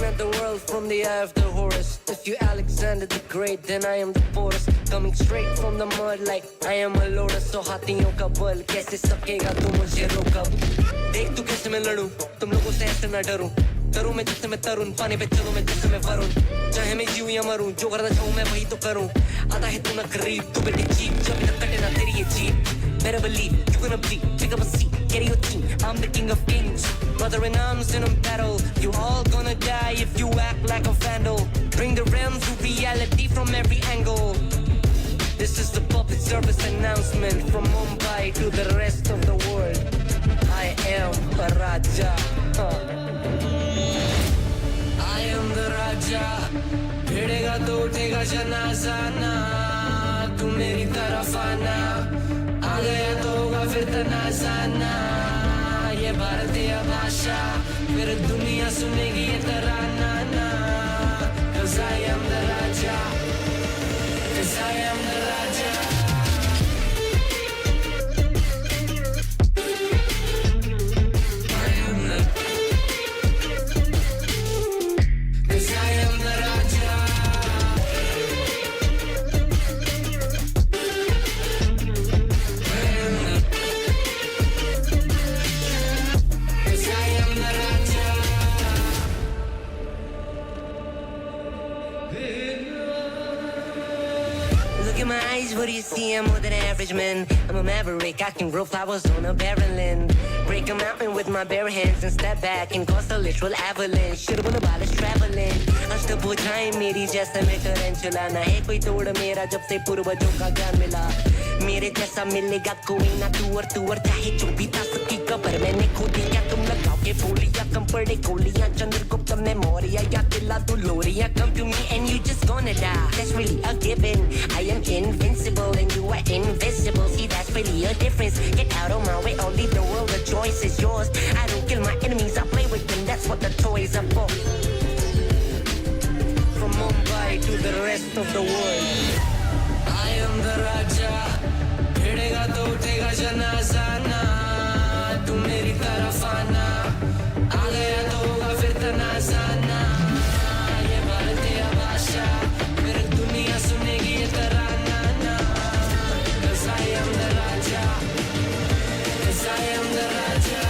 at the world from the eye of the Horus. If you Alexander the Great, then I am the Porus. Coming straight from the mud like I am a lotus. So हाथियों का बल कैसे सकेगा तू मुझे रोका? देख तू कैसे मैं लड़ूं, तुम लोगों से ऐसे ना डरूं. करूं मैं जिससे मैं तरुण, पानी पे चलूं मैं जिससे मैं वरुण. चाहे मैं जीऊं या मरूं, जो करना चाहूं मैं वही तो करूं. आता है तू ना करीब, तू बेटी चीप, जब ना कटे ना तेरी ये jeep. Better believe you're gonna bleed. Pick up a seat, get your team. I'm the king of kings, mother in arms in a battle. You all gonna die if you act like a vandal. Bring the realm to reality from every angle. This is the public service announcement from Mumbai to the rest of the world. I am a Raja. I am the Raja. भिड़ेगा तो उठेगा जनाजा ना, तू मेरी तरफ आना. आ गया तो होगा फिर तनाजा ना. ये भारतीय भाषा फिर दुनिया सुनेगी ये तराना ना. 'Cause I am the Raja. 'Cause I am the Raja. What do you see? I'm more than average, man. I'm a maverick, I can grow flowers on a barren land. Break a mountain with my bare hands and step back and cause a literal avalanche. Should've been about us traveling. अष्टभुजाएं मेरी जैसे मैं tarantula. ना है कोई तोड़ मेरा जब से पूर्वजों का ज्ञान मिला. मेरे जैसा मिलेगा कोई ना, तू और चाहे जो भी था सबकी कबर मैंने खो दिया. तुम लगाओगे बोलियां, कम पड़े गोलियां. चंद्रगुप्त में मौर्य या दिला तू लोरिया. Come to me and you just gonna die. That's really a given. I am invincible and you are invisible. See, that's really a difference. Get out of my way or leave the world. The choice is yours. I don't kill my enemies, I play with them. That's what the toys are for. From Mumbai to the rest of the world, I am the Raja. भिड़ेगा तो उठेगा जनाजा ना, तू मेरी तरफ आना. आ गया तो होगा फिर तनाजा ना. ये भारतीय भाषा फिर दुनिया सुनेगी ये तराना ना. 'Cause I am the Raja. 'Cause I am the Raja.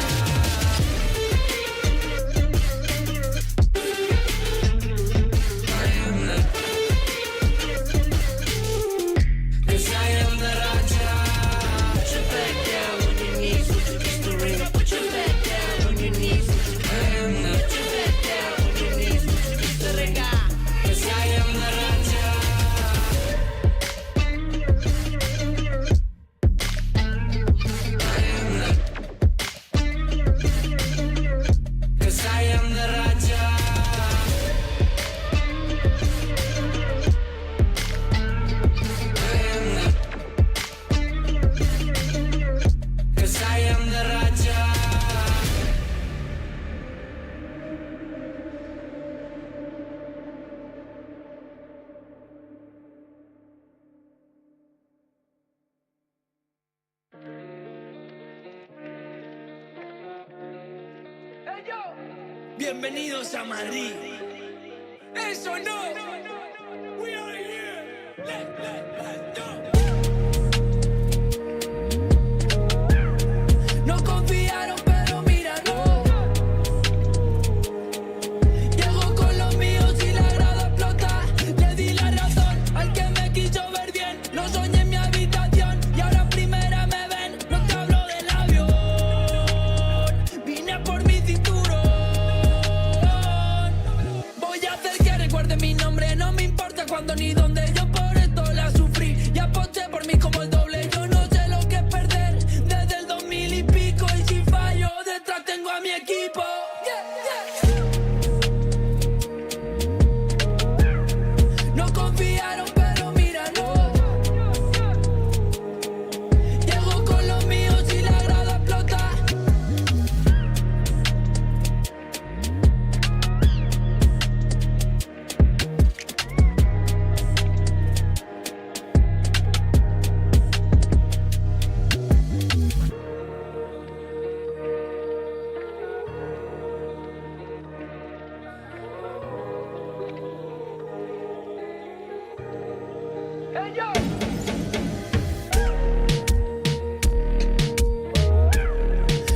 Bienvenidos a Madrid. Eso no. We are here. Let's go. No confiaron, pero míralo. Llego con los míos y la grada explota. Le di la razón al que me quiso ver bien. Lo soñé en mi habitación y ahora en primera me ven. No te hablo del avión. Vine por mi cinturón. Voy a hacer que recuerde mi nombre. No me importa cuándo ni dónde. Yo por esto la sufro.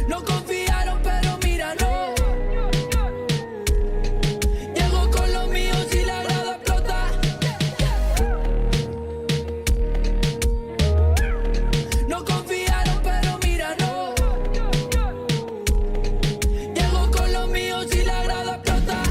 No confiaron, pero mira, no. Llego con los míos y la grada explota. No confiaron, pero mira, no. Llego con los míos y la grada explota.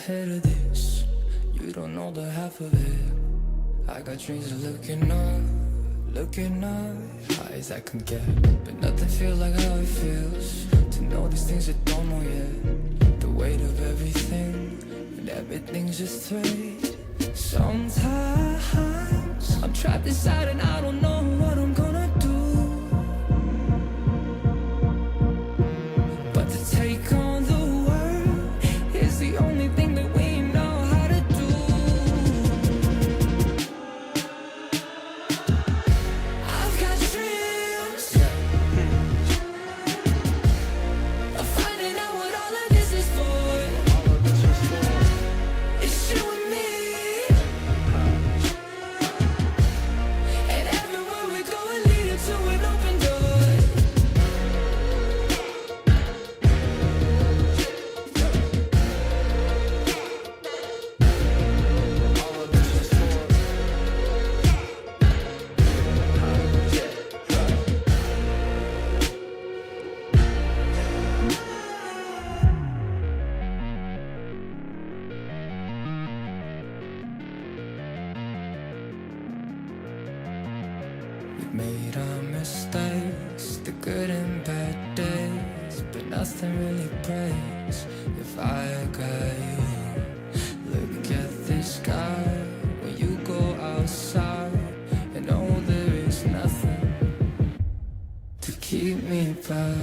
ahead of this. You don't know the half of it. I got dreams of looking up, high as I can get. But nothing feels like how it feels to know these things I don't know yet. The weight of everything, and everything's just thread. Sometimes I'm trapped inside and I don't know what I'm gonna do. Made our mistakes, the good and bad days, but nothing really breaks if I got you. Look at the sky when you go outside, and know there is nothing to keep me back.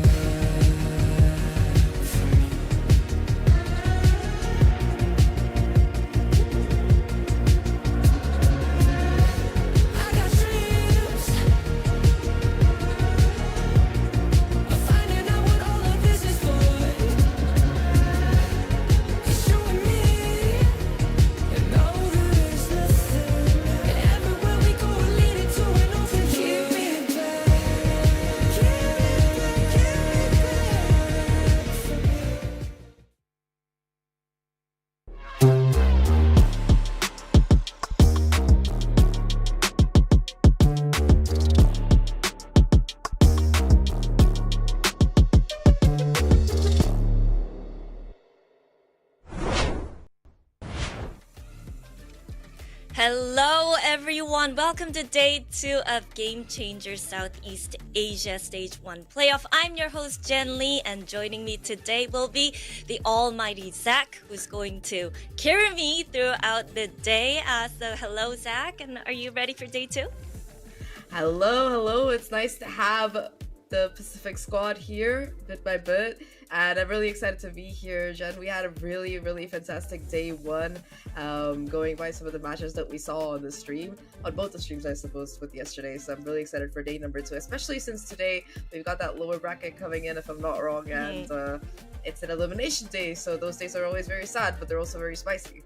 Hello everyone, welcome to day 2 of Game Changers Southeast Asia Stage 1 Playoff. I'm your host Jen Lee, and joining me today will be the almighty Zach, who's going to carry me throughout the day. So hello Zach, and are you ready for day 2? Hello, it's nice to have the Pacific squad here bit by bit, and I'm really excited to be here, Jen. We had a really fantastic day 1, going by some of the matches that we saw on the stream, on both the streams I suppose, with yesterday. So I'm really excited for day number 2, especially since today we've got that lower bracket coming in, if I'm not wrong, and it's an elimination day, so those days are always very sad, but they're also very spicy.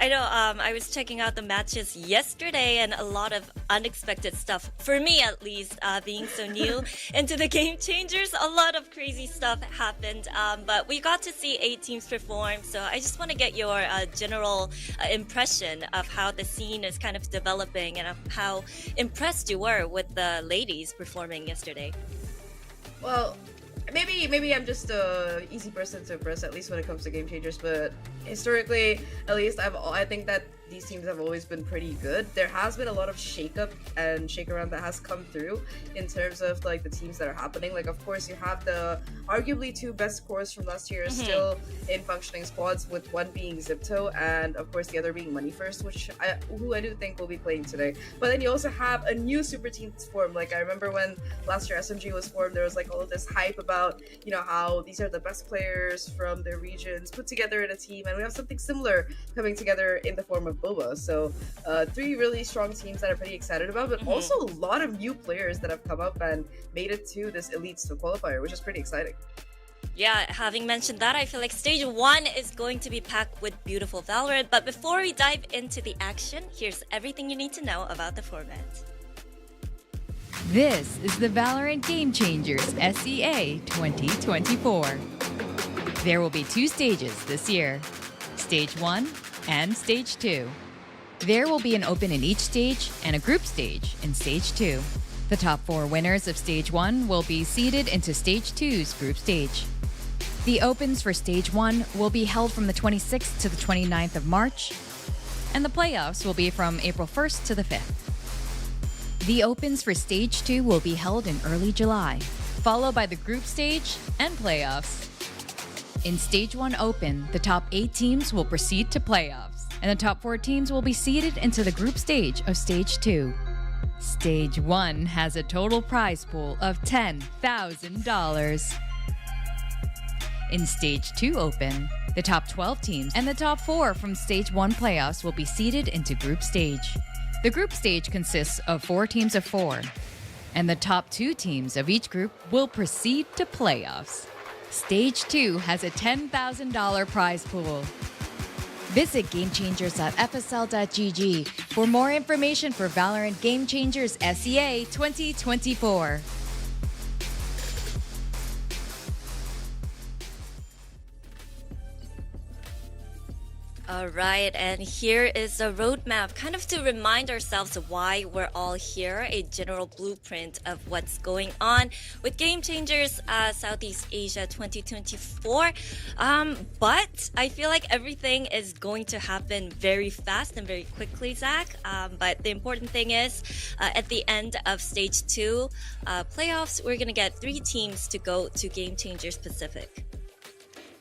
I know, I was checking out the matches yesterday, and a lot of unexpected stuff, for me at least, being so new into the Game Changers. A lot of crazy stuff happened, but we got to see 8 teams perform, so I just want to get your general impression of how the scene is kind of developing, and of how impressed you were with the ladies performing yesterday. Well, maybe I'm just a easy person to impress, at least when it comes to Game Changers, but historically, at least, I think that these teams have always been pretty good. There has been a lot of shake-up and shake-around that has come through in terms of like the teams that are happening. Like, of course, you have the arguably 2 best cores from last year still in functioning squads, with one being Zipto and of course the other being Money First, who I do think will be playing today. But then you also have a new super team formed. Like, I remember when last year SMG was formed, there was like all of this hype about, you know, how these are the best players from their regions put together in a team, and we have something similar coming together in the form of Boba. So 3 really strong teams that I'm pretty excited about, but also a lot of new players that have come up and made it to this Elites qualifier, which is pretty exciting. Yeah, having mentioned that, I feel like stage 1 is going to be packed with beautiful Valorant. But before we dive into the action, here's everything you need to know about the format. This is the Valorant Game Changers SEA 2024. There will be 2 stages this year, Stage 1 and Stage 2. There will be an open in each stage and a group stage in Stage 2. The top 4 winners of Stage 1 will be seeded into Stage 2's group stage. The opens for Stage 1 will be held from the 26th to the 29th of March, and the playoffs will be from April 1st to the 5th. The opens for Stage 2 will be held in early July, followed by the group stage and playoffs. In Stage 1 Open, the top 8 teams will proceed to playoffs, and the top 4 teams will be seeded into the group stage of Stage 2. Stage 1 has a total prize pool of $10,000. In Stage 2 Open, the top 12 teams and the top 4 from Stage 1 playoffs will be seeded into group stage. The group stage consists of 4 teams of 4, and the top 2 teams of each group will proceed to playoffs. Stage 2 has a $10,000 prize pool. Visit GameChangers.fsl.gg for more information for Valorant Game Changers SEA 2024. All right, and here is a roadmap, kind of to remind ourselves of why we're all here, a general blueprint of what's going on with Game Changers Southeast Asia 2024. But I feel like everything is going to happen very fast and very quickly, Zach. But the important thing is, at the end of Stage 2 playoffs, we're going to get 3 teams to go to Game Changers Pacific.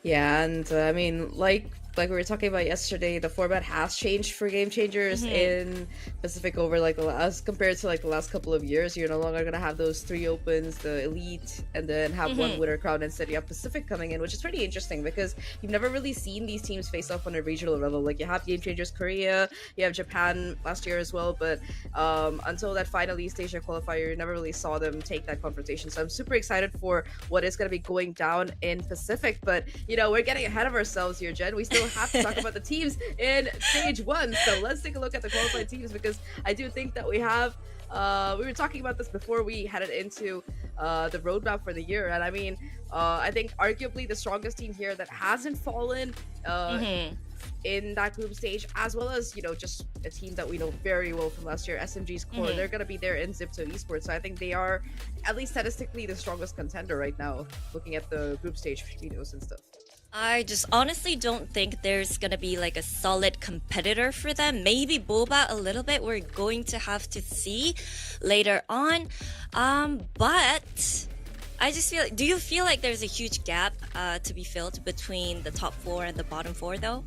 Yeah, and I mean, like we were talking about yesterday, the format has changed for Game Changers in Pacific over like as compared to like the last couple of years. You're no longer gonna have those 3 opens, the elite, and then have one winner crown. Instead, you have Pacific coming in, which is pretty interesting because you've never really seen these teams face off on a regional level. Like you have Game Changers Korea, you have Japan last year as well, but until that final East Asia qualifier, you never really saw them take that confrontation. So I'm super excited for what is gonna be going down in Pacific. But you know, we're getting ahead of ourselves here, Jen. We still have to talk about the teams in Stage 1. So let's take a look at the qualified teams because I do think that we have we were talking about this before we headed into the roadmap for the year, and I mean I think arguably the strongest team here that hasn't fallen in that group stage, as well as, you know, just a team that we know very well from last year, SMG's core. They're gonna be there in Zipto Esports, so I think they are at least statistically the strongest contender right now, looking at the group stage videos and stuff. I just honestly don't think there's gonna be like a solid competitor for them. Maybe Boba a little bit. We're going to have to see later on. But I just feel. Do you feel like there's a huge gap to be filled between the top 4 and the bottom 4, though?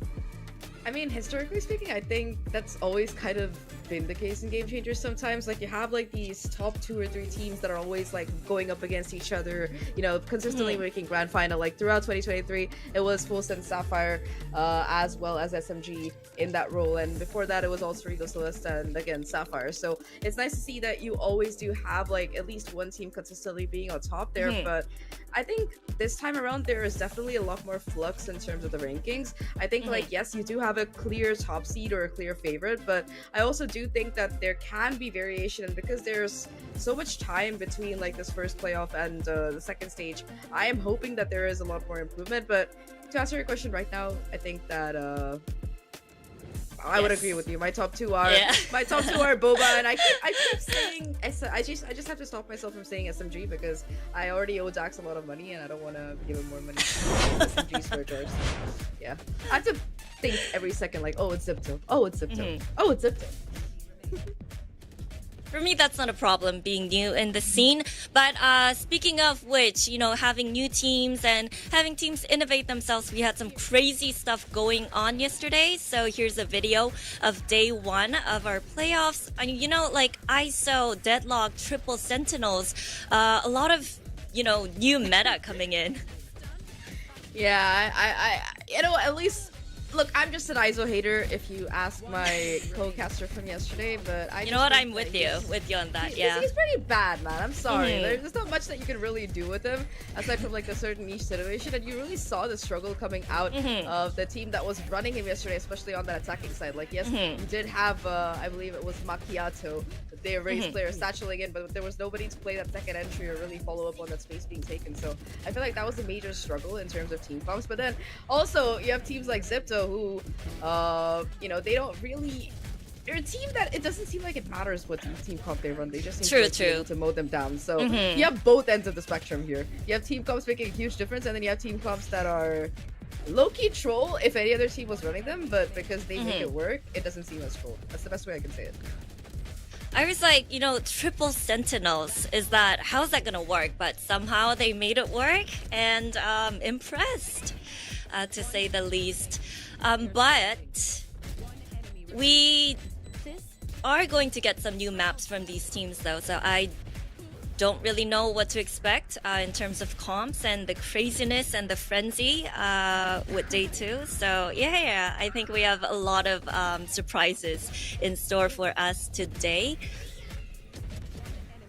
I mean, historically speaking, I think that's always kind of been the case in Game Changers sometimes. Like, you have, like, these top 2 or 3 teams that are always, like, going up against each other, you know, consistently making Grand Final. Like, throughout 2023, it was Full Send Sapphire, as well as SMG in that role. And before that, it was also Rigo Celeste and, again, Sapphire. So, it's nice to see that you always do have, like, at least one team consistently being on top there. But I think this time around, there is definitely a lot more flux in terms of the rankings. I think, like, yes, you do have a clear top seed or a clear favorite, but I also do think that there can be variation, and because there's so much time between like this first playoff and the second stage, I am hoping that there is a lot more improvement. But to answer your question right now, I think that I would agree with you. My top 2 are Boba, and I keep saying I just have to stop myself from saying SMG because I already owe Dax a lot of money and I don't want to give him more money. SMG's for jars. Yeah, I have to think every second like, oh, it's Zipto. Oh, it's Zipto. Oh, it's Zipto. For me, that's not a problem being new in the scene. But speaking of which, you know, having new teams and having teams innovate themselves, we had some crazy stuff going on yesterday. So here's a video of day 1 of our playoffs. And, you know, like ISO, Deadlock, Triple Sentinels, a lot of, you know, new meta coming in. Yeah, I you know, at least. Look, I'm just an ISO hater if you ask my co-caster from yesterday, but I You know what, I'm with you on that, He's pretty bad, man. I'm sorry. There's not much that you can really do with him, aside from like a certain niche situation, and you really saw the struggle coming out of the team that was running him yesterday, especially on that attacking side. Like, yes, you did have, I believe it was Macchiato, the raised player, satcheling in, but there was nobody to play that second entry or really follow up on that space being taken. So I feel like that was a major struggle in terms of team comps. But then also, you have teams like Zipto who, you know, they don't really. They're a team that it doesn't seem like it matters what team comp they run. They just seem to be able to mow them down. So you have both ends of the spectrum here. You have team comps making a huge difference, and then you have team comps that are low-key troll if any other team was running them, but because they make it work, it doesn't seem as troll. That's the best way I can say it. I was like, you know, Triple Sentinels, how's that gonna work? But somehow they made it work, and impressed, to say the least. But we are going to get some new maps from these teams, though, so I don't really know what to expect in terms of comps and the craziness and the frenzy with day 2. So yeah, I think we have a lot of surprises in store for us today.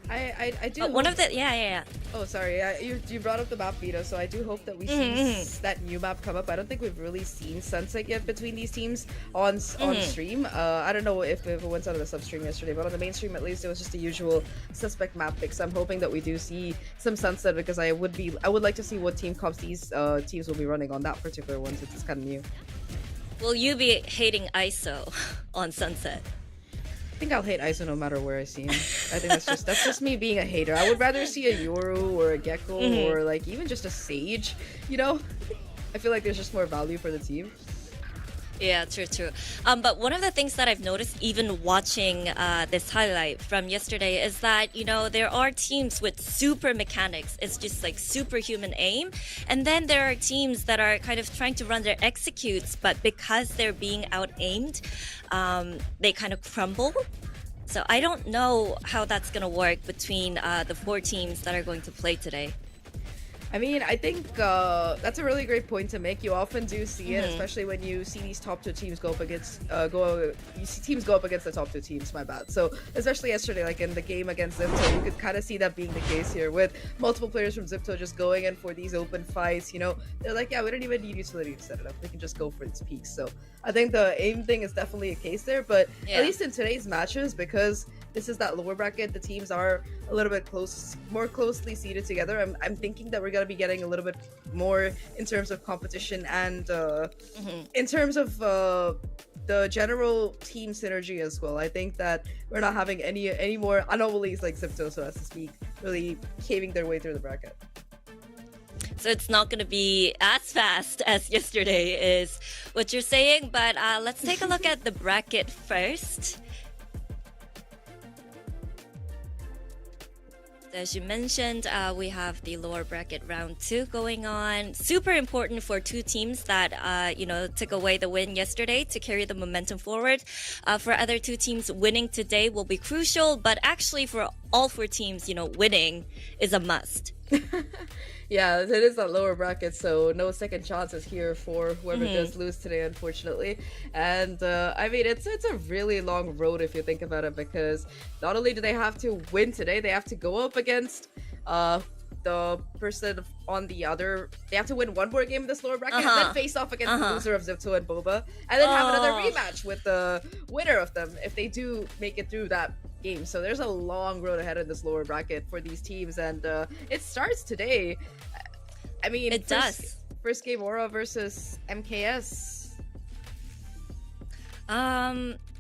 I do. One of the Oh, sorry. You brought up the map beta, so I do hope that we see that new map come up. I don't think we've really seen Sunset yet between these teams on stream. I don't know if it went out of the sub stream yesterday, but on the main stream at least it was just the usual suspect map pick. So I'm hoping that we do see some Sunset because I would like to see what team comps these teams will be running on that particular one since it's kind of new. Will you be hating ISO on Sunset? I think I'll hate ISO no matter where I see him. I think that's just me being a hater. I would rather see a Yoru or a Gecko or like even just a Sage, you know? I feel like there's just more value for the team. Yeah, true. But one of the things that I've noticed, even watching this highlight from yesterday, is that, you know, there are teams with super mechanics. It's just like superhuman aim. And then there are teams that are kind of trying to run their executes, but because they're being out-aimed, they kind of crumble. So I don't know how that's going to work between the 4 teams that are going to play today. I mean, I think that's a really great point to make. You often do see it, especially when you see these top 2 teams go up against you see teams go up against the top 2 teams. My bad. So especially yesterday, like in the game against Zipto, you could kind of see that being the case here with multiple players from Zipto just going in for these open fights. You know, they're like, yeah, we don't even need utility to set it up. We can just go for these peaks. So I think the aim thing is definitely a case there. But at least in today's matches, because this is that lower bracket, the teams are a little bit more closely seated together. I'm thinking that we're gonna be getting a little bit more in terms of competition and in terms of the general team synergy as well. I think that we're not having any more anomalies like Zipto, so as to speak, really caving their way through the bracket. So it's not going to be as fast as yesterday is what you're saying, but let's take a look at the bracket first. As you mentioned, we have the lower bracket round 2 going on. Super important for 2 teams that, you know, took away the win yesterday to carry the momentum forward. For other 2 teams, winning today will be crucial, but actually for all 4 teams, you know, winning is a must. Yeah, it is that lower bracket, so no second chances here for whoever does lose today, unfortunately. And I mean, it's a really long road if you think about it, because not only do they have to win today, they have to go up against the person on the other. They have to win one more game in this lower bracket and then face off against the loser of Zipto and Boba, and then have another rematch with the winner of them if they do make it through that game. So there's a long road ahead in this lower bracket for these teams, and it starts today. I mean, it does. First game, Aura versus MKS.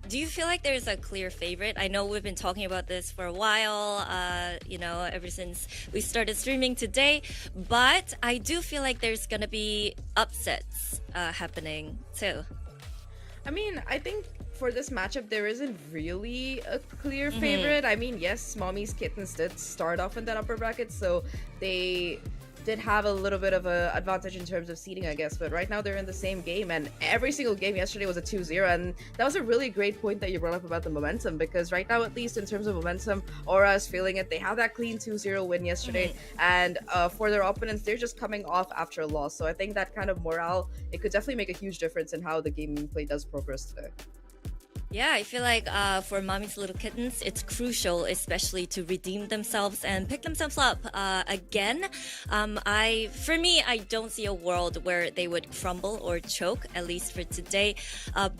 Do you feel like there's a clear favorite? I know we've been talking about this for a while, you know, ever since we started streaming today, but I do feel like there's gonna be upsets happening too. I mean, I think for this matchup, there isn't really a clear favorite. I mean, yes, Mommy's Kittens did start off in that upper bracket, so they did have a little bit of an advantage in terms of seeding, I guess, but right now they're in the same game, and every single game yesterday was a 2-0, and that was a really great point that you brought up about the momentum, because right now, at least in terms of momentum, Aura is feeling it. They have that clean 2-0 win yesterday, and for their opponents, they're just coming off after a loss, so I think that kind of morale, it could definitely make a huge difference in how the gameplay does progress today. Yeah, I feel like for Mommy's Little Kittens, it's crucial, especially to redeem themselves and pick themselves up again. For me, I don't see a world where they would crumble or choke, at least for today.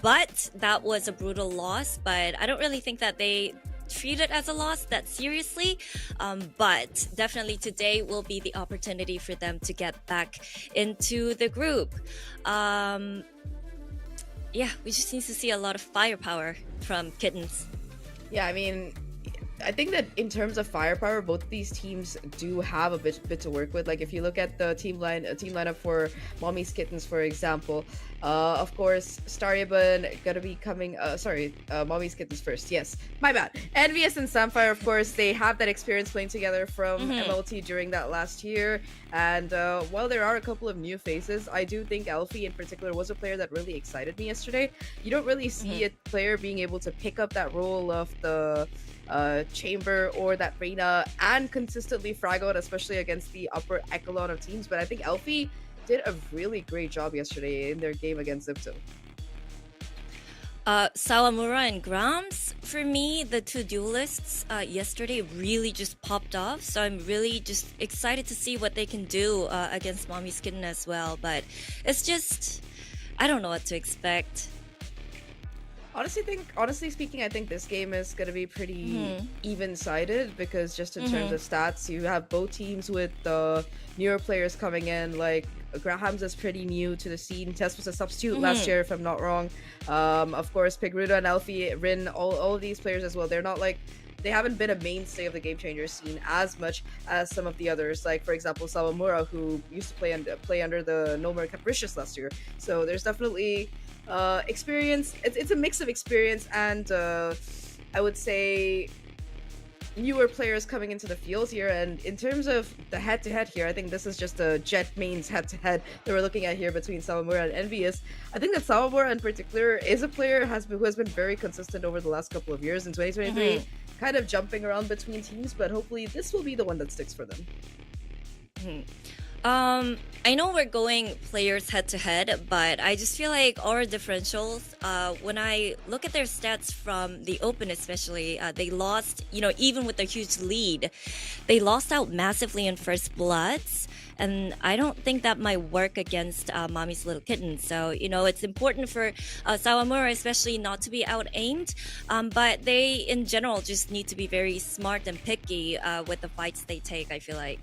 But that was a brutal loss, but I don't really think that they treat it as a loss that seriously, but definitely today will be the opportunity for them to get back into the group. Yeah, we just need to see a lot of firepower from Kittens. Yeah, I mean, I think that in terms of firepower, both these teams do have a bit to work with. Like if you look at the team lineup for Mommy's Kittens, for example, of course, Staryaban gonna be coming. Mommy's Kittens first. Yes, my bad. Envious and Samphire, of course, they have that experience playing together from MLT during that last year. And while there are a couple of new faces, I do think Elfie in particular was a player that really excited me yesterday. You don't really see a player being able to pick up that role of the chamber or that Reina and consistently frag out, especially against the upper echelon of teams. But I think Elfie did a really great job yesterday in their game against Zipto. Sawamura and Grams, for me, the 2 duelists yesterday really just popped off. So I'm really just excited to see what they can do against Mommy's Kitten as well. But it's just, I don't know what to expect. Honestly speaking, I think this game is going to be pretty even-sided, because just in terms of stats, you have both teams with newer players coming in, like Grahams is pretty new to the scene. Tess was a substitute last year, if I'm not wrong. Of course, Pigruda and Elfie, Rin, all of these players as well. They're not like, they haven't been a mainstay of the Game Changer scene as much as some of the others. Like, for example, Sawamura, who used to play under the No More Capricious last year. So there's definitely experience. It's a mix of experience and I would say newer players coming into the field here. And in terms of the head-to-head here, I think this is just a Jet mains head-to-head that we're looking at here between Sawamura and Envious. I think that Sawamura in particular is a player who has been very consistent over the last couple of years. In 2023, kind of jumping around between teams, but hopefully this will be the one that sticks for them. I know we're going players head to head, but I just feel like our differentials, when I look at their stats from the Open especially, they lost, even with a huge lead, they lost out massively in First Bloods. And I don't think that might work against Mommy's Little Kitten. So, it's important for Sawamura especially not to be out-aimed. But they, in general, just need to be very smart and picky with the fights they take, I feel like.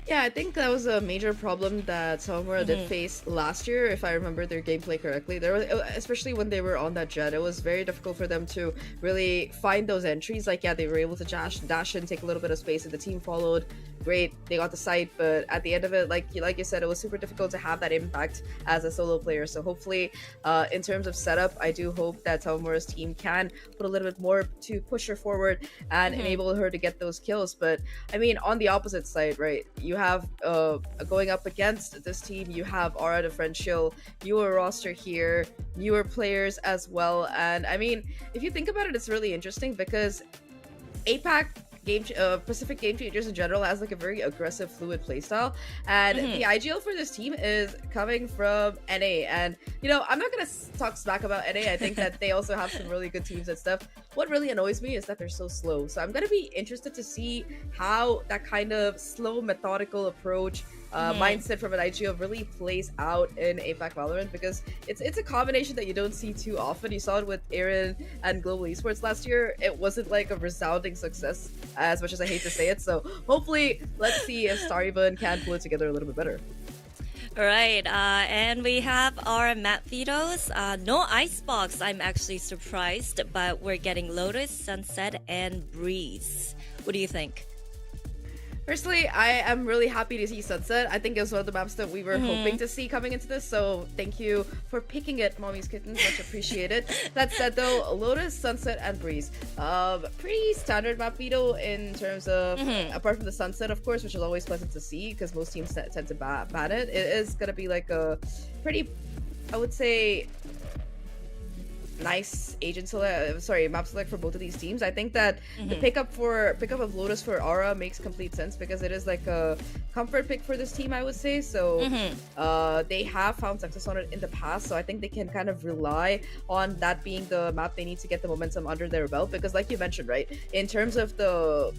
Yeah, I think that was a major problem that Sawamura did face last year, if I remember their gameplay correctly. There was, especially when they were on that jet, it was very difficult for them to really find those entries. Like, yeah, they were able to dash in, take a little bit of space, and the team followed. Great, they got the site, but at the end of it, like you said, it was super difficult to have that impact as a solo player. So hopefully, in terms of setup, I do hope that Sawamura's team can put a little bit more to push her forward and enable her to get those kills. But I mean, on the opposite side, right, you have going up against this team, you have Aura Differential, newer roster here, newer players as well. And I mean, if you think about it, it's really interesting because APAC Pacific Game Changers in general has like a very aggressive, fluid playstyle, and the IGL for this team is coming from NA. And I'm not gonna talk smack about NA. I think that they also have some really good teams and stuff. What really annoys me is that they're so slow. So I'm gonna be interested to see how that kind of slow, methodical approach mindset from an IGL really plays out in APAC Valorant, because it's a combination that you don't see too often. You saw it with Aaron and Global Esports last year. It wasn't like a resounding success, as much as I hate to say it. So hopefully, let's see if Starryburn can pull it together a little bit better. All right, and we have our map vetoes. No Icebox, I'm actually surprised, but we're getting Lotus, Sunset, and Breeze. What do you think? Personally, I am really happy to see Sunset. I think it was one of the maps that we were hoping to see coming into this, so thank you for picking it, Mommy's Kittens. Much appreciated. That said, though, Lotus, Sunset, and Breeze. Pretty standard map veto in terms of, apart from the Sunset, of course, which is always pleasant to see because most teams tend to ban it. It is going to be like a pretty, I would say, nice map select for both of these teams. I think that the pickup of Lotus for Aura makes complete sense because it is like a comfort pick for this team, I would say. So they have found success on it in the past, so I think they can kind of rely on that being the map they need to get the momentum under their belt. Because like you mentioned, right, in terms of the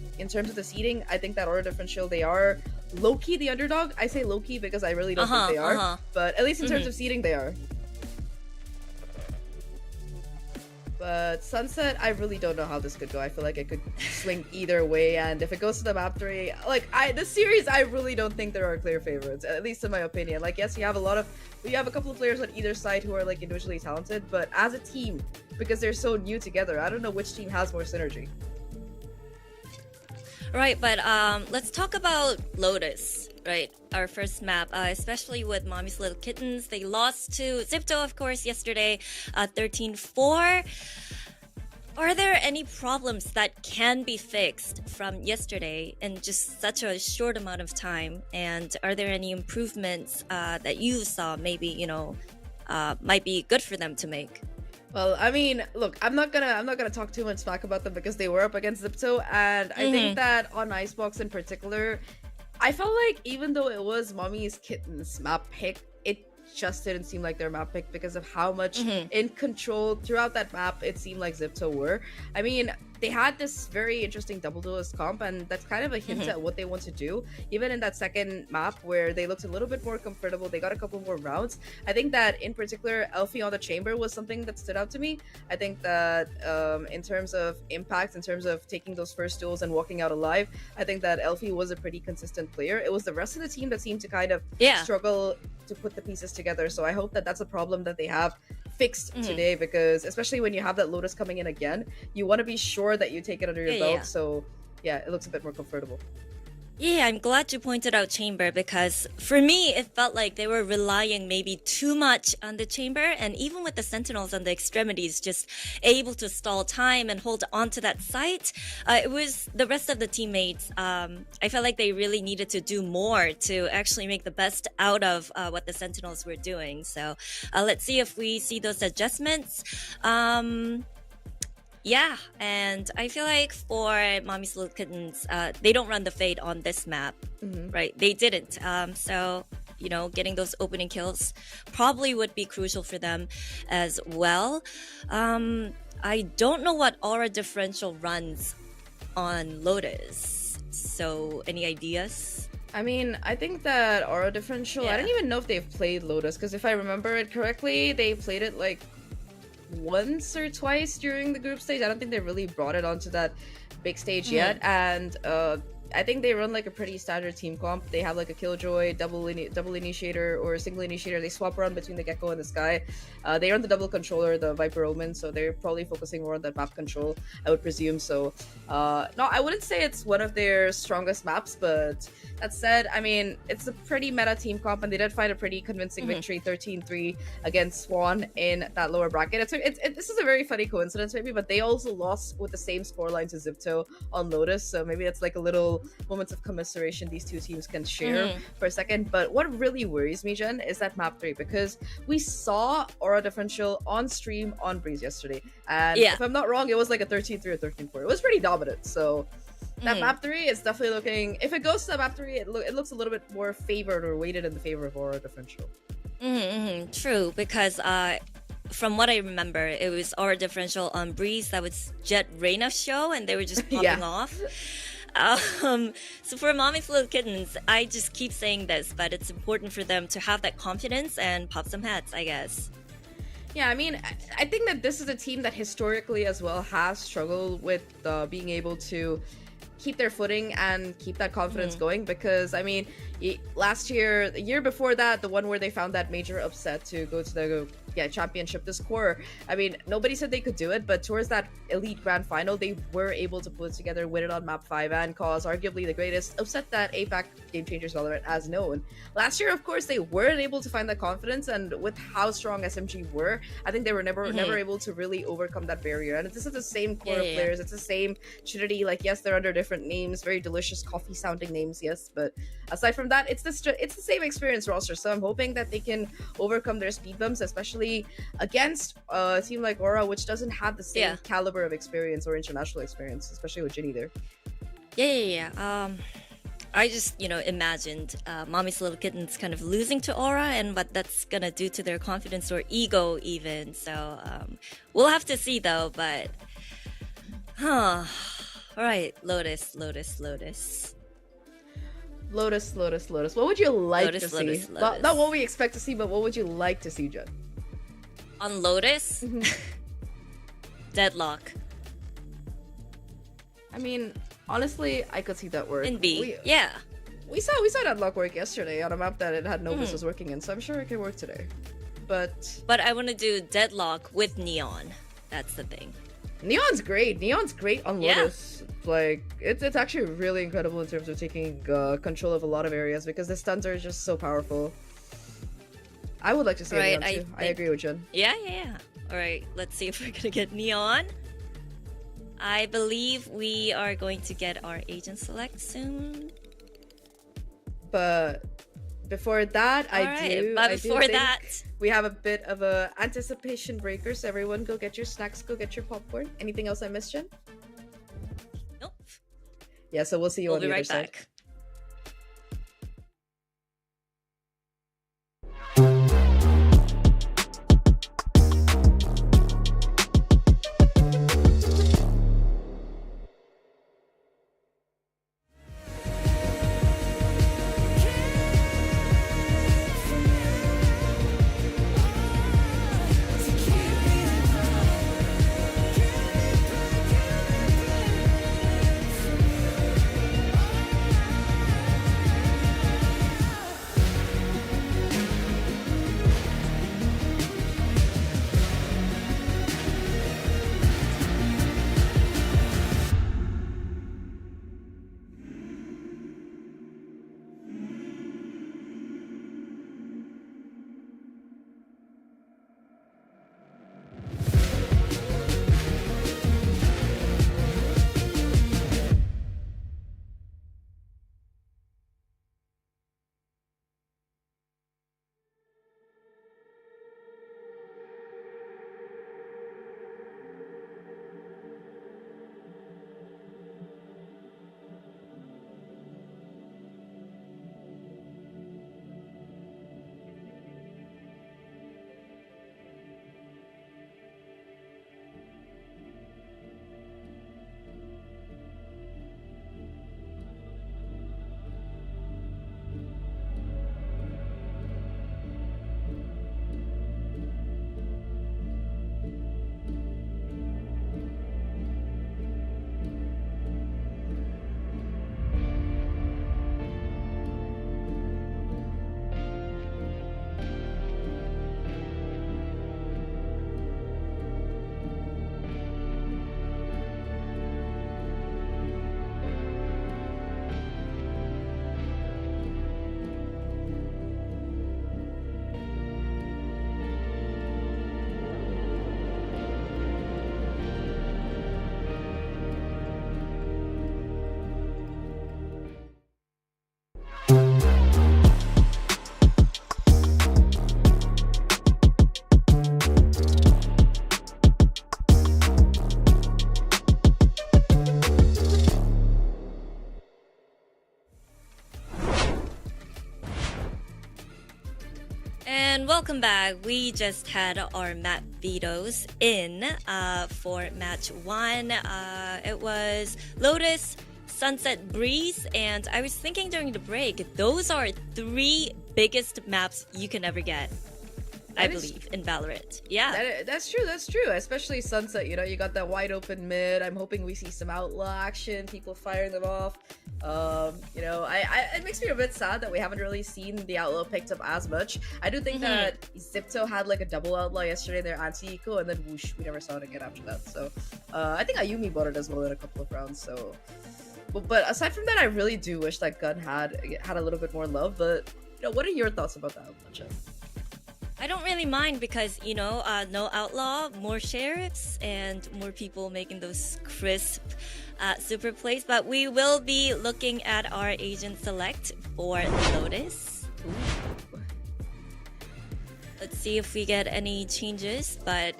seeding, I think that Aura Differential, they are low-key the underdog. I say low-key because I really don't think they are, but at least in terms of seeding, they are. But Sunset, I really don't know how this could go. I feel like it could swing either way, and if it goes to the map 3, this series, I really don't think there are clear favorites, at least in my opinion. Like, yes, you have a couple of players on either side who are like individually talented, but as a team, because they're so new together, I don't know which team has more synergy. Right, but let's talk about Lotus. Right, our first map, especially with Mommy's Little Kittens. They lost to Zipto, of course, yesterday, 13-4. Are there any problems that can be fixed from yesterday in just such a short amount of time? And are there any improvements that you saw maybe, might be good for them to make? Well, I mean, look, I'm not gonna talk too much smack about them because they were up against Zipto, and I think that on Icebox in particular, I felt like even though it was Mommy's Kittens map pick, it just didn't seem like their map pick because of how much in control throughout that map it seemed like Zipto were. I mean, they had this very interesting double duelist comp, and that's kind of a hint at what they want to do. Even in that second map where they looked a little bit more comfortable, they got a couple more rounds. I think that in particular, Elfie on the chamber was something that stood out to me. I think that in terms of impact, in terms of taking those first duels and walking out alive, I think that Elfie was a pretty consistent player. It was the rest of the team that seemed to kind of struggle to put the pieces together. So I hope that that's a problem that they have fixed today, because especially when you have that Lotus coming in again, you want to be sure that you take it under your belt. So yeah, it looks a bit more comfortable. Yeah, I'm glad you pointed out Chamber, because for me, it felt like they were relying maybe too much on the Chamber, and even with the Sentinels on the extremities, just able to stall time and hold on to that site. It was the rest of the teammates. I felt like they really needed to do more to actually make the best out of what the Sentinels were doing. So let's see if we see those adjustments. Yeah, and I feel like for Mommy's Little Kittens, they don't run the Fade on this map, right? They didn't. So, you know, getting those opening kills probably would be crucial for them as well. I don't know what aura differential runs on Lotus. So, any ideas? I mean, I think that aura differential, I don't even know if they've played Lotus, because if I remember it correctly, they played it like once or twice during the group stage. I don't think they really brought it onto that big stage yet. And I think they run like a pretty standard team comp. They have like a Killjoy, double initiator, or a single initiator. They swap around between the Gecko and the Sky. They run the double controller, the Viper Omen, so they're probably focusing more on that map control, I would presume. So no, I wouldn't say it's one of their strongest maps, but that said, I mean, it's a pretty meta team comp, and they did find a pretty convincing victory, 13-3 against Swan in that lower bracket. This is a very funny coincidence maybe, but they also lost with the same scoreline to Zipto on Lotus, so maybe it's like a little moments of commiseration these two teams can share for a second. But what really worries me, Jen, is that map 3, because we saw aura differential on stream on Breeze yesterday, and if I'm not wrong, it was like a 13-3 or 13-4. It was pretty dominant. So that map 3 is definitely looking, if it goes to map 3, it looks a little bit more favored or weighted in the favor of aura differential. True, because from what I remember, it was aura differential on Breeze. That was Jet Reyna's show, and they were just popping off. So for Mommy's Little Kittens, I just keep saying this, but it's important for them to have that confidence and pop some heads, I guess. Yeah, I mean, I think that this is a team that historically as well has struggled with being able to keep their footing and keep that confidence going, because I mean, last year, the year before that, the one where they found that major upset to go to the championship, this core, I mean, nobody said they could do it, but towards that elite grand final, they were able to put it together, win it on map 5, and cause arguably the greatest upset that APAC Game Changers Valorant has known. Last year, of course, they weren't able to find that confidence, and with how strong SMG were, I think they were never able to really overcome that barrier. And this is the same core of players, it's the same Trinity. Like, yes, they're under different names, very delicious coffee sounding names, yes, but aside from that, it's the same experience roster. So I'm hoping that they can overcome their speed bumps, especially against a team like Aura, which doesn't have the same caliber of experience or international experience, especially with Ginny there. I just, imagined Mommy's Little Kittens kind of losing to Aura and what that's gonna do to their confidence or ego even. So we'll have to see though, but all right, Lotus. What would you like to see? Not what we expect to see, but what would you like to see, Jen? On Lotus? Deadlock. I mean, honestly, I could see that work. In B, We saw Deadlock work yesterday on a map that it had no business working in, so I'm sure it can work today. But I want to do Deadlock with Neon. That's the thing. Neon's great. Neon's great on Lotus. Like, it's actually really incredible in terms of taking control of a lot of areas, because the stuns are just so powerful. I would like to see Neon too. I agree with Jen. Yeah. Alright, let's see if we're gonna get Neon. I believe we are going to get our agent select soon. But before that, I think we have a bit of a anticipation breaker, so everyone go get your snacks, go get your popcorn. Anything else I missed, Jen? Nope. Yeah, so we'll see you on the other side. We'll be right back. Welcome back. We just had our map vetoes in for match 1. It was Lotus, Sunset Breeze, and I was thinking during the break, those are 3 biggest maps you can ever get. I believe in Valorant. Yeah, that's true. That's true. Especially Sunset. You know, you got that wide open mid. I'm hoping we see some outlaw action. People firing them off. You know, it makes me a bit sad that we haven't really seen the outlaw picked up as much. I do think that Zipto had like a double outlaw yesterday. Their anti-eco, and then whoosh, we never saw it again after that. So, I think Ayumi bought it as well in a couple of rounds. So, but aside from that, I really do wish that gun had a little bit more love. But you know, what are your thoughts about that outlaw? I don't really mind because, you know, no outlaw, more sheriffs, and more people making those crisp super plays. But we will be looking at our agent select for Lotus. Ooh. Let's see if we get any changes. But,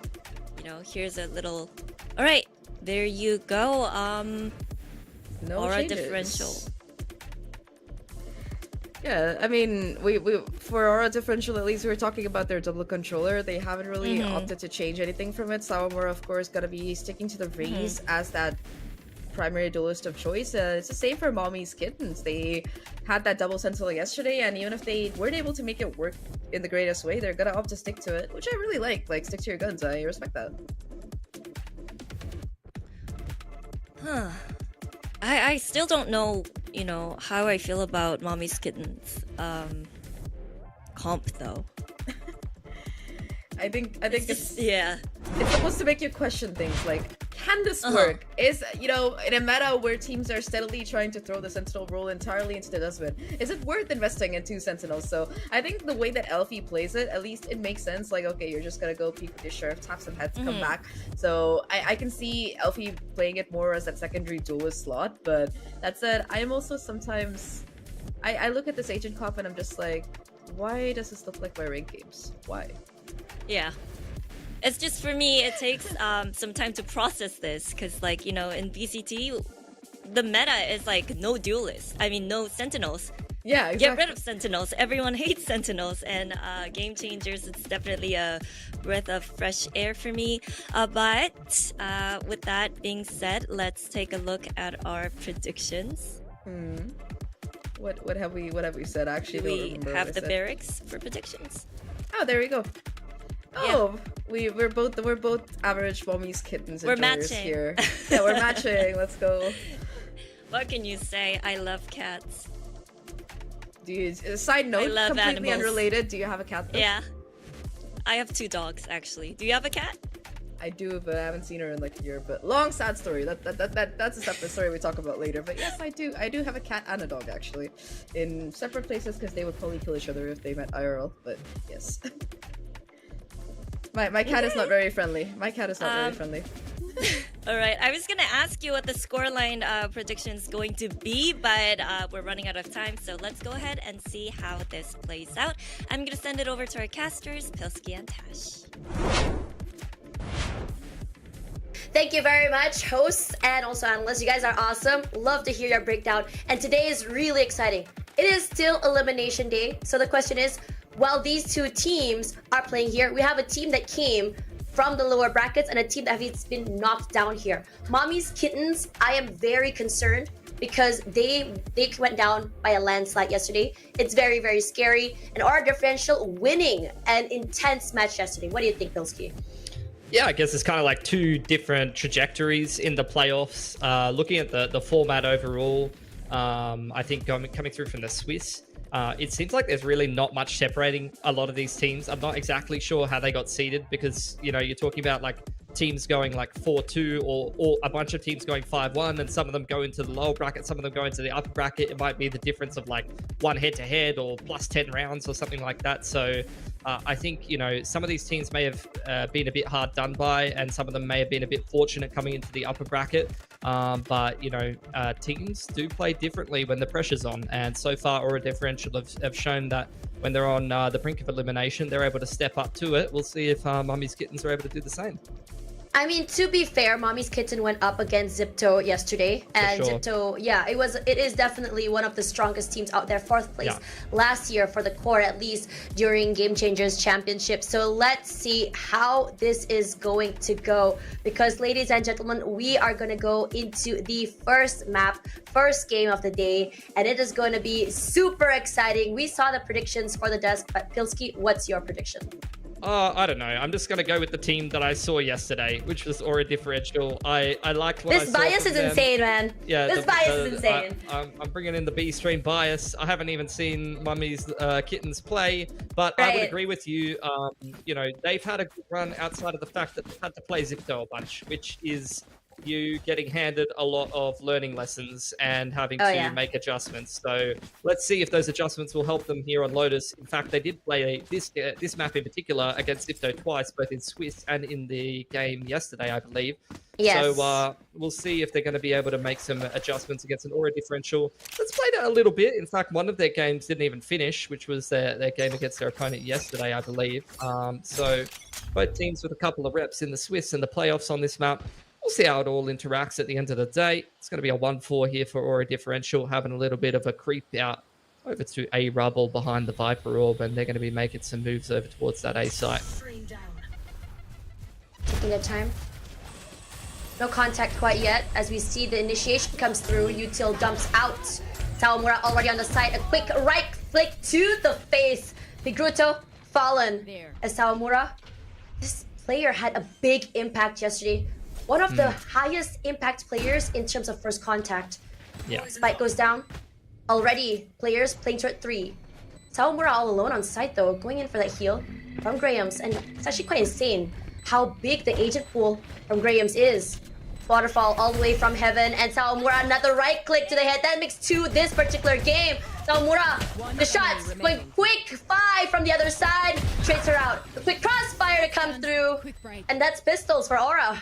you know, here's a little... All right, there you go. No aura changes. differential. Yeah, I mean, we for Aura Differential, at least we were talking about their double controller. They haven't really opted to change anything from it. Sawamura, of course, gonna be sticking to the Raze as that primary duelist of choice. It's the same for Mommy's Kittens. They had that double sentinel yesterday, and even if they weren't able to make it work in the greatest way, they're gonna opt to stick to it, which I really like. Like, stick to your guns. I respect that. Huh. I still don't know, you know, how I feel about Mommy's Kittens comp though. I think it's yeah. It's supposed to make you question things like, can this work? Is, you know, in a meta where teams are steadily trying to throw the sentinel role entirely into the dustbin, is it worth investing in 2 sentinels? So I think the way that Elfie plays it, at least it makes sense. Like, okay, you're just gonna go peek with your sheriff, tap some heads, come back. So I can see Elfie playing it more as that secondary duelist slot. But that said, I am also sometimes I look at this agent comp and I'm just like, why does this look like my rank games? Why? Yeah. It's just, for me, it takes some time to process this, because, like, you know, in VCT, the meta is like no duelists. I mean, no sentinels. Yeah, exactly. Get rid of sentinels. Everyone hates sentinels, and game changers, it's definitely a breath of fresh air for me. But with that being said, let's take a look at our predictions. What have we said? Actually, We have the barracks for predictions. Oh, there we go. Oh, Yeah. we're both average Mommy's Kittens We're enjoyers matching. here. Yeah, we're matching. Let's go. What can you say? I love cats. Dude, side note, love completely animals. unrelated. Do you have a cat? Though? Yeah. I have 2 dogs, actually. Do you have a cat? I do, but I haven't seen her in like a year. But long sad story. That's a separate story we talk about later. But yes, I do have a cat and a dog actually, in separate places because they would probably kill each other if they met IRL. But yes. My cat is not very friendly. My cat is not very friendly. All right, I was gonna ask you what the scoreline prediction is going to be, but we're running out of time, so let's go ahead and see how this plays out. I'm gonna send it over to our casters, Pilski and Tash. Thank you very much, hosts and also analysts. You guys are awesome. Love to hear your breakdown. And today is really exciting. It is still Elimination Day. So the question is, while these 2 teams are playing here, we have a team that came from the lower brackets and a team that has been knocked down here. Mommy's Kittens, I am very concerned because they went down by a landslide yesterday. It's very, very scary. And Aura Differential winning an intense match yesterday. What do you think, Pilski? Yeah, I guess it's kind of like 2 different trajectories in the playoffs. Looking at the format overall, I think coming through from the Swiss, it seems like there's really not much separating a lot of these teams. I'm not exactly sure how they got seeded because, you know, you're talking about like teams going like 4-2 or a bunch of teams going 5-1, and some of them go into the lower bracket, some of them go into the upper bracket. It might be the difference of like 1 head-to-head or plus 10 rounds or something like that. So I think, you know, some of these teams may have been a bit hard done by, and some of them may have been a bit fortunate coming into the upper bracket. But, you know, teams do play differently when the pressure's on. And so far, Aura Differential have shown that when they're on the brink of elimination, they're able to step up to it. We'll see if Mummy's Kittens are able to do the same. I mean, to be fair, Mommy's Kitten went up against Zipto yesterday, and sure. Zipto, yeah, it is definitely one of the strongest teams out there. 4th place last year for the core, at least during Game Changers Championship. So let's see how this is going to go, because ladies and gentlemen, we are going to go into the first map, first game of the day, and it is going to be super exciting. We saw the predictions for the desk, but Pilski, what's your prediction? I don't know. I'm just going to go with the team that I saw yesterday, which was Aura Differential. I liked what I saw. This bias is insane, man. Yeah, this bias is insane. I'm bringing in the B stream bias. I haven't even seen Mummy's Kittens play, but I would agree with you. You know, they've had a good run outside of the fact that they've had to play Zipto a bunch, which is you getting handed a lot of learning lessons and having to make adjustments. So let's see if those adjustments will help them here on Lotus. In fact, they did play this map in particular against Zipto twice, both in Swiss and in the game yesterday, I believe. Yes. So we'll see if they're going to be able to make some adjustments against an Aura Differential. Let's play that a little bit. In fact, one of their games didn't even finish, which was their game against their opponent yesterday, I believe. So both teams with a couple of reps in the Swiss and the playoffs on this map. We'll see how it all interacts at the end of the day. It's going to be a 1-4 here for Aura Differential, having a little bit of a creep out over to A Rubble behind the Viper Orb, and they're going to be making some moves over towards that A site. Taking their time. No contact quite yet, as we see the initiation comes through. Util dumps out. Sawamura already on the side. A quick right flick to the face. Pigruto fallen. As Sawamura, this player had a big impact yesterday. One of the highest impact players in terms of first contact. Yeah. Spike goes down. Already, players playing turret 3. Sawamura all alone on site though, going in for that heal from Graham's. And it's actually quite insane how big the agent pool from Graham's is. Waterfall all the way from heaven, and Sawamura another right click to the head. That makes 2 this particular game. Sawamura, the shots going quick 5 from the other side. Trades her out. The quick crossfire to come through. And that's pistols for Aura.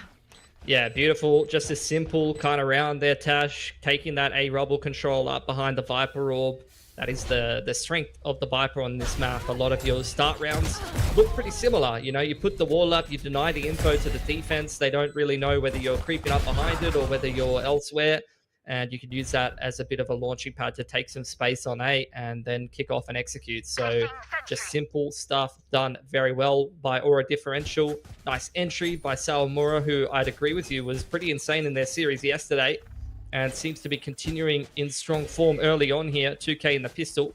Yeah, beautiful. Just a simple kind of round there, Tash. Taking that A Rubble control up behind the Viper Orb. That is the strength of the Viper on this map. A lot of your start rounds look pretty similar. You know, you put the wall up, you deny the info to the defense. They don't really know whether you're creeping up behind it or whether you're elsewhere. And you can use that as a bit of a launching pad to take some space on A and then kick off and execute. So just simple stuff done very well by Aura Differential. Nice entry by Sawamura, who I'd agree with you was pretty insane in their series yesterday and seems to be continuing in strong form early on here. 2K in the pistol.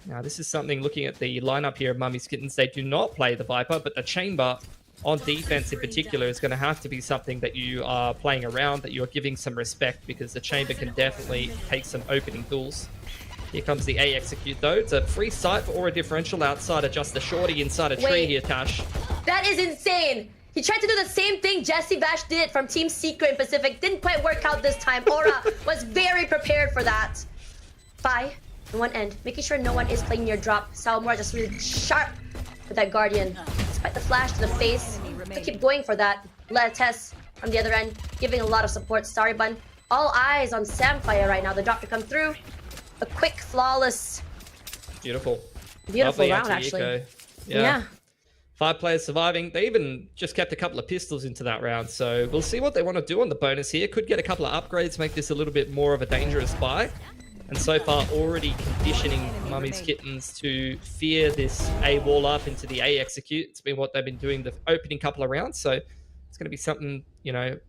Now, this is something, looking at the lineup here of Mummy's Kittens, they do not play the Viper, but the Chamber on defense in particular is going to have to be something that you are playing around, that you're giving some respect, because the Chamber can definitely take some opening duels. Here comes the A execute though. It's a free site for Aura Differential outside of just the shorty inside a tree here, Tash. That is insane. He tried to do the same thing Jesse Bash did from Team Secret in Pacific. Didn't quite work out this time. Aura was very prepared for that. 5 in one end, making sure no one is playing near drop. Sawamura just really sharp with that Guardian. Despite the flash to the face, to keep going for that. Tess from the other end, giving a lot of support. Starry Bun, all eyes on Samfire right now. The drop to come through. A quick, flawless. Beautiful. Beautiful round, actually. Yeah. 5 players surviving. They even just kept a couple of pistols into that round. So we'll see what they want to do on the bonus here. Could get a couple of upgrades, make this a little bit more of a dangerous buy. And so far, already conditioning Mummy's Kittens to fear this A wall up into the A execute. It's been what they've been doing the opening couple of rounds. So it's going to be something, you know,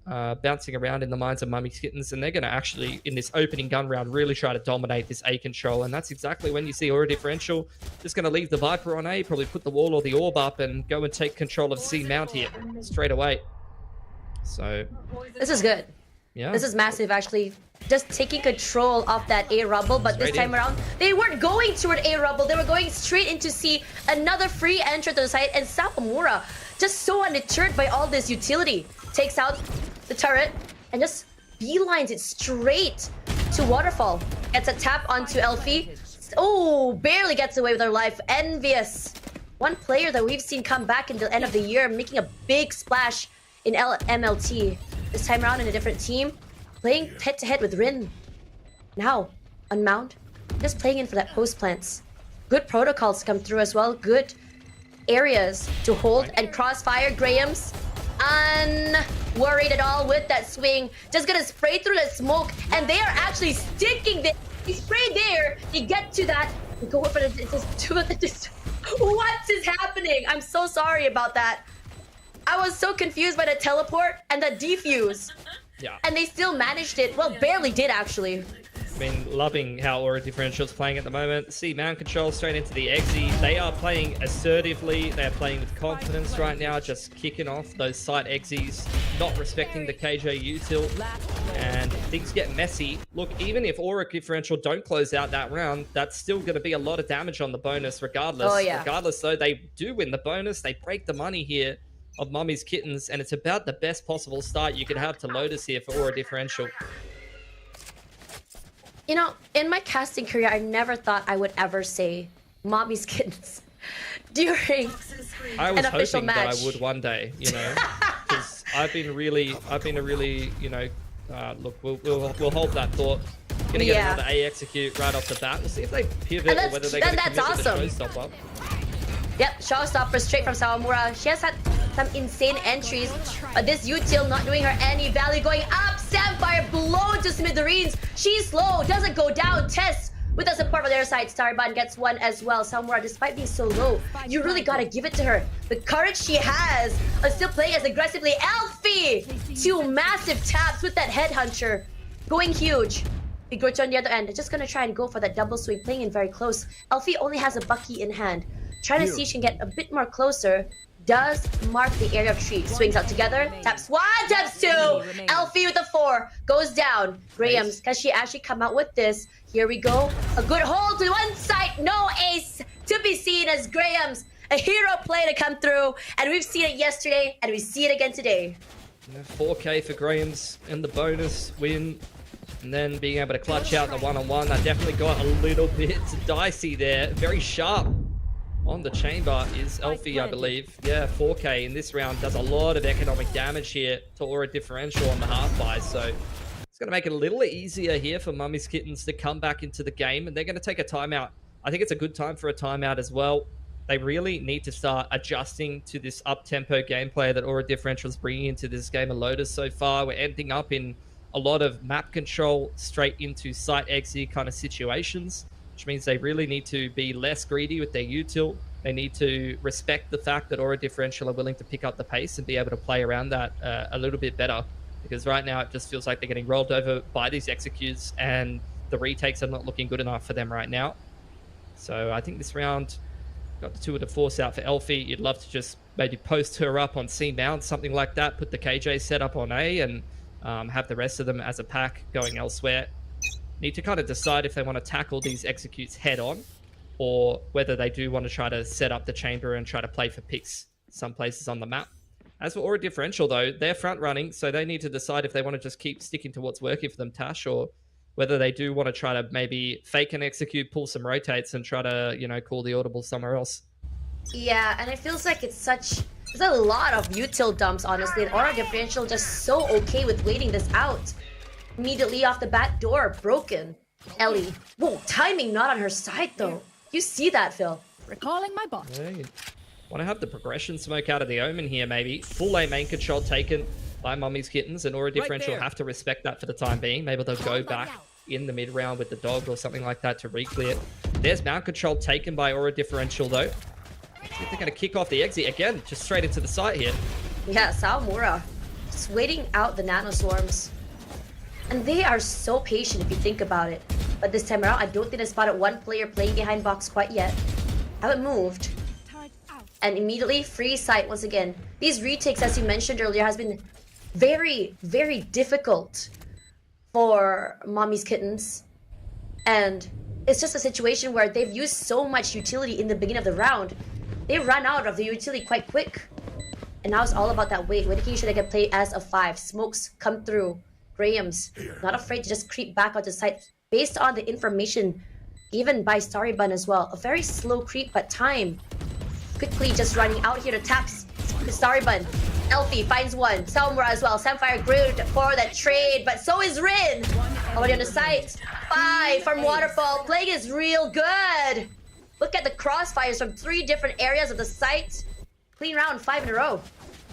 bouncing around in the minds of Mummy's Kittens. And they're going to actually, in this opening gun round, really try to dominate this A control. And that's exactly when you see Aura Differential just going to leave the Viper on A, probably put the wall or the orb up and go and take control of C mount here straight away. So this is good. Yeah. This is massive, actually. Just taking control of that A Rubble, but this time around, they weren't going toward A Rubble. They were going straight into C. Another free entry to the site, and Sawamura, just so undeterred by all this utility, takes out the turret and just beelines it straight to Waterfall. Gets a tap onto Elfie. Oh, barely gets away with her life. Envious. One player that we've seen come back in the end of the year, making a big splash in MLT. This time around in a different team, playing head-to-head with Rin. Now, on Mount, just playing in for that post plants. Good protocols come through as well. Good areas to hold and crossfire. Graham's unworried at all with that swing. Just gonna spray through the smoke, and they are actually sticking there. They spray there, they get to that, they go for the what is happening? I'm so sorry about that. I was so confused by the teleport and the defuse. Yeah. And they still managed it. Well, barely did actually. I mean, loving how Aura Differential's playing at the moment. See, Mound Control straight into the Exy. They are playing assertively. They're playing with confidence right now, just kicking off those side Exys, not respecting the KJ util, and things get messy. Look, even if Aura Differential don't close out that round, that's still going to be a lot of damage on the bonus regardless. Oh, yeah. Regardless, though, they do win the bonus. They break the money here of Mummy's Kittens, and it's about the best possible start you could have to Lotus here for Aura Differential. You know, in my casting career, I never thought I would ever say Mommy's Kittens during I was an official hoping match. that I would one day, you know, because I've been a really, you know, look, we'll hold that thought. Gonna get another A execute right off the bat. We'll see if they pivot or whether they're gonna commit to the showstopper. Yep, showstopper straight from Sawamura. She has had some insane entries, but this util not doing her any value. Going up, Samfire blown to smithereens. She's slow, doesn't go down. Tess with the support on their side. Starban gets one as well. Sawamura, despite being so low, you really gotta give it to her. The courage she has of still playing as aggressively. Elfie! 2 massive taps with that headhunter. Going huge. Big Grocho on the other end. Just gonna try and go for that double swing, playing in very close. Elfie only has a Bucky in hand. Trying to see if she can get a bit more closer. Does mark the area of tree. Swings out together. Taps 1, taps 2. Elfie with a 4. Goes down. Graham's. Can she actually come out with this? Here we go. A good hold to one side. No ace to be seen as Graham's. A hero play to come through. And we've seen it yesterday. And we see it again today. 4K for Graham's in the bonus win. And then being able to clutch out the one-on-one. That definitely got a little bit dicey there. Very sharp. On the chamber is Elfie, I believe. Yeah, 4K in this round does a lot of economic damage here to Aura Differential on the half-buy, so it's going to make it a little easier here for Mummy's Kittens to come back into the game, and they're going to take a timeout. I think it's a good time for a timeout as well. They really need to start adjusting to this up-tempo gameplay that Aura Differential is bringing into this game of Lotus so far. We're ending up in a lot of map control straight into site exit kind of situations, which means they really need to be less greedy with their util. They need to respect the fact that Aura Differential are willing to pick up the pace and be able to play around that a little bit better. Because right now it just feels like they're getting rolled over by these executes and the retakes are not looking good enough for them right now. So I think this round got the 2 of the force out for Elfie. You'd love to just maybe post her up on C mount, something like that. Put the KJ set up on A and have the rest of them as a pack going elsewhere. Need to kind of decide if they want to tackle these executes head on or whether they do want to try to set up the chamber and try to play for picks some places on the map. As for Aura Differential though, they're front running, so they need to decide if they want to just keep sticking to what's working for them, Tash, or whether they do want to try to maybe fake an execute, pull some rotates and try to, you know, call the audible somewhere else. Yeah, and it feels like it's a lot of util dumps, honestly, and Aura Differential just so okay with waiting this out. Immediately off the bat, door broken. Ellie. Whoa, timing not on her side though. You see that, Phil. Recalling my bot. Hey, want to have the progression smoke out of the Omen here, maybe. Full A main control taken by Mummy's Kittens, and Aura Differential have to respect that for the time being. Maybe they'll go back in the mid round with the dog or something like that to re-clear. There's mount control taken by Aura Differential though. See if they're going to kick off the exit again, just straight into the site here. Yeah, Sawamura just waiting out the nano swarms. And they are so patient if you think about it. But this time around, I don't think I spotted one player playing behind box quite yet. Haven't moved. And immediately, free sight once again. These retakes, as you mentioned earlier, has been very, very difficult for Mommy's Kittens. And it's just a situation where they've used so much utility in the beginning of the round. They run out of the utility quite quick. And now it's all about that wait. Making sure they can play as a 5. Smokes come through. Graham's not afraid to just creep back onto the site based on the information given by Starybun as well. A very slow creep, but time. Quickly just running out here to tap Starybun. Elfie finds one. Sawamura as well. Samfire great for that trade, but so is Rin. Already on the site. 5 from Waterfall. Playing is real good. Look at the crossfires from 3 different areas of the site. Clean round, 5 in a row.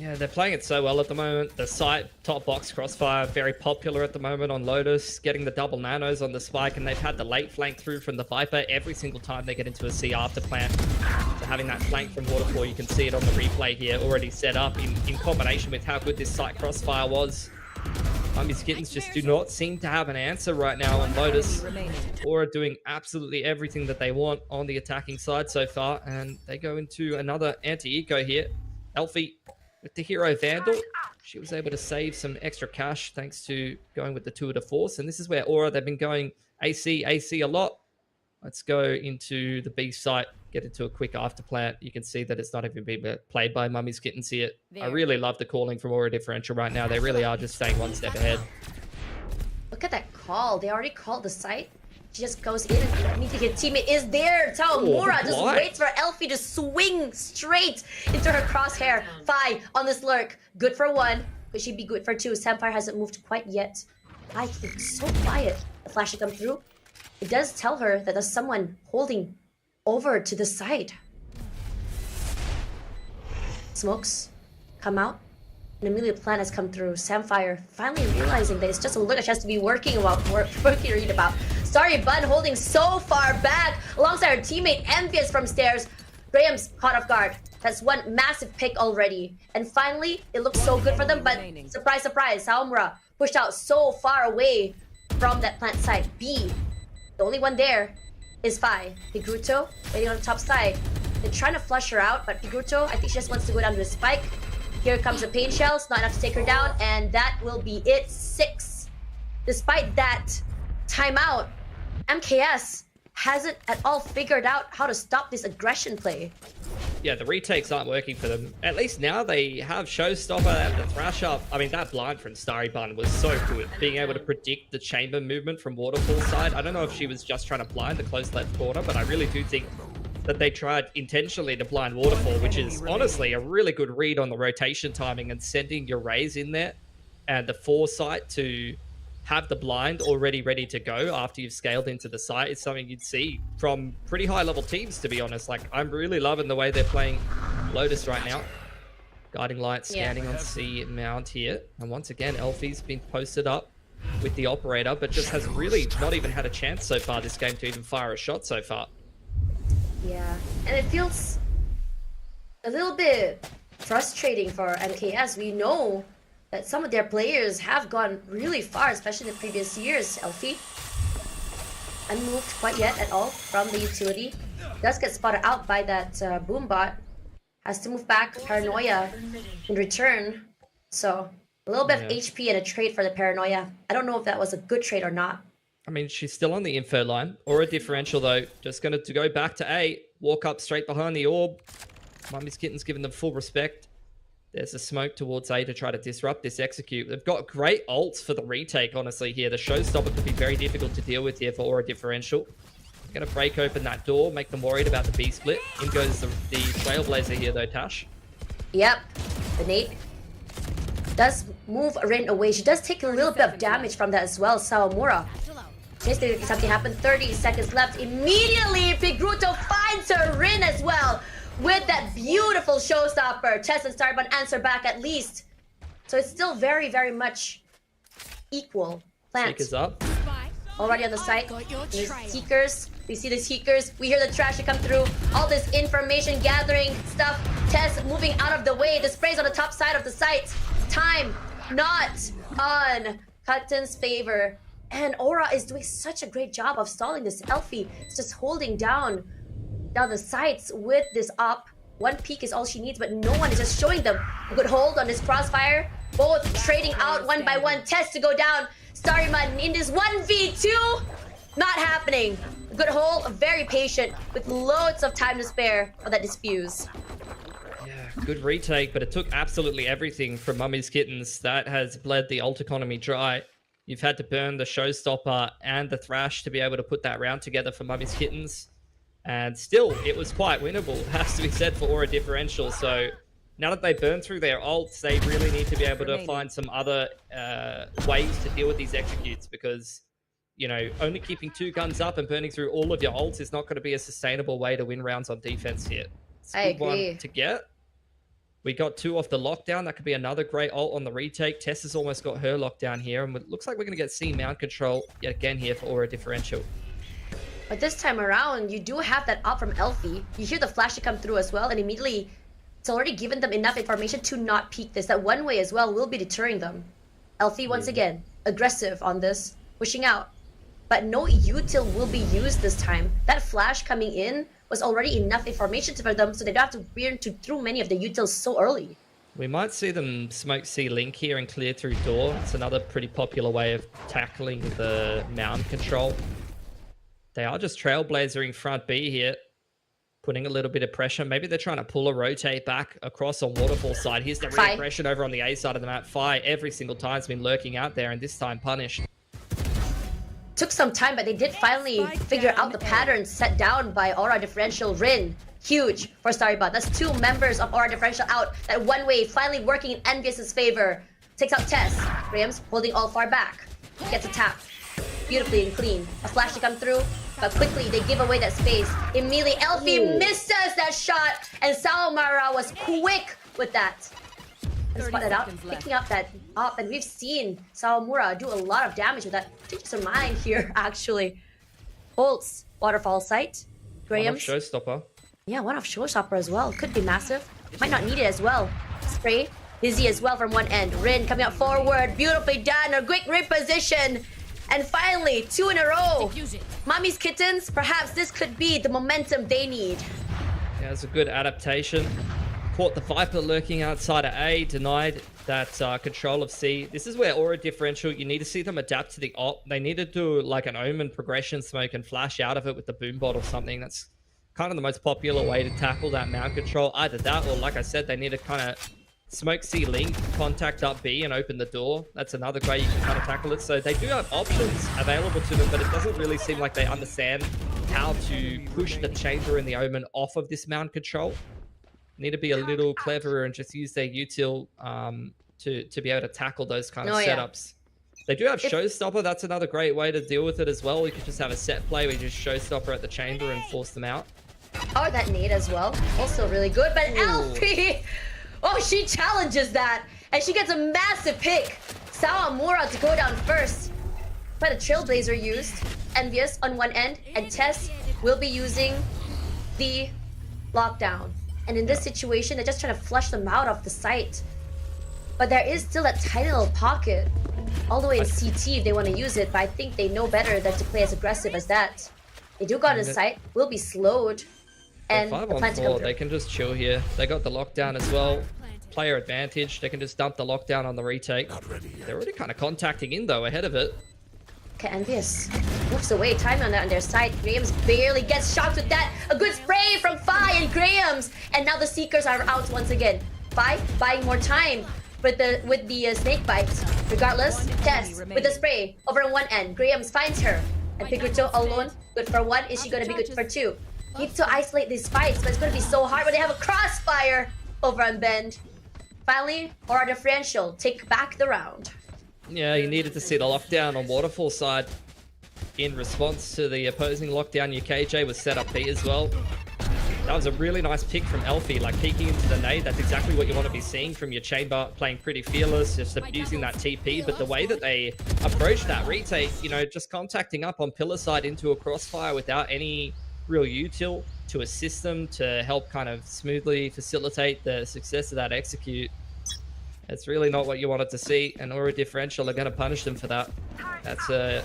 Yeah, they're playing it so well at the moment. The site top box crossfire, very popular at the moment on Lotus, getting the double nanos on the spike, and they've had the late flank through from the Viper every single time they get into a C after plant. So having that flank from Waterfall, you can see it on the replay here, already set up in combination with how good this site crossfire was. Mummy's Kittens just do not seem to have an answer right now on Lotus. Aura doing absolutely everything that they want on the attacking side so far, and they go into another anti-eco here. Elfie with the hero Vandal, she was able to save some extra cash thanks to going with the Tour de Force. And this is where Aura, they've been going AC a lot. Let's go into the B site, get into a quick after plant. You can see that it's not even being played by Mummy's Kittens here. I really love the calling from Aura Differential right now. They really are just staying one step ahead. Look at that call. They already called the site. She just goes in and immediately her teammate is there. Taomura just waits for Elfie to swing straight into her crosshair. Fi on this lurk. Good for one. Could she be good for two? Samfire hasn't moved quite yet. Fi keeps so quiet. The flash should come through. It does tell her that there's someone holding over to the side. Smokes come out. An immediate plan has come through. Samfire finally realizing that it's just a look that she has to be working about. Sorry, Bun holding so far back alongside her teammate Envious from stairs. Graham's caught off guard. That's one massive pick already. And finally, it looks so good for them, but surprise, surprise, Saomura pushed out so far away from that plant site. B, the only one there is Fi. Pigruto waiting on the top side. They're trying to flush her out, but Pigruto, I think she just wants to go down to the spike. Here comes the pain shell. It's not enough to take her down, and that will be it. 6. Despite that timeout, MKS hasn't at all figured out how to stop this aggression play. Yeah, the retakes aren't working for them. At least now they have Showstopper and the Thrash up. I mean, that blind from Starry Bun was so good. Being able to predict the chamber movement from Waterfall side. I don't know if she was just trying to blind the close left corner, but I really do think that they tried intentionally to blind Waterfall, which is honestly a really good read on the rotation timing and sending your Rays in there and the foresight to have the blind already ready to go after you've scaled into the site is something you'd see from pretty high level teams, to be honest. Like, I'm really loving the way they're playing Lotus right now. Guiding Light scanning on C Mount here. And once again, Elfie's been posted up with the operator, but just has really not even had a chance so far this game to even fire a shot so far. Yeah, and it feels a little bit frustrating for MKS. We know that some of their players have gone really far, especially in the previous years. Elfie, unmoved quite yet at all from the utility. Does get spotted out by that boom bot. Has to move back. Paranoia in return. So a little bit of HP and a trade for the Paranoia. I don't know if that was a good trade or not. I mean, she's still on the info line. Aura Differential, though, just going to go back to A. Walk up straight behind the orb. Mummy's Kitten's giving them full respect. There's a smoke towards A to try to disrupt this execute. They've got great ults for the retake, honestly, here. The Showstopper could be very difficult to deal with here for Aura Differential. Going to break open that door, make them worried about the B split. In goes the Trailblazer here, though, Tash. Yep, the Nate does move Rin away. She does take a little bit of damage from that as well, Saomura. Just something happened. 30 seconds left. Immediately, Pigruto finds her Rin as well with that beautiful Showstopper. Chess and Starbun answer back at least. So it's still very, very much equal. Plant. Seekers up. Already on the site. There's Seekers. We see the Seekers. We hear the trash come through. All this information gathering stuff. Tess moving out of the way. The spray's on the top side of the site. Time not on Kitten's favor. And Aura is doing such a great job of stalling this Elfie. It's just holding down the sights with this op. One peek is all she needs, but no one is just showing them a good hold on this crossfire. Both trading out one by one. Test to go down. Starry Mutton in this 1v2. Not happening. A good hold, very patient, with loads of time to spare on that diffuse. Yeah, good retake, but it took absolutely everything from Mummy's Kittens. That has bled the ult economy dry. You've had to burn the Showstopper and the Thrash to be able to put that round together for Mummy's Kittens. And still, it was quite winnable, has to be said, for Aura Differential. So now that they burn through their ults, they really need to be able to find some other ways to deal with these executes, because, you know, only keeping 2 guns up and burning through all of your ults is not going to be a sustainable way to win rounds on defense here. It's a I good one agree. to get. We got 2 off the lockdown. That could be another great ult on the retake. Tess has almost got her lockdown here. And it looks like we're going to get C mount control yet again here for Aura Differential. But this time around, you do have that up from Elfie. You hear the flash to come through as well, and immediately it's already given them enough information to not peek this. That one way as well will be deterring them. Elfie, once again, aggressive on this, pushing out. But no util will be used this time. That flash coming in was already enough information for them, so they don't have to burn through many of the utils so early. We might see them smoke C Link here and clear through door. It's another pretty popular way of tackling the mount control. They are just trailblazing front B here, putting a little bit of pressure. Maybe they're trying to pull a rotate back across on Waterfall side. Here's the reaggression over on the A side of the map. Fi every single time has been lurking out there, and this time punished. Took some time, but they did finally figure out the pattern set down by Aura Differential. Rin, huge for Starrybot. That's 2 members of Aura Differential out. That one way finally working in Envious's favor. Takes out Tess. Graham's holding all far back. Gets a tap. Beautifully and clean. A flash to come through, but quickly they give away that space. Immediately, Elfie misses that shot, and Saomara was quick with that. And spotted out, picking up that up, and we've seen Sawamura do a lot of damage with that. Changes her mind here, actually. Holds waterfall sight. Graham's showstopper. Yeah, one off showstopper as well. Could be massive. Might not need it as well. Spray, busy as well from one end. Rin coming out forward, beautifully done. A quick reposition. And finally, 2 in a row. Mommy's Kittens, perhaps this could be the momentum they need. Yeah, it's a good adaptation. Caught the Viper lurking outside of A, denied that control of C. This is where Aura Differential, you need to see them adapt to the op. They need to do like an Omen progression smoke and flash out of it with the boom bot or something. That's kind of the most popular way to tackle that mount control. Either that or, like I said, they need to kind of smoke C Link, contact up B and open the door. That's another way you can kind of tackle it. So they do have options available to them, but it doesn't really seem like they understand how to push the Chamber and the Omen off of this mount control. Need to be a little cleverer and just use their util to be able to tackle those kind of setups. They do have Showstopper. That's another great way to deal with it as well. You could just have a set play where you just Showstopper at the chamber and force them out. Or that nade as well. Also really good. But Elfie, oh, she challenges that. And she gets a massive pick. Sawamura to go down first. But a Trailblazer used. Envious on one end. And Tess will be using the lockdown. And in this situation, they're just trying to flush them out of the site. But there is still a tiny little pocket all the way in CT if they want to use it. But I think they know better than to play as aggressive as that. They do got a site, will be slowed. And 5 on 4, they can just chill here. They got the lockdown as well. Player advantage. They can just dump the lockdown on the retake. They're already kind of contacting in though, ahead of it. Okay, Envious moves away, time on their side. Graham's barely gets shocked with that. A good spray from Fi and Graham's. And now the Seekers are out once again. Fi buying more time with the snake bites. Regardless, Tess with the spray over on one end. Graham's finds her. And Pikachu alone, good for 1. Is she going to be good for 2? Need to isolate these fights, but it's going to be so hard when they have a crossfire over on Bend. Finally, Aura Differential take back the round. Yeah, you needed to see the lockdown on Waterfall side. In response to the opposing lockdown, your KJ was set up B as well. That was a really nice pick from Elfie, like peeking into the nade. That's exactly what you want to be seeing from your chamber, playing pretty fearless, just abusing that TP. But the way that they approached that retake, you know, just contacting up on pillar side into a crossfire without any real util to assist them to help kind of smoothly facilitate the success of that execute. It's really not what you wanted to see, and Aura Differential are going to punish them for that. That's a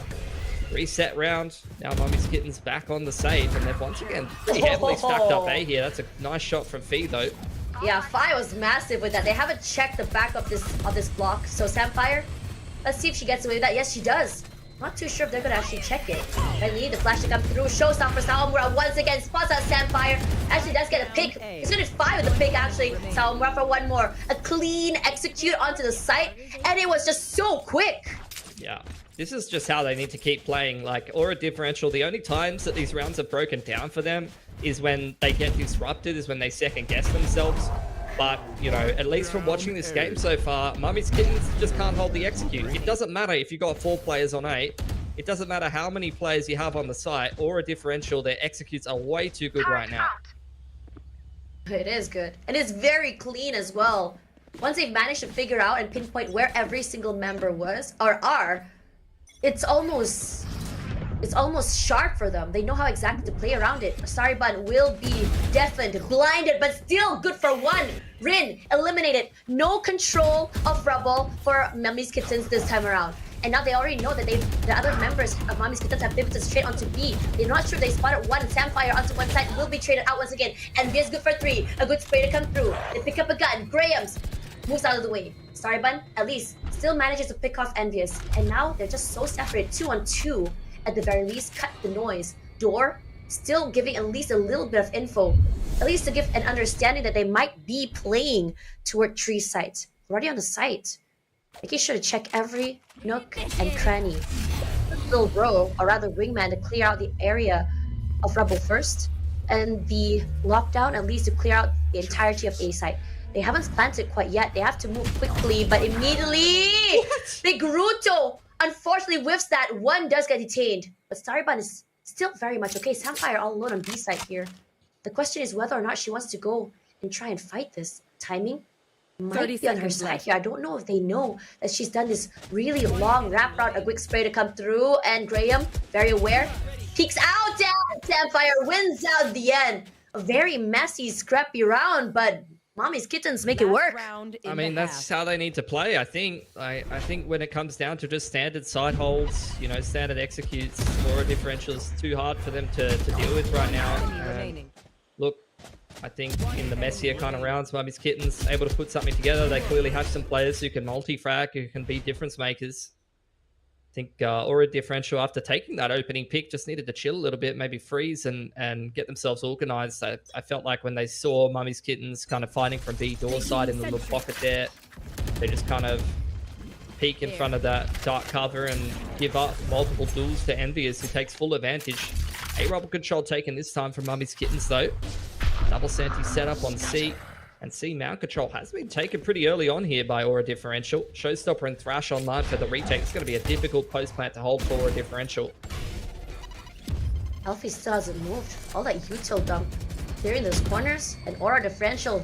reset round. Now Mommy's Kitten's back on the save, and they've once again pretty heavily stacked up A here. That's a nice shot from Fee, though. Yeah, Fi was massive with that. They haven't checked the back of this block. So Samfire, let's see if she gets away with that. Yes, she does. Not too sure if they're going to actually check it. They need the flash to come through. Showstopper for Sawamura once again. Spots out Samfire. Actually does get a pick. He's going to 5 with the pick, actually. Sawamura for 1 more. A clean execute onto the site. And it was just so quick. Yeah. This is just how they need to keep playing. Like, Aura Differential, the only times that these rounds have broken down for them is when they get disrupted, is when they second guess themselves. But, you know, at least from watching this game so far, Mommy's Kittens just can't hold the execute. It doesn't matter if you've got 4 players on 8. It doesn't matter how many players you have on the site. Aura Differential, their executes are way too good right now. It is good. And it's very clean as well. Once they've managed to figure out and pinpoint where every single member was or are, it's almost sharp for them. They know how exactly to play around it. Staribun will be deafened, blinded, but still good for one. Rin eliminated. No control of Rubble for Mommy's Kittens this time around. And now they already know that the other members of Mommy's Kittens have pivoted straight onto B. They're not sure they spotted one. Samfire onto one side will be traded out once again. And B is good for 3. A good spray to come through. They pick up a gun. Graham's moves out of the way. Staribun, at least, still manages to pick off Envious. And now they're just so separated. 2-on-2. At the very least, cut the noise. Door, still giving at least a little bit of info. At least to give an understanding that they might be playing toward 3 sites. Already on the site. Making sure to check every nook and cranny. Little bro, or rather wingman, to clear out the area of Rebel first. And the lockdown, at least to clear out the entirety of A site. They haven't planted quite yet. They have to move quickly, but immediately Big Ruto unfortunately whiffs that. One does get detained, but Staribun is still very much okay. Samfire all alone on B side here. The question is whether or not she wants to go and try and fight this. Timing might be on her side here. I don't know if they know that she's done this really long wrap route, a quick spray to come through, and Graham, very aware, peeks out and Samfire wins out the end. A very messy, scrappy round, but Mommy's Kittens make it work. I mean, that's how they need to play, I think. I think when it comes down to just standard side holds, you know, standard executes, Aura differential is too hard for them to deal with right now. And look, I think in the messier kind of rounds, Mommy's Kittens able to put something together. They clearly have some players who can multi-frag, who can be difference makers. I think Aura differential, after taking that opening pick, just needed to chill a little bit, maybe freeze and get themselves organized. I felt like when they saw Mommy's Kittens kind of fighting from B door side in the little pocket there, they just kind of peek in front of that dark cover and give up multiple duels to Envious, who takes full advantage. A rubble control taken this time from Mommy's Kittens though. Double Santi set up on C. And C mount control has been taken pretty early on here by Aura Differential. Showstopper and Thrash online for the retake. It's going to be a difficult post plant to hold for Aura Differential. Elfie still hasn't moved. All that util dump clearing those corners, and Aura Differential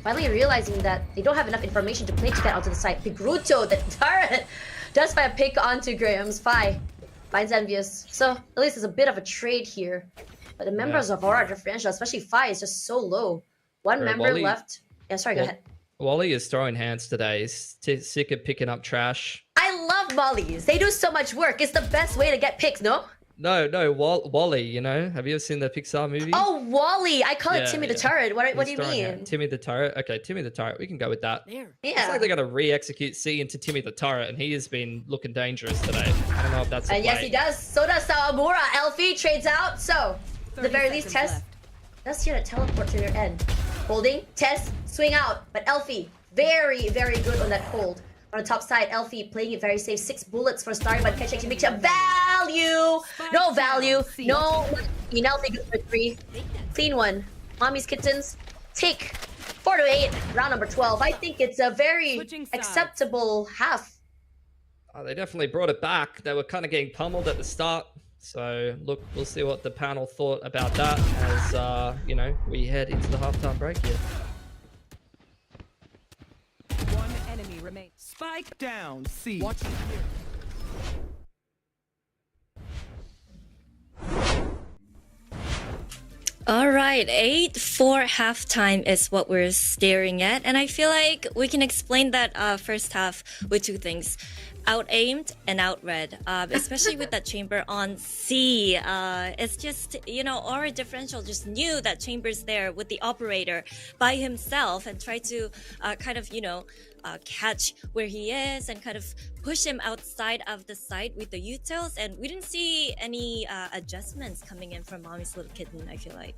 finally realizing that they don't have enough information to play to get onto the site. Pigruto, the turret, does find a pick onto Graham's. Fi finds Envious. So at least there's a bit of a trade here. But the members of Aura Differential, especially Fi, is just so low. One member Wally, left. Yeah, sorry, go ahead. Wally is throwing hands today. He's sick of picking up trash. I love Mollies. They do so much work. It's the best way to get picks, no? No, Wally, you know? Have you ever seen the Pixar movie? Oh, Wally. I call it Timmy the Turret. What do you mean? Timmy the Turret. Okay, Timmy the Turret. We can go with that. Yeah. It's like they're going to re-execute C into Timmy the Turret, and he has been looking dangerous today. I don't know if that's a play. Yes, he does. So does Sawamura. Elfie trades out. So, at the very least, Tess does here to teleport to their end. Holding, Tess, swing out. But Elfie, very, very good on that hold. On the top side, Elfie playing it very safe. 6 bullets for Staribun. Catch actually makes a value. No value. No. Elfie good for 3. Clean one. Mommy's Kittens take 4-8. Round number 12. I think it's a very acceptable half. They definitely brought it back. They were kind of getting pummeled at the start. So, look, we'll see what the panel thought about that as, you know, we head into the halftime break here. One enemy remains. Spike down, C. Watch it here. All right, 8-4 halftime is what we're staring at. And I feel like we can explain that first half with 2 things. Out-aimed and out-read, especially with that chamber on C. It's just, you know, Aura Differential just knew that chamber's there with the operator by himself and tried to kind of, you know, catch where he is and kind of push him outside of the site with the utils. And we didn't see any adjustments coming in from Mommy's Little Kitten, I feel like.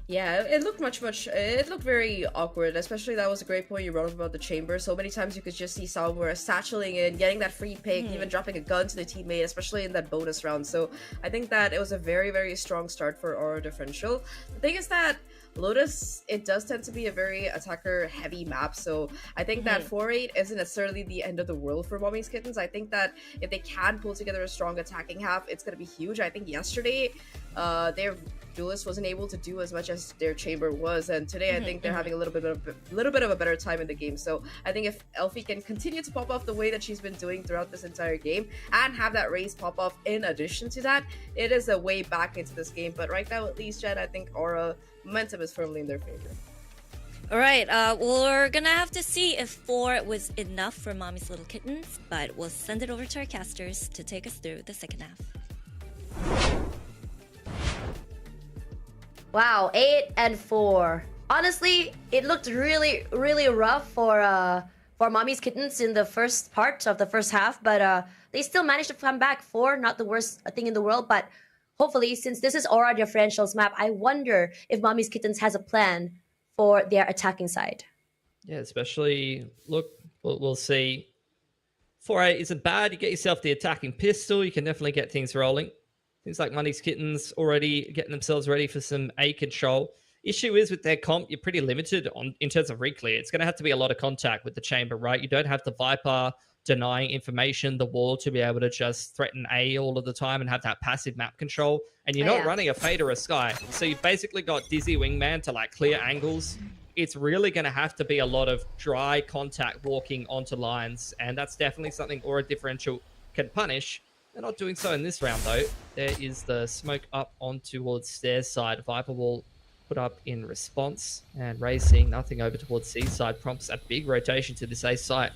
Yeah, it looked it looked very awkward, especially that was a great point you brought up about the chamber. So many times you could just see Sawamura satcheling in, getting that free pick, even dropping a gun to the teammate, especially in that bonus round. So I think that it was a very, very strong start for Aura Differential. The thing is that Lotus, it does tend to be a very attacker-heavy map, so I think that 4-8 isn't necessarily the end of the world for Mommy's Kittens. I think that if they can pull together a strong attacking half, it's going to be huge. I think yesterday, their Duelist wasn't able to do as much as their Chamber was, and today I think they're having a little bit of a better time in the game. So I think if Elfie can continue to pop off the way that she's been doing throughout this entire game, and have that raise pop off in addition to that, it is a way back into this game. But right now, at least, Jen, I think Aura momentum is firmly in their favor. All right, we're gonna have to see if 4 was enough for Mommy's Little Kittens, but we'll send it over to our casters to take us through the second half. Wow, 8 and 4. Honestly, it looked really, really rough for Mommy's Kittens in the first part of the first half, but they still managed to come back. 4, not the worst thing in the world, but hopefully, since this is Aura Differential's map, I wonder if Mommy's Kittens has a plan for their attacking side. Yeah, especially, look, we'll see. 4-8 isn't bad. You get yourself the attacking pistol, you can definitely get things rolling. Things like Mommy's Kittens already getting themselves ready for some A control. Issue is with their comp, you're pretty limited in terms of reclear. It's going to have to be a lot of contact with the chamber, right? You don't have the Viper denying information, the wall to be able to just threaten A all of the time and have that passive map control. And you're not running a Fade or a Sky. So you've basically got Dizzy Wingman to like clear angles. It's really going to have to be a lot of dry contact walking onto lines. And that's definitely something Aura Differential can punish. They're not doing so in this round, though. There is the smoke up on towards stairs side. Viper Wall put up in response. And Ray seeing nothing over towards C side prompts a big rotation to this A site.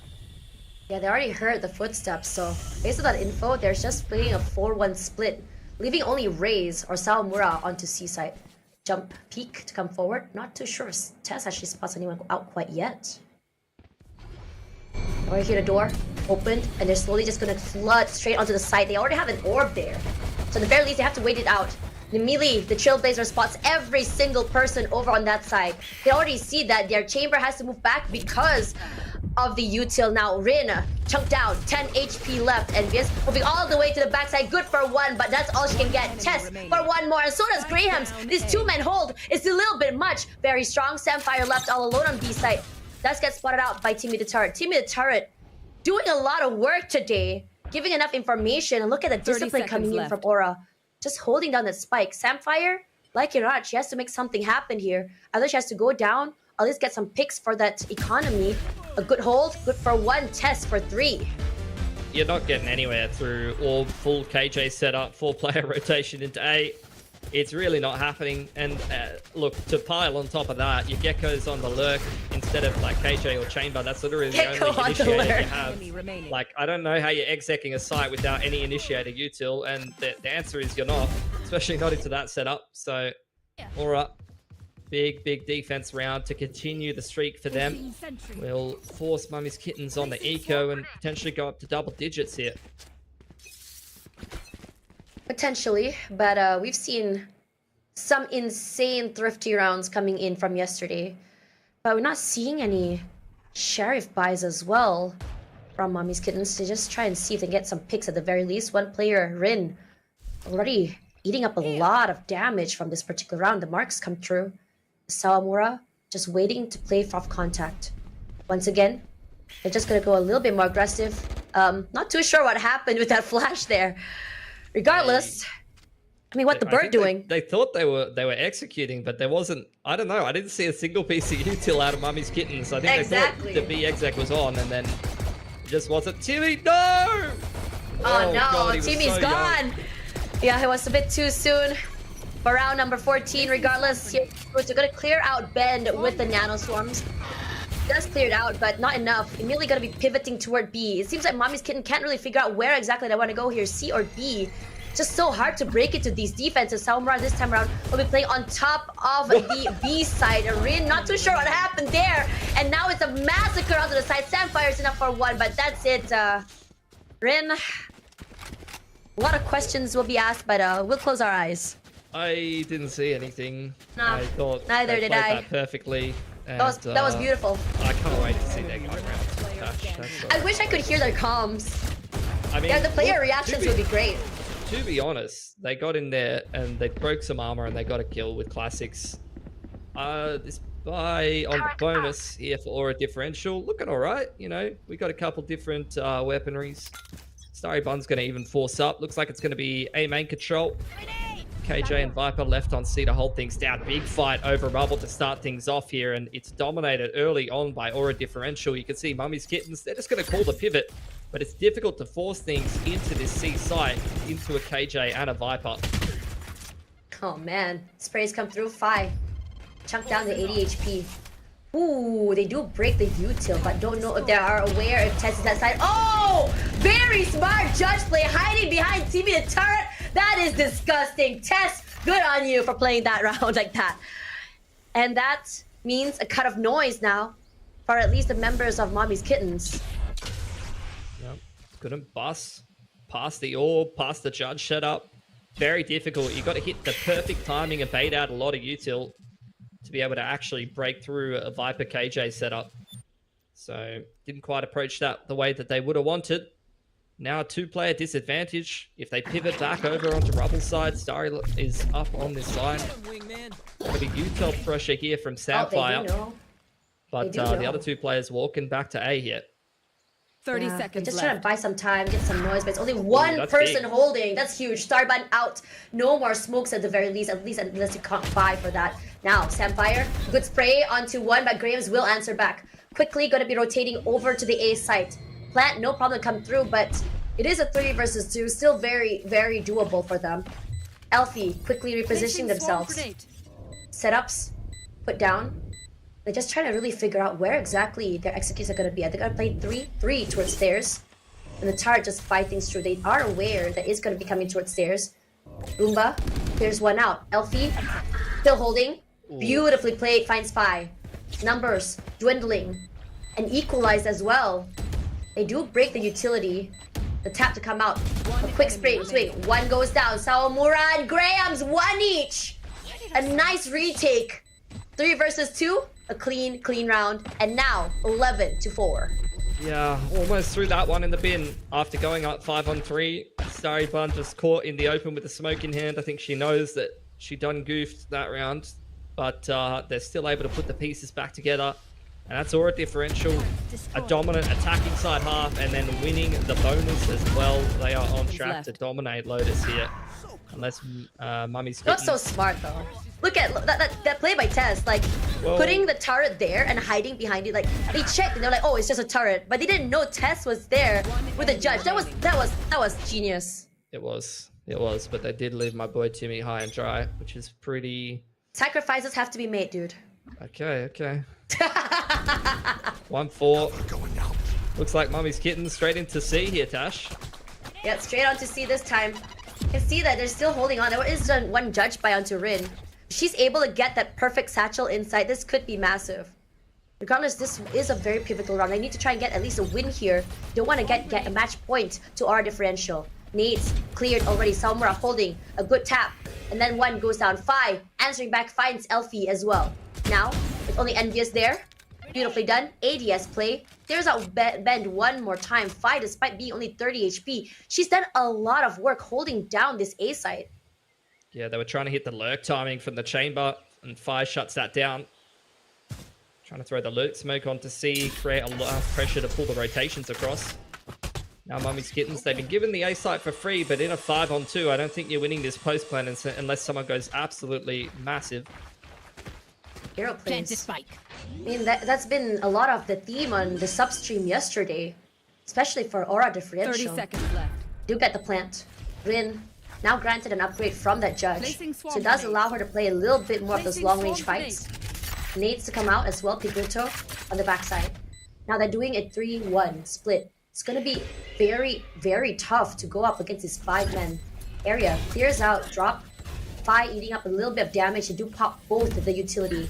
Yeah, they already heard the footsteps, so based on that info, they're just playing a 4-1 split, leaving only Raze or Sawamura onto C side. Jump peek to come forward. Not too sure if Tess actually spots anyone out quite yet. Already hear the door opened, and they're slowly just gonna flood straight onto the side. They already have an orb there, so at the very least they have to wait it out. And immediately, the Trailblazer spots every single person over on that side. They already see that their chamber has to move back because of the util now. Rin chunked down, 10 HP left, and Viz moving all the way to the backside. Good for 1, but that's all she can get. Tess for 1 more, and so does Graham's. This 2-man hold is a little bit much. Very strong. Samfire left all alone on B side. Does get spotted out by Timmy the Turret. Timmy the Turret doing a lot of work today, giving enough information, and look at the discipline coming in from Aura. Just holding down that spike. Samfire, like Iraj, she has to make something happen here. Either she has to go down, or at least get some picks for that economy. A good hold, good for 1, Test for 3. You're not getting anywhere through all full KJ setup, 4-player rotation into A. It's really not happening. And look, to pile on top of that, your Gecko's on the lurk instead of like KJ or Chamber. That's literally the only initiator you have. Like, I don't know how you're execing a site without any initiator util, and the answer is you're not, especially not into that setup. So, Aura, big defense round to continue the streak for them. Will force Mommy's Kittens on the eco and potentially go up to double digits here. Potentially, but we've seen some insane thrifty rounds coming in from yesterday. But we're not seeing any Sheriff buys as well from Mommy's Kittens to just try and see if they get some picks at the very least. One player, Rin, already eating up a lot of damage from this particular round. The marks come true. Sawamura just waiting to play off contact. Once again, they're just going to go a little bit more aggressive. Not too sure what happened with that flash there. Regardless, I mean, what the bird doing? They thought they were executing, but there wasn't. I don't know. I didn't see a single piece of util out of Mommy's Kittens. I think they thought the B exec was on, and then it just wasn't. Timmy, no! Oh no, God, Timmy's so gone. Young. Yeah, it was a bit too soon. For round number 14, regardless, we're gonna clear out Bend with the nano swarms. Just cleared out, but not enough. Immediately gonna be pivoting toward B. It seems like Mommy's Kitten can't really figure out where exactly they want to go here, C or B. Just so hard to break into these defenses. Sawamura this time around will be playing on top of the B side. Rin, not too sure what happened there. And now it's a massacre onto the side. Samfire's enough for 1, but that's it. Rin, a lot of questions will be asked, but we'll close our eyes. I didn't see anything. No, I thought neither did I. That perfectly. And, that was beautiful. I can't wait to see their going around. I wish I could hear their comms. I mean, yeah, the player reactions would be great. To be honest, they got in there and they broke some armor and they got a kill with classics. This buy on the bonus here for Aura Differential. Looking all right. You know, we got a couple different weaponries. Starry Bun's going to even force up. Looks like it's going to be A main control. KJ and Viper left on C to hold things down. Big fight over Rubble to start things off here, and it's dominated early on by Aura Differential. You can see Mummy's Kittens, they're just going to call the pivot, but it's difficult to force things into this C site, into a KJ and a Viper. Oh man, sprays come through. 5. Chunk down to 80 HP. Ooh, they do break the util, but don't know if they are aware if Tess is that side. Oh! Very smart judge play, hiding behind TV the turret. That is disgusting. Tess, good on you for playing that round like that. And that means a cut of noise now for at least the members of Mommy's Kittens. Yep, couldn't bust past the orb, past the judge setup. Very difficult. You got to hit the perfect timing and bait out a lot of util to be able to actually break through a Viper KJ setup. So didn't quite approach that the way that they would have wanted. Now a 2-player disadvantage. If they pivot back over onto Rubble's side, Starry is up on this line. There'll be util pressure here from Sapphire. But the other 2 players walking back to A here. 30 seconds just left. trying to buy some time, get some noise, but it's only one person big. holding. That's huge. Starbun out. No more smokes at the very least unless you can't buy for that. Now, Sapphire, good spray onto 1, but Graves will answer back. Quickly going to be rotating over to the A site. Plant, no problem to come through, but it is a 3 versus 2. Still very, very doable for them. Elfie quickly repositioning themselves. Setups, put down. They're just trying to really figure out where exactly their executes are going to be. They're going to play 3 towards stairs. And the turret just fight things through. They are aware that it's going to be coming towards stairs. Roomba, there's 1 out. Elfie, still holding. Beautifully played, finds 5. Numbers dwindling. And equalized as well. They do break the utility. The tap to come out. A quick spray, swing. 1 goes down. Sawamura and Graham's 1 each. A nice retake. 3 versus 2. A clean round. And now 11-4. Yeah, almost threw that one in the bin after going up 5-on-3. Starry Bun just caught in the open with the smoke in hand. I think she knows that she done goofed that round, but they're still able to put the pieces back together. And that's Aura Differential, a dominant attacking side half, and then winning the bonus as well. They are on track to dominate Lotus here. Unless Mummy's Not so smart though. Look at that play by Tess, like putting the turret there and hiding behind it. Like they checked and they're like, oh, it's just a turret, but they didn't know Tess was there with the judge. That was genius. It was, but they did leave my boy Timmy high and dry, which is pretty. Sacrifices have to be made, dude. Okay. 1-4. Looks like Mummy's Kitten straight into C here, Tash. Yeah, straight on to C this time. You can see that they're still holding on. There is 1 judge by onto Rin. She's able to get that perfect satchel inside. This could be massive. Regardless, this is a very pivotal round. They need to try and get at least a win here. Don't want to get a match point to Aura Differential. Nades cleared already. Sawamura holding a good tap. And then 1 goes down. 5 answering back finds Elfie as well. Now, with only Envious there. Beautifully done. ADS play. There's a bend 1 more time. 5 despite being only 30 HP. She's done a lot of work holding down this A site. Yeah, they were trying to hit the lurk timing from the chamber, and 5 shuts that down. Trying to throw the lurk smoke onto C, create a lot of pressure to pull the rotations across. Now Mummy's Kittens, they've been given the A site for free, but in a 5-on-2, I don't think you're winning this post plan unless someone goes absolutely massive. Hero plays. I mean, that's been a lot of the theme on the substream yesterday, especially for Aura Differential. 30 seconds left. Do get the plant. Rin, now granted an upgrade from that judge, so it does allow her to play a little bit more of those long-range fights. Nades to come out as well, Piguito on the backside. Now they're doing a 3-1 split. It's going to be very, very tough to go up against this 5-man area. Clears out, drop. 5 eating up a little bit of damage to do pop both of the utility.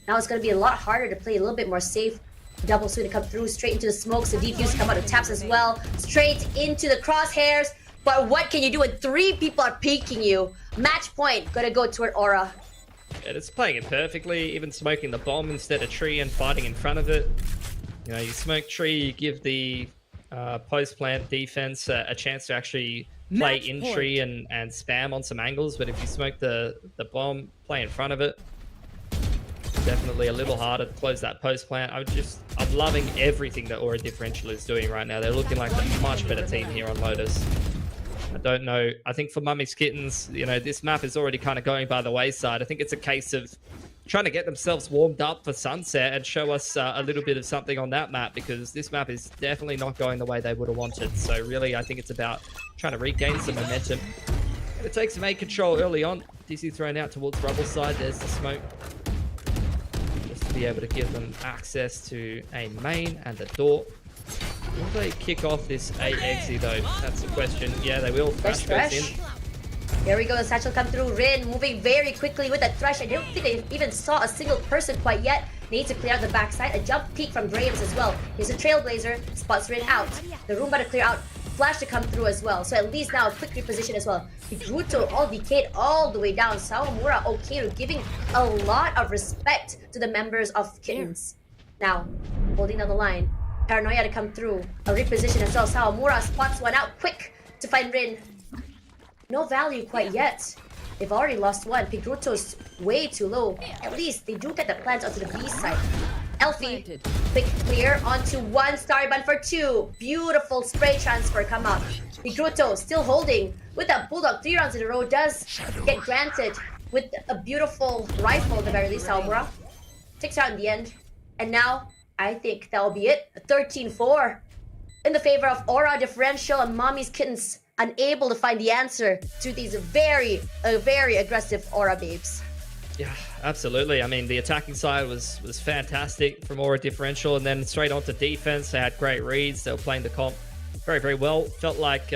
Now it's going to be a lot harder to play a little bit more safe. Double swing to come through, straight into the smokes. The defuse come out of taps as well. Straight into the crosshairs. But what can you do when 3 people are peeking you? Match point. Gonna go toward Aura. Yeah, it's playing it perfectly, even smoking the bomb instead of tree and fighting in front of it. You know, you smoke tree, you give the post-plant defense a chance to actually play in tree and spam on some angles, but if you smoke the bomb, play in front of it. definitely a little harder to close that post plant. I'm loving everything that Aura Differential is doing right now. They're looking like a much better team here on Lotus. I don't know. I think for Mummy's Kittens, you know, this map is already kind of going by the wayside. I think it's a case of trying to get themselves warmed up for Sunset and show us a little bit of something on that map, because this map is definitely not going the way they would have wanted. So really, I think it's about trying to regain some momentum. It takes some A control early on. DC thrown out towards Rubble side. There's the smoke. Just to be able to give them access to a main and a door. Will they kick off this A exit though? That's the question. Yeah, they will. Thresh goes in. Here we go, the satchel come through. Rin moving very quickly with the Thresh. I don't think they even saw a single person quite yet. Need to clear out the backside. A jump peek from Graves as well. Here's a Trailblazer. Spots Rin out. The room about to clear out. Flash to come through as well. So at least now a quick reposition as well. Higuruto all decayed all the way down. Sawamura okay, giving a lot of respect to the members of Kittens. Now, holding down the line. Paranoia to come through. A reposition as well. Sawamura spots one out quick to find Rin. No value quite yet. They've already lost one. Higuruto's way too low. At least they do get the plant onto the B side. Elfie, quick clear onto one, Starbun for two. Beautiful spray transfer come up. Higuruto still holding with that Bulldog 3 rounds in a row. Does get granted with a beautiful rifle at the very least. Sawamura takes out in the end. And now, I think that will be it. 13-4 in the favor of Aura Differential and Mommy's Kittens. Unable to find the answer to these very aggressive Aura babes. Yeah, absolutely. I mean, the attacking side was fantastic from Aura Differential, and then straight onto defense. They had great reads. They were playing the comp very well. Felt like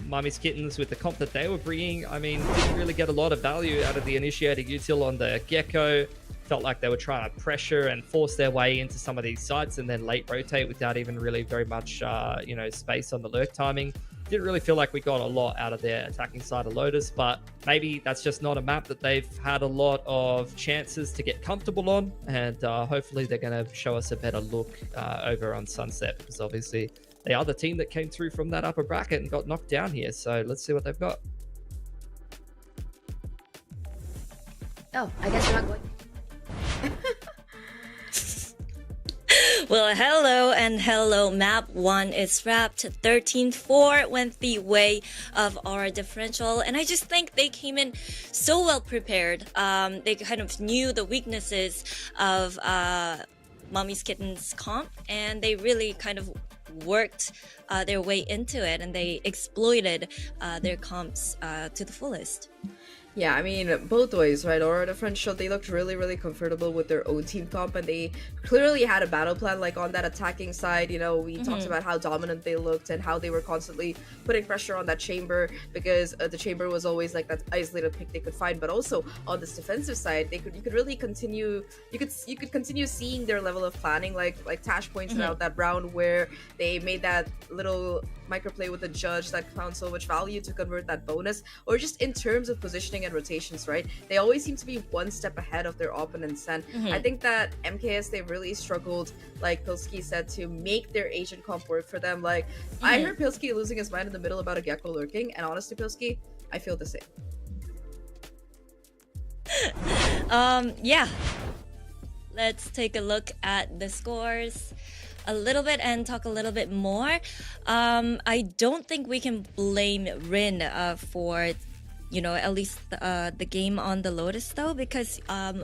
Mummy's Kittens, with the comp that they were bringing, I mean, didn't really get a lot of value out of the initiating util on the Gecko. Felt like they were trying to pressure and force their way into some of these sites and then late rotate without even really very much, you know, space on the lurk timing. Didn't really feel like we got a lot out of their attacking side of Lotus, but maybe that's just not a map that they've had a lot of chances to get comfortable on, and hopefully they're going to show us a better look over on Sunset, because obviously they are the team that came through from that upper bracket and got knocked down here. So let's see what they've got. Oh, I guess you're not going. Well, hello and hello. Map 1 is wrapped. 13-4 went the way of Aura Differential, and I just think they came in so well prepared. They kind of knew the weaknesses of Mommy's Kittens comp, and they really kind of worked their way into it, and they exploited their comps to the fullest. Yeah, I mean, both ways, right? Aura Differential, they looked really comfortable with their own team comp, and they clearly had a battle plan. Like on that attacking side, you know, we talked about how dominant they looked and how they were constantly putting pressure on that chamber, because the chamber was always like that isolated pick they could find. But also on this defensive side, you could really continue, you could continue seeing their level of planning. Like Tash pointed out that round where they made that little microplay with the judge that found so much value to convert that bonus, or just in terms of positioning and rotations, right? They always seem to be one step ahead of their opponents, and I think that MKS, they really struggled, like Pilski said, to make their agent comp work for them. Like I heard Pilski losing his mind in the middle about a Gecko lurking, and honestly, Pilski, I feel the same. Yeah, let's take a look at the scores a little bit and talk a little bit more. I don't think we can blame Rin for, you know, at least the game on the Lotus though, because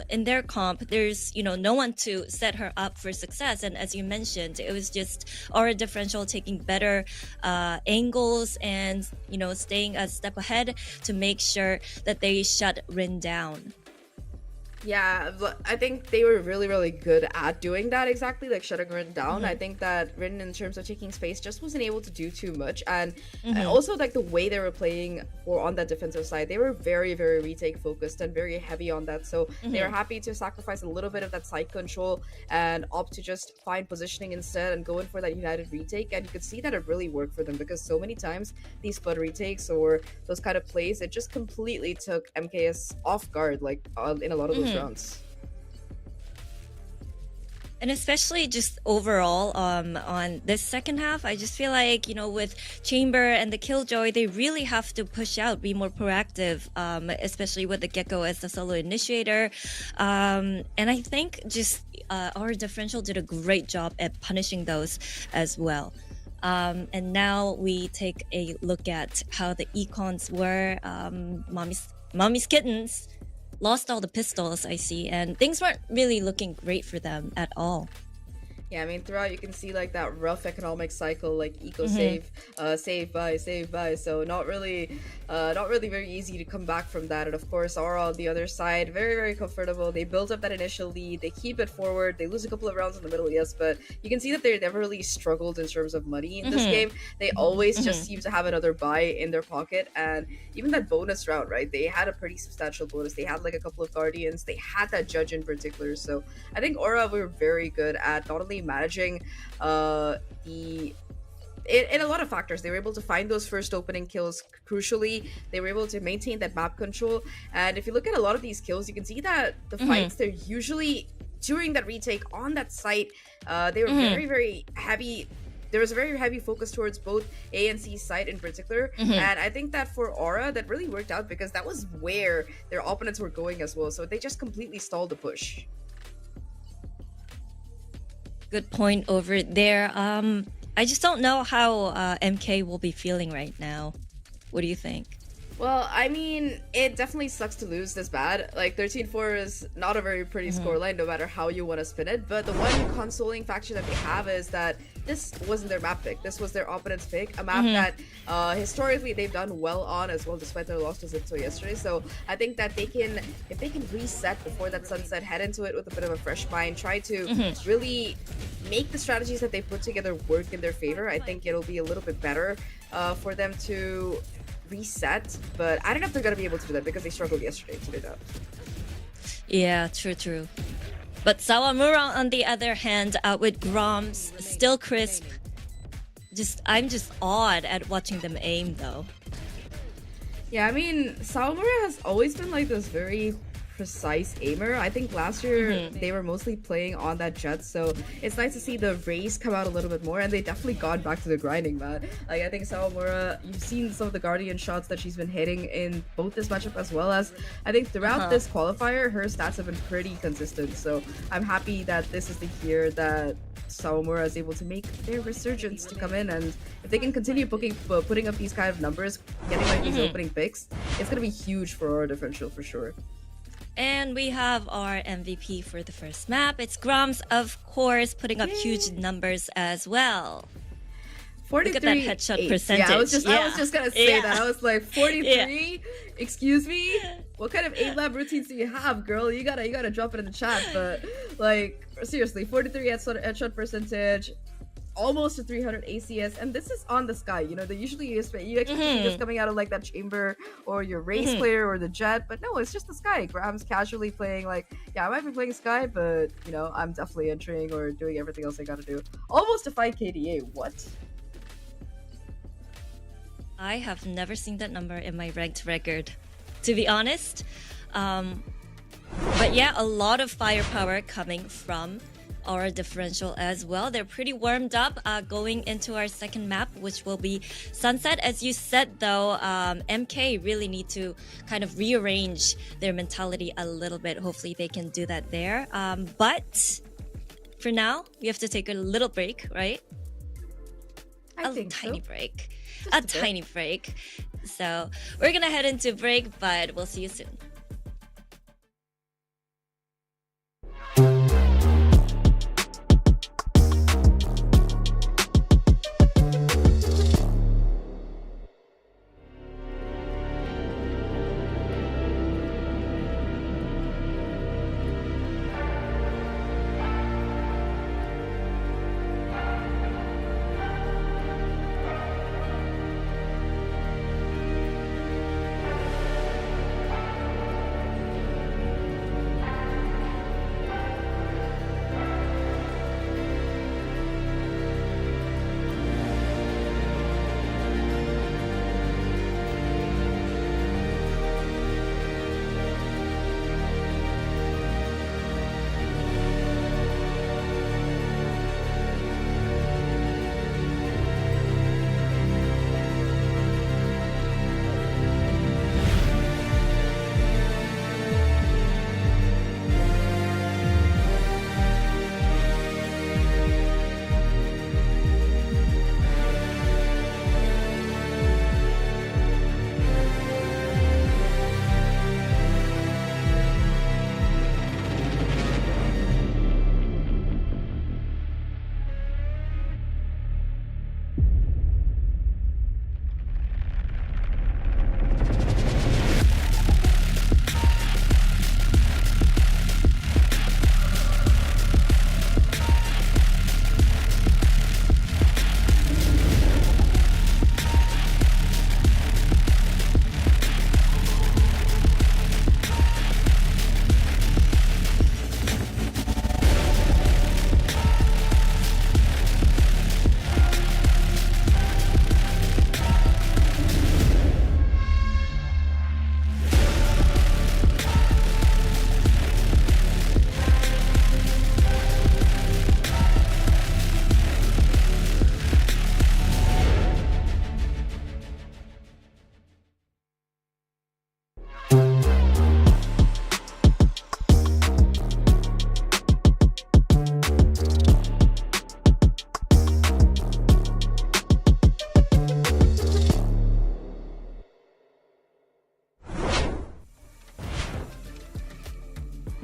in their comp, there's, you know, no one to set her up for success. And as you mentioned, it was just Aura Differential taking better angles and, you know, staying a step ahead to make sure that they shut Rin down. Yeah, but I think they were really good at doing that, exactly, like shutting Rin down. I think that Rin, in terms of taking space, just wasn't able to do too much, and also like the way they were playing or on that defensive side, they were very retake focused and very heavy on that. So they were happy to sacrifice a little bit of that side control and opt to just find positioning instead and go in for that united retake. And you could see that it really worked for them, because so many times these split retakes or those kind of plays, it just completely took MKS off guard, like in a lot of those rounds. And especially just overall on this second half, I just feel like, with Chamber and the Killjoy, they really have to push out, be more proactive, especially with the Gecko as the solo initiator. And I think just our differential did a great job at punishing those as well. And now we take a look at how the econs were. Mommy's Kittens lost all the pistols, I see, and things weren't really looking great for them at all. Yeah, I mean, throughout you can see like that rough economic cycle, like eco save, save buy. So not really very easy to come back from that. And of course, Aura on the other side, very, very comfortable. They build up that initial lead, they keep it forward. They lose a couple of rounds in the middle, yes, but you can see that they never really struggled in terms of money in this game. They always just seem to have another buy in their pocket, and even that bonus round, right? They had a pretty substantial bonus. They had like a couple of Guardians. They had that Judge in particular. So I think Aura were very good at not only managing in a lot of factors. They were able to find those first opening kills. Crucially, they were able to maintain that map control. And if you look at a lot of these kills, you can see that the fights, they're usually during that retake on that site. They were very, very heavy. There was a very heavy focus towards both A and C site in particular. And I think that for Aura, that really worked out because that was where their opponents were going as well. So they just completely stalled the push. Good point over there. I just don't know how MK will be feeling right now. What do you think? Well, I mean, it definitely sucks to lose this bad. Like, 13-4 is not a very pretty scoreline, no matter how you want to spin it. But the one consoling factor that they have is that this wasn't their map pick. This was their opponent's pick. A map that historically they've done well on as well, despite their loss to Zipso yesterday. So I think that they can, if they can reset before that sunset, head into it with a bit of a fresh mind, try to really make the strategies that they put together work in their favor. I think it'll be a little bit better for them to reset, but I don't know if they're gonna be able to do that because they struggled yesterday to do that. Yeah, true. But Sawamura, on the other hand, with Groms, still crisp. I'm just awed at watching them aim, though. Yeah, I mean, Sawamura has always been like this very precise aimer. I think last year they were mostly playing on that Jet, so it's nice to see the race come out a little bit more, and they definitely got back to the grinding, man. Like, I think Sawamura, you've seen some of the Guardian shots that she's been hitting in both this matchup as well as I think throughout this qualifier, her stats have been pretty consistent. So I'm happy that this is the year that Sawamura is able to make their resurgence to come in, and if they can continue putting up these kind of numbers, getting like these opening picks, it's gonna be huge for our differential for sure. And we have our MVP for the first map. It's Groms, of course, putting up huge numbers as well. 43, look at that headshot percentage. Yeah, I was just gonna say that. I was like, 43? Excuse me? What kind of A-Lab routines do you have, girl? You gotta drop it in the chat. But like, seriously, 43 headshot percentage, almost a 300 ACS, and this is on the Sky. You know, usually you expect to see this coming out of like that Chamber or your race player or the Jet, but no, it's just the Sky. Graham's casually playing like, yeah, I might be playing Sky, but you know, I'm definitely entering or doing everything else I gotta do. Almost a 5 KDA. What? I have never seen that number in my ranked record, to be honest. But yeah, a lot of firepower coming from our differential as well. They're pretty warmed up going into our second map, which will be Sunset. As you said, though, MK really need to kind of rearrange their mentality a little bit. Hopefully they can do that there. But for now, we have to take a little break, right? I think tiny so. break. Just A a bit. tiny break. So we're gonna head into break, but we'll see you soon.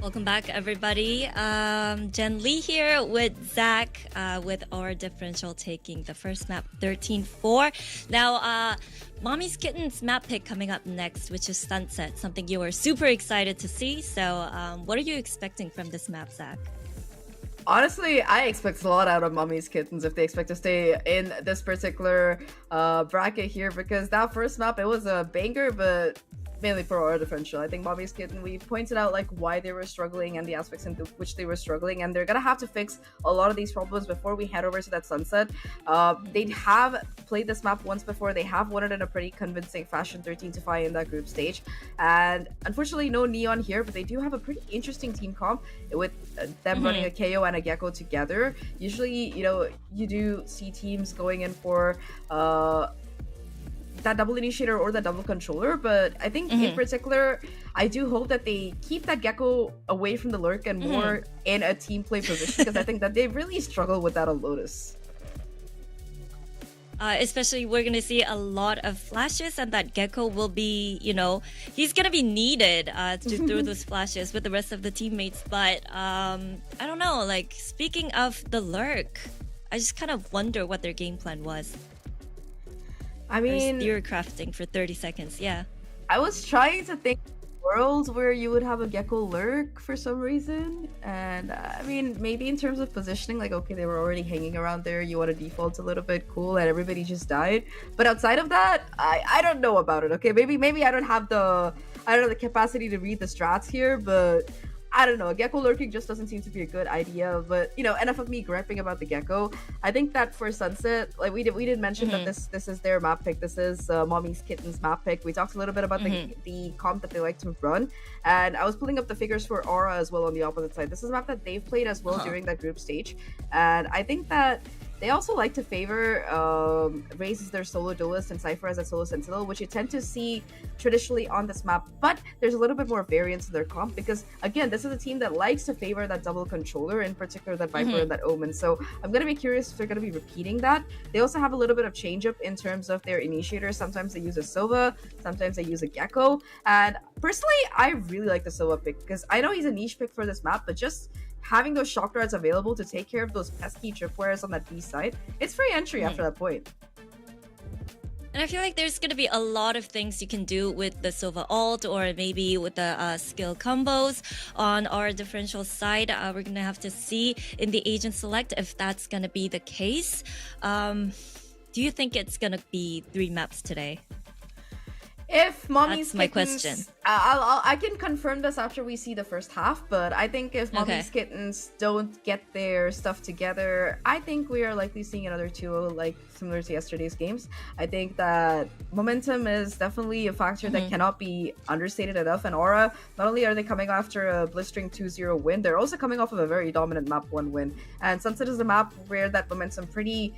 Welcome back, everybody. Jen Lee here with Zach, with our differential taking the first map 13-4. Now, Mommy's Kitten's map pick coming up next, which is Sunset, something you are super excited to see. So, what are you expecting from this map, Zach? Honestly, I expect a lot out of Mommy's Kittens if they expect to stay in this particular bracket here, because that first map, it was a banger, but mainly for our differential. I think Mommy's Kitten, we pointed out like why they were struggling and the aspects into which they were struggling, and they're gonna have to fix a lot of these problems before we head over to that Sunset. They have played this map once before. They have won it in a pretty convincing fashion, 13-5 in that group stage, and unfortunately no Neon here, but they do have a pretty interesting team comp with them running a KO and a Gecko together. Usually, you know, you do see teams going in for that double initiator or that double controller, but I think in particular, I do hope that they keep that Gecko away from the lurk and more in a team play position, because I think that they really struggle with that on Lotus. Especially, we're going to see a lot of flashes, and that Gecko will be, you know, he's going to be needed to throw those flashes with the rest of the teammates. But I don't know, like, speaking of the lurk, I just kind of wonder what their game plan was. I mean, spear crafting for 30 seconds, yeah. I was trying to think worlds where you would have a Gecko lurk for some reason, and I mean, maybe in terms of positioning, like, okay, they were already hanging around there, you want to default a little bit, cool, and everybody just died. But outside of that, I don't know about it. Okay, maybe I don't have the capacity to read the strats here, but I don't know, Gecko lurking just doesn't seem to be a good idea. But, you know, enough of me griping about the Gecko. I think that for Sunset, like we did mention that this is their map pick. This is Mommy's Kitten's map pick. We talked a little bit about the comp that they like to run, and I was pulling up the figures for Aura as well on the opposite side. This is a map that they've played as well during that group stage, and I think that they also like to favor Raze as their solo duelist and Cypher as a solo sentinel, which you tend to see traditionally on this map, but there's a little bit more variance in their comp, because again, this is a team that likes to favor that double controller, in particular that Viper and that Omen. So I'm going to be curious if they're going to be repeating that. They also have a little bit of change up in terms of their initiators. Sometimes they use a Sova, sometimes they use a Gecko, and personally I really like the Sova pick, because I know he's a niche pick for this map, but just having those shock darts available to take care of those pesky tripwires on that B side, it's free entry after that point. And I feel like there's going to be a lot of things you can do with the Sova ult, or maybe with the skill combos on our differential side. We're going to have to see in the agent select if that's going to be the case. Do you think it's going to be 3 maps today? If Mommy's That's my Kittens, question. I can confirm this after we see the first half, but I think if Mommy's Kittens don't get their stuff together, I think we are likely seeing another 2-0, like similar to yesterday's games. I think that momentum is definitely a factor that cannot be understated enough, and Aura, not only are they coming after a blistering 2-0 win, they're also coming off of a very dominant map 1 win, and Sunset is a map where that momentum pretty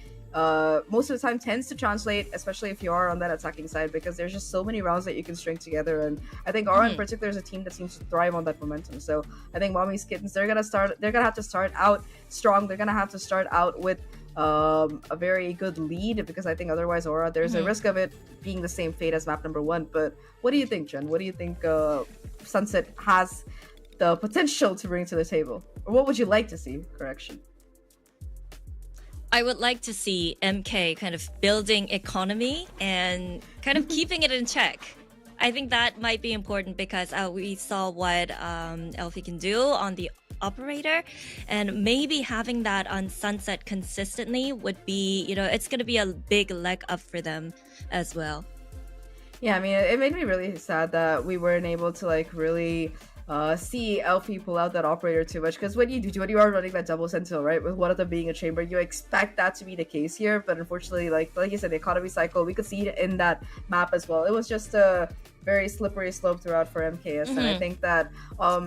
most of the time tends to translate, especially if you are on that attacking side, because there's just so many rounds that you can string together. And I think Aura in particular is a team that seems to thrive on that momentum. So I think Mommy's Kittens, they're gonna have to start out strong. They're gonna have to start out with a very good lead, because I think otherwise Aura, there's a risk of it being the same fate as map number 1. But what do you think, Jen? What do you think Sunset has the potential to bring to the table? Or what would you like to see? Correction. I would like to see MK kind of building economy and kind of keeping it in check. I think that might be important, because we saw what Elfie can do on the operator, and maybe having that on Sunset consistently would be, you know, it's going to be a big leg up for them as well. Yeah, I mean, it made me really sad that we weren't able to like really see Elfie pull out that operator too much, because when you are running that double sentinel, right, with one of them being a chamber, you expect that to be the case here. But unfortunately, like you said, the economy cycle, we could see it in that map as well. It was just a very slippery slope throughout for MKS, and I think that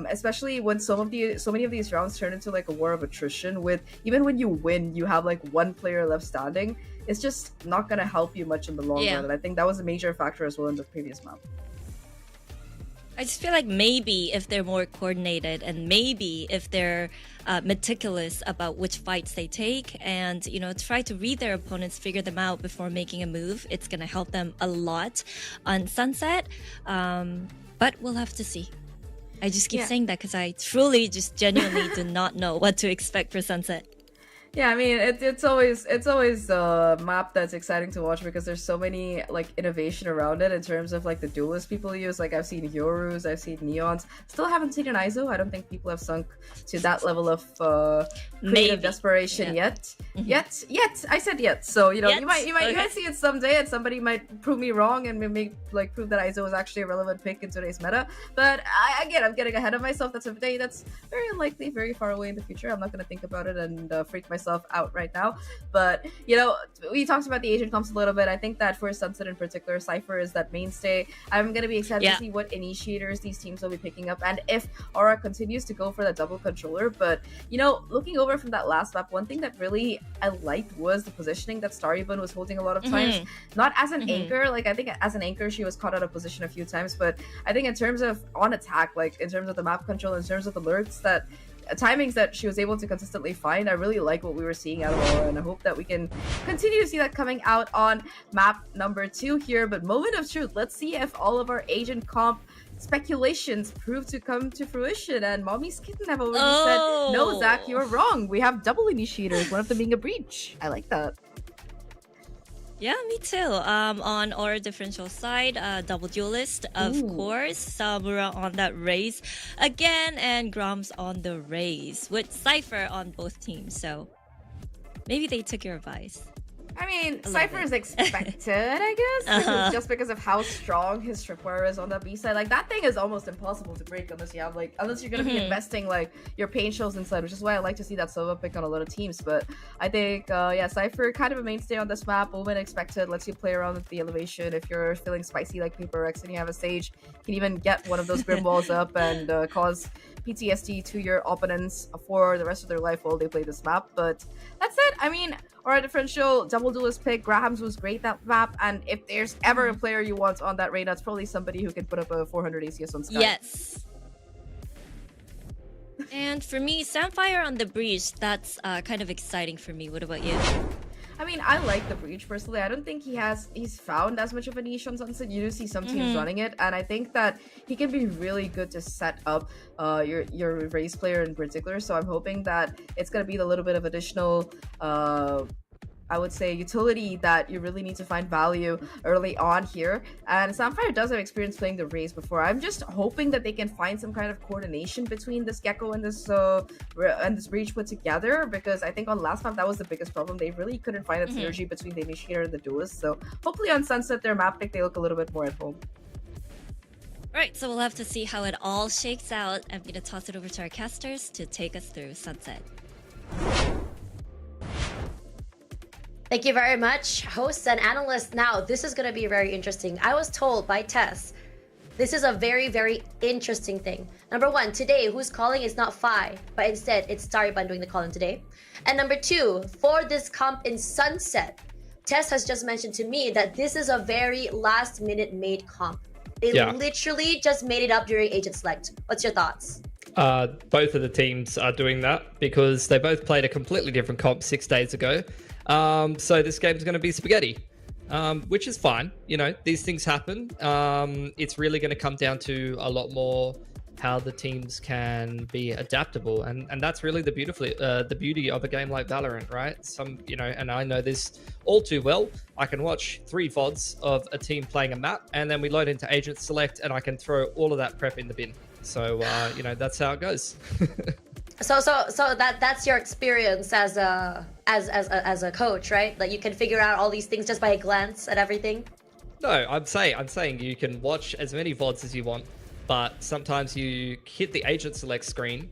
especially when so many of these rounds turn into like a war of attrition, with even when you win you have like 1 player left standing, it's just not gonna help you much in the long run. And I think that was a major factor as well in the previous map. I just feel like maybe if they're more coordinated, and maybe if they're meticulous about which fights they take, and, you know, try to read their opponents, figure them out before making a move, it's going to help them a lot on Sunset. But we'll have to see. I just keep Yeah. saying that because I truly, just genuinely do not know what to expect for Sunset. Yeah, I mean it's always a map that's exciting to watch because there's so many like innovation around it in terms of like the duelist people use. Like I've seen Yorus, I've seen Neons. Still haven't seen an ISO. I don't think people have sunk to that level of creative desperation yet. Yet. I said yet. So you know you might see it someday, and somebody might prove me wrong and prove that ISO is actually a relevant pick in today's meta. But I'm getting ahead of myself. That's a day that's very unlikely, very far away in the future. I'm not gonna think about it and freak myself out right now. But you know, we talked about the agent comps a little bit. I think that for Sunset in particular, Cypher is that mainstay. I'm gonna be excited to see what initiators these teams will be picking up, and if Aura continues to go for that double controller. But you know, looking over from that last map, one thing that really I liked was the positioning that Starybun was holding a lot of times. Not as an anchor, like I think as an anchor she was caught out of position a few times, but I think in terms of on attack, like in terms of the map control, in terms of the lurks, that timings that she was able to consistently find, I really like what we were seeing out of Aura, and I hope that we can continue to see that coming out on map number 2 here. But moment of truth, let's see if all of our agent comp speculations prove to come to fruition. And Mommy's Kitten have already said, no, Zach, you're wrong. We have double initiators, one of them being a breach. I like that. Yeah, me too. On our differential side, double duelist, of course. Samura on that raise again, and Grom's on the raise with Cypher on both teams. So maybe they took your advice. I mean, Cypher is expected, I guess, just because of how strong his tripwire is on the B side. Like, that thing is almost impossible to break unless you have, like, unless you're gonna be investing, like, your pain shells inside, which is why I like to see that solo pick on a lot of teams. But I think, yeah, Cypher, kind of a mainstay on this map. Omen expected, lets you play around with the elevation. If you're feeling spicy like Paper X and you have a Sage, you can even get one of those Grim Balls up and cause PTSD to your opponents for the rest of their life while they play this map. But that's it. I mean, our differential double duelist pick, Graham's was great that map, and if there's ever a player you want on that radar, it's probably somebody who can put up a 400 ACS on Sky. Yes. And for me, Samfire on the breach, that's kind of exciting for me. What about you? I mean, I like the breach personally. I don't think he's found as much of a niche on Sunset. You do see some teams running it, and I think that he can be really good to set up your race player in particular. So I'm hoping that it's gonna be the little bit of additional I would say utility that you really need to find value early on here. And Samfire does have experience playing the Raze before. I'm just hoping that they can find some kind of coordination between this Gecko and this Breach put together, because I think on last map that was the biggest problem. They really couldn't find that synergy between the Initiator and the Duelist. So hopefully on Sunset, their map pick, they look a little bit more at home. Right, so we'll have to see how it all shakes out. I'm going to toss it over to our casters to take us through Sunset. Thank you very much, hosts and analysts. Now, this is going to be very interesting. I was told by Tess, this is a very, very interesting thing. Number one, today, who's calling is not Fi, but instead, it's Starybun doing the calling today. And number two, for this comp in Sunset, Tess has just mentioned to me that this is a very last-minute made comp. They literally just made it up during Agent Select. What's your thoughts? Both of the teams are doing that because they both played a completely different comp 6 days ago. So this game's going to be spaghetti, which is fine. You know, these things happen. It's really going to come down to a lot more how the teams can be adaptable, and that's really the beauty of a game like Valorant, right? And I know this all too well. I can watch 3 VODs of a team playing a map, and then we load into Agent Select, and I can throw all of that prep in the bin. So that's how it goes. So that's your experience as a coach, right? Like you can figure out all these things just by a glance at everything. No, I'm saying you can watch as many VODs as you want, but sometimes you hit the agent select screen.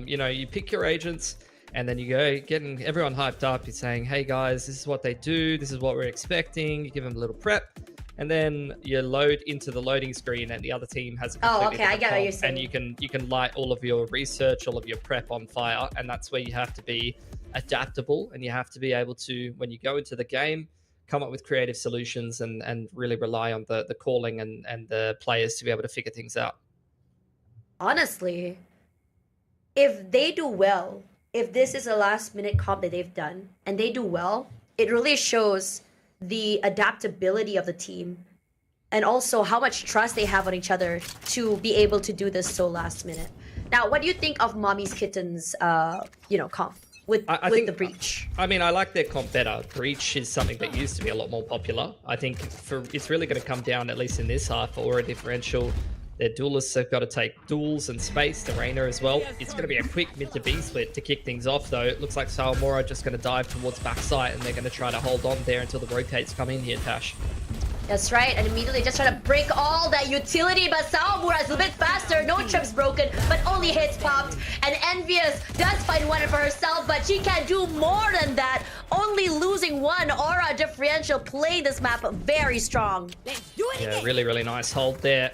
You pick your agents, and then you go getting everyone hyped up. You're saying, "Hey guys, this is what they do. This is what we're expecting." You give them a little prep. And then you load into the loading screen, and the other team has a completely different I get what you're comp, saying. and you can light all of your research, all of your prep on fire, and that's where you have to be adaptable, and you have to be able to, when you go into the game, come up with creative solutions and really rely on the calling and the players to be able to figure things out. Honestly, if they do well, if this is a last-minute comp that they've done, and they do well, it really shows the adaptability of the team and also how much trust they have on each other to be able to do this so last minute. Now, what do you think of Mommy's Kitten's, comp with the Breach? I mean, I like their comp better. Breach is something that used to be a lot more popular. I think it's really going to come down, at least in this half, for Aura Differential. Their duelists have got to take duels and space, the Reina as well. It's going to be a quick mid to B split to kick things off, though. It looks like Sawamura just going to dive towards backside, and they're going to try to hold on there until the rotates come in here, Tash. That's right, and immediately just try to break all that utility, but Sawamura is a little bit faster. No trips broken, but only hits popped. And Envious does find one for herself, but she can't do more than that. Only losing one. Aura Differential played this map very strong. Yeah, really, really nice hold there.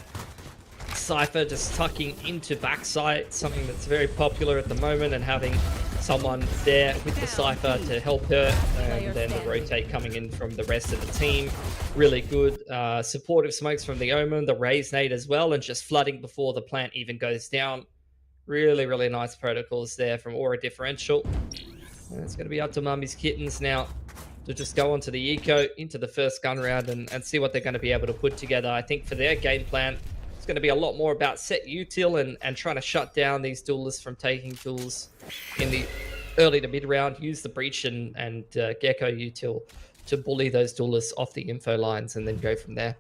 Cypher just tucking into backside, something that's very popular at the moment, and having someone there with the Cypher to help her, and then the rotate coming in from the rest of the team. Really good supportive smokes from the Omen, the Raise nade as well, and just flooding before the plant even goes down. Really, really nice protocols there from Aura Differential. And it's going to be up to Mommy's Kittens now to just go onto the eco, into the first gun round, and see what they're going to be able to put together. I think for their game plan, it's going to be a lot more about set util and trying to shut down these duelists from taking duels in the early to mid round. Use the Breach and Gecko util to bully those duelists off the info lines and then go from there.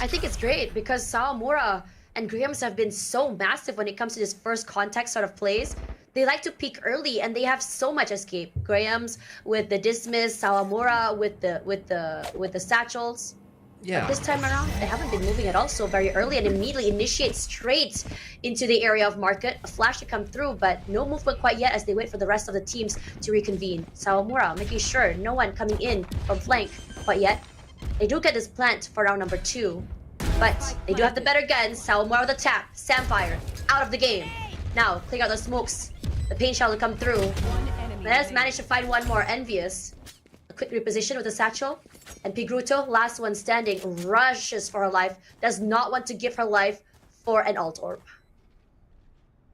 I think it's great because Sawamura and Graham's have been so massive when it comes to this first contact sort of plays. They like to peek early and they have so much escape. Graham's with the dismiss, Sawamura with the satchels. Yeah. But this time around, they haven't been moving at all so very early and immediately initiate straight into the area of market. A flash to come through, but no movement quite yet as they wait for the rest of the teams to reconvene. Sawamura making sure no one coming in from flank quite yet. They do get this plant for round number 2, but they do have the better guns. Sawamura with the tap, Samfire out of the game. Now, clear out the smokes. The paint shell to come through. Let's manage to find one more. Envious. A quick reposition with the satchel. And Pigruto, last one standing, rushes for her life. Does not want to give her life for an alt orb.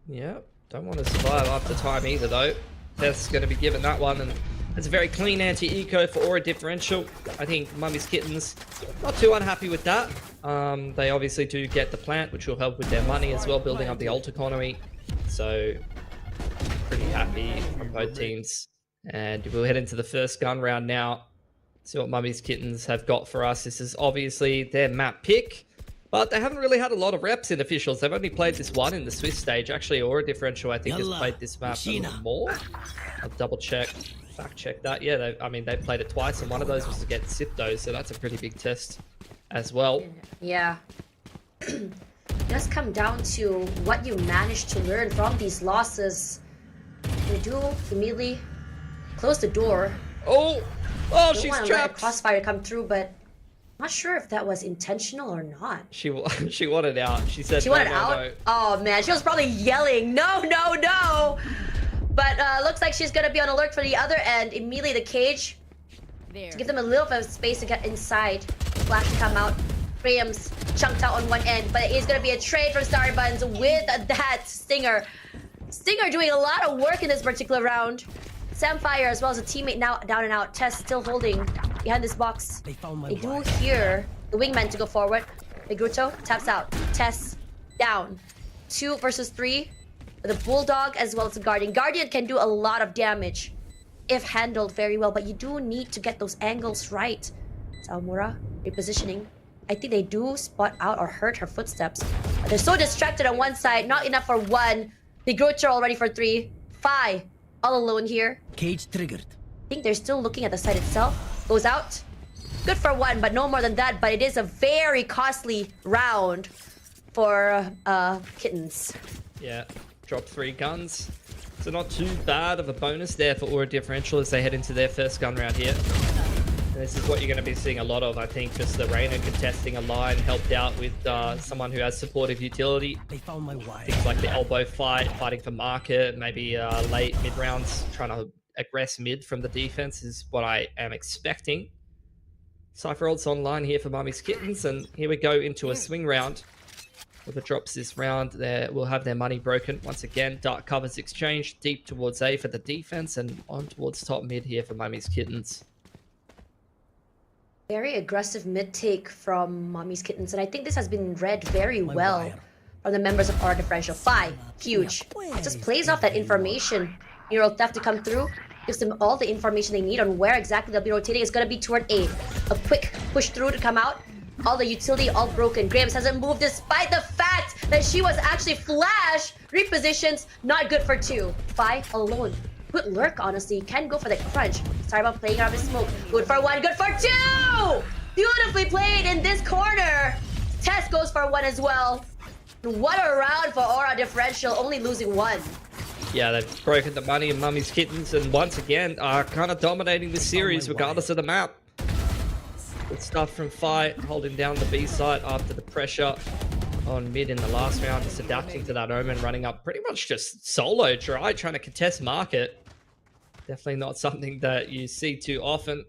Yeah, don't want to survive after time either, though. Teth's going to be given that one, and it's a very clean anti-eco for Aura Differential. I think Mommy's Kittens not too unhappy with that. They obviously do get the plant, which will help with their money as well, building up the alt economy. So, pretty happy from both teams. And we'll head into the first gun round now. See what Mommy's Kittens have got for us. This is obviously their map pick, but they haven't really had a lot of reps in officials. They've only played this one in the Swiss stage. Actually, Aura Differential, I think, has played this map a little more. I'll double check, fact check that. Yeah, they played it twice, and one of those was against Sipto, so that's a pretty big test as well. Yeah. It does come down to what you manage to learn from these losses. They do immediately close the door. Oh, she's trapped. Let a crossfire come through, but I'm not sure if that was intentional or not. She wanted out. She said she wanted out. No. Oh man, she was probably yelling, "No, no, no!" But looks like she's gonna be on alert for the other end. Immediately, the cage to give them a little bit of space to get inside. Flash to come out. Graham's chunked out on one end, but it is gonna be a trade from Starbuns with that Stinger. Stinger doing a lot of work in this particular round. Samfire as well as a teammate now down and out. Tess still holding behind this box. They do hear the wingman to go forward. Pigruto taps out. Tess down. 2 versus 3 with a bulldog as well as a guardian. Guardian can do a lot of damage if handled very well, but you do need to get those angles right. Sawamura repositioning. I think they do spot out or hurt her footsteps. But they're so distracted on one side. Not enough for 1. Pigruto already for 3. 5. All alone here. Cage triggered. I think they're still looking at the site itself. Goes out. Good for 1, but no more than that. But it is a very costly round for Kittens. Yeah, drop 3 guns. So not too bad of a bonus there for Aura Differential as they head into their first gun round here. And this is what you're going to be seeing a lot of, I think. Just the Reina contesting a line, helped out with someone who has supportive utility. They found my wife. Things like the elbow fight, fighting for market, maybe late mid rounds, trying to aggress mid from the defense is what I am expecting. Cypher ult's online here for Mommy's Kittens, and here we go into a swing round. Whoever drops this round, will have their money broken. Once again, dark covers exchanged, deep towards A for the defense, and on towards top mid here for Mommy's Kittens. Very aggressive mid-take from Mommy's Kittens, and I think this has been read very well from the members of our differential. 5, huge. Just plays off that information. Neural Theft to come through, gives them all the information they need on where exactly they'll be rotating. It's gonna be toward A. A quick push through to come out. All the utility, all broken. Grams hasn't moved despite the fact that she was actually flash. Repositions, not good for 2. 5 alone. Good lurk, honestly. Can go for the crunch. Sorry about playing out of his smoke. Good for 1, good for 2! Beautifully played in this corner. Tess goes for 1 as well. What a round for Aura Differential, only losing 1. Yeah, they've broken the money in Mummy's Kittens, and once again are kind of dominating the series regardless of the map. Good stuff from Fight, holding down the B side after the pressure on mid in the last round, just adapting to that Omen, running up pretty much just solo trying to contest market. Definitely not something that you see too often.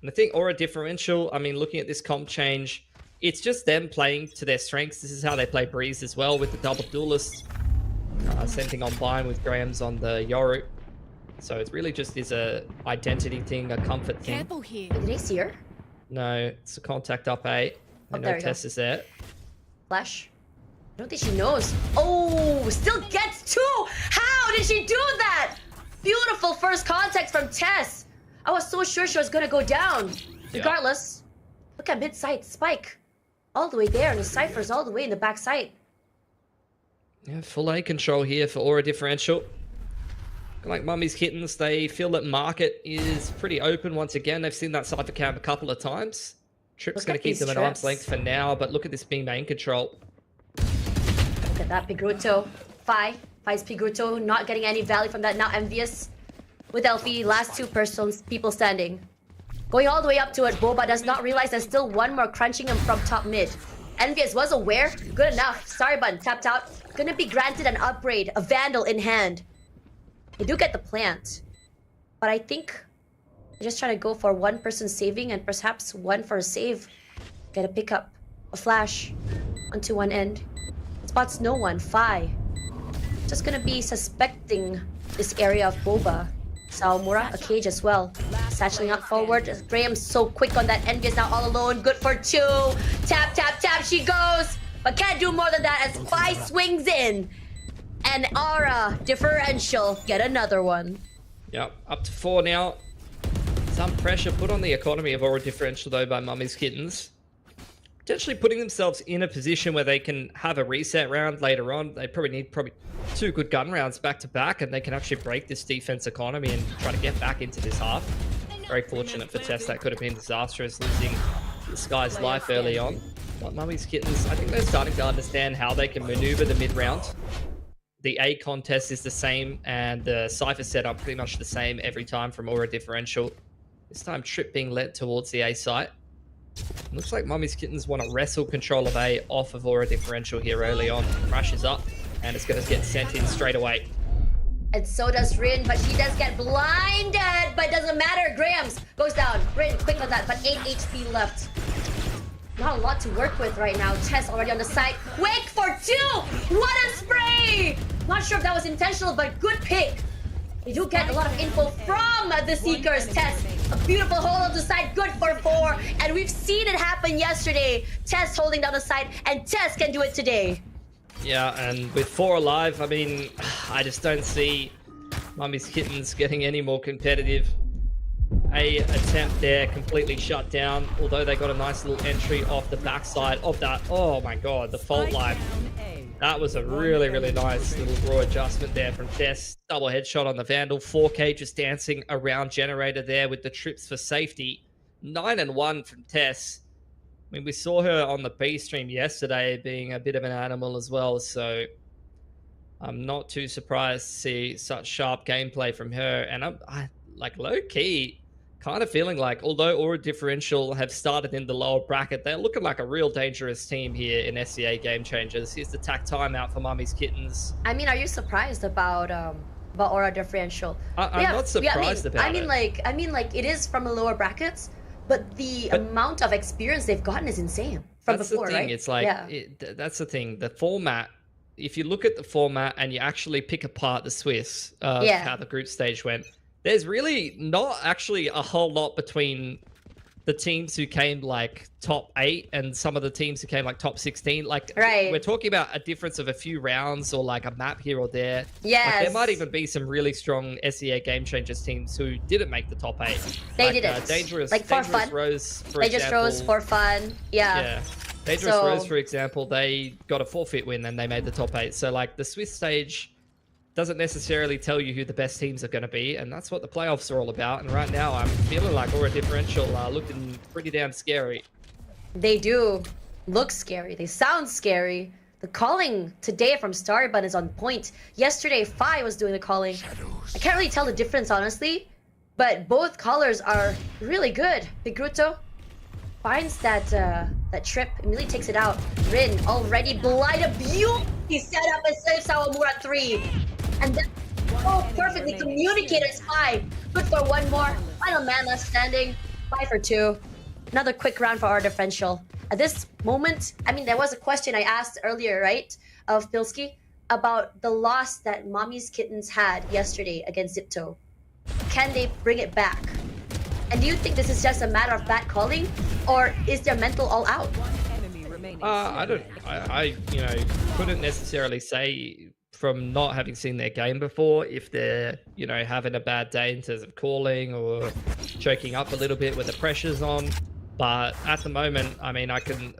And I think Aura Differential, I mean, looking at this comp change, it's just them playing to their strengths. This is how they play Breeze as well with the double duelist. Same thing on Bind with Grams on the Yoru. So it really just is a identity thing, a comfort thing. Careful here. Did they see her? No, it's a contact up A. I know Tess is there. Flash. I don't think she knows. Oh, still gets 2! How did she do that? Beautiful first contact from Tess. I was so sure she was gonna go down. Regardless, look at mid-side Spike. All the way there, and the Cypher's all the way in the back side. Yeah, full A control here for Aura Differential. Like Mummy's Kittens, they feel that market is pretty open once again. They've seen that Cypher camp a couple of times. Trip's going to keep them at arm's length for now, but look at this being main control. Look at that, Pigruto. Five's Pigruto, not getting any value from that, now envious. With Elfie, last 2 people standing. Going all the way up to it, Boba does not realize there's still 1 more crunching him from top mid. Envious was aware, good enough. Sorry button, tapped out. Gonna be granted an upgrade, a Vandal in hand. They do get the plant, but I think they're just trying to go for 1 person saving and perhaps 1 for a save. Get a pickup, a flash onto one end. Spots no one. Just gonna be suspecting this area of Boba. Saomura, a cage as well. Satcheling up forward. Graham's so quick on that. Envious now all alone. Good for 2. Tap, tap, tap. She goes, but can't do more than that as Fi swings in. And Aura Differential get another one. Yep, up to 4 now. Some pressure put on the economy of Aura Differential though by Mummy's Kittens. Potentially putting themselves in a position where they can have a reset round later on. They probably need 2 good gun rounds back to back, and they can actually break this defense economy and try to get back into this half. Very fortunate for Tess. That could have been disastrous, losing this guy's life early on. But Mummy's Kittens, I think they're starting to understand how they can maneuver the mid round. The A contest is the same, and the Cypher setup pretty much the same every time from Aura Differential. This time, Trip being led towards the A site. Looks like Mummy's Kittens want to wrestle control of A off of Aura Differential here early on. Crashes up, and it's going to get sent in straight away. And so does Rin, but she does get blinded, but it doesn't matter. Grams goes down. Rin, quick on that, but 8 HP left. Not a lot to work with right now. Tess already on the side. Wake for 2! What a spray! Not sure if that was intentional, but good pick. We do get a lot of info from the Seekers. Tess, a beautiful hold on the side, good for 4. And we've seen it happen yesterday. Tess holding down the side, and Tess can do it today. Yeah, and with 4 alive, I mean, I just don't see Mummy's Kittens getting any more competitive. A attempt there completely shut down, although they got a nice little entry off the backside of that. Oh my god, the fault line. That was a really, really nice little raw adjustment there from Tess. Double headshot on the Vandal. 4K just dancing around Generator there with the trips for safety. 9 and 1 from Tess. I mean, we saw her on the B stream yesterday being a bit of an animal as well, so I'm not too surprised to see such sharp gameplay from her. And I like low-key kind of feeling like, although Aura Differential have started in the lower bracket, they're looking like a real dangerous team here in SCA Game Changers. Here's the tack timeout for Mummy's Kittens. I mean, are you surprised about Aura Differential? I'm not surprised about it. I mean, like it is from the lower brackets, but the amount of experience they've gotten is insane from before, right? It's like, that's the thing. The format, if you look at the format and you actually pick apart the Swiss of how the group stage went, there's really not actually a whole lot between the teams who came like top 8 and some of the teams who came like top 16. Like, Right. we're talking about a difference of a few rounds or like a map here or there. Yes. Like, there might even be some really strong SEA Game Changers teams who didn't make the top 8. They like, didn't. Dangerous, Like, for Dangerous fun. Rose, for They example. just rose for fun. Yeah. Dangerous So- Rose, for example, they got a forfeit win and they made the top 8. So, like, the Swiss stage doesn't necessarily tell you who the best teams are going to be, and that's what the playoffs are all about. And right now, I'm feeling like Aura Differential looking pretty damn scary. They do look scary. They sound scary. The calling today from Starbuns is on point. Yesterday, Fi was doing the calling. I can't really tell the difference, honestly, but both callers are really good. Pigruto finds that trip, immediately takes it out. Rin already blinded. Beauty set up a safe Sawamura 3. And then perfectly communicated Spy. Good for one more. Final man left standing. 5 for 2. Another quick round for our differential. At this moment, I mean, there was a question I asked earlier, right, of Pilski, about the loss that Mommy's Kittens had yesterday against Zipto. Can they bring it back? And do you think this is just a matter of bad calling, or is their mental all out? Enemy remaining. I couldn't necessarily say from not having seen their game before if they're, having a bad day in terms of calling or choking up a little bit with the pressures on. But at the moment, I mean,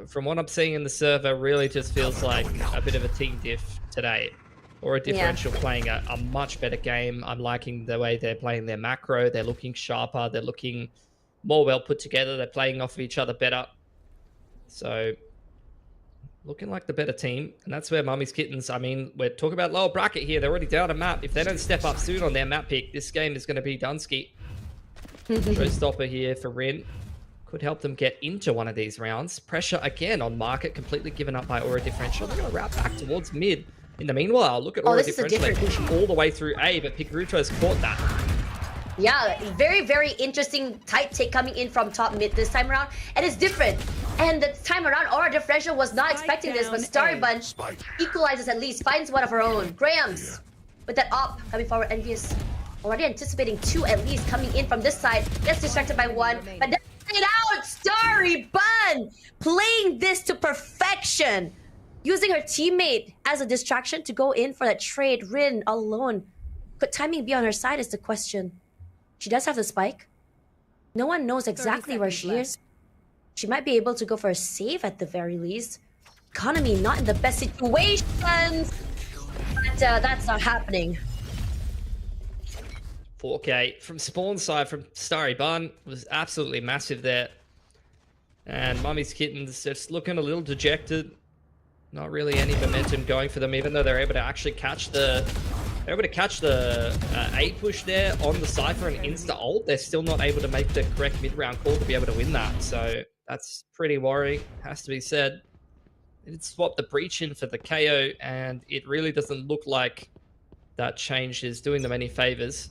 from what I'm seeing in the server, really just feels like a bit of a team diff today. Or a differential playing a much better game. I'm liking the way they're playing their macro. They're looking sharper. They're looking more well put together. They're playing off of each other better. So, looking like the better team. And that's where Mummy's Kittens, I mean, we're talking about lower bracket here. They're already down a map. If they don't step up soon on their map pick, this game is going to be Dunsky. Showstopper here for Rin. Could help them get into one of these rounds. Pressure again on market, completely given up by Aura Differential. They're going to wrap back towards mid. In the meanwhile, look at Aura Differential. They push all the way through A, but Pigruto's caught that. Yeah, very, very interesting tight take coming in from top mid this time around. And it's different. And this time around, Aura Differential was not expecting this, but Starbuns equalizes at least, finds one of her own. Grahams with that op coming forward. Envious already anticipating 2 at least coming in from this side. Gets distracted by 1, but then it out. Starry Bun playing this to perfection. Using her teammate as a distraction to go in for that trade. Rin alone. Could timing be on her side is the question. She does have the spike. No one knows exactly where she is. She might be able to go for a save at the very least. Economy not in the best situations. But that's not happening. 4K from spawn side from Starry Bun was absolutely massive there. And Mummy's Kittens just looking a little dejected. Not really any momentum going for them, even though they're able to actually catch the... They're able to catch the A push there on the Cypher and insta-ult. They're still not able to make the correct mid-round call to be able to win that. So that's pretty worrying, has to be said. They did swap the breach in for the KO, and it really doesn't look like that change is doing them any favors.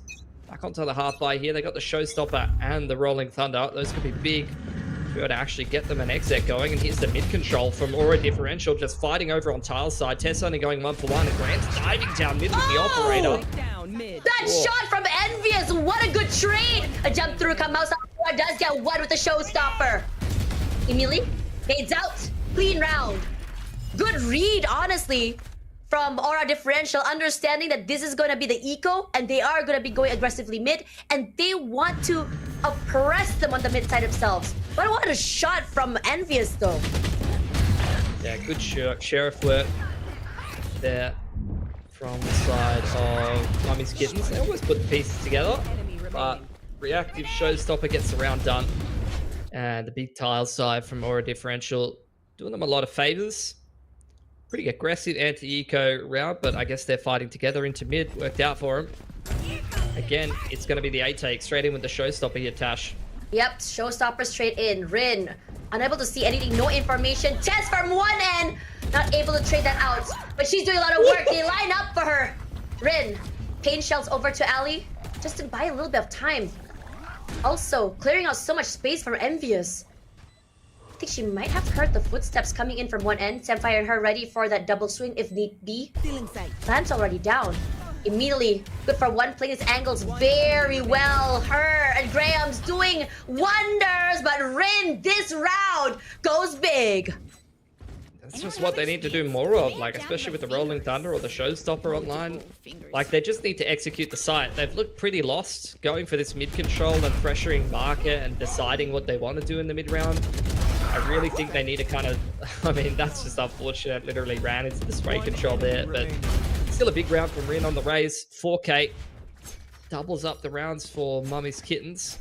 Back onto the half-buy here. They got the Showstopper and the Rolling Thunder. Those could be big to be able to actually get them an exit going. And here's the mid-control from Aura Differential, just fighting over on Tile's side. Tess only going 1 for 1, and Grant's diving down mid with the operator. Down mid. That shot from Envious, what a good trade! A jump through, come out, does get 1 with the Showstopper. Immediately, fades out, clean round. Good read, honestly, from Aura Differential, understanding that this is going to be the eco, and they are going to be going aggressively mid, and they want to oppress them on the mid side themselves. But what a shot from Envious, though. Yeah, good sheriff work there from the side of Mummy's Kittens. They always put the pieces together, but reactive Showstopper gets the round done. And the big tile side from Aura Differential doing them a lot of favors. Pretty aggressive anti-eco round, but I guess they're fighting together into mid. Worked out for them. Again, it's going to be the A-take. Straight in with the Showstopper here, Tash. Yep, Showstopper straight in. Rin, unable to see anything, no information. Tess from one end, not able to trade that out. But she's doing a lot of work. They line up for her. Rin, pain shells over to Ali, just to buy a little bit of time. Also, clearing out so much space from Envious. I think she might have heard the footsteps coming in from one end. Samfire and her ready for that double swing if need be. Lance already down. Immediately, good for one, playing his angles very well. Her and Graham's doing wonders, but Rin this round goes big. That's just what they need to do more of, like, especially with the Rolling Thunder or the Showstopper online. Like, they just need to execute the site. They've looked pretty lost going for this mid control and pressuring market and deciding what they want to do in the mid round. I really think they need to kind of, I mean, that's just unfortunate. Literally ran into the spray control there, but still a big round from Rin on the raise. 4K doubles up the rounds for Mummy's Kittens.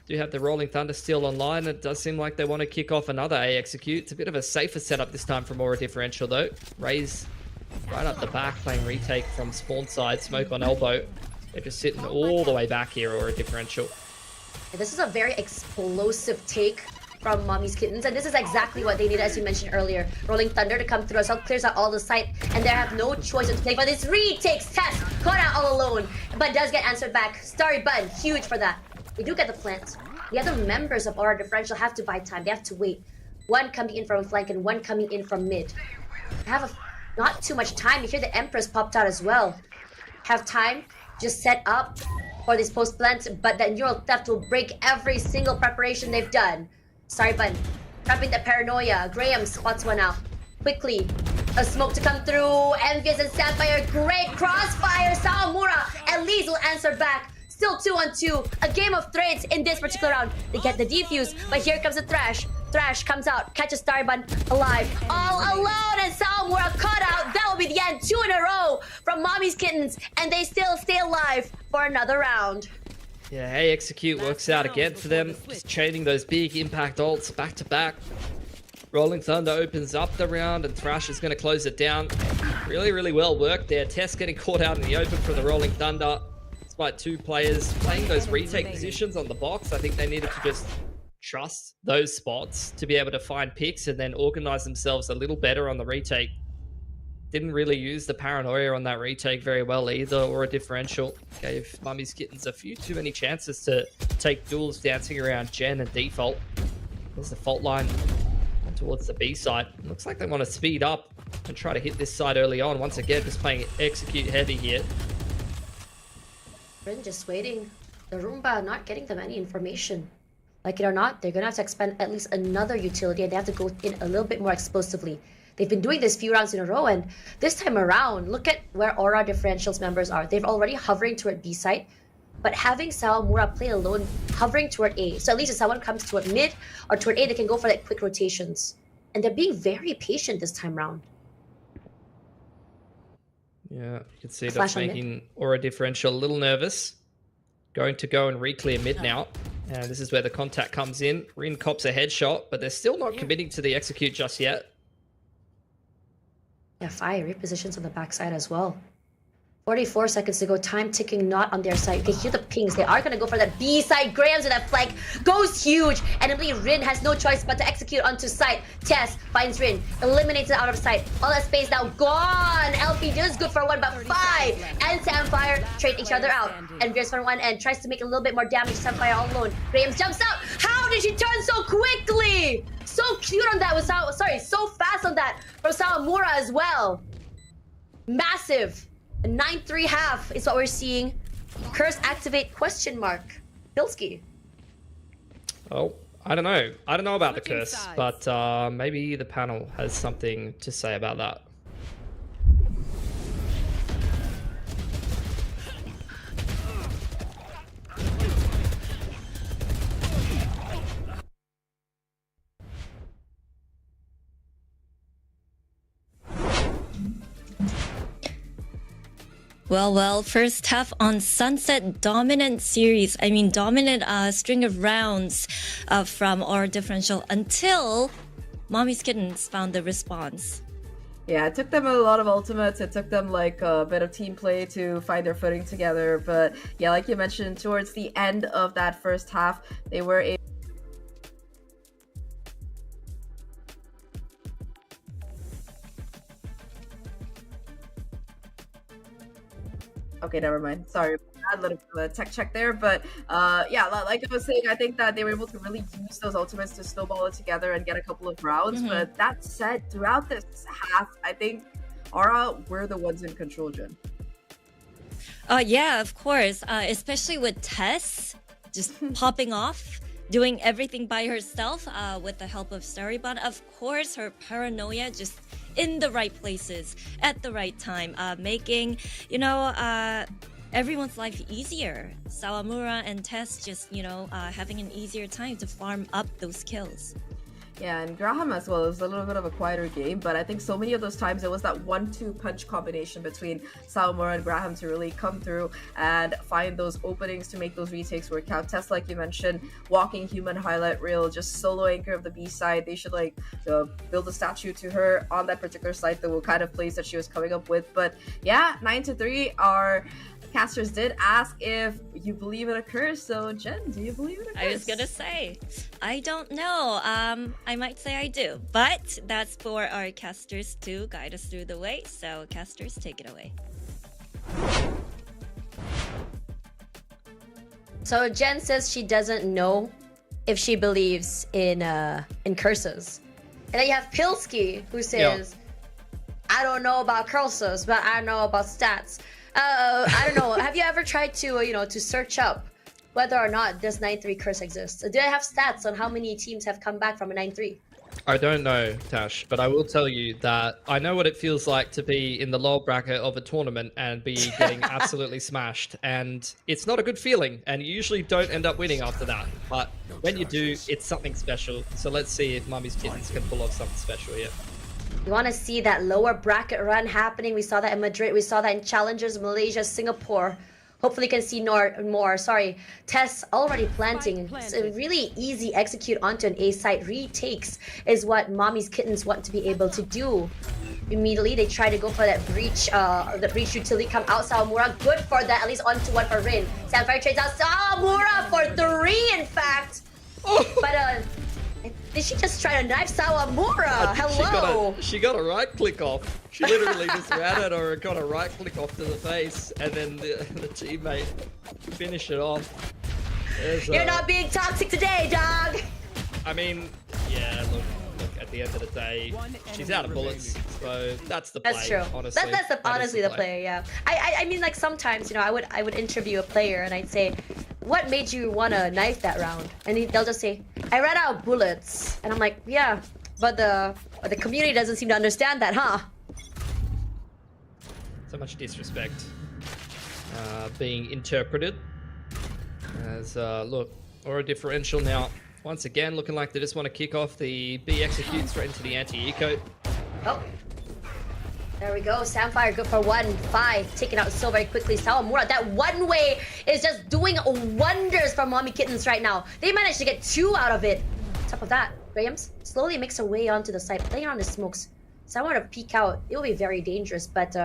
Do have the Rolling Thunder still online. It does seem like they want to kick off another A execute. It's a bit of a safer setup this time from Aura Differential though. Raise right up the back, playing retake from spawn side. Smoke on elbow. They're just sitting all the way back here, Aura Differential. This is a very explosive take from Mommy's Kittens, and this is exactly what they need, as you mentioned earlier. Rolling Thunder to come through as well, clears out all the site, and they have no choice to play. But this retakes Tess, caught out all alone, but does get answered back. Starry Bun, huge for that. We do get the plant. The other members of Aura Differential have to buy time. They have to wait. One coming in from flank and one coming in from mid. Have not too much time. You hear the Empress popped out as well. Have time, just set up for this post plant, but that neural theft will break every single preparation they've done. Sorry, Bun. Trapping the paranoia. Graham spots one out. Quickly. A smoke to come through. Envious and Sapphire. Great crossfire. Sawamura at least will answer back. Still 2-on-2. A game of trades in this particular round. They get the defuse, but here comes the Thrash. Thrash comes out, catches Starbun alive. All alone, and Sawamura caught out. That will be the end. 2 in a row from Mommy's Kittens, and they still stay alive for another round. Yeah, A execute works out again for them. Just chaining those big impact ults back to back. Rolling Thunder opens up the round, and Thrash is going to close it down. Really, really well worked there. Tess getting caught out in the open from the Rolling Thunder. Despite 2 players playing those retake positions on the box, I think they needed to just trust those spots to be able to find picks and then organize themselves a little better on the retake. Didn't really use the paranoia on that retake very well either, or a differential. Gave Mummy's Kittens a few too many chances to take duels dancing around Gen and default. There's the fault line towards the B side. Looks like they want to speed up and try to hit this side early on. Once again, just playing execute heavy here. Rin just waiting. The Roomba not getting them any information. Like it or not, they're gonna have to expend at least another utility, and they have to go in a little bit more explosively. They've been doing this few rounds in a row, and this time around, look at where Aura Differential's members are. They're already hovering toward B side, but having Sawamura play alone, hovering toward A. So at least if someone comes toward mid or toward A, they can go for like quick rotations. And they're being very patient this time around. Yeah, you can see that's making Aura Differential a little nervous. Going to go and re-clear mid now. And this is where the contact comes in. Rin cops a headshot, but they're still not committing to the execute just yet. Yeah, fire repositions on the backside as well. 44 seconds to go. Time ticking not on their side. You can hear the pings. They are going to go for that B side. Graham's with that flank. Goes huge. And I believe Rin has no choice but to execute onto site. Tess finds Rin. Eliminates it out of sight. All that space now gone. LP does good for one, but 5 and Samfire trade each other out. And Veers from one end tries to make a little bit more damage. Samfire all alone. Graham jumps out. How did she turn so quickly? So cute on that. So fast on that from Sawamura as well. Massive. 9-3 half is what we're seeing. Curse activate question mark. Pilski. Oh, I don't know. I don't know about the curse, but maybe the panel has something to say about that. Well, first half on Sunset, dominant series. I mean, dominant string of rounds from our differential until Mommy's Kittens found the response. Yeah, it took them a lot of ultimates. It took them like a bit of team play to find their footing together. But yeah, like you mentioned, towards the end of that first half, they were able. Okay, never mind. Sorry, a little bit of a tech check there, but yeah, like I was saying, I think that they were able to really use those ultimates to snowball it together and get a couple of rounds. But that said, throughout this half, I think Aura were the ones in control, Jen. Yeah, of course. Especially with Tess just popping off, doing everything by herself with the help of Starybot. Of course, her paranoia just in the right places at the right time, making, everyone's life easier. Sawamura and Tess just, having an easier time to farm up those kills. Yeah, and Graham as well. It was a little bit of a quieter game, but I think so many of those times it was that 1-2 punch combination between Sawamura and Graham to really come through and find those openings to make those retakes work out. Tess, like you mentioned, walking human highlight reel, just solo anchor of the B side. They should build a statue to her on that particular site, the kind of plays that she was coming up with. But yeah, 9-3. Our casters did ask if you believe in a curse. So Jen, do you believe in a curse? I was gonna say, I don't know. I might say I do, but that's for our casters to guide us through the way. So casters, take it away. So Jen says she doesn't know if she believes in curses. And then you have Pilski, who says, I don't know about curses, but I know about stats. I don't know. Have you ever tried to, to search up whether or not this 9-3 curse exists? Do I have stats on how many teams have come back from a 9-3? I don't know, Tash, but I will tell you that I know what it feels like to be in the lower bracket of a tournament and be getting absolutely smashed. And it's not a good feeling, and you usually don't end up winning after that. But when you do, it's something special. So let's see if Mummy's Kittens can pull off something special here. You want to see that lower bracket run happening. We saw that in Madrid. We saw that in Challengers, Malaysia, Singapore. Hopefully you can see more. Sorry. Tess already planting. It's a really easy execute onto an A site. Retakes is what Mommy's Kittens want to be able to do. Immediately they try to go for that breach utility. Come out Sawamura. Good for that. At least onto one for Rin. Samfire trades out Sawamura for 3 in fact. But did she just try to knife Sawamura? Hello! She got a right click off. She literally just ran at her and got a right click off to the face, and then the teammate finished it off. You're not being toxic today, dog! I mean, yeah, look, at the end of the day, she's out of bullets, so that's the play. That's true. Honestly, That's honestly the play, yeah. I mean, like, sometimes, I would interview a player and I'd say, what made you want to knife that round? And they'll just say, I ran out of bullets. And I'm like, yeah, but the community doesn't seem to understand that, huh? So much disrespect being interpreted as, look, or a differential now. Once again, looking like they just want to kick off the B execute straight into the anti-eco. Oh. There we go. Samfire good for 1-5. Taking out so very quickly. Sawamura, that one way is just doing wonders for Mommy Kittens right now. They managed to get 2 out of it. On top of that, Grahams slowly makes her way onto the site, playing on the smokes. Sawamura to peek out. It will be very dangerous, but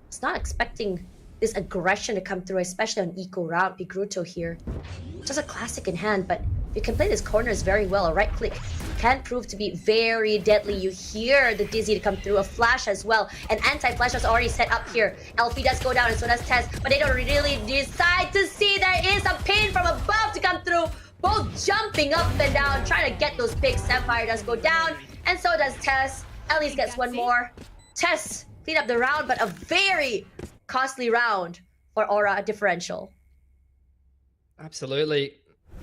it's not expecting this aggression to come through, especially on eco route. Bigruto here. Just a classic in hand, but you can play these corners very well. A right click can prove to be very deadly. You hear the Dizzy to come through. A flash as well. An anti-flash was already set up here. Elfie does go down and so does Tess, but they don't really decide to see there is a pin from above to come through. Both jumping up and down, trying to get those picks. Sapphire does go down, and so does Tess. Elise gets one more. Tess clean up the round, but a very costly round for Aura differential. Absolutely.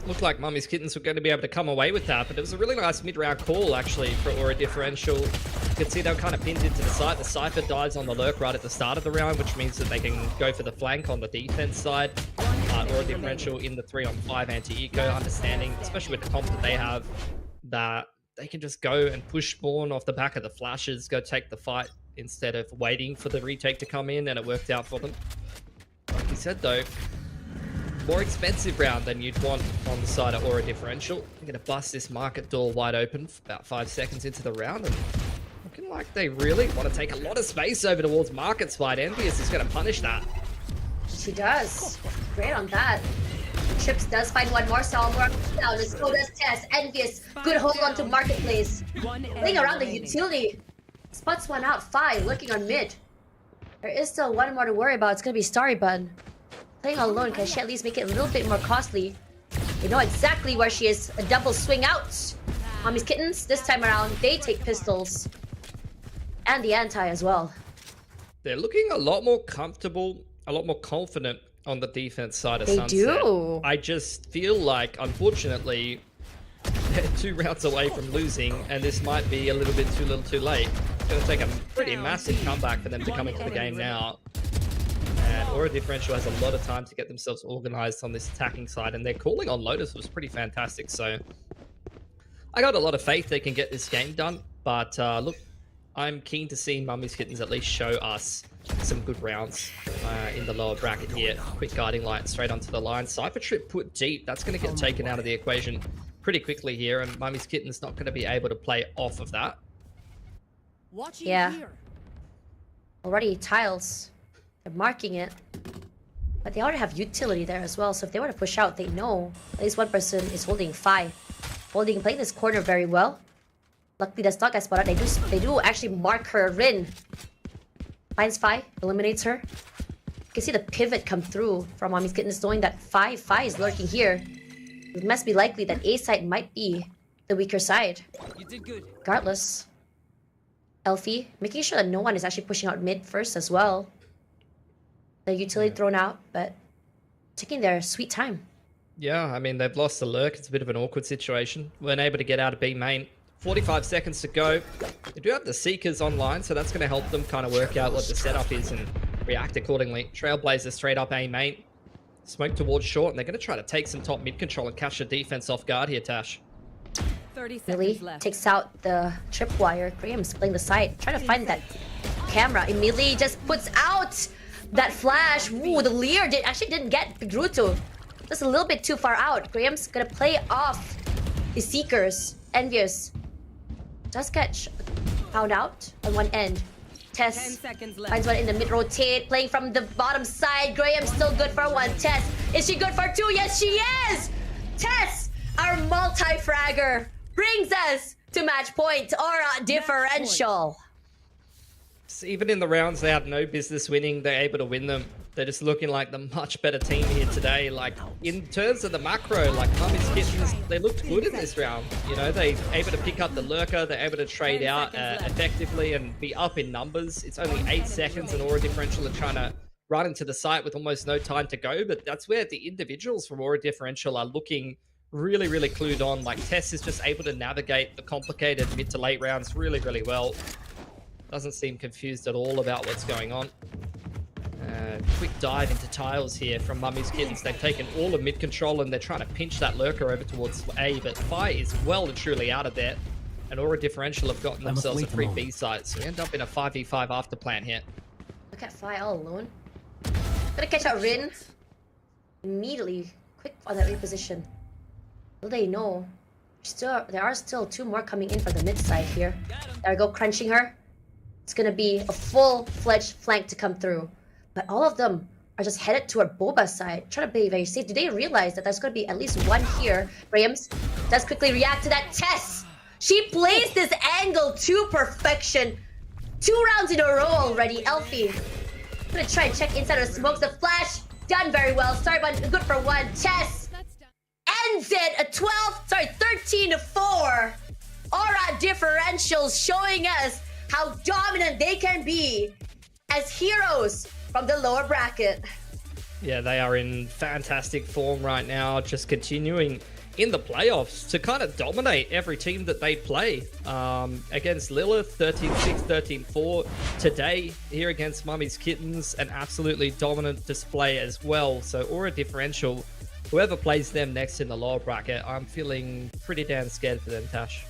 Looked like Mummy's Kittens were going to be able to come away with that, but it was a really nice mid-round call, actually, for Aura differential. You can see they were kind of pinned into the site. The Cypher dives on the lurk right at the start of the round, which means that they can go for the flank on the defense side. Aura differential in the 3-on-5 anti-eco, understanding, especially with the comp that they have, that they can just go and push spawn off the back of the flashes, go take the fight instead of waiting for the retake to come in, and it worked out for them. Like you said, though, more expensive round than you'd want on the side of Aura differential. You're going to bust this market door wide open for about 5 seconds into the round, and looking like they really want to take a lot of space over towards market side. Envious is going to punish that. She does. Great on that. Trips does find one more, so more down. So does Tess. Envious. Good hold on to marketplace. Playing around the utility. Spots one out. 5 lurking on mid. There is still one more to worry about. It's going to be Starry Bun. Playing alone, can she at least make it a little bit more costly? You know exactly where she is. A double swing out. Mommy's Kittens, this time around, they take pistols. And the anti as well. They're looking a lot more comfortable a lot more confident on the defense side of They Sunset. do. I just feel like, unfortunately, they're 2 rounds away from losing, and this might be a little bit too little too late. It's going to take a pretty massive comeback for them to come into the game now. And Aura Differential has a lot of time to get themselves organized on this attacking side, and their calling on Lotus was pretty fantastic. So I got a lot of faith they can get this game done. But look, I'm keen to see Mummy's Kittens at least show us some good rounds in the lower bracket here. Quick guiding light straight onto the line. Cypher Trip put deep. That's going to get taken out of the equation pretty quickly here, and Mummy's Kitten's not going to be able to play off of that. Yeah. Already tiles. They're marking it. But they already have utility there as well, so if they want to push out, they know at least one person is holding Phi. Playing this corner very well. Luckily, that's not get spotted. They do actually mark her. Rin finds Phi, eliminates her. You can see the pivot come through from Mummy's Kittens, knowing that Phi is lurking here. It must be likely that A side might be the weaker side. You did good. Regardless, Elfie making sure that no one is actually pushing out mid first as well. The utility thrown out, but taking their sweet time. Yeah, I mean, they've lost the lurk. It's a bit of an awkward situation. Weren't able to get out of B main. 45 seconds to go. They do have the Seekers online, so that's going to help them kind of work out what the setup is and react accordingly. Trailblazer straight up A main. Smoke towards short, and they're going to try to take some top mid control and catch the defense off guard here, Tash. 30 Really seconds left. takes out the tripwire. Graham's playing the side, trying to find that camera. Immediately just puts out that flash. Ooh, the Lear actually didn't get Gruto. Just a little bit too far out. Graham's gonna play off the Seekers. Envious does get found out on one end. 10 Tess seconds left. finds one in the mid rotate, playing from the bottom side. Graham's still good for one. Tess, is she good for two? Yes, she is! Tess, our multi-fragger, brings us to match point. Aura Differential. So even in the rounds they had no business winning, they're able to win them. They're just looking like the much better team here today. Like, in terms of the macro, like, Mummy's Kittens, they looked good in this round. You know, they're able to pick up the lurker, they're able to trade out effectively and be up in numbers. It's only 8 seconds, and Aura Differential are trying to run into the site with almost no time to go. But that's where the individuals from Aura Differential are looking really, really clued on. Like, Tess is just able to navigate the complicated mid to late rounds really, really well. Doesn't seem confused at all about what's going on. Quick dive into tiles here from Mummy's Kittens. They've taken all of mid control and they're trying to pinch that lurker over towards A, but Phi is well and truly out of there. And Aura Differential have gotten themselves a free B site, so we end up in a 5v5 after plan here. Look at Phi all alone. Gonna catch out Rin. Immediately, quick on that reposition. Will they know? There are still 2 more coming in for the mid side here. There we go, crunching her. It's gonna be a full-fledged flank to come through. But all of them are just headed toward Boba's side, trying to be very safe. Do they realize that there's going to be at least one here? Grahams does quickly react to that. Tess! She plays this angle to perfection. 2 rounds in a row already. Elfie gonna try and check inside of the smokes. The flash done very well. Starbun good for 1. Tess ends it a 13-4. Aura Differentials showing us how dominant they can be as heroes from the lower bracket. Yeah, they are in fantastic form right now, just continuing in the playoffs to kind of dominate every team that they play. Against Lilith, 13-6, 13-4. Today, here against Mummy's Kittens, an absolutely dominant display as well. So Aura Differential, whoever plays them next in the lower bracket, I'm feeling pretty damn scared for them, Tash.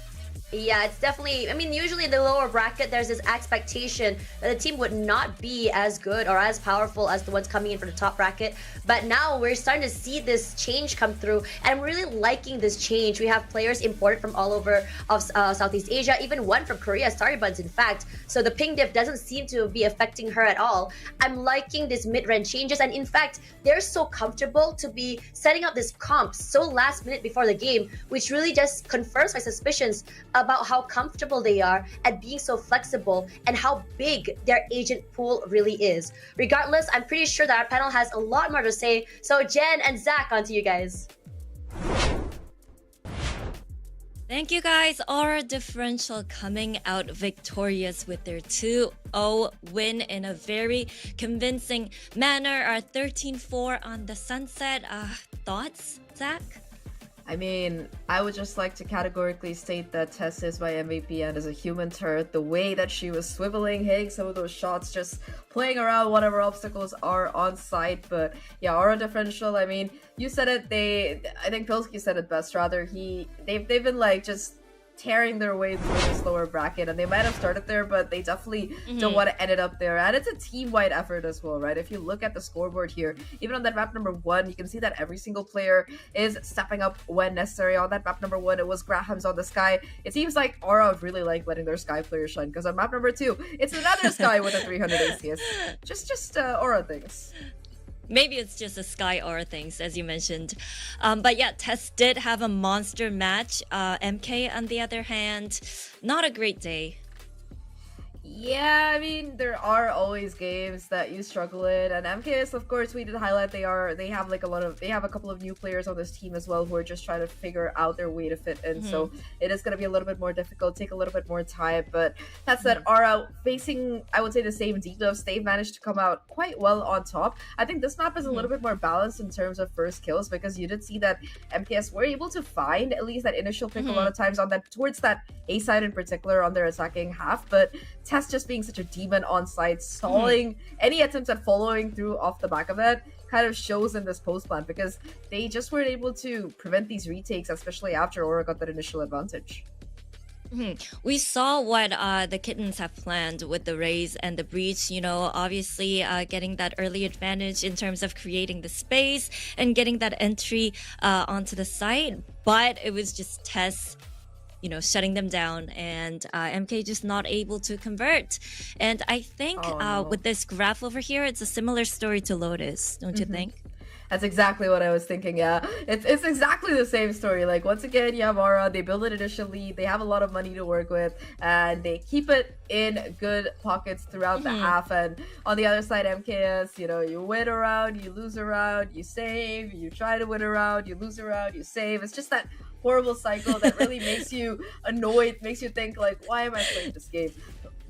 Yeah, it's definitely, I mean, usually in the lower bracket, there's this expectation that the team would not be as good or as powerful as the ones coming in for the top bracket. But now we're starting to see this change come through, and I'm really liking this change. We have players imported from all over of Southeast Asia, even one from Korea, Starbuns, in fact. So the ping diff doesn't seem to be affecting her at all. I'm liking this mid-range changes, and in fact, they're so comfortable to be setting up this comp so last minute before the game, which really just confirms my suspicions about how comfortable they are at being so flexible and how big their agent pool really is. Regardless, I'm pretty sure that our panel has a lot more to say. So Jen and Zach, on to you guys. Thank you guys. Aura Differential coming out victorious with their 2-0 win in a very convincing manner. 13-4 on the sunset. Thoughts, Zach? I mean, I would just like to categorically state that Tess is my MVP and as a human turret, the way that she was swiveling, hitting some of those shots, just playing around whatever obstacles are on site. But yeah, Aura Differential, I mean, you said it, I think Pilski said it best, rather. They've been like just tearing their way through this lower bracket, and they might have started there, but they definitely don't want to end it up there. And it's a team-wide effort as well, right? If you look at the scoreboard here, even on that map number 1, you can see that every single player is stepping up when necessary. On that map number 1, it was Graham's on the Sky. It seems like Aura really like letting their Sky players shine, because on map number 2, it's another Sky with a 300 ACS. Just Aura things. Maybe it's just a Sky Aura things, as you mentioned. But yeah, Tess did have a monster match. MK, on the other hand, not a great day. Yeah, I mean, there are always games that you struggle in, and MKS, of course, we did highlight they have a couple of new players on this team as well who are just trying to figure out their way to fit in. So it is going to be a little bit more difficult, take a little bit more time. But that said, Aura facing, I would say, the same debuffs, they've managed to come out quite well on top. I think this map is a little bit more balanced in terms of first kills, because you did see that MKS were able to find at least that initial pick a lot of times on that, towards that A side in particular on their attacking half. But Tess just being such a demon on site, stalling any attempts at following through off the back of that kind of shows in this post plant, because they just weren't able to prevent these retakes, especially after Aura got that initial advantage. We saw what the Kittens have planned with the Raze and the Breach, you know, obviously getting that early advantage in terms of creating the space and getting that entry onto the site, but it was just Tess, you know, shutting them down, and MK just not able to convert. And I think with this graph over here, it's a similar story to Lotus, don't you think? That's exactly what I was thinking, yeah. It's exactly the same story. Like, once again, you have Aura, they build an initial lead, they have a lot of money to work with, and they keep it in good pockets throughout the half. And on the other side, MKS, you know, you win a round, you lose a round, you save, you try to win a round, you lose a round, you save. It's just that horrible cycle that really makes you annoyed, makes you think like, why am I playing this game?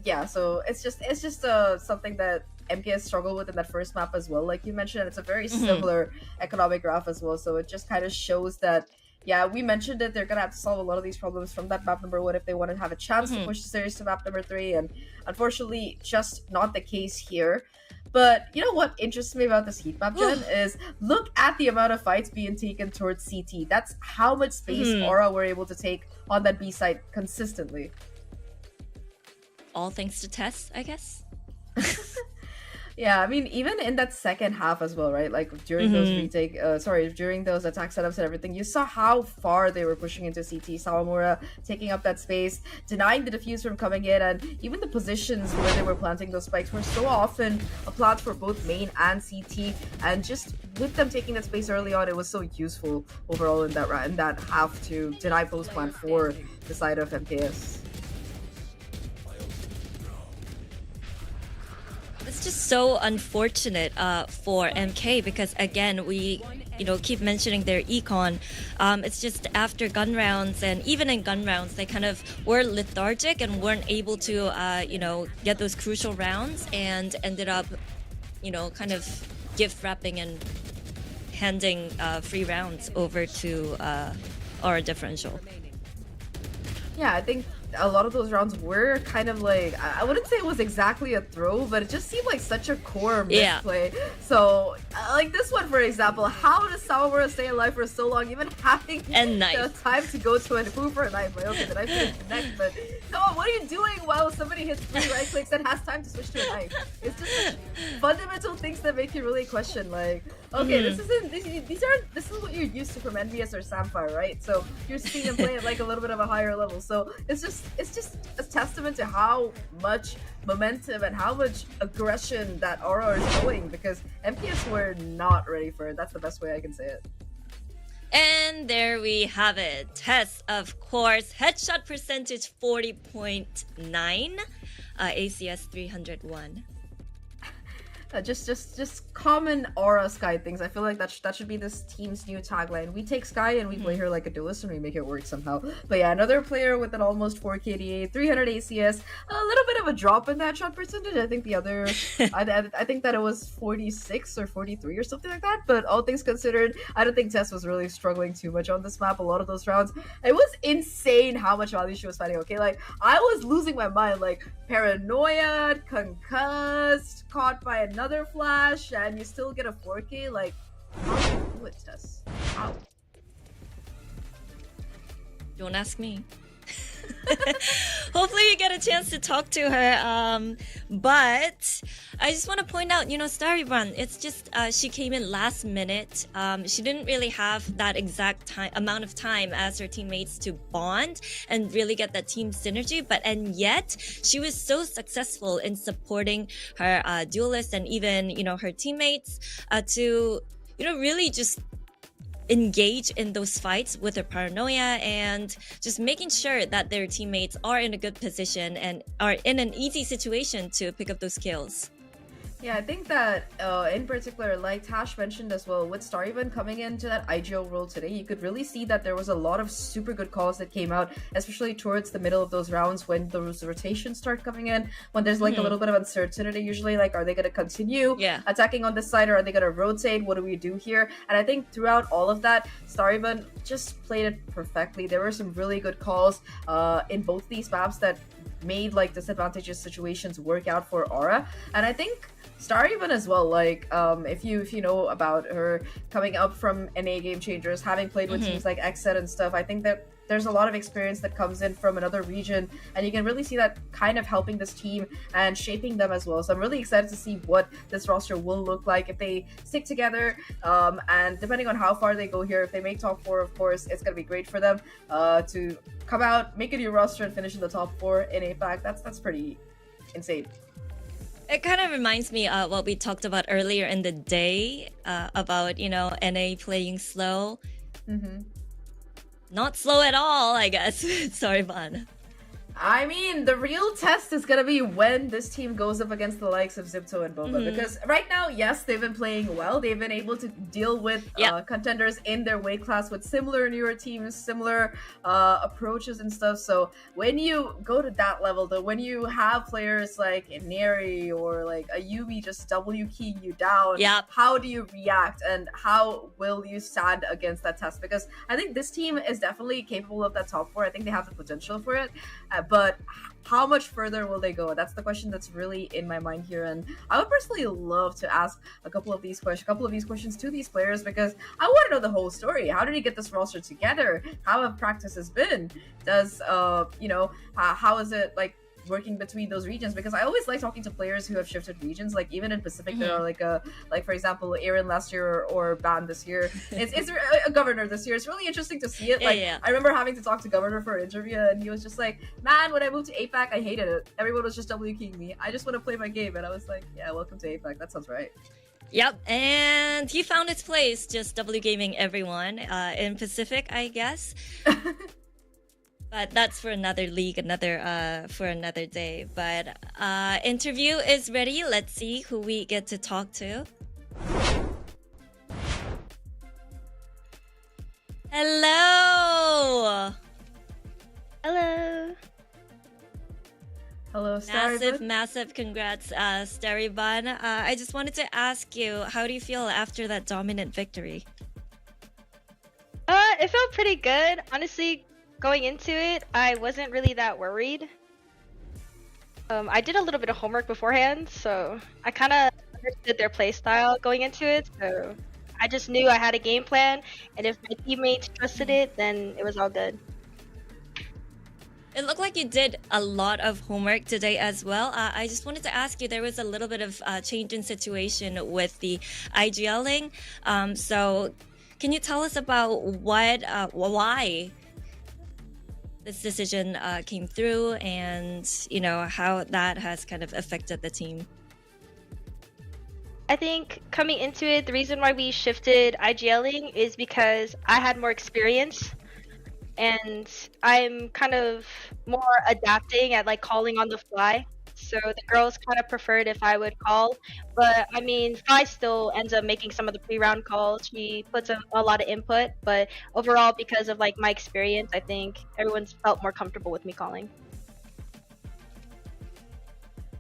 Yeah, so it's just something that MKS struggled with in that first map as well, like you mentioned, and it's a very similar economic graph as well. So it just kind of shows that, yeah, we mentioned that they're gonna have to solve a lot of these problems from that map number 1 if they want to have a chance to push the series to map number 3, and unfortunately just not the case here. But you know what interests me about this heat map, Jen, is look at the amount of fights being taken towards CT. That's how much space Aura were able to take on that B side consistently. All thanks to Tess, I guess. Yeah, I mean, even in that second half as well, right? Like during those during those attack setups and everything, you saw how far they were pushing into CT. Sawamura taking up that space, denying the defuse from coming in, and even the positions where they were planting those spikes were so often a plant for both main and CT. And just with them taking that space early on, it was so useful overall in that half to deny post plant for the side of MKS. It's just so unfortunate for MK, because again, we keep mentioning their econ. It's just after gun rounds, and even in gun rounds, they kind of were lethargic and weren't able to get those crucial rounds, and ended up kind of gift wrapping and handing free rounds over to Aura Differential. Yeah, I think a lot of those rounds were kind of like, I wouldn't say it was exactly a throw, but it just seemed like such a core misplay. So, like this one, for example, how does Sawamura stay alive for so long, even having the time to go to a move for a knife? Like, okay, the knife didn't connect, but come on, what are you doing while somebody hits 3 right clicks and has time to switch to a knife? It's just such fundamental things that make you really question, like, okay, this is what you're used to from NVS or Samfire, right? So you're seeing them play at like a little bit of a higher level. So it's just a testament to how much momentum and how much aggression that Aura is showing, because MPS were not ready for it. That's the best way I can say it. And there we have it. Tess, of course, headshot percentage 40.9, ACS 301. just common aura Sky things. I feel like that should be this team's new tagline. We take Sky and we play her like a duelist and we make it work somehow. But yeah, another player with an almost 4 KDA, 300 ACS, a little bit of a drop in that shot percentage. I think the other, I think that it was 46 or 43 or something like that. But all things considered, I don't think Tess was really struggling too much on this map. A lot of those rounds, it was insane how much value she was fighting. Okay, like I was losing my mind, like paranoia, concussed, caught by another flash, and you still get a 4K. Like, how do you do it, Tess? How? Don't ask me. Hopefully you get a chance to talk to her. But I just want to point out, you know, Starry Run, it's just she came in last minute. She didn't really have that exact amount of time as her teammates to bond and really get that team synergy. And yet she was so successful in supporting her duelists and even, you know, her teammates to, you know, really just engage in those fights with their paranoia and just making sure that their teammates are in a good position and are in an easy situation to pick up those kills. Yeah, I think that in particular, like Tash mentioned as well, with Starryman coming into that IGL role today, you could really see that there was a lot of super good calls that came out, especially towards the middle of those rounds when those rotations start coming in, when there's like a little bit of uncertainty usually, like are they going to continue attacking on this side or are they going to rotate? What do we do here? And I think throughout all of that, Starryman just played it perfectly. There were some really good calls in both these maps that made like disadvantageous situations work out for Aura. And I think Starryman as well, like if you know about her coming up from NA Game Changers, having played with teams like XZ and stuff, I think that there's a lot of experience that comes in from another region, and you can really see that kind of helping this team and shaping them as well. So I'm really excited to see what this roster will look like if they stick together, and depending on how far they go here, if they make top 4, of course, it's gonna be great for them to come out, make a new roster, and finish in the top 4 in APAC. That's pretty insane. It kind of reminds me of what we talked about earlier in the day about, you know, NA playing slow. Not slow at all, I guess. Sorry, Van. I mean, the real test is gonna be when this team goes up against the likes of Zipto and Boba, because right now, yes, they've been playing well. They've been able to deal with contenders in their weight class with similar newer teams, similar approaches and stuff. So when you go to that level, though, when you have players like Neri or like a Yumi just W keying you down, how do you react and how will you stand against that test? Because I think this team is definitely capable of that top 4. I think they have the potential for it. But how much further will they go? That's the question that's really in my mind here, and I would personally love to ask a couple of these questions to these players, because I want to know the whole story. How did he get this roster together? How have practices been? Does you know, how is it like working between those regions? Because I always like talking to players who have shifted regions. Like even in Pacific, there are like for example, Aaron last year or Ban this year. It's a Governor this year. It's really interesting to see it. Like I remember having to talk to Governor for an interview, and he was just like, "Man, when I moved to APAC, I hated it. Everyone was just W keying me. I just want to play my game." And I was like, "Yeah, welcome to APAC. That sounds right." Yep, and he found his place just W gaming everyone in Pacific, I guess. But that's for another league, for another day. But interview is ready. Let's see who we get to talk to. Hello. Hello. Hello, Starryman. Massive congrats, Starryman. I just wanted to ask you, how do you feel after that dominant victory? It felt pretty good. Honestly, going into it, I wasn't really that worried. I did a little bit of homework beforehand, so I kind of understood their playstyle going into it. So I just knew I had a game plan, and if my teammates trusted it, then it was all good. It looked like you did a lot of homework today as well. I just wanted to ask you, there was a little bit of change in situation with the IGLing. So can you tell us about why this decision came through, and you know how that has kind of affected the team? I think coming into it, the reason why we shifted IGLing is because I had more experience, and I'm kind of more adapting at like calling on the fly. so the girls kind of preferred if I would call. But I mean, Fi still ends up making some of the pre-round calls. She puts a lot of input, but overall, because of like my experience, I think everyone's felt more comfortable with me calling.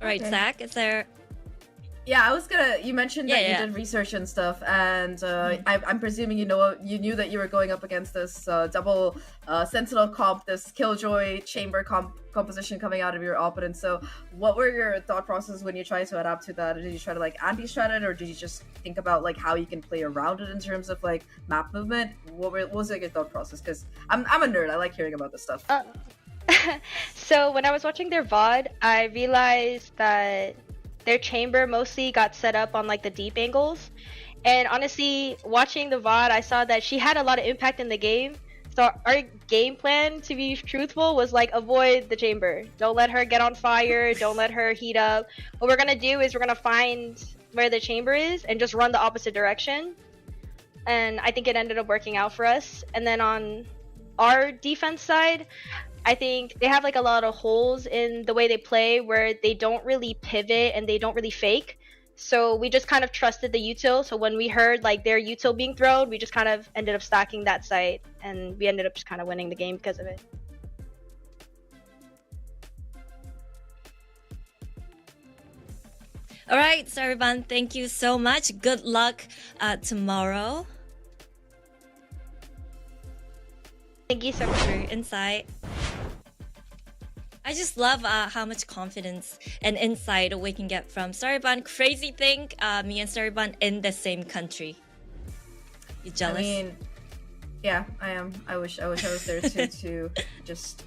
All right, Okay. Zach, is there? Yeah, I was gonna. You mentioned that Yeah. you did research and stuff, and I'm presuming you knew that you were going up against this double Sentinel comp, this Killjoy chamber composition coming out of your opponent. So, what were your thought processes when you tried to adapt to that? Did you try to like anti-strat it, or did you just think about like how you can play around it in terms of like map movement? What was like your thought process? Because I'm a nerd. I like hearing about this stuff. So when I was watching their VOD, I realized that their chamber mostly got set up on like the deep angles. And honestly, watching the VOD, I saw that she had a lot of impact in the game. So our game plan, to be truthful, was like avoid the chamber. Don't let her get on fire. Don't let her heat up. What we're gonna do is we're gonna find where the chamber is and just run the opposite direction. And I think it ended up working out for us. And then on our defense side, I think they have like a lot of holes in the way they play where they don't really pivot and they don't really fake. So we just kind of trusted the util. So when we heard like their util being thrown, we just kind of ended up stacking that site, and we ended up just kind of winning the game because of it. All right, Sariban, thank you so much. Good luck tomorrow. Thank you so much For your insight. I just love how much confidence and insight we can get from Sariban. Crazy thing, me and Sariban in the same country. You jealous? I mean, yeah, I am. I wish I was there too. To just,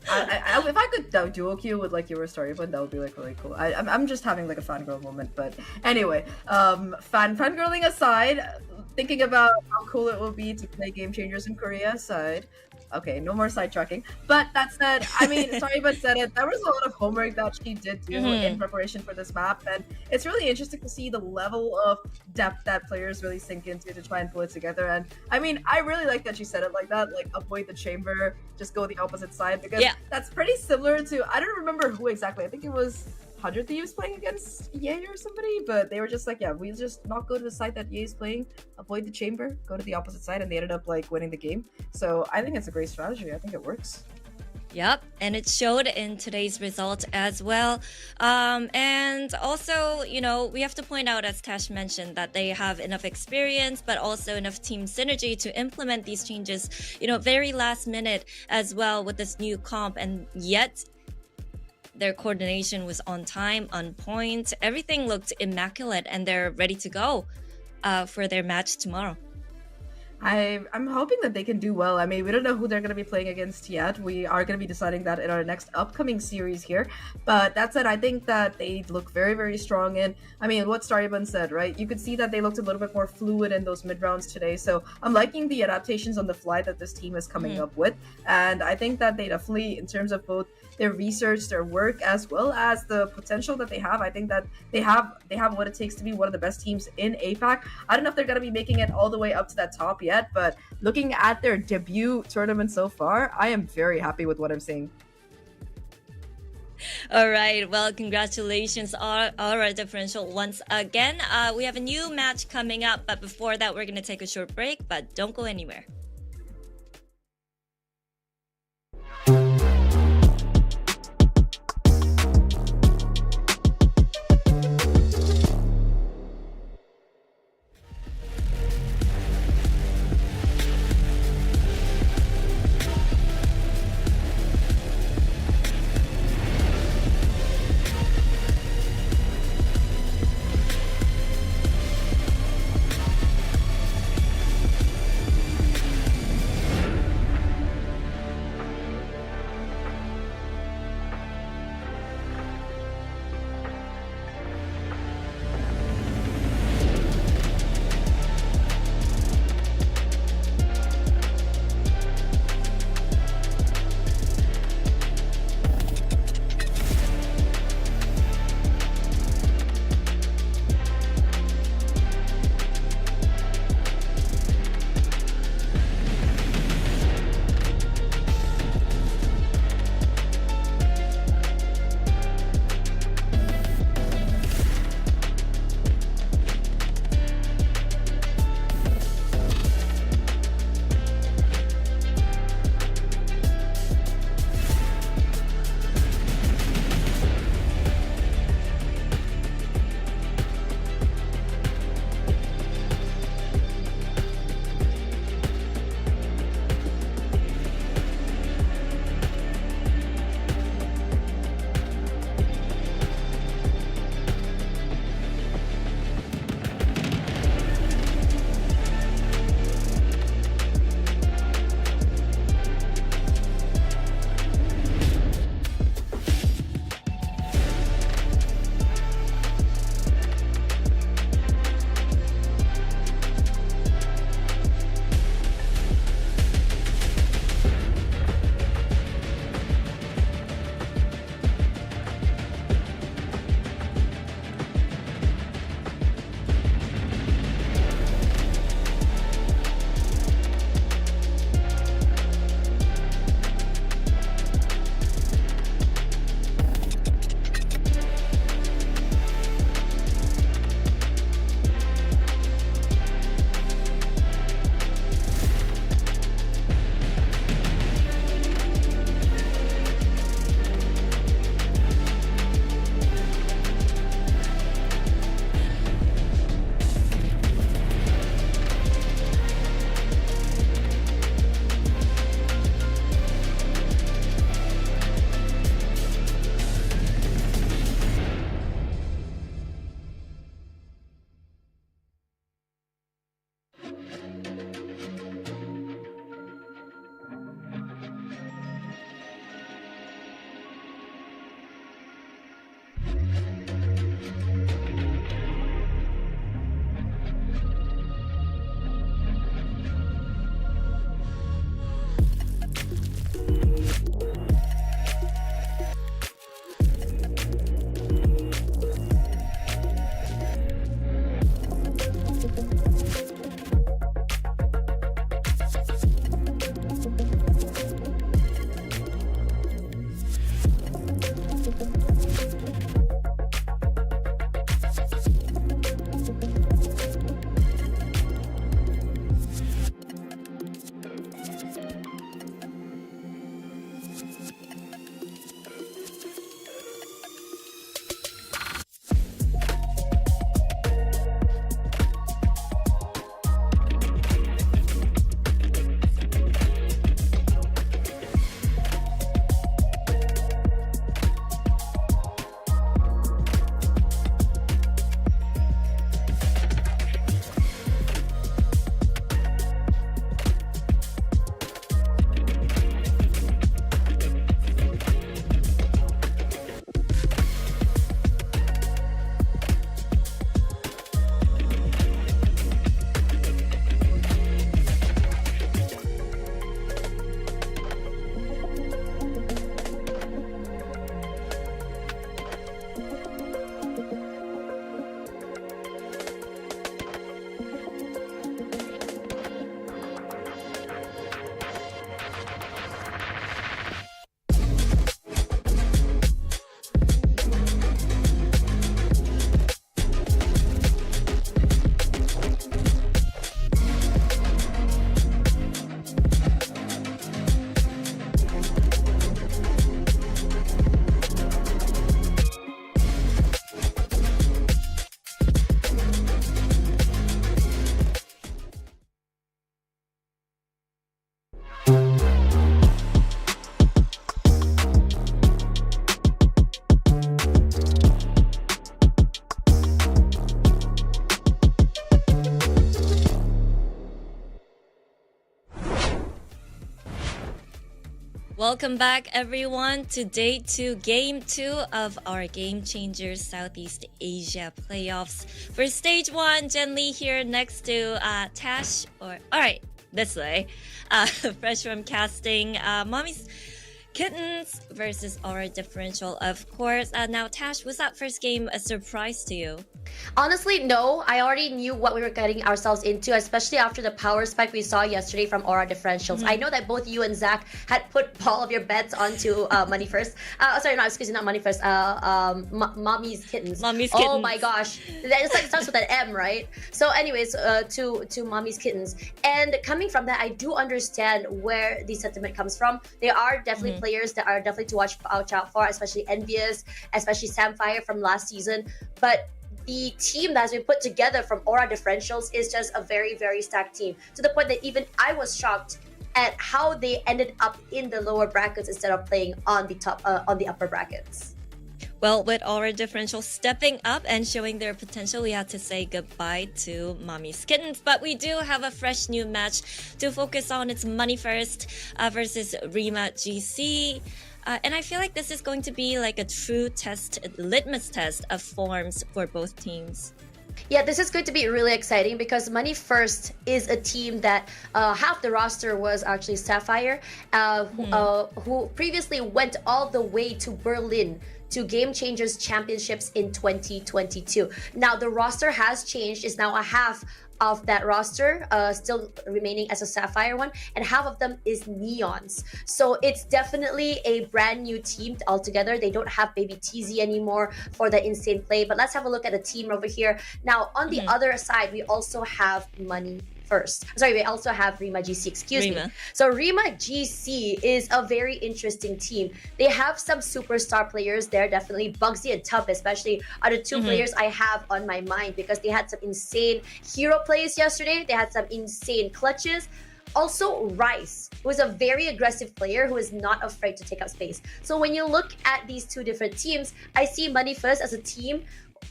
if I could duo queue with like your story, but that would be like really cool. I'm just having like a fangirl moment. But anyway, fangirling aside, thinking about how cool it will be to play Game Changers in Korea aside. Okay, no more sidetracking. But that said, I mean, sorry, but said it. There was a lot of homework that she did do in preparation for this map, and it's really interesting to see the level of depth that players really sink into to try and pull it together. And I mean, I really like that she said it like that, like avoid the chamber, just go the opposite side, because that's pretty similar to, I don't remember who exactly. I think it was 100 Thieves playing against Ye or somebody, but they were just like, yeah, we just not go to the side that Ye is playing, avoid the chamber, go to the opposite side, and they ended up like winning the game. So I think it's a great strategy. I think it works. Yep, and it showed in today's result as well. And also, you know, we have to point out, as Tash mentioned, that they have enough experience, but also enough team synergy to implement these changes, you know, very last minute as well with this new comp, and yet their coordination was on time, on point. Everything looked immaculate, and they're ready to go for their match tomorrow. I'm hoping that they can do well. I mean, we don't know who they're going to be playing against yet. We are going to be deciding that in our next upcoming series here. But that said, I think that they look very, very strong. And I mean, what Starybun said, right? You could see that they looked a little bit more fluid in those mid rounds today. So I'm liking the adaptations on the fly that this team is coming up with. And I think that they definitely, in terms of both their research, their work, as well as the potential that they have, I think that they have what it takes to be one of the best teams in APAC. I don't know if they're going to be making it all the way up to that top yet, but looking at their debut tournament so far, I am very happy with what I'm seeing. All right, well, congratulations, our differential once again. We have a new match coming up, but before that, we're going to take a short break, but don't go anywhere. Welcome back, everyone, to day 2, game 2 of our Game Changers Southeast Asia playoffs. For stage 1, Jen Lee here next to Tash, alright, this way. Fresh from casting, Mommy's Kittens versus Aura Differential, of course. Now, Tash, was that first game a surprise to you? Honestly, no. I already knew what we were getting ourselves into, especially after the power spike we saw yesterday from Aura Differentials. I know that both you and Zach had put all of your bets onto Money First. Sorry, no, excuse me, not Money First. Mommy's Kittens. Mommy's Oh Kittens. my gosh, it's like it starts with an M, right? So, anyways, to Mommy's Kittens. And coming from that, I do understand where the sentiment comes from. There are definitely players that are definitely to watch out for, especially Envious, especially Samfire from last season. But the team that has been put together from Aura Differentials is just a very, very stacked team, to the point that even I was shocked at how they ended up in the lower brackets instead of playing on the top, on the upper brackets. Well, with Aura Differential stepping up and showing their potential, we had to say goodbye to Mommy's Kittens. But we do have a fresh new match to focus on. It's Money First versus RIMA GC. And I feel like this is going to be like a true test, litmus test of forms for both teams. Yeah, this is going to be really exciting because Money First is a team that half the roster was actually Sapphire, who previously went all the way to Berlin to Game Changers Championships in 2022. Now, the roster has changed. It's now a half of that roster still remaining as a Sapphire one, and half of them is Neons. So it's definitely a brand new team altogether. They don't have Baby TZ anymore for the insane play. But let's have a look at the team over here. Now, on the other side, we also have Money First. Sorry, we also have RIMA GC, excuse me. So RIMA GC is a very interesting team. They have some superstar players there, definitely. Bugsy and Tub especially are the two players I have on my mind because they had some insane hero plays yesterday. They had some insane clutches. Also, Rice, who is a very aggressive player who is not afraid to take up space. So when you look at these two different teams, I see Money First as a team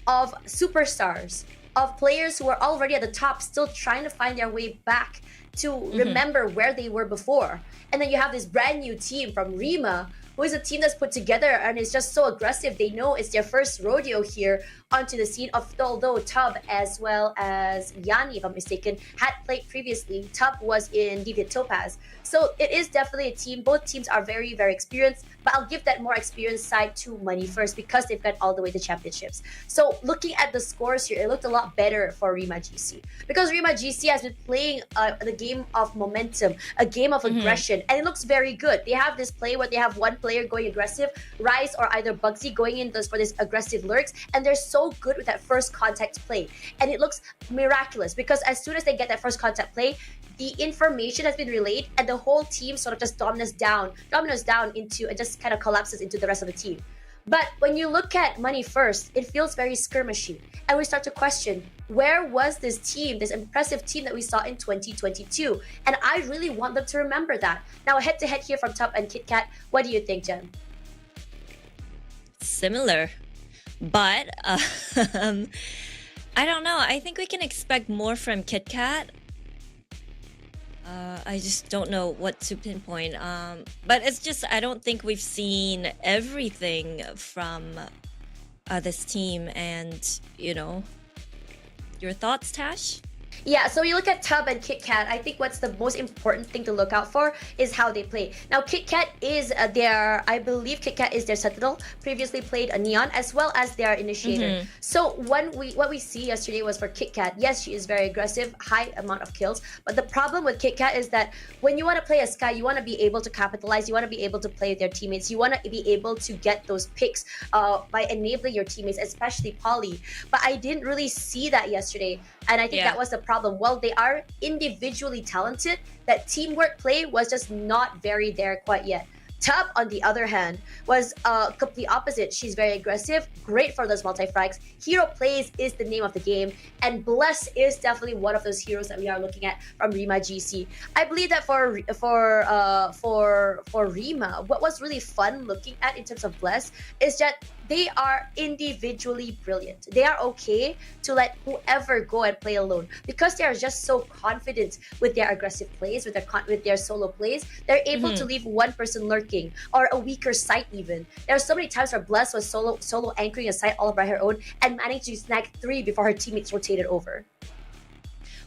of superstars, of players who are already at the top, still trying to find their way back to remember where they were before. And then you have this brand new team from RIMA, who is a team that's put together and is just so aggressive. They know it's their first rodeo here onto the scene, although Tub as well as Yanni, if I'm mistaken, had played previously. Tub was in Deviant Topaz. So it is definitely a team. Both teams are very, very experienced, but I'll give that more experienced side to Money First because they've got all the way to championships. So looking at the scores here, it looked a lot better for RIMA GC because RIMA GC has been playing the game of momentum, a game of aggression, and it looks very good. They have this play where they have one player going aggressive, Rise or either Bugsy going in for this aggressive lurks, and they're so good with that first contact play. And it looks miraculous because as soon as they get that first contact play, the information has been relayed and the whole team sort of just dominoes down into and just kind of collapses into the rest of the team. But when you look at Money First, it feels very skirmishy. And we start to question, where was this team, this impressive team that we saw in 2022? And I really want them to remember that. Now, head-to-head here from Top and KitKat, what do you think, Jen? Similar. But, I don't know. I think we can expect more from KitKat. I just don't know what to pinpoint. But it's just, I don't think we've seen everything from this team. And, you know, your thoughts, Tash? Yeah, so you look at Tub and KitKat, I think what's the most important thing to look out for is how they play. Now, KitKat is I believe KitKat is their Sentinel, previously played a Neon, as well as their Initiator. So what we see yesterday was for KitKat, yes, she is very aggressive, high amount of kills, but the problem with KitKat is that when you want to play a Sky, you want to be able to capitalize, you want to be able to play with their teammates, you want to be able to get those picks by enabling your teammates, especially Polly. But I didn't really see that yesterday, and I think that was the problem. While they are individually talented, that teamwork play was just not very there quite yet. Tub, on the other hand, was complete opposite. She's very aggressive, great for those multi-frags. Hero plays is the name of the game, and Bless is definitely one of those heroes that we are looking at from RIMA GC. I believe that for RIMA, what was really fun looking at in terms of Bless is that they are individually brilliant. They are okay to let whoever go and play alone because they are just so confident with their aggressive plays, with their solo plays. They're able to leave one person lurking or a weaker site even. There are so many times where Bless was solo anchoring a site all by her own and managed to snag 3 before her teammates rotated over.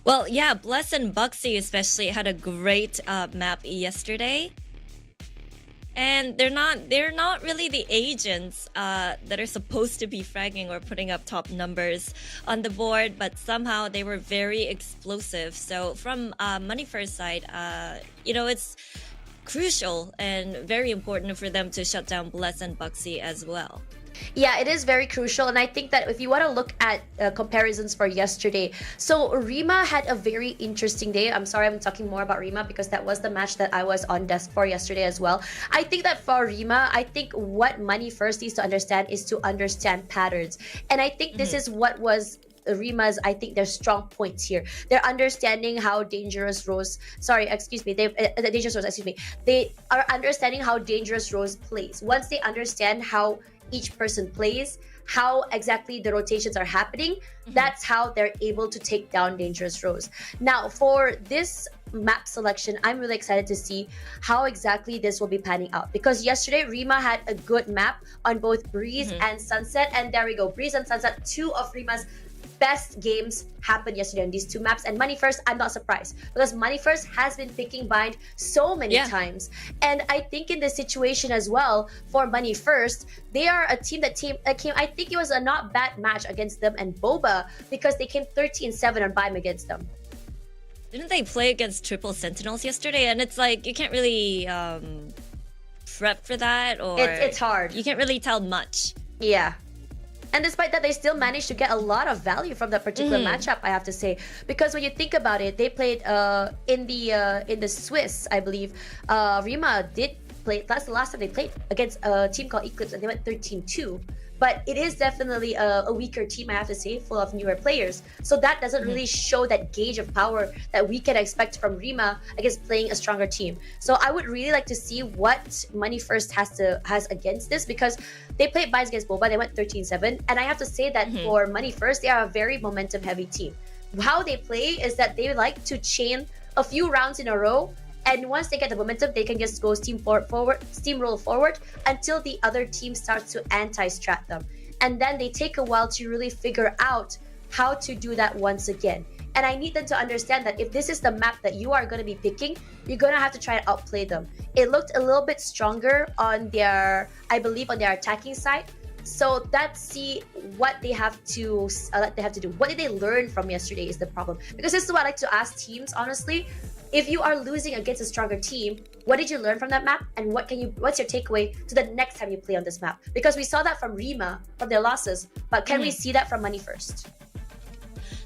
Well, yeah, Bless and Buxy especially had a great map yesterday. And they're not really the agents that are supposed to be fragging or putting up top numbers on the board, but somehow they were very explosive. So from Money First side, it's crucial and very important for them to shut down Bless and Buxy as well. Yeah, it is very crucial, and I think that if you want to look at comparisons for yesterday, so RIMA had a very interesting day. I'm sorry I'm talking more about RIMA because that was the match that I was on desk for yesterday as well. I think that for RIMA, I think what Money First needs to understand is to understand patterns, and I think this is what was RIMA's, I think, their strong points here. They're understanding how Dangerous Rose, they are understanding how Dangerous Rose plays. Once they understand how each person plays, how exactly the rotations are happening, that's how they're able to take down Dangerous Rose. Now, for this map selection, I'm really excited to see how exactly this will be panning out, because yesterday RIMA had a good map on both Breeze and Sunset, and there we go, Breeze and Sunset, 2 of RIMA's best games happened yesterday on these 2 maps. And Money First, I'm not surprised because Money First has been picking Bind so many times, and I think in this situation as well for Money First, they are a team that came, I think it was a not bad match against them and Boba, because they came 13-7 on Bind against them. Didn't they play against Triple Sentinels yesterday? And it's like you can't really prep for that, or it's hard. You can't really tell much. Yeah. And despite that, they still managed to get a lot of value from that particular matchup, I have to say. Because when you think about it, they played in the Swiss, I believe. RIMA did play, that's the last time they played against a team called Eclipse, and they went 13-2. But it is definitely a weaker team, I have to say, full of newer players. So that doesn't really show that gauge of power that we can expect from RIMA against playing a stronger team. So I would really like to see what Money First has against this, because they played Binds against Boba, they went 13-7. And I have to say that for Money First, they are a very momentum-heavy team. How they play is that they like to chain a few rounds in a row, and once they get the momentum, they can just go steamroll forward until the other team starts to anti-strat them. And then they take a while to really figure out how to do that once again. And I need them to understand that if this is the map that you are going to be picking, you're going to have to try to outplay them. It looked a little bit stronger on their, I believe, on their attacking side. So let's see what they have to do. What did they learn from yesterday is the problem. Because this is what I like to ask teams, honestly. If you are losing against a stronger team, what did you learn from that map, and what's your takeaway to the next time you play on this map? Because we saw that from RIMA, from their losses, but can we see that from Money First?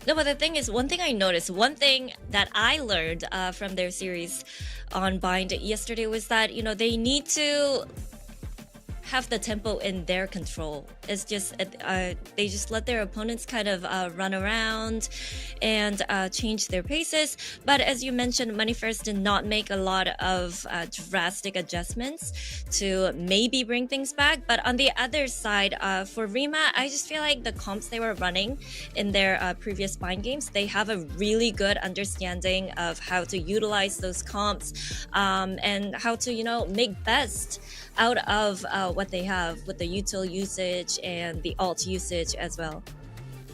No, but the thing is, one thing I noticed, one thing that I learned from their series on Bind yesterday was that, they need to have the tempo in their control. It's just they just let their opponents kind of run around and change their paces. But as you mentioned, Money First did not make a lot of drastic adjustments to maybe bring things back. But on the other side, for RIMA, I just feel like the comps they were running in their previous Bind games, they have a really good understanding of how to utilize those comps and how to, make best out of what they have with the util usage and the alt usage as well.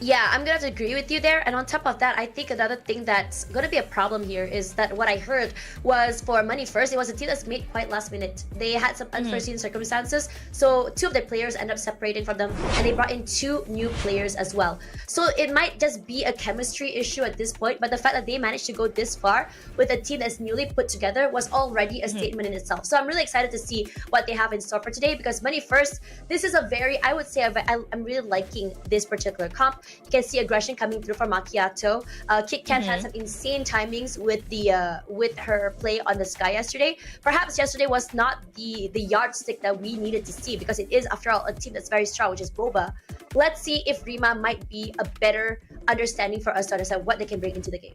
Yeah, I'm gonna have to agree with you there. And on top of that, I think another thing that's gonna be a problem here is that what I heard was for Money First, it was a team that's made quite last minute. They had some unforeseen circumstances, so 2 of their players ended up separating from them, and they brought in 2 new players as well. So it might just be a chemistry issue at this point, but the fact that they managed to go this far with a team that's newly put together was already a statement in itself. So I'm really excited to see what they have in store for today, because Money First, this is a very, I would say, I'm really liking this particular comp. You can see aggression coming through from Macchiato. KITTEN had some insane timings with her play on the Sky yesterday. Perhaps yesterday was not the yardstick that we needed to see, because it is, after all, a team that's very strong, which is Boba. Let's see if RIMA might be a better understanding for us to understand what they can bring into the game.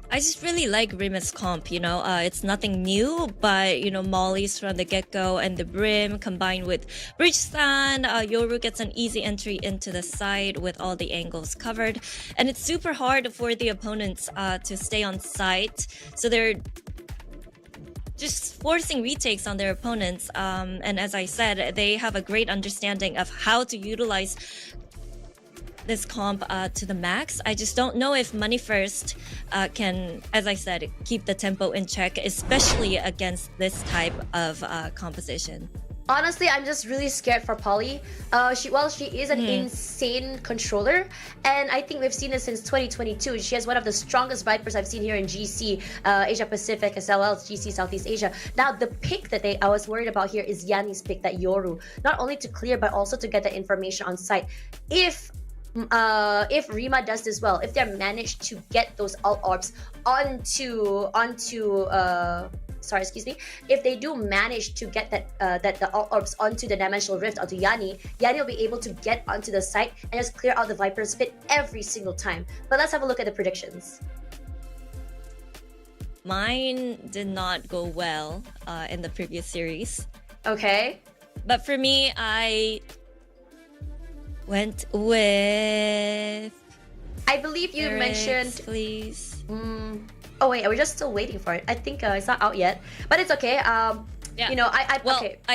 I just really like Rima's comp, you know. It's nothing new, but, you know, Molly's from the get-go and the Brim combined with Bridge Stand. Yoru gets an easy entry into the side with all the angles covered. And it's super hard for the opponents to stay on site. So they're just forcing retakes on their opponents. And as I said, they have a great understanding of how to utilize this comp to the max. I just don't know if Money First can, as I said, keep the tempo in check, especially against this type of composition. Honestly, I'm just really scared for Polly. She is an insane controller, and I think we've seen it since 2022. She has one of the strongest Vipers I've seen here in GC, Asia Pacific, as well as GC Southeast Asia. Now, the pick that I was worried about here is Yanni's pick, that Yoru, not only to clear but also to get the information on site. If Rima does this well, if they manage to get those alt orbs if they do manage to get the alt orbs onto the dimensional rift, onto Yanni will be able to get onto the site and just clear out the Viper's pit every single time. But let's have a look at the predictions. Mine did not go well in the previous series. Okay. But for me, I went with... I believe you mentioned... Please. Oh wait, we're just still waiting for it. I think it's not out yet, but it's okay. Yeah. You know, I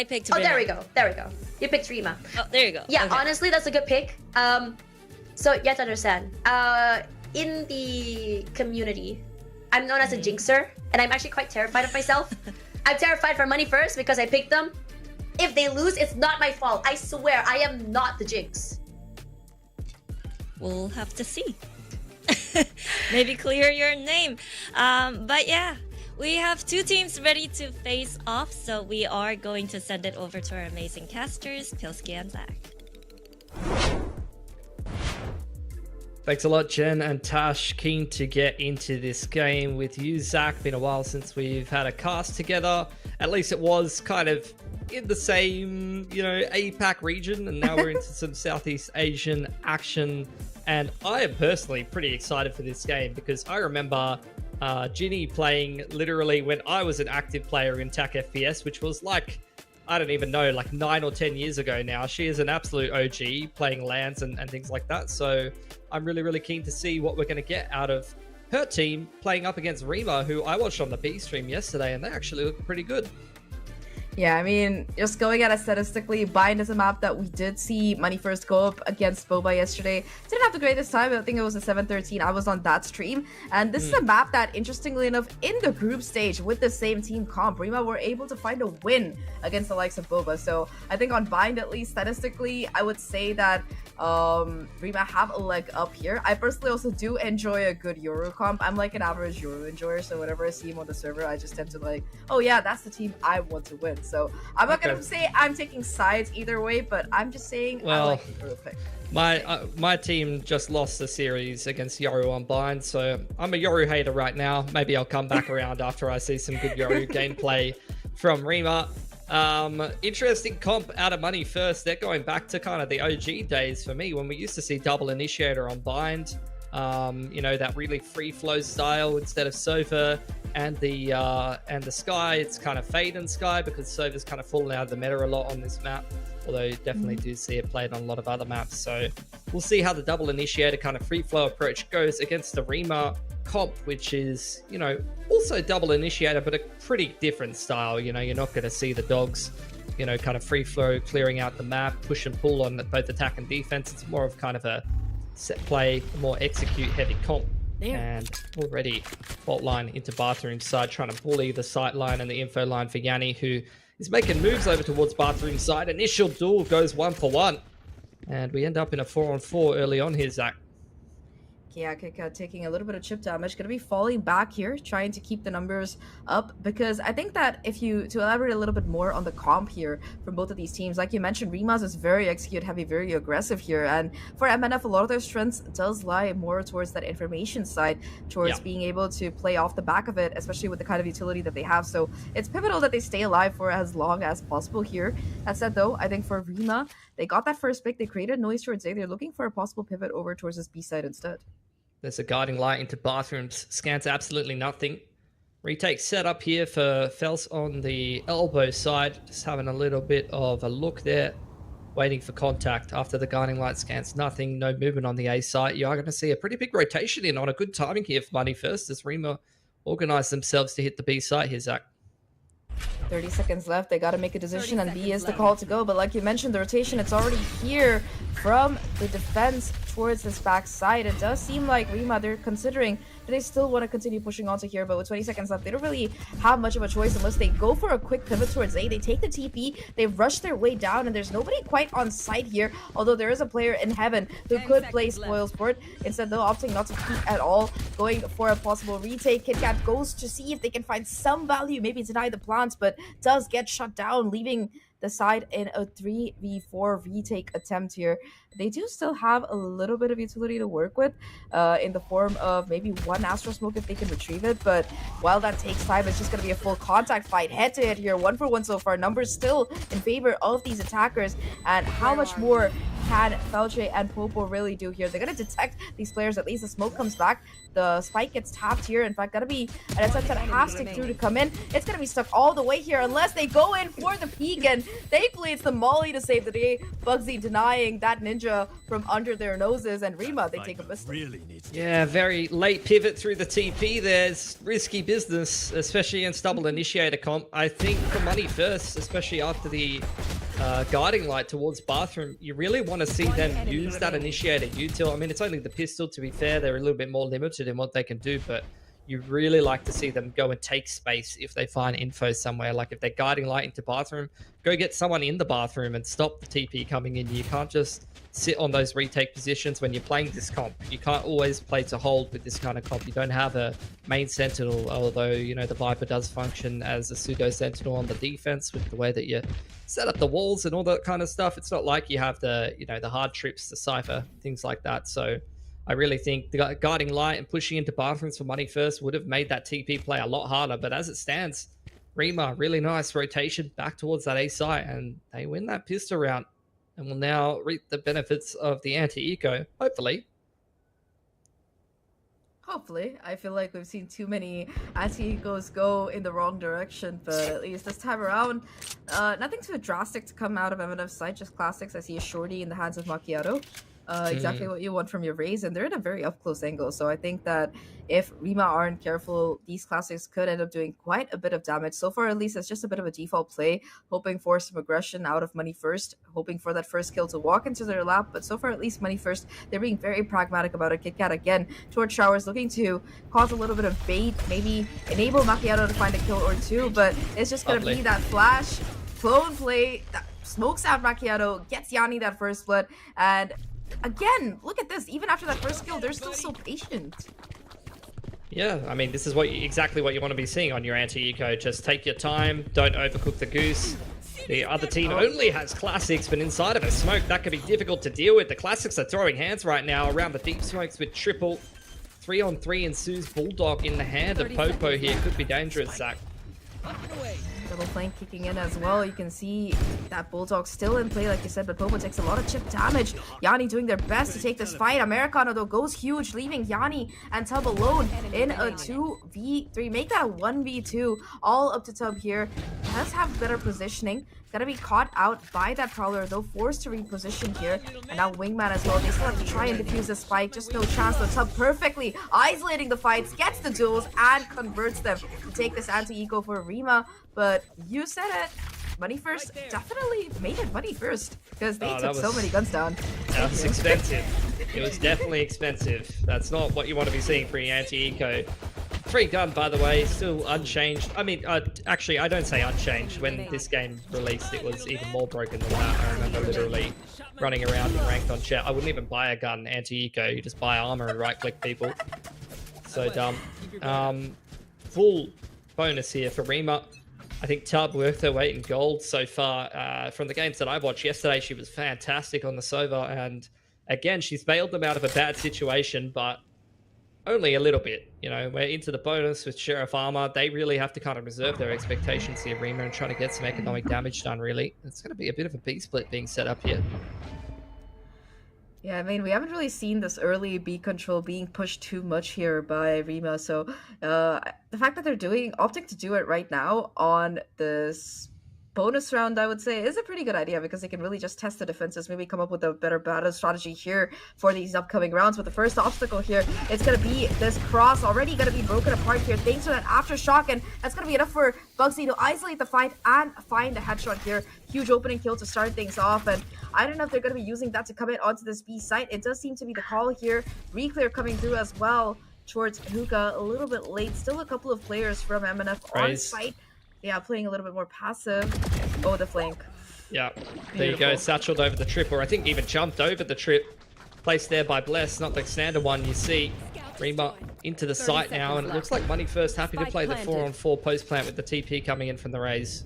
picked Rima. Oh, there we go. You picked Rima. Oh, there you go. Yeah, okay. Honestly, that's a good pick. So you have to understand. In the community, I'm known as a jinxer, and I'm actually quite terrified of myself. I'm terrified for Money First because I picked them. If they lose, it's not my fault. I swear, I am not the jinx. We'll have to see. Maybe clear your name. But yeah, we have two teams ready to face off, so we are going to send it over to our amazing casters, Pilski and Zahk. Thanks a lot, Jen and Tash. Keen to get into this game with you, Zach. Been a while since we've had a cast together. At least it was kind of in the same, you know, APAC region, and now we're into some Southeast Asian action. And I am personally pretty excited for this game because I remember Ginny playing literally when I was an active player in TAC FPS, which was like, I don't even know, like 9 or 10 years ago now. She is an absolute OG playing LANs and things like that. So I'm really, really keen to see what we're going to get out of her team playing up against Rima, who I watched on the B stream yesterday, and they actually look pretty good. Yeah, I mean, just going at it statistically, Bind is a map that we did see Money First go up against Boba yesterday. Didn't have the greatest time, I think it was a 7-13. I was on that stream. And this is a map that, interestingly enough, in the group stage with the same team comp, Rima were able to find a win against the likes of Boba. So I think on Bind, at least statistically, I would say that Rima have a leg up here. I personally also do enjoy a good Yoru comp. I'm like an average Yoru enjoyer, so whenever I see him on the server, I just tend to like, oh yeah, that's the team I want to win. So I'm not gonna say I'm taking sides either way, but I'm just saying I like the Yoru pick. My team just lost the series against Yoru on Bind, so I'm a Yoru hater right now. Maybe I'll come back around after I see some good Yoru gameplay from Rima. Interesting comp out of Money First. They're going back to kind of the OG days for me when we used to see double initiator on Bind. You know, that really free flow style instead of Sova and the Sky. It's kind of Fade and Sky because Sova's kind of fallen out of the meta a lot on this map. Although you definitely do see it played on a lot of other maps. So we'll see how the double initiator kind of free flow approach goes against the Rima comp, which is, you know, also double initiator, but a pretty different style. You know, you're not going to see the dogs, you know, kind of free flow, clearing out the map, push and pull on both attack and defense. It's more of kind of a set play, more execute heavy comp. And already fault line into bathroom side, trying to bully the sight line and the info line for Yanni, who is making moves over towards bathroom side. Initial duel goes 1-for-1. And we end up in a 4-on-4 early on here, Zach. Yeah, Kika taking a little bit of chip damage, gonna be falling back here, trying to keep the numbers up, because I think that to elaborate a little bit more on the comp here from both of these teams, like you mentioned, Rima's is very execute heavy, very aggressive here, and for MNF, a lot of their strengths does lie more towards that information side, towards being able to play off the back of it, especially with the kind of utility that they have. So it's pivotal that they stay alive for as long as possible here. That said though, I think for Rima, they got that first pick, they created noise towards A, they're looking for a possible pivot over towards this B side instead. There's a guiding light into bathrooms. Scans absolutely nothing. Retake set up here for Fels on the elbow side. Just having a little bit of a look there. Waiting for contact after the guiding light scans. Nothing, no movement on the A site. You are going to see a pretty big rotation in on a good timing here for Money First as RIMA organize themselves to hit the B site here, Zach. 30 seconds left. They got to make a decision, and B is the call to go. But like you mentioned, the rotation, it's already here from the defense towards this back side. It does seem like RIMA, they're considering, do they still want to continue pushing onto here? But with 20 seconds left, they don't really have much of a choice unless they go for a quick pivot towards A. They take the TP, they rush their way down, and there's nobody quite on site here. Although there is a player in heaven who could play Spoilsport. Instead, they're opting not to peek at all, going for a possible retake. KitKat goes to see if they can find some value, maybe deny the plants, but does get shut down, leaving the side in a 3v4 retake attempt here. They do still have a little bit of utility to work with in the form of maybe one Astro Smoke if they can retrieve it, but while that takes time, it's just going to be a full contact fight head-to-head here. 1-for-1 so far. Numbers still in favor of these attackers, and how much more can Felche and Popo really do here? They're going to detect these players. At least the smoke comes back. The spike gets tapped here. In fact, going to be an attempt that has to through to come in. It's going to be stuck all the way here unless they go in for the peek, and thankfully it's the Molly to save the day. Bugsy denying that ninja from under their noses, and RIMA, they take a mistake. Yeah, very late pivot through the TP. There's risky business, especially against double initiator comp. I think for Money First, especially after the guiding light towards bathroom, you really want to see them use that initiator util. I mean, it's only the pistol, to be fair. They're a little bit more limited in what they can do, but you really like to see them go and take space if they find info somewhere. Like if they're guiding light into bathroom, go get someone in the bathroom and stop the TP coming in. You can't just sit on those retake positions when you're playing this comp. You can't always play to hold with this kind of comp. You don't have a main sentinel, although, you know, the Viper does function as a pseudo sentinel on the defense with the way that you set up the walls and all that kind of stuff. It's not like you have the, you know, the hard trips, the Cypher, things like that. So I really think the guiding light and pushing into bathrooms for Money First would have made that TP play a lot harder. But as it stands, RIMA, really nice rotation back towards that A site, and they win that pistol round and will now reap the benefits of the anti-eco, hopefully. Hopefully. I feel like we've seen too many anti-ecos go in the wrong direction, but at least this time around, nothing too drastic to come out of MNF's side, just classics. I see a shorty in the hands of Macchiato. Exactly what you want from your Raze, and they're in a very up-close angle, so I think that if RIMA aren't careful, these classics could end up doing quite a bit of damage. So far, at least, it's just a bit of a default play, hoping for some aggression out of Money First, hoping for that first kill to walk into their lap, but so far, at least, Money First, they're being very pragmatic about it. KitKat, again, towards Showers, looking to cause a little bit of bait, maybe enable Macchiato to find a kill or two, but it's just going to be that flash, clone play, that smokes out Macchiato, gets Yanni that first blood, and again, look at this. Even after that first kill, they're still so patient. Yeah, I mean, this is exactly what you want to be seeing on your anti-eco. Just take your time. Don't overcook the goose. The other team only has classics, but inside of a smoke, that can be difficult to deal with. The classics are throwing hands right now around the deep smokes with triple. 3-on-3 ensues. Bulldog in the hand of Popo here. Could be dangerous, Zach. Double flank kicking in as well. You can see that Bulldog still in play, like you said, but Popo takes a lot of chip damage. Yanni doing their best to take this fight. Americano, though, goes huge, leaving Yanni and Tub alone in a 2v3. Make that a 1v2. All up to Tub here. Does have better positioning. Gonna be caught out by that Prowler, though, forced to reposition here. And now Wingman as well. They still have to try and defuse the spike. Just no chance. The Tub perfectly isolating the fights, gets the duels, and converts them to take this anti-eco for RIMA. But you said it. Money First definitely made it Money First because they took so many guns down. That was expensive. It was definitely expensive. That's not what you want to be seeing for your anti-eco. Free gun, by the way, still unchanged. I mean, actually, I don't say unchanged. When this game released, it was even more broken than that. I remember literally running around and ranked on chat. I wouldn't even buy a gun anti-eco. You just buy armor and right-click people. So dumb. Full bonus here for RIMA. I think Tub worth her weight in gold so far. From the games that I watched yesterday, she was fantastic on the Sova. And again, she's bailed them out of a bad situation, but only a little bit. You know, we're into the bonus with Sheriff Armor. They really have to kind of reserve their expectations here, RIMA, and try to get some economic damage done, really. It's going to be a bit of a B-split being set up here. Yeah, I mean, we haven't really seen this early B control being pushed too much here by Rima. So the fact that they're opting to do it right now on this bonus round, I would say, is a pretty good idea because they can really just test the defenses, maybe come up with a better battle strategy here for these upcoming rounds. But the first obstacle here, it's going to be this cross already going to be broken apart here thanks to that aftershock, and that's going to be enough for Bugsy to isolate the fight and find a headshot here. Huge opening kill to start things off, and I don't know if they're going to be using that to come in onto this B site. It does seem to be the call here. Reclear coming through as well towards Hookah, a little bit late. Still a couple of players from MNF on site. Yeah, playing a little bit more passive. Oh, the flank. Yeah, there you go. Satcheled over the trip, or I think even jumped over the trip. Placed there by Bless, not the standard one. You see Rima into the site now, and it looks like Money First happy to play the 4-on-4 post plant with the TP coming in from the Rays.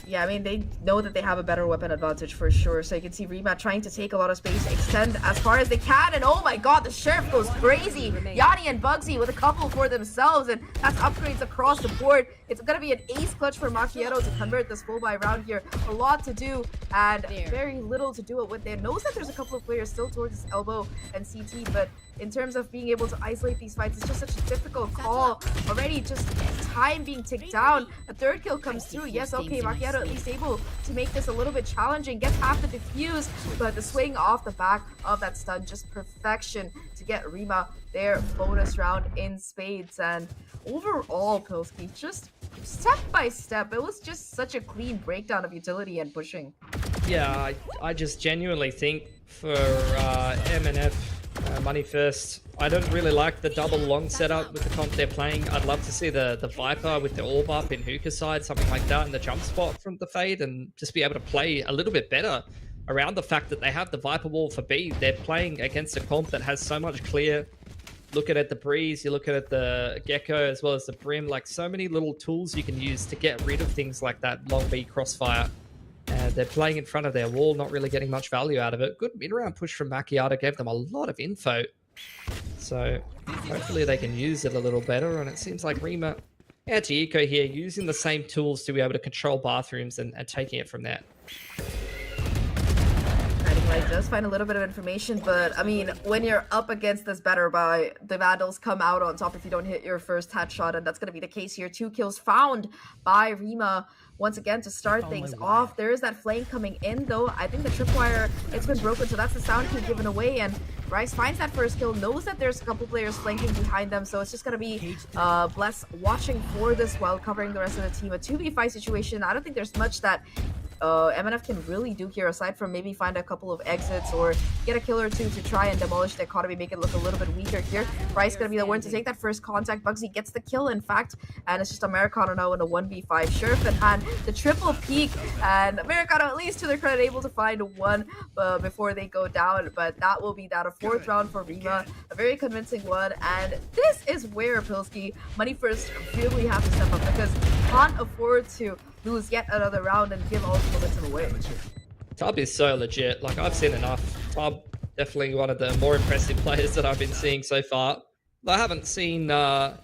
Yeah, I mean, they know that they have a better weapon advantage for sure. So you can see Rima trying to take a lot of space, extend as far as they can. And oh my god, the Sheriff goes crazy. Yanni and Bugsy with a couple for themselves. And that's upgrades across the board. It's going to be an ace clutch for Macchiato to convert this full buy round here. A lot to do and very little to do it with. They knows that there's a couple of players still towards his elbow and CT, but in terms of being able to isolate these fights, it's just such a difficult call. Already just time being ticked down. A third kill comes through. Yes, okay, Macchiato at least able to make this a little bit challenging. Gets half the defuse, but the swing off the back of that stun, just perfection to get Rima their bonus round in spades. And overall, Pilski, just step by step, it was just such a clean breakdown of utility and pushing. Yeah, I just genuinely think for MNF, Money First, I don't really like the double long setup with the comp they're playing. I'd love to see the Viper with the orb up in Hookah side, something like that, and the jump spot from the Fade, and just be able to play a little bit better around the fact that they have the Viper wall for B. They're playing against a comp that has so much clear. Look at the Breeze, you look at the Gecko as well as the Brim, like so many little tools you can use to get rid of things like that long B crossfire. They're playing in front of their wall, not really getting much value out of it. Good mid-round push from Macchiato, gave them a lot of info. So hopefully they can use it a little better. And it seems like Rima, anti-eco here, using the same tools to be able to control bathrooms and taking it from there. Light does find a little bit of information, but I mean, when you're up against this better buy, the Vandals come out on top if you don't hit your first headshot, and that's going to be the case here. 2 kills found by Rima once again to start things off. There is that flank coming in, though. I think the tripwire, it's been broken, so that's the sound cue given away, and Rice finds that first kill, knows that there's a couple players flanking behind them, so it's just going to be Bless watching for this while covering the rest of the team. A 2v5 situation. I don't think there's much that MNF can really do here aside from maybe find a couple of exits or get a kill or two to try and demolish the economy, make it look a little bit weaker here. Rice gonna be the one to take that first contact. Bugsy gets the kill, in fact, and it's just Americano now in a 1v5. Sheriff in hand, the triple peak, and Americano, at least to their credit, able to find one before they go down, but that will be that. A 4th round for Rima, a very convincing one, and this is where Pilski, Money First, really have to step up because can't afford to lose yet another round and give all the momentum away. Tub is so legit. Like, I've seen enough. Tub, definitely one of the more impressive players that I've been seeing so far. I haven't seen a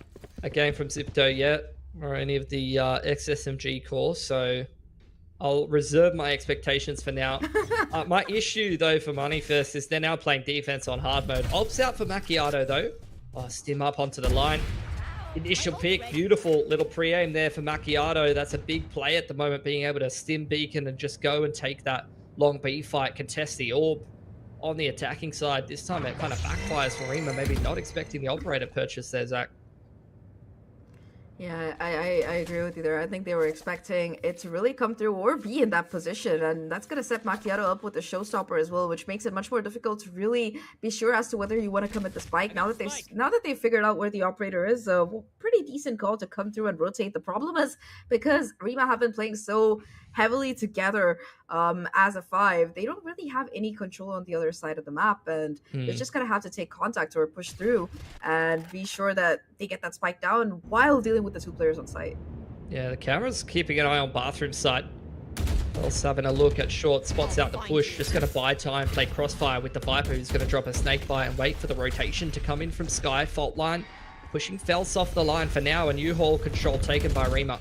game from Zipto yet, or any of the XSMG cores, so I'll reserve my expectations for now. My issue, though, for Money First is they're now playing defense on hard mode. Opts out for Macchiato, though. Stim up onto the line. Initial pick, beautiful little pre-aim there for Macchiato. That's a big play at the moment, being able to stim beacon and just go and take that long B fight, contest the orb on the attacking side. This time it kind of backfires for Rima, maybe not expecting the operator purchase there, Zach. Yeah, I agree with you there. I think they were expecting it to really come through or be in that position, and that's going to set Macchiato up with the showstopper as well, which makes it much more difficult to really be sure as to whether you want to commit the spike. Now that they've figured out where the operator is, pretty decent call to come through and rotate. The problem is because Rima have been playing so heavily together as a 5, they don't really have any control on the other side of the map, and they're just gonna have to take contact or push through and be sure that they get that spike down while dealing with the 2 players on site. Yeah, the camera's keeping an eye on bathroom side. Also having a look at short, spots out the push, just gonna buy time, play crossfire with the Viper, who's gonna drop a snake bite and wait for the rotation to come in from Sky. Fault line pushing Fels off the line for now, a new haul control taken by Rima.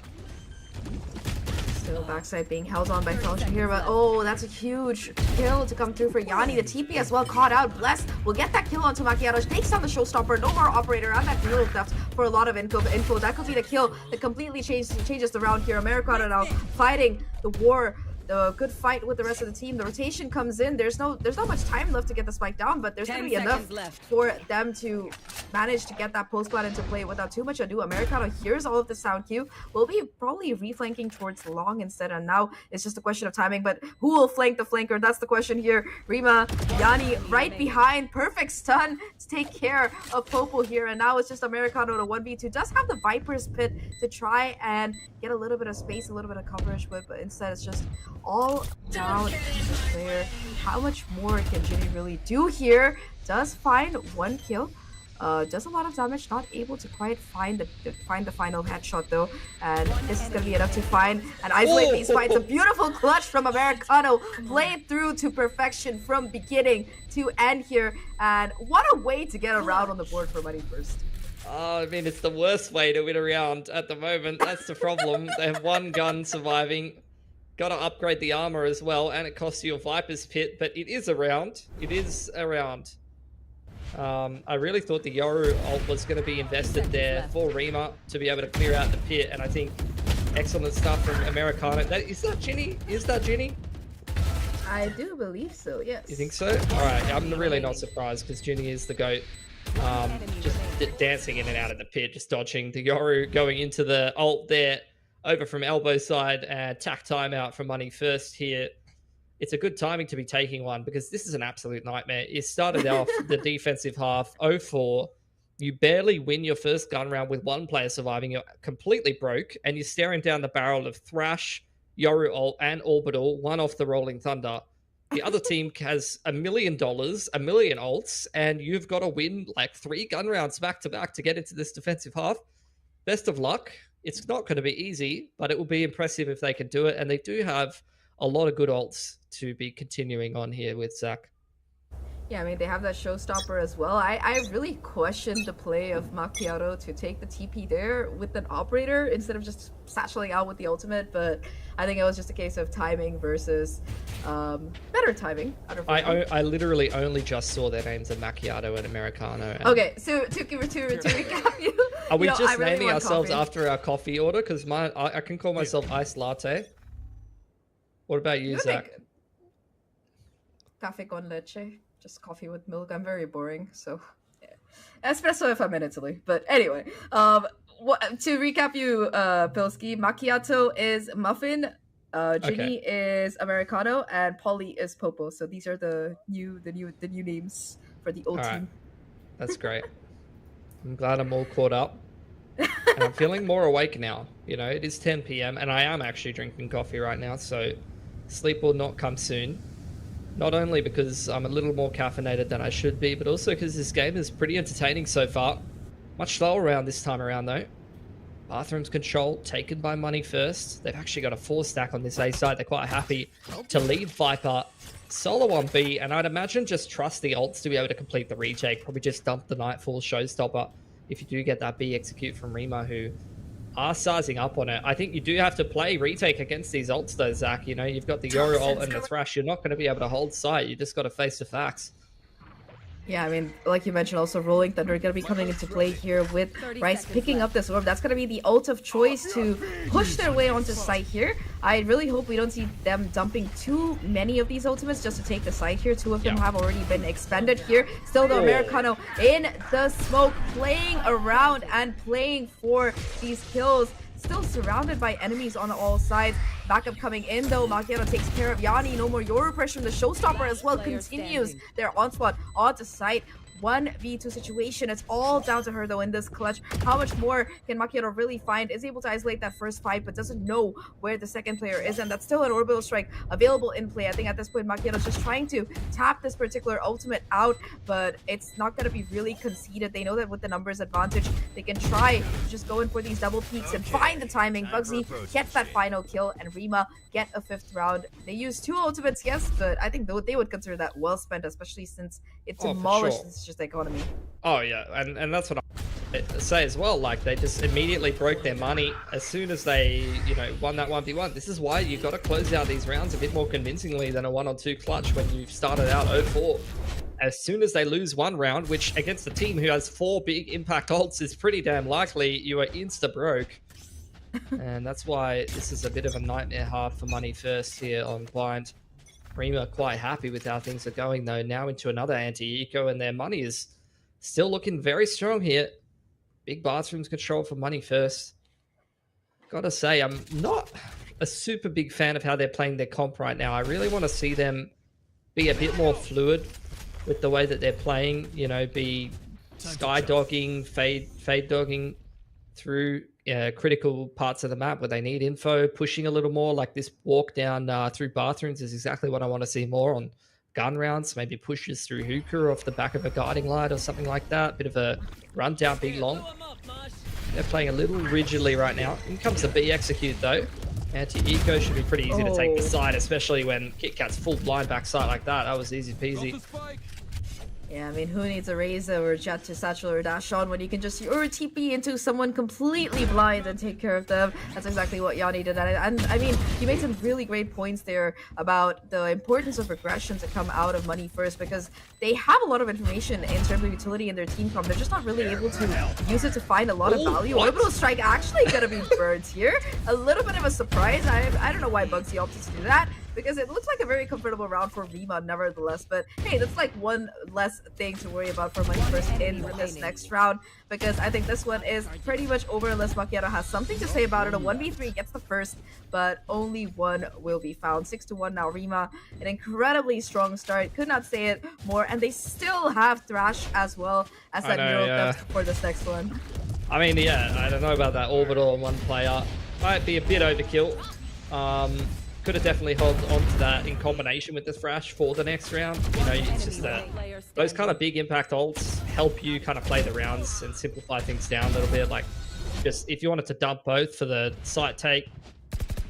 So backside being held on by Felsher here, but oh, that's a huge kill to come through for Yanni. The TP as well caught out. Bless will get that kill onto Macchiato. Takes down the showstopper. No more operator and that hero theft for a lot of info. That could be the kill that completely changes the round here. Americano now fighting the war. The good fight with the rest of the team. The rotation comes in. There's not much time left to get the spike down, but there's going to be enough for them to manage to get that post plant into play without too much ado. Americano hears all of the sound cue. Will be probably reflanking towards long instead, and now it's just a question of timing. But who will flank the flanker? That's the question here. RIMA, Yanni right behind. Perfect stun to take care of Popo here, and now it's just Americano to 1v2. Does have the Viper's Pit to try and get a little bit of space, a little bit of coverage with, but instead it's just all down to the player. How much more can Ginny really do here? Does find one kill. Does a lot of damage, not able to quite find the final headshot though, and this is gonna be enough to find and isolate these fights. A beautiful clutch from Americano, played through to perfection from beginning to end here, and what a way to get a round on the board for Money First. I mean, it's the worst way to win a round at the moment. That's the problem. They have one gun surviving. Got to upgrade the armor as well, and it costs you a Viper's Pit, but it is a round. It is a round. I really thought the Yoru ult was going to be invested there for RIMA to be able to clear out the pit, and I think excellent stuff from Americano. Is that Ginny? Is that Ginny? I do believe so, yes. You think so? Alright, I'm really not surprised because Ginny is the GOAT. Just dancing in and out of the pit, just dodging the Yoru, going into the ult there. Over from elbow side and tack timeout from Money First here. It's a good timing to be taking one because this is an absolute nightmare. You started off the defensive half 0-4. You barely win your first gun round with one player surviving. You're completely broke and you're staring down the barrel of Thrash, Yoru ult, and Orbital, one off the Rolling Thunder. The other team has $1 million, a million ults, and you've got to win like 3 gun rounds back to back to get into this defensive half. Best of luck. It's not going to be easy, but it will be impressive if they can do it. And they do have a lot of good ults to be continuing on here with Zahk. Yeah, I mean, they have that showstopper as well. I really questioned the play of Macchiato to take the TP there with an operator instead of just satcheling out with the ultimate, but I think it was just a case of timing versus better timing. I literally only just saw their names of Macchiato and Americano. And... Okay, so to recap you... Are we just naming ourselves after our coffee order? Because I can call myself Iced Latte. What about you, Zahk? Café con leche. Just coffee with milk. I'm very boring, so yeah. Espresso if I'm in Italy. But anyway, to recap you, Pilski, Macchiato is Muffin, Ginny is Americano, and Polly is Popo. So these are the new names for the old team. That's great. I'm glad I'm all caught up. And I'm feeling more awake now. You know, it is 10 p.m. and I am actually drinking coffee right now, so sleep will not come soon. Not only because I'm a little more caffeinated than I should be, but also because this game is pretty entertaining so far. Much slower round this time around though. Bathroom's control taken by Money First. They've actually got a 4-stack on this A side. They're quite happy to leave Viper solo on B, and I'd imagine just trust the ults to be able to complete the retake. Probably just dump the Nightfall showstopper if you do get that B execute from RIMA, who are sizing up on it. I think you do have to play retake against these ults though, Zahk. You know, you've got the Yoru ult and the Thrash. You're not going to be able to hold sight. You just got to face the facts. Yeah, I mean, like you mentioned, also Rolling Thunder going to be coming into play here with Rice picking up this orb. That's going to be the ult of choice to push their way onto site here. I really hope we don't see them dumping too many of these ultimates just to take the site here. 2 of them have already been expended here. Still, the Americano in the smoke, playing around and playing for these kills. Still surrounded by enemies on all sides. Backup coming in though. Macchiato takes care of Yanni. No more Yoru pressure. The showstopper as well continues their onslaught onto site. 1v2 situation. It's all down to her though in this clutch. How much more can Macchiato really find? Is able to isolate that first fight, but doesn't know where the second player is, and that's still an orbital strike available in play. I think at this point Macchiato's just trying to tap this particular ultimate out, but it's not going to be really conceded. They know that with the numbers advantage, they can try to just go in for these double peaks and find the timing. Bugsy gets that final kill, and RIMA get a 5th round. They use 2 ultimates, yes, but I think they would consider that well spent, especially since it demolishes just the economy. Oh yeah, and that's what say as well, like they just immediately broke their money as soon as they, you know, won that 1v1. This is why you got to close out these rounds a bit more convincingly than a 1 or 2 clutch when you've started out 0-4. As soon as they lose one round, which against a team who has 4 big impact ults is pretty damn likely, you are insta broke. And that's why this is a bit of a nightmare hard for Money First here on Blind. RIMA quite happy with how things are going though. Now into another anti-eco, and their money is still looking very strong here. Big bathrooms control for Money First. Gotta say, I'm not a super big fan of how they're playing their comp right now. I really want to see them be a bit more fluid with the way that they're playing. You know, be sky dogging, fade dogging through critical parts of the map where they need info, pushing a little more. Like this walk down through bathrooms is exactly what I want to see more on gun rounds. Maybe pushes through hookah off the back of a guiding light or something like that. Bit of a run down B long. They're playing a little rigidly right now. In comes the B execute though. Anti-eco should be pretty easy to take the side, especially when KitKat's full blind backside like that. That was easy peasy. Yeah, I mean, who needs a Razor or Jet to Satchel or Dash on when you can just or TP into someone completely blind and take care of them? That's exactly what Yanni did. And I mean, you made some really great points there about the importance of regressions that come out of Money First, because they have a lot of information in terms of utility in their team comp. They're just not really able to use it to find a lot of value. Orbital Strike actually gonna be burned here. A little bit of a surprise. I don't know why Bugsy opted to do that, because it looks like a very comfortable round for RIMA nevertheless. But hey, that's like one less thing to worry about for Money First in this next round, because I think this one is pretty much over unless Macchiato has something to say about it. A 1v3 gets the first, but only one will be found. 6-1 now. RIMA, an incredibly strong start. Could not say it more. And they still have Thrash as well as that neural theft for this next one. I mean, yeah, I don't know about that orbital on one player. Might be a bit overkill. Could have definitely held on to that in combination with the Thrash for the next round. You know, it's just that those kind of big impact ults help you kind of play the rounds and simplify things down a little bit. Like, just if you wanted to dump both for the site take,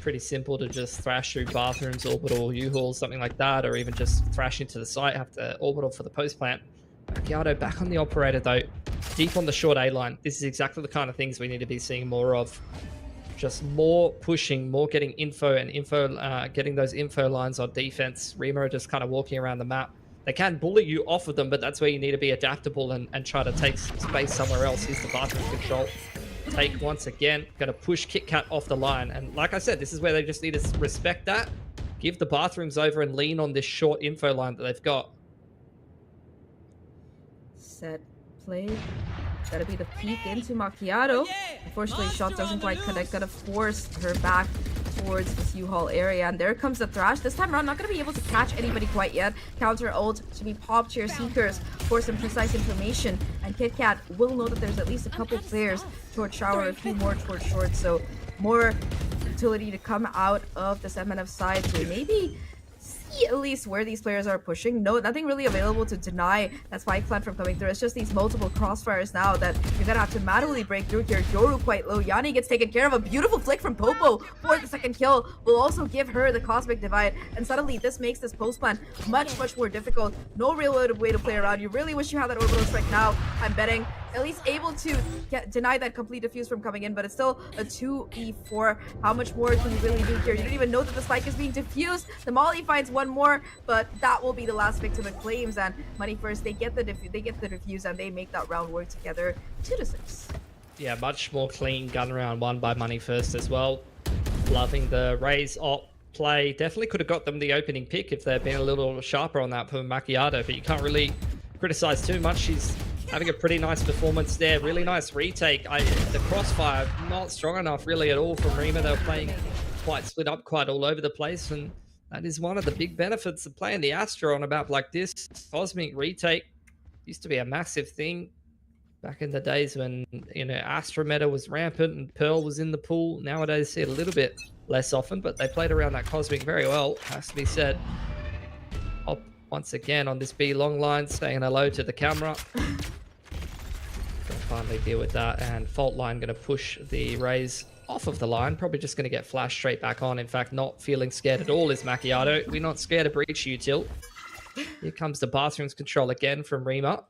pretty simple to just thrash through bathrooms, orbital, U-hauls, something like that, or even just thrash into the site, have to orbital for the post plant. Macchiato back on the operator though, deep on the short A line. This is exactly the kind of things we need to be seeing more of. Just more pushing, more getting info and getting those info lines on defense. RIMA are just kind of walking around the map. They can bully you off of them, but that's where you need to be adaptable and try to take space somewhere else. Here's the bathroom control. Take once again. Going to push KitKat off the line. And like I said, this is where they just need to respect that. Give the bathrooms over and lean on this short info line that they've got. Set, play. Gotta be the peek into Macchiato. Unfortunately, shot doesn't quite connect. Gotta force her back towards this U-Haul area. And there comes the Thrash. This time around, not gonna be able to catch anybody quite yet. Counter ult to be popped here. Seekers for some precise information. And KitKat will know that there's at least a couple players towards Shower, a few more towards Short. So more utility to come out of this MNF side to maybe see at least where these players are pushing. No, nothing really available to deny that spike plant from coming through. It's just these multiple crossfires now that you're gonna have to manually break through here. Yoru quite low. Yanni gets taken care of. A beautiful flick from Popo for the second kill will also give her the Cosmic Divide, and suddenly this makes this post plant much more difficult. No real way to play around. You really wish you had that orbital strike now. I'm betting at least able to deny that complete defuse from coming in, but it's still a 2v4. How much more can you really do here? You don't even know that the spike is being diffused. The Molly finds one more, but that will be the last victim it claims. And Money First, they get the defuse and they make that round work together. 2-6. Yeah, much more clean gun round won by Money First as well. Loving the Raze op play. Definitely could have got them the opening pick if they'd been a little sharper on that for Macchiato, but you can't really criticize too much. She's having a pretty nice performance there. Really nice retake. The crossfire not strong enough really at all from RIMA. They were playing quite split up, quite all over the place, and that is one of the big benefits of playing the Astra on a map like this. Cosmic retake used to be a massive thing back in the days when, you know, Astra meta was rampant and Pearl was in the pool. Nowadays, see it a little bit less often, but they played around that Cosmic very well, has to be said. Up once again on this B long line, saying hello to the camera. Gonna finally deal with that, and Fault Line gonna push the Raze off of the line. Probably just gonna get flashed straight back on. In fact, not feeling scared at all is Macchiato. We're not scared of breach util. Here comes the bathrooms control again from RIMA.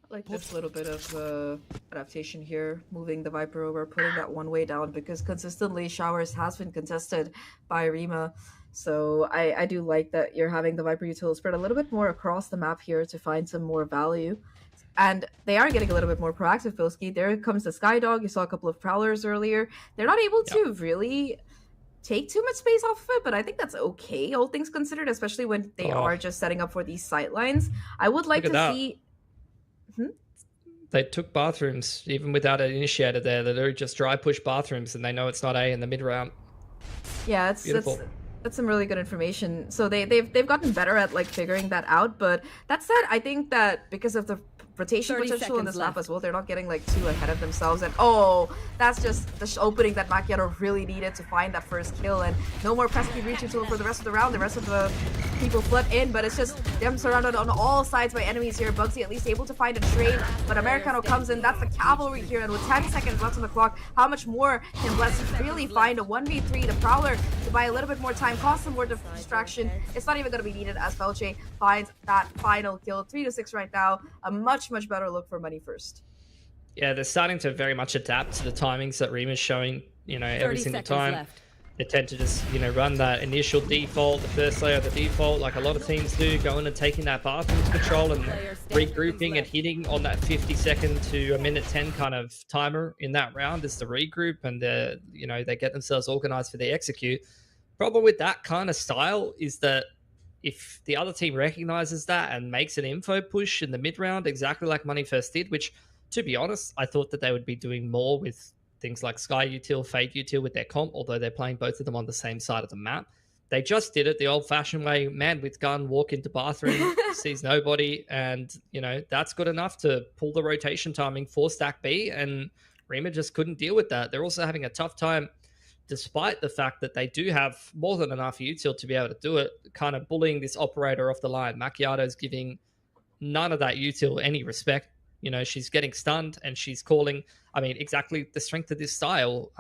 Like this little bit of adaptation here, moving the Viper over, putting that one way down, because consistently Showers has been contested by RIMA. So I do like that you're having the Viper util spread a little bit more across the map here to find some more value. And they are getting a little bit more proactive, Pilski. There comes the Skydog. You saw a couple of Prowlers earlier. They're not able to really take too much space off of it, but I think that's okay, all things considered, especially when they are just setting up for these sight lines. I would like to see... They took bathrooms, even without an initiator there. They literally just dry push bathrooms, and they know it's not A in the mid round. Yeah, that's some really good information. So they've gotten better at like figuring that out. But that said, I think that because of the rotation potential in this map as well, they're not getting like too ahead of themselves. And oh, that's just the opening that Macchiato really needed to find that first kill. And no more pesky breach until for the rest of the round. The rest of the people flood in, but it's just them surrounded on all sides by enemies here. Bugsy at least able to find a trade, but Americano comes in. That's the cavalry here, and with 10 seconds left on the clock, how much more can Bless really find a 1v3? The Prowler to buy a little bit more time, cost some more distraction. It's not even going to be needed as Felche finds that final kill. 3-6 right now. A much better look for money first. Yeah, they're starting to very much adapt to the timings that RIMA's showing, you know, every single time. Left. They tend to just, you know, run that initial default, the first layer of the default, like a lot of teams do, going and taking that bathroom control and regrouping and hitting on that 50-second to a minute 10 kind of timer in that round is the regroup, and you know, they get themselves organized for the execute. Problem with that kind of style is that if the other team recognizes that and makes an info push in the mid round, exactly like Money First did, which, to be honest, I thought that they would be doing more with things like Sky Util, Fade Util with their comp, although they're playing both of them on the same side of the map. They just did it the old-fashioned way, man with gun, walk into bathroom, sees nobody, and, you know, that's good enough to pull the rotation timing for Stack B, and RIMA just couldn't deal with that. They're also having a tough time, despite the fact that they do have more than enough util to be able to do it, kind of bullying this operator off the line. Macchiato's giving none of that util any respect. You know, she's getting stunned and she's calling, I mean, exactly the strength of this style,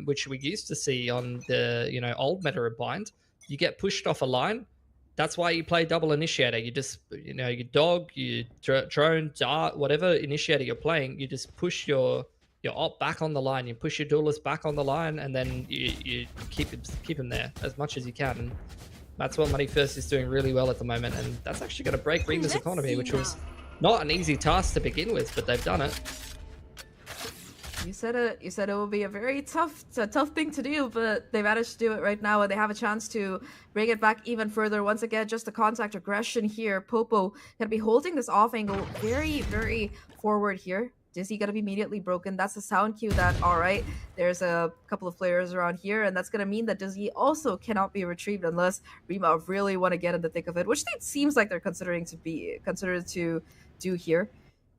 which we used to see on the, you know, old meta of Bind. You get pushed off a line. That's why you play double initiator. You just, you know, you dog, you drone, dart, whatever initiator you're playing, you just push your op back on the line, you push your duelist back on the line, and then you keep him there as much as you can. And that's what Money First is doing really well at the moment, and that's actually going to break RIMA's economy, which was not an easy task to begin with, but they've done it. You said it would be a very tough thing to do, but they managed to do it right now, and they have a chance to bring it back even further. Once again, just a contact aggression here. Popo gonna be holding this off angle very forward here. Dizzy gonna be immediately broken. That's the sound cue that, all right, there's a couple of players around here, and that's gonna mean that Dizzy also cannot be retrieved unless RIMA really want to get in the thick of it, which it seems like they're considered to do here.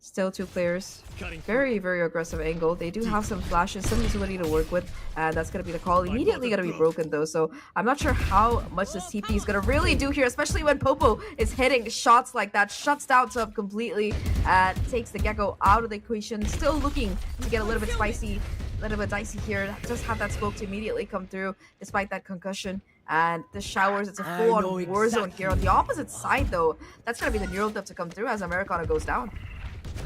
Still two players. Very aggressive angle. They do have some flashes, some utility to work with, and that's going to be the call. Immediately going to be broken, though, so I'm not sure how much this TP is going to really do here, especially when Popo is hitting shots like that. Shuts down Sub completely and takes the Gecko out of the equation. Still looking to get a little bit spicy, a little bit dicey here. Just have that smoke to immediately come through, despite that concussion. And the Showers, it's a full-on war zone here. On the opposite side, though, that's going to be the neural depth to come through as Americano goes down.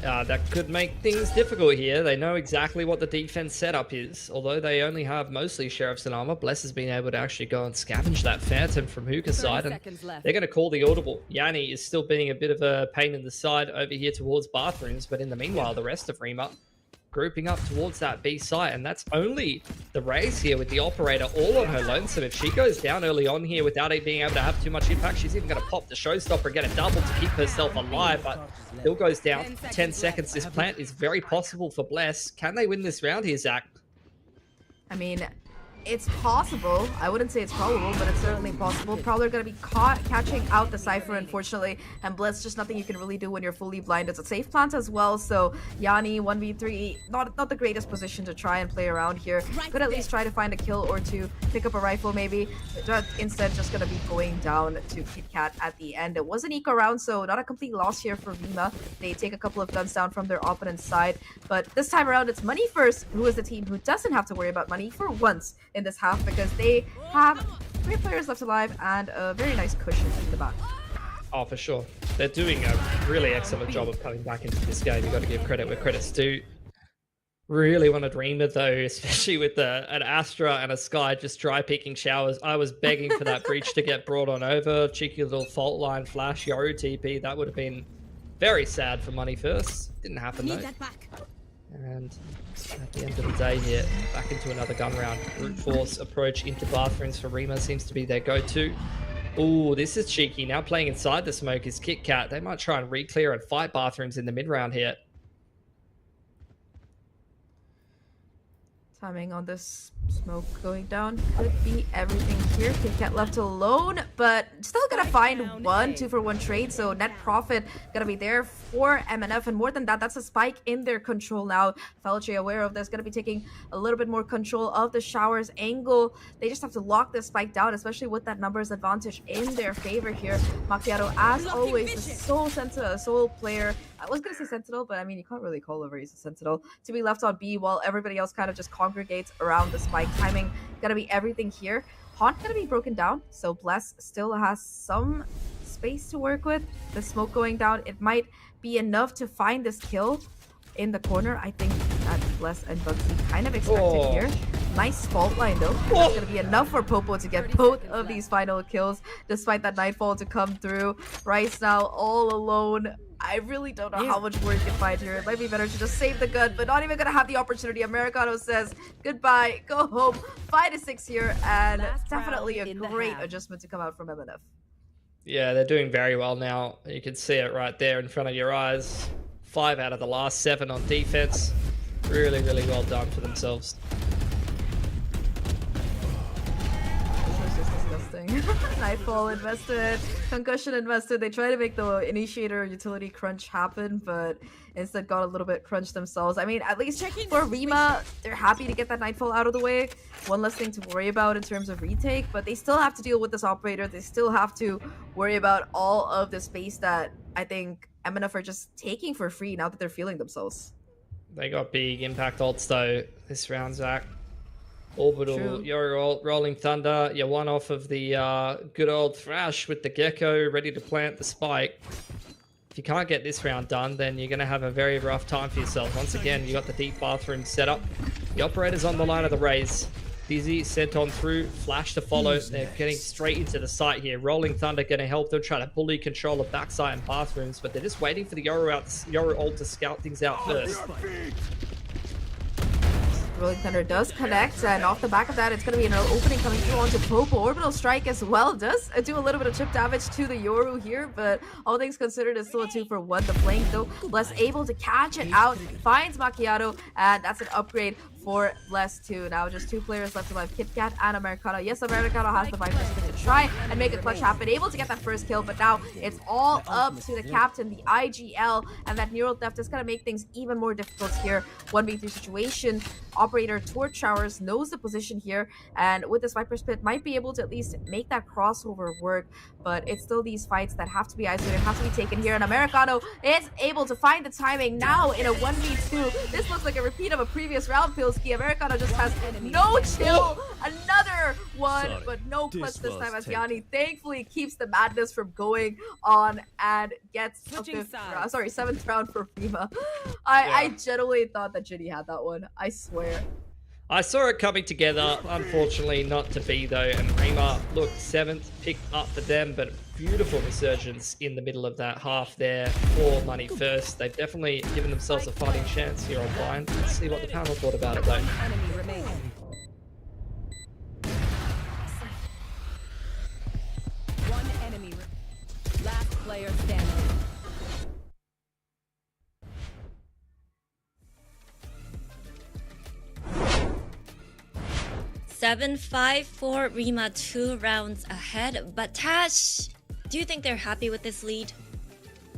That could make things difficult here. They know exactly what the defense setup is. Although they only have mostly Sheriffs and Armor, Bless has been able to actually go and scavenge that Phantom from Hookah's side, and they're going to call the audible. Yanni is still being a bit of a pain in the side over here towards bathrooms, but in the meanwhile, the rest of RIMA grouping up towards that B site, and that's only the Raze here with the operator all on her lonesome. If she goes down early on here without it being able to have too much impact, she's even going to pop the showstopper and get a double to keep herself alive, but Bill goes down 10 seconds. This plant is very possible for Bless. Can they win this round here, Zach? I mean, it's possible. I wouldn't say it's probable, but it's certainly possible. Probably going to be caught catching out the Cypher, unfortunately, and Blitz, just nothing you can really do when you're fully blind. It's a safe plant as well, so Yanni, 1v3, not the greatest position to try and play around here. Could at least try to find a kill or two, pick up a rifle maybe, but instead just going to be going down to KitKat at the end. It was an eco round, so not a complete loss here for RIMA. They take a couple of guns down from their opponent's side, but this time around it's Money First, who is the team who doesn't have to worry about money for once in this half, because they have 3 players left alive and a very nice cushion in the back. Oh, for sure. They're doing a really excellent job of coming back into this game. You've got to give credit where credit's due. Really wanted RIMA though, especially with an Astra and a Sky just dry peeking showers. I was begging for that breach to get brought on over. Cheeky little fault line flash, Yoru TP. That would have been very sad for money first. Didn't happen though. And at the end of the day here, back into another gun round. Brute force approach into bathrooms for RIMA seems to be their go-to. Ooh, this is cheeky. Now playing inside the smoke is KitKat. They might try and re-clear and fight bathrooms in the mid-round here. Timing on this smoke going down could be everything here. KitKat left alone, but still gonna find 2-for-1 trade, so net profit gonna be there for MNF, and more than that, that's a spike in their control now. Falche aware of this, gonna be taking a little bit more control of the showers angle. They just have to lock this spike down, especially with that numbers advantage in their favor here. Macchiato, as always, the sole player. I was gonna say Sentinel, but I mean, you can't really call over he's a Sentinel. To be left on B while everybody else kind of just congregates around the spike. Timing gonna be everything here. Haunt gonna be broken down, so Bless still has some space to work with. The smoke going down, it might be enough to find this kill in the corner. I think that Bless and Bugsy kind of expected here. Nice fault line though. That's gonna be enough for Popo to get both of these final kills, despite that Nightfall to come through. Rice now all alone. I really don't know how much more you can find here. It might be better to just save the gun, but not even gonna have the opportunity. Americano says goodbye, go home. 5-6 here, and definitely a great adjustment to come out from MNF. Yeah, they're doing very well now. You can see it right there in front of your eyes. 5 out of the last 7 on defense. Really, really well done for themselves. Nightfall invested, Concussion invested. They try to make the initiator utility crunch happen, but instead got a little bit crunched themselves. I mean, at least for RIMA, they're happy to get that Nightfall out of the way. One less thing to worry about in terms of retake, but they still have to deal with this operator. They still have to worry about all of the space that I think MNF are just taking for free now that they're feeling themselves. They got big impact ults though this round, Zach. Orbital, your Rolling Thunder, you're one off of the good old Thrash with the Gecko ready to plant the spike. If you can't get this round done, then you're going to have a very rough time for yourself. Once again, you got the deep bathroom set up. The operator's on the line of the raise. Dizzy sent on through, Flash to follow. They're getting straight into the site here. Rolling Thunder going to help them try to bully control of backside and bathrooms, but they're just waiting for the Yoru ult to scout things out first. Rolling Thunder does connect, and off the back of that, it's going to be an opening coming through onto Popo. Orbital Strike as well does do a little bit of chip damage to the Yoru here, but all things considered, it's still a 2-for-1. The flank, though, Bless able to catch it out, finds Macchiato, and that's an upgrade for Bless 2. Now just 2 players left alive, KitKat and Americano. Yes, Americano has the 5% to try and make a clutch happen, able to get that first kill, but now it's all up to the captain, the IGL, and that neural theft is going to make things even more difficult here. 1v3 situation. Operator Torch Showers knows the position here, and with this Viper's Pit might be able to at least make that crossover work, but it's still these fights that have to be isolated, have to be taken here, and Americano is able to find the timing now in a 1v2. This looks like a repeat of a previous round, Pilski. Americano just has no chill. Another one, but no clutch this time as Yanni thankfully keeps the madness from going on and gets a 7th round for RIMA. I genuinely thought that Ginny had that one. I swear. I saw it coming together, unfortunately not to be though, and RIMA looked 7th, picked up for them, but beautiful resurgence in the middle of that half there for money first. They've definitely given themselves a fighting chance here on Blind. Let's see what the panel thought about it though. One enemy. Last player standing. 7-5 for RIMA, 2 rounds ahead. But Tash, do you think they're happy with this lead?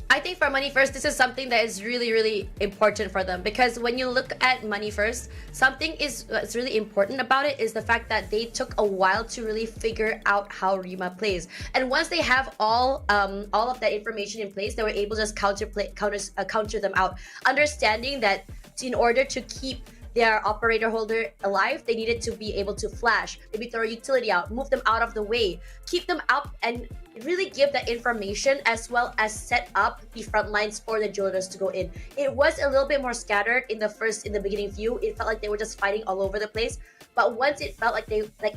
I think for Money First, this is something that is really, really important for them, because when you look at Money First, something that's really important about it is the fact that they took a while to really figure out how RIMA plays, and once they have all of that information in place, they were able to just counter them out, understanding that in order to keep their operator holder alive, they needed to be able to flash, maybe throw a utility out, move them out of the way, keep them up, and really give that information as well as set up the front lines for the Jonas to go in. It was a little bit more scattered in the beginning view. It felt like they were just fighting all over the place. But once it felt like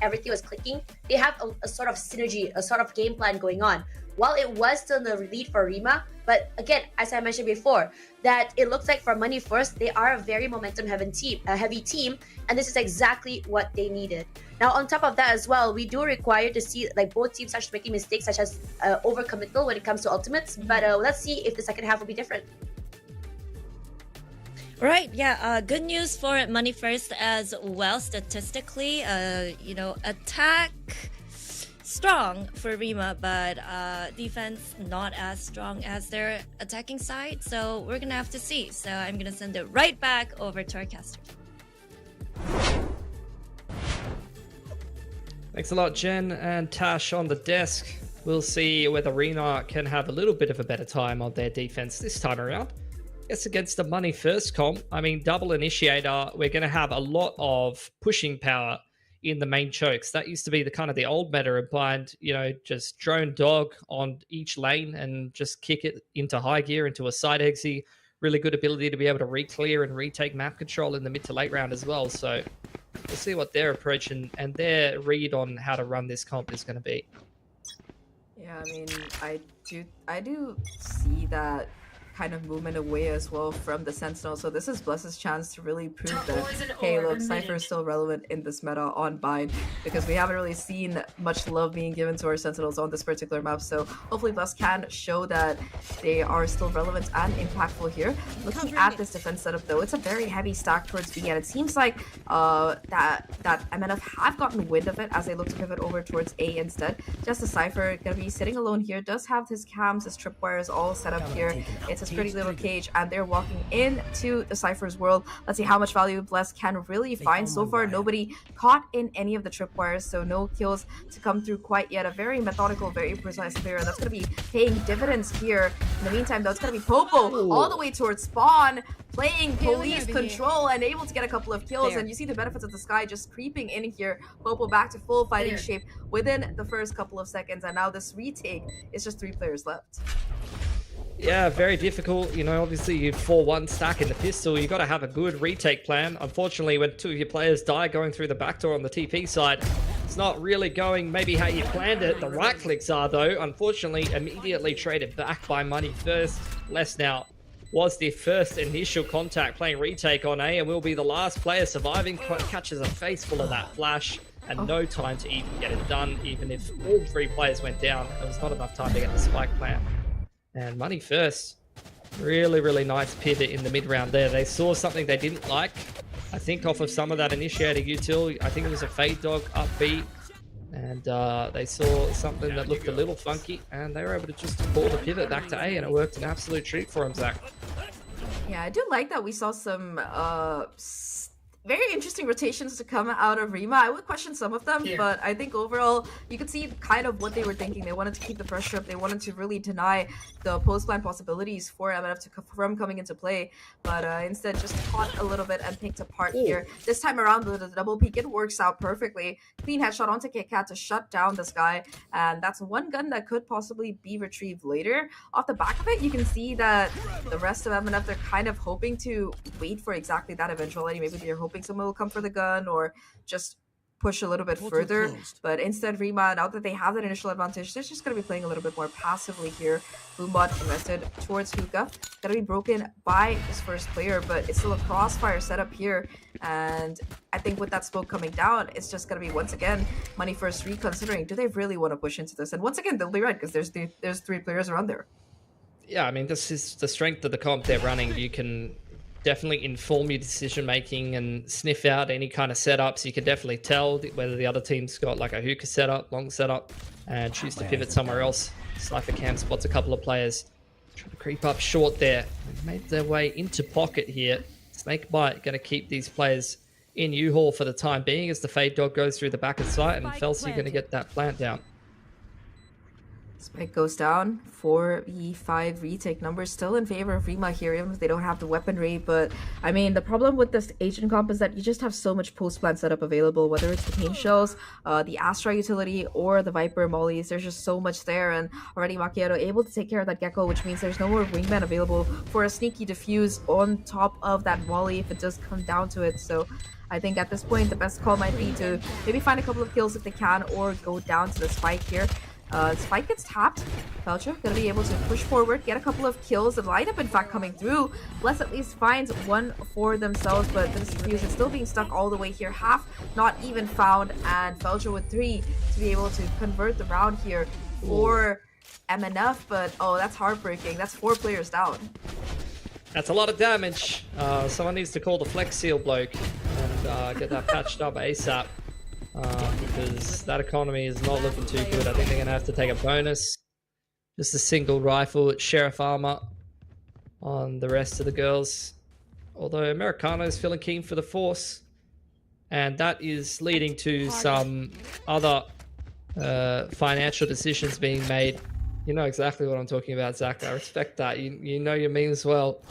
everything was clicking, they have a sort of synergy, a sort of game plan going on. While it was still in the lead for RIMA, but again, as I mentioned before, that it looks like for Money First, they are a very momentum-heavy team, and this is exactly what they needed. Now, on top of that as well, we do require to see like both teams start making mistakes, such as overcommittal when it comes to ultimates. But let's see if the second half will be different. Right, yeah, good news for Money First as well statistically. Attack strong for RIMA, but defense not as strong as their attacking side. So we're gonna have to see. So I'm gonna send it right back over to our caster. Thanks a lot, Jen and Tash on the desk. We'll see whether RIMA can have a little bit of a better time on their defense this time around. Yes, against the Money First comp, I mean, double initiator, we're going to have a lot of pushing power in the main chokes. That used to be the old meta of blind, just drone dog on each lane and just kick it into high gear, into a side exy. Really good ability to be able to re-clear and retake map control in the mid to late round as well. So we'll see what their approach and their read on how to run this comp is going to be. Yeah, I mean, I do see that kind of movement away as well from the Sentinel. So this is Bless's chance to really prove that, hey, look, Cypher is still relevant in this meta on Bind, because we haven't really seen much love being given to our Sentinels on this particular map. So hopefully Bless can show that they are still relevant and impactful here. Looking at this defense setup though, it's a very heavy stack towards B, and it seems like that MNF have gotten wind of it as they look to pivot over towards A instead. Just a Cypher gonna be sitting alone here, does have his cams, his tripwires all set up here. It's pretty little cage, and they're walking into the Cypher's world. Let's see how much value Bless can really find. So far, nobody caught in any of the tripwires, so no kills to come through quite yet. A very methodical, very precise player, and that's going to be paying dividends here. In the meantime, though, it's going to be Popo all the way towards spawn, playing police control and able to get a couple of kills. And you see the benefits of the sky just creeping in here. Popo back to full fighting shape within the first couple of seconds, and now this retake is just 3 players left. Yeah, very difficult. Obviously you 4-1 stack in the pistol. You got to have a good retake plan. Unfortunately, when 2 of your players die going through the back door on the TP side, it's not really going maybe how you planned it. The right clicks are, though, unfortunately, immediately traded back by Money First. Les now was the first initial contact playing retake on A and will be the last player surviving. Catches a face full of that flash and no time to even get it done. Even if all 3 players went down, there was not enough time to get the spike plant. And Money First, really, really nice pivot in the mid round there. They saw something they didn't like. I think off of some of that initiator util, I think it was a Fade Dog up B. And they saw something that looked a little funky, and they were able to just pull the pivot back to A, and it worked an absolute treat for him, Zach. Yeah, I do like that we saw some very interesting rotations to come out of RIMA. I would question some of them, but I think overall you could see kind of what they were thinking. They wanted to keep the pressure up. They wanted to really deny the post-plan possibilities for MNF from coming into play, but instead just caught a little bit and picked apart here. This time around with the double peek, it works out perfectly. Clean headshot onto KitTen to shut down this guy, and that's one gun that could possibly be retrieved later. Off the back of it, you can see that the rest of MNF, they're kind of hoping to wait for exactly that eventuality. Maybe they're hoping someone will come for the gun or just push a little bit further, but instead RIMA, now that they have that initial advantage, they're just going to be playing a little bit more passively here. Boombot invested towards Hookah, going to be broken by his first player, but it's still a crossfire setup here, and I think with that smoke coming down, it's just going to be once again Money First reconsidering, do they really want to push into this? And once again, they'll be right, because there's 3 players around there. Yeah, I mean, this is the strength of the comp they're running. You can definitely inform your decision making and sniff out any kind of setups. You can definitely tell whether the other team's got like a hookah setup, long setup, and choose to pivot somewhere else. Cypher Cam spots a couple of players trying to creep up short there. They've made their way into pocket here. Snakebite going to keep these players in U-Haul for the time being as the Fade Dog goes through the back of sight, and Felsi going to get that plant down. Spike goes down. 4v5 retake numbers still in favor of Rima here, even if they don't have the weaponry. But I mean, the problem with this agent comp is that you just have so much post-plan setup available, whether it's the pain shells, the Astra utility, or the Viper mollies. There's just so much there, and already Macchiato able to take care of that Gecko, which means there's no more wingman available for a sneaky defuse on top of that volley if it does come down to it. So I think at this point, the best call might be to maybe find a couple of kills if they can, or go down to the Spike here. Spike gets tapped. Felcher gonna be able to push forward, get a couple of kills. The lineup, in fact, coming through. Bless at least finds one for themselves, but this defuse is still being stuck all the way here. Half not even found, and Felcher with 3 to be able to convert the round here for MNF. But oh, that's heartbreaking. That's 4 players down. That's a lot of damage. Someone needs to call the Flex Seal bloke and get that patched up ASAP. Because that economy is not looking too good. I think they're going to have to take a bonus. Just a single rifle at Sheriff Armor on the rest of the girls. Although Americano is feeling keen for the Force. And that is leading to some other financial decisions being made. You know exactly what I'm talking about, Zach. I respect that. You know your memes well.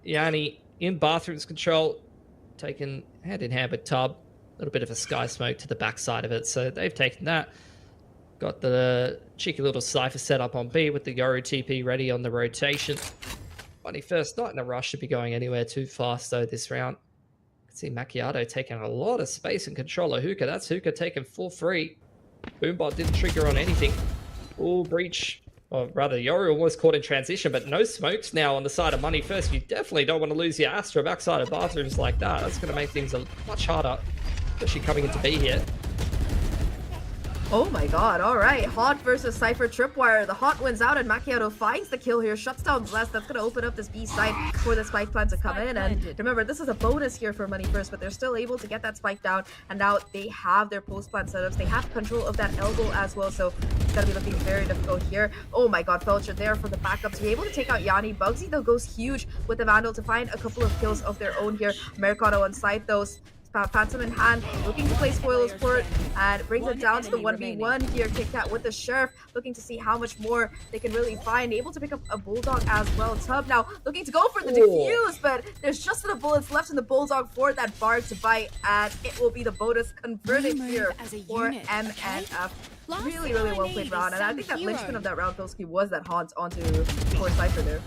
Yanni in bathrooms control, taken hand in hand with Tub. A little bit of a sky smoke to the backside of it, so they've taken that. Got the cheeky little Cypher set up on B with the Yoru TP ready on the rotation. Bunny first, not in a rush to be going anywhere too fast though this round. You can see Macchiato taking a lot of space and control of Hookah. That's Hookah taken for free. Boombot didn't trigger on anything. Ooh, breach. Or rather, Yoru almost caught in transition, but no smokes now on the side of Money First. You definitely don't want to lose your Astra backside of bathrooms like that. That's going to make things much harder. Especially coming into B here. Oh my god, alright. Hot versus Cypher Tripwire. The Hot wins out and Macchiato finds the kill here, shuts down Bless. That's going to open up this B side for the Spike plan to come in. And remember, this is a bonus here for Money First, but they're still able to get that Spike down. And now they have their post plan setups. They have control of that elbow as well, so it's going to be looking very difficult here. Oh my god, Felcher there for the backup to be able to take out Yanni. Bugsy though goes huge with the Vandal to find a couple of kills of their own here. Americano on site though. Phantom in hand, looking to play Spoils Port, and brings it down to the 1v1 here. Kit Kat with the Sheriff, looking to see how much more they can really find. Able to pick up a Bulldog as well. Tub now looking to go for the defuse, but there's just enough bullets left in the Bulldog for that bar to bite, and it will be the bonus converted here for MNF. Really, really well played round, and I think that linchpin of that round, Pilski, was that haunt onto poor Cypher there.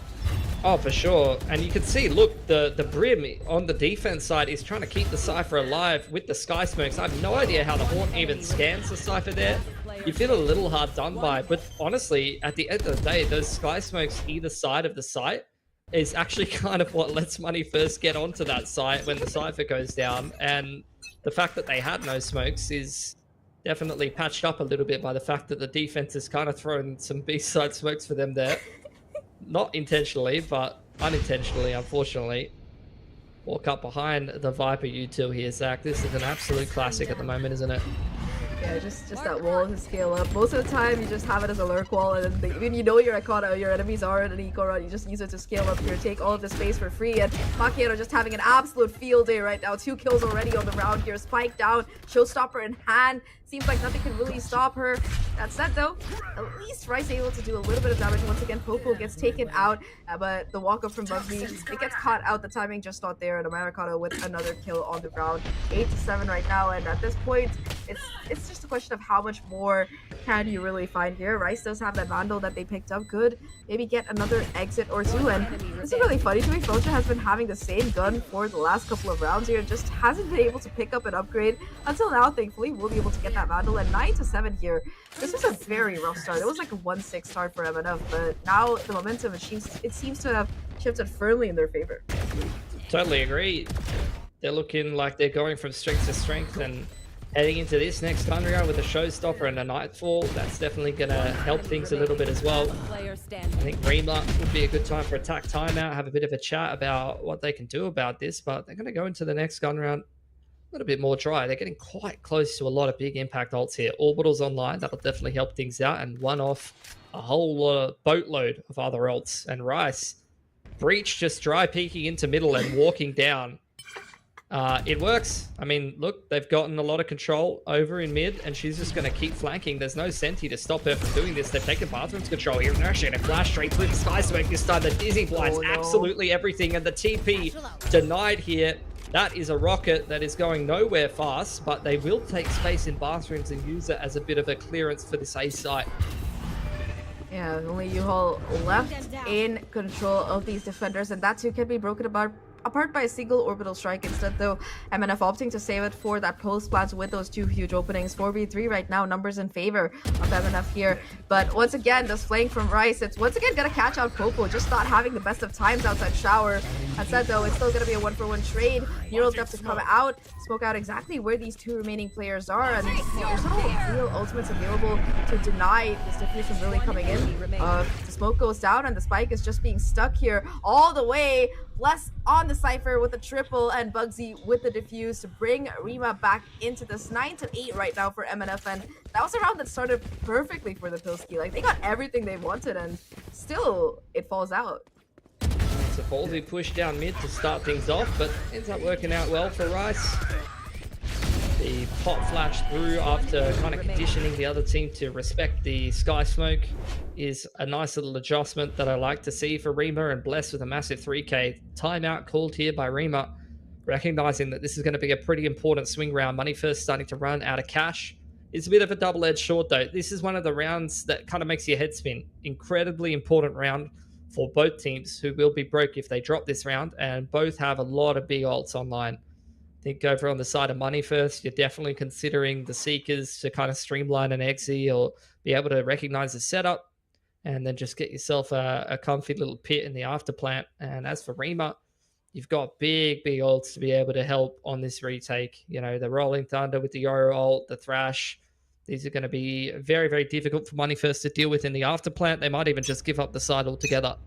Oh, for sure. And you can see, look, the Brim on the defense side is trying to keep the Cypher alive with the Sky Smokes. I have no idea how the Haunt even scans the Cypher there. You feel a little hard done by, but honestly, at the end of the day, those Sky Smokes either side of the site is actually kind of what lets Money First get onto that site when the Cypher goes down. And the fact that they had no smokes is definitely patched up a little bit by the fact that the defense has kind of thrown some B-side smokes for them there. Not intentionally, but unintentionally, unfortunately. Walk up behind the Viper util here, Zach. This is an absolute classic at the moment, isn't it? Yeah, just that wall to scale up. Most of the time, you just have it as a lurk wall, and then when you know your enemies are in an eco run, you just use it to scale up here, take all of the space for free. And Macchiato just having an absolute field day right now. 2 kills already on the round here. Spike down, showstopper in hand. Seems like nothing can really stop her. That said, though, at least Rice able to do a little bit of damage. Once again, Popo gets taken out, but the walk-up from Bugsy, it gets caught out. The timing just not there, and Americano with another kill on the ground. 8-7 right now, and at this point, it's just a question of how much more can you really find here. Rice does have that Vandal that they picked up. Could maybe get another exit or two, and this is really funny to me. Felcher has been having the same gun for the last couple of rounds here, just hasn't been able to pick up an upgrade until now. Thankfully, we'll be able to get that Vandal. And 9-7 here. This was a very rough start. It was like a 1-6 start for MNF, but now the momentum, it seems to have shifted firmly in their favor. Totally agree. They're looking like they're going from strength to strength, and heading into this next gun round with a showstopper and a nightfall, that's definitely going to help things a little bit as well. I think RIMA would be a good time for attack timeout, have a bit of a chat about what they can do about this, but they're going to go into the next gun round a little bit more dry. They're getting quite close to a lot of big impact ults here. Orbital's online, that'll definitely help things out, and one off a whole boatload of other ults. And Rice, Breach just dry peeking into middle and walking down. It works. I mean, look, they've gotten a lot of control over in mid, and she's just going to keep flanking. There's no Senti to stop her from doing this. They've taken Bathroom's control here, and they're actually going to flash straight through the Sky Smoke this time. The Dizzy blinds absolutely everything, and the TP denied here. That is a rocket that is going nowhere fast, but they will take space in Bathrooms and use it as a bit of a clearance for this A site. Yeah, only U-Haul left in control of these defenders, and that too can be broken apart by a single orbital strike. Instead, though, MNF opting to save it for that post plant with those two huge openings. 4v3 right now, numbers in favor of MNF here. But once again, this flank from Rice, it's once again gonna catch out Popo, just not having the best of times outside Shower. That said, though, it's still gonna be a 1-for-1 trade. Neural Depth to come out, smoke out exactly where these two remaining players are, and there's no real ultimates available to deny this defuse from really coming in. The smoke goes down, and the spike is just being stuck here all the way. Bless on the Cypher with the triple, and Bugsy with the defuse to bring RIMA back into this 9-8 right now for MNF, and that was a round that started perfectly for the Pilski. Like, they got everything they wanted, and still it falls out. It's a ballsy push down mid to start things off, but ends up working out well for Rice. The pop flash through after kind of conditioning the other team to respect the Sky Smoke is a nice little adjustment that I like to see for RIMA, and blessed with a massive 3k. Timeout called here by RIMA, recognizing that this is going to be a pretty important swing round. Money First starting to run out of cash. It's a bit of a double-edged sword though. This is one of the rounds that kind of makes your head spin. Incredibly important round for both teams, who will be broke if they drop this round, and both have a lot of big ults online. I think over on the side of Money First, you're definitely considering the Seekers to kind of streamline an exi or be able to recognize the setup, and then just get yourself a comfy little pit in the after plant. And as for RIMA, you've got big ults to be able to help on this retake. You know, the Rolling Thunder with the Yoro ult, the Thrash. These are going to be very difficult for Money First to deal with in the after plant. They might even just give up the side altogether.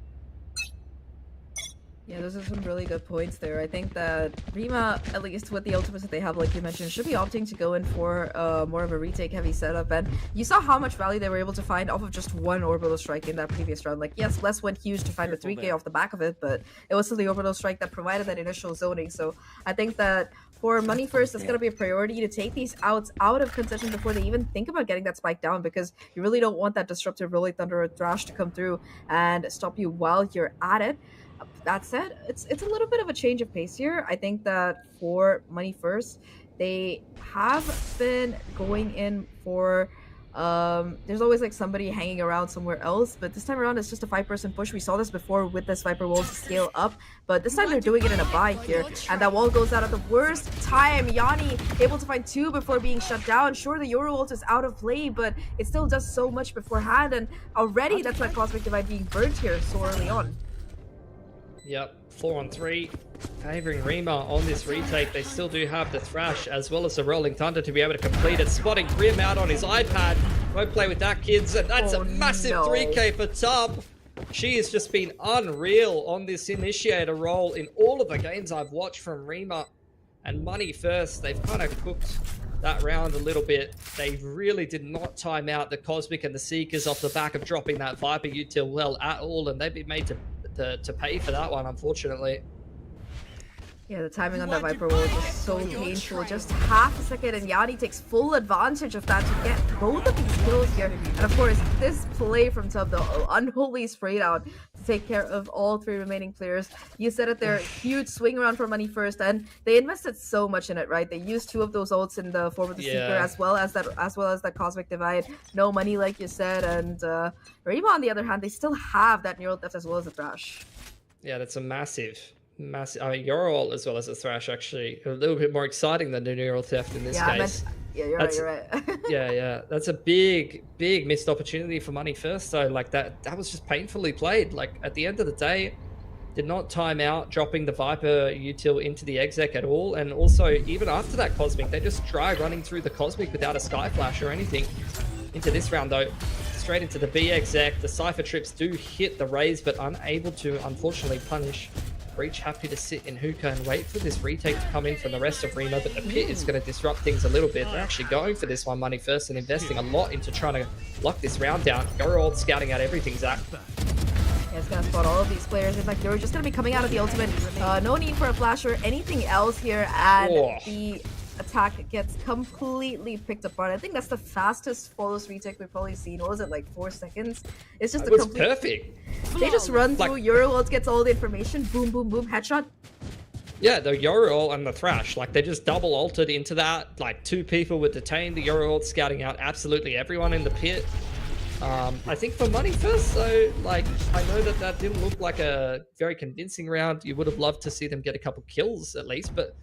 Yeah, those are some really good points there. I think that RIMA, at least with the ultimates that they have, like you mentioned, should be opting to go in for more of a retake-heavy setup. And you saw how much value they were able to find off of just one orbital strike in that previous round. Like, yes, Les went huge to find a 3k off the back of it, but it was still the orbital strike that provided that initial zoning. So I think that for Money First, it's going to be a priority to take these outs out of contention before they even think about getting that spike down, because you really don't want that disruptive Rolling Thunder or Thrash to come through and stop you while you're at it. That said, it's a little bit of a change of pace here. I think that for Money First, they have been going in for there's always like somebody hanging around somewhere else, but this time around it's just a 5-person push. We saw this before with this Viper wall to scale up, but this time they're doing it in a buy here, and that wall goes out at the worst time. Yanni able to find 2 before being shut down. Sure, the Euro ult is out of play, but it still does so much beforehand, and already that's that Cosmic Divide being burnt here so early on. Yep, 4-on-3, favoring RIMA on this retake. They still do have the Thrash as well as the Rolling Thunder to be able to complete it. Spotting Grim out on his iPad. Won't play with that, kids. And that's a massive 3k for Tub. She has just been unreal on this initiator role in all of the games I've watched from RIMA. And Money First, they've kind of cooked that round a little bit. They really did not time out the Cosmic and the Seekers off the back of dropping that Viper util well at all, and they've been made to pay for that one, unfortunately. Yeah, the timing on that Viper wall was just so painful. Just half a second, and Yanni takes full advantage of that to get both of these kills here. And of course, this play from Tub, the unholy spray down to take care of all 3 remaining players. You said it there, huge swing around for Money First, and they invested so much in it, right? They used 2 of those ults in the form of the Seeker as well as that Cosmic Divide. No money, like you said, and RIMA on the other hand, they still have that Neural Depth as well as the Thrash. Yeah, that's a massive. I mean, Euro ult as well as the Thrash, actually a little bit more exciting than the Neural Theft in this case. Yeah, you're right. yeah, that's a big missed opportunity for Money First. So like that was just painfully played. Like at the end of the day, did not time out dropping the Viper util into the exec at all. And also even after that Cosmic, they just try running through the Cosmic without a Sky Flash or anything. Into this round though, straight into the B exec. The Cypher trips do hit the Raze, but unable to unfortunately punish. Breach happy to sit in hookah and wait for this retake to come in from the rest of RIMA, but the pit is going to disrupt things a little bit. They're actually going for this one Money First and investing a lot into trying to lock this round down. Go all scouting out everything, Zach. Yes, gonna spot all of these players. In fact, they're just gonna be coming out of the ultimate. No need for a flash or anything else here, and the attack gets completely picked apart. I think that's the fastest flawless retake we've probably seen. What was it, like 4 seconds? It's just perfect. They just run through. Euro gets all the information. Boom, boom, boom. Headshot. Yeah, the Yoru and the Thrash, like they just double altered into that. Like 2 people were detained. The Yoru scouting out absolutely everyone in the pit. I think for money first, though, like I know that didn't look like a very convincing round. You would have loved to see them get a couple kills at least, but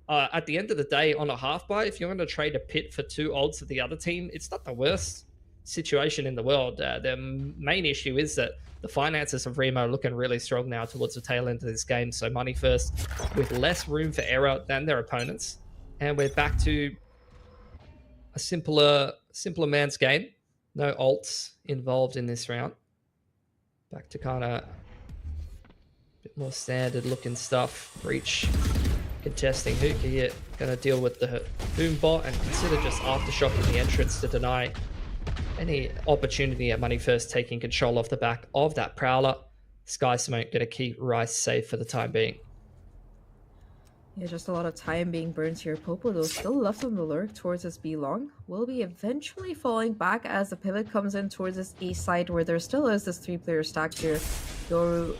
at the end of the day, on a half buy, if you're going to trade a pit for 2 ults of the other team, it's not the worst situation in the world. The main issue is that the finances of RIMA are looking really strong now towards the tail end of this game. So money first, with less room for error than their opponents, and we're back to a simpler man's game. No ults involved in this round. Back to kind of a bit more standard looking stuff. Breach contesting Hookah here. Going to deal with the boom bot and consider just aftershocking the entrance to deny any opportunity at money first taking control off the back of that Prowler. Sky Smoke going to keep Rice safe for the time being. Yeah, just a lot of time being burned here. Popo, though, still left on the lurk towards his B long. Will be eventually falling back as the pivot comes in towards this A side where there still is this 3-player stack here. Yoru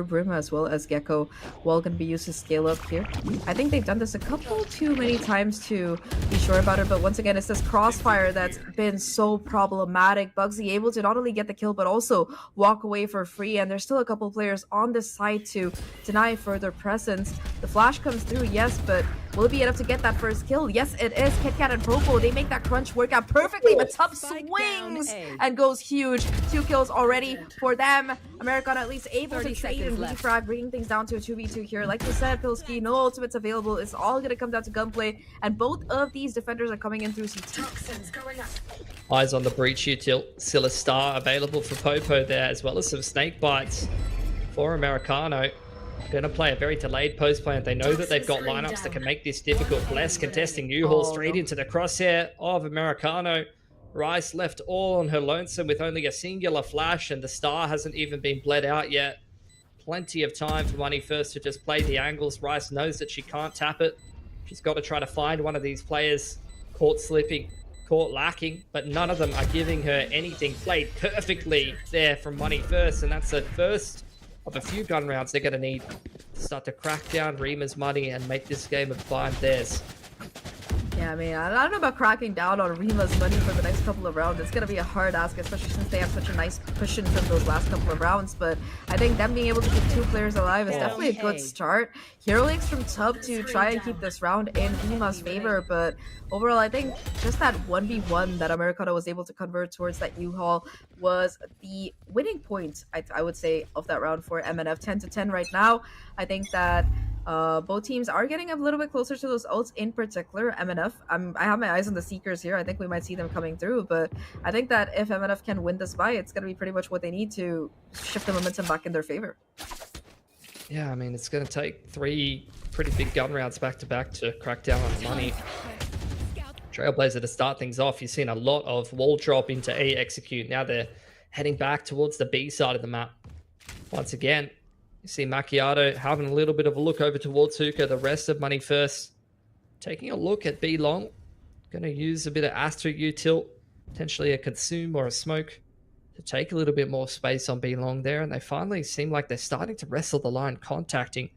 Brim as well as Gecko. Wall gonna be used to scale up here. I think they've done this a couple too many times to be sure about it, but once again, it's this crossfire that's been so problematic. Bugsy able to not only get the kill, but also walk away for free, and there's still a couple players on this side to deny further presence. The flash comes through, yes, but will it be enough to get that first kill? Yes, it is. KitKat and Popo, they make that crunch work out perfectly, but Tup swings and goes huge. 2 kills already for them. Americana at least able to trade and leapfrog, bringing things down to a 2v2 here. Like you said, Pilski, no ultimates available. It's all going to come down to gunplay, and both of these defenders are coming in through CT. Eyes on the breach here, Scylla Star available for Popo there, as well as some snake bites for Americano. Going to play a very delayed post plant. They know that they've got lineups that can make this difficult. Bless contesting U-Haul straight into the crosshair of Americano. Rice left all on her lonesome with only a singular flash, and the Star hasn't even been bled out yet. Plenty of time for Money First to just play the angles. Rice knows that she can't tap it. She's got to try to find one of these players caught slipping, caught lacking, but none of them are giving her anything. Played perfectly there from Money First, and that's the first of a few gun rounds they're going to need to start to crack down Rima's money and make this game of bind theirs. Yeah, I mean, I don't know about cracking down on Rima's money for the next couple of rounds. It's going to be a hard ask, especially since they have such a nice cushion from those last couple of rounds. But I think them being able to keep 2 players alive is definitely a good start. Hero Links from Tub to try and keep this round in Rima's favor. But overall, I think just that 1v1 that Americano was able to convert towards that U-Haul was the winning point, I would say, of that round for MNF. 10-10 right now. I think that both teams are getting a little bit closer to those ults, in particular MNF. I have my eyes on the Seekers here. I think we might see them coming through, but I think that if MNF can win this fight, it's going to be pretty much what they need to shift the momentum back in their favor. Yeah, I mean, it's going to take 3 pretty big gun rounds back to back to crack down on money. Trailblazer to start things off. You've seen a lot of wall drop into A execute. Now they're heading back towards the B side of the map. Once again, you see Macchiato having a little bit of a look over towards Hookah. The rest of Money First taking a look at B long. Going to use a bit of Astro U tilt, potentially a consume or a smoke to take a little bit more space on B long there. And they finally seem like they're starting to wrestle the line, contacting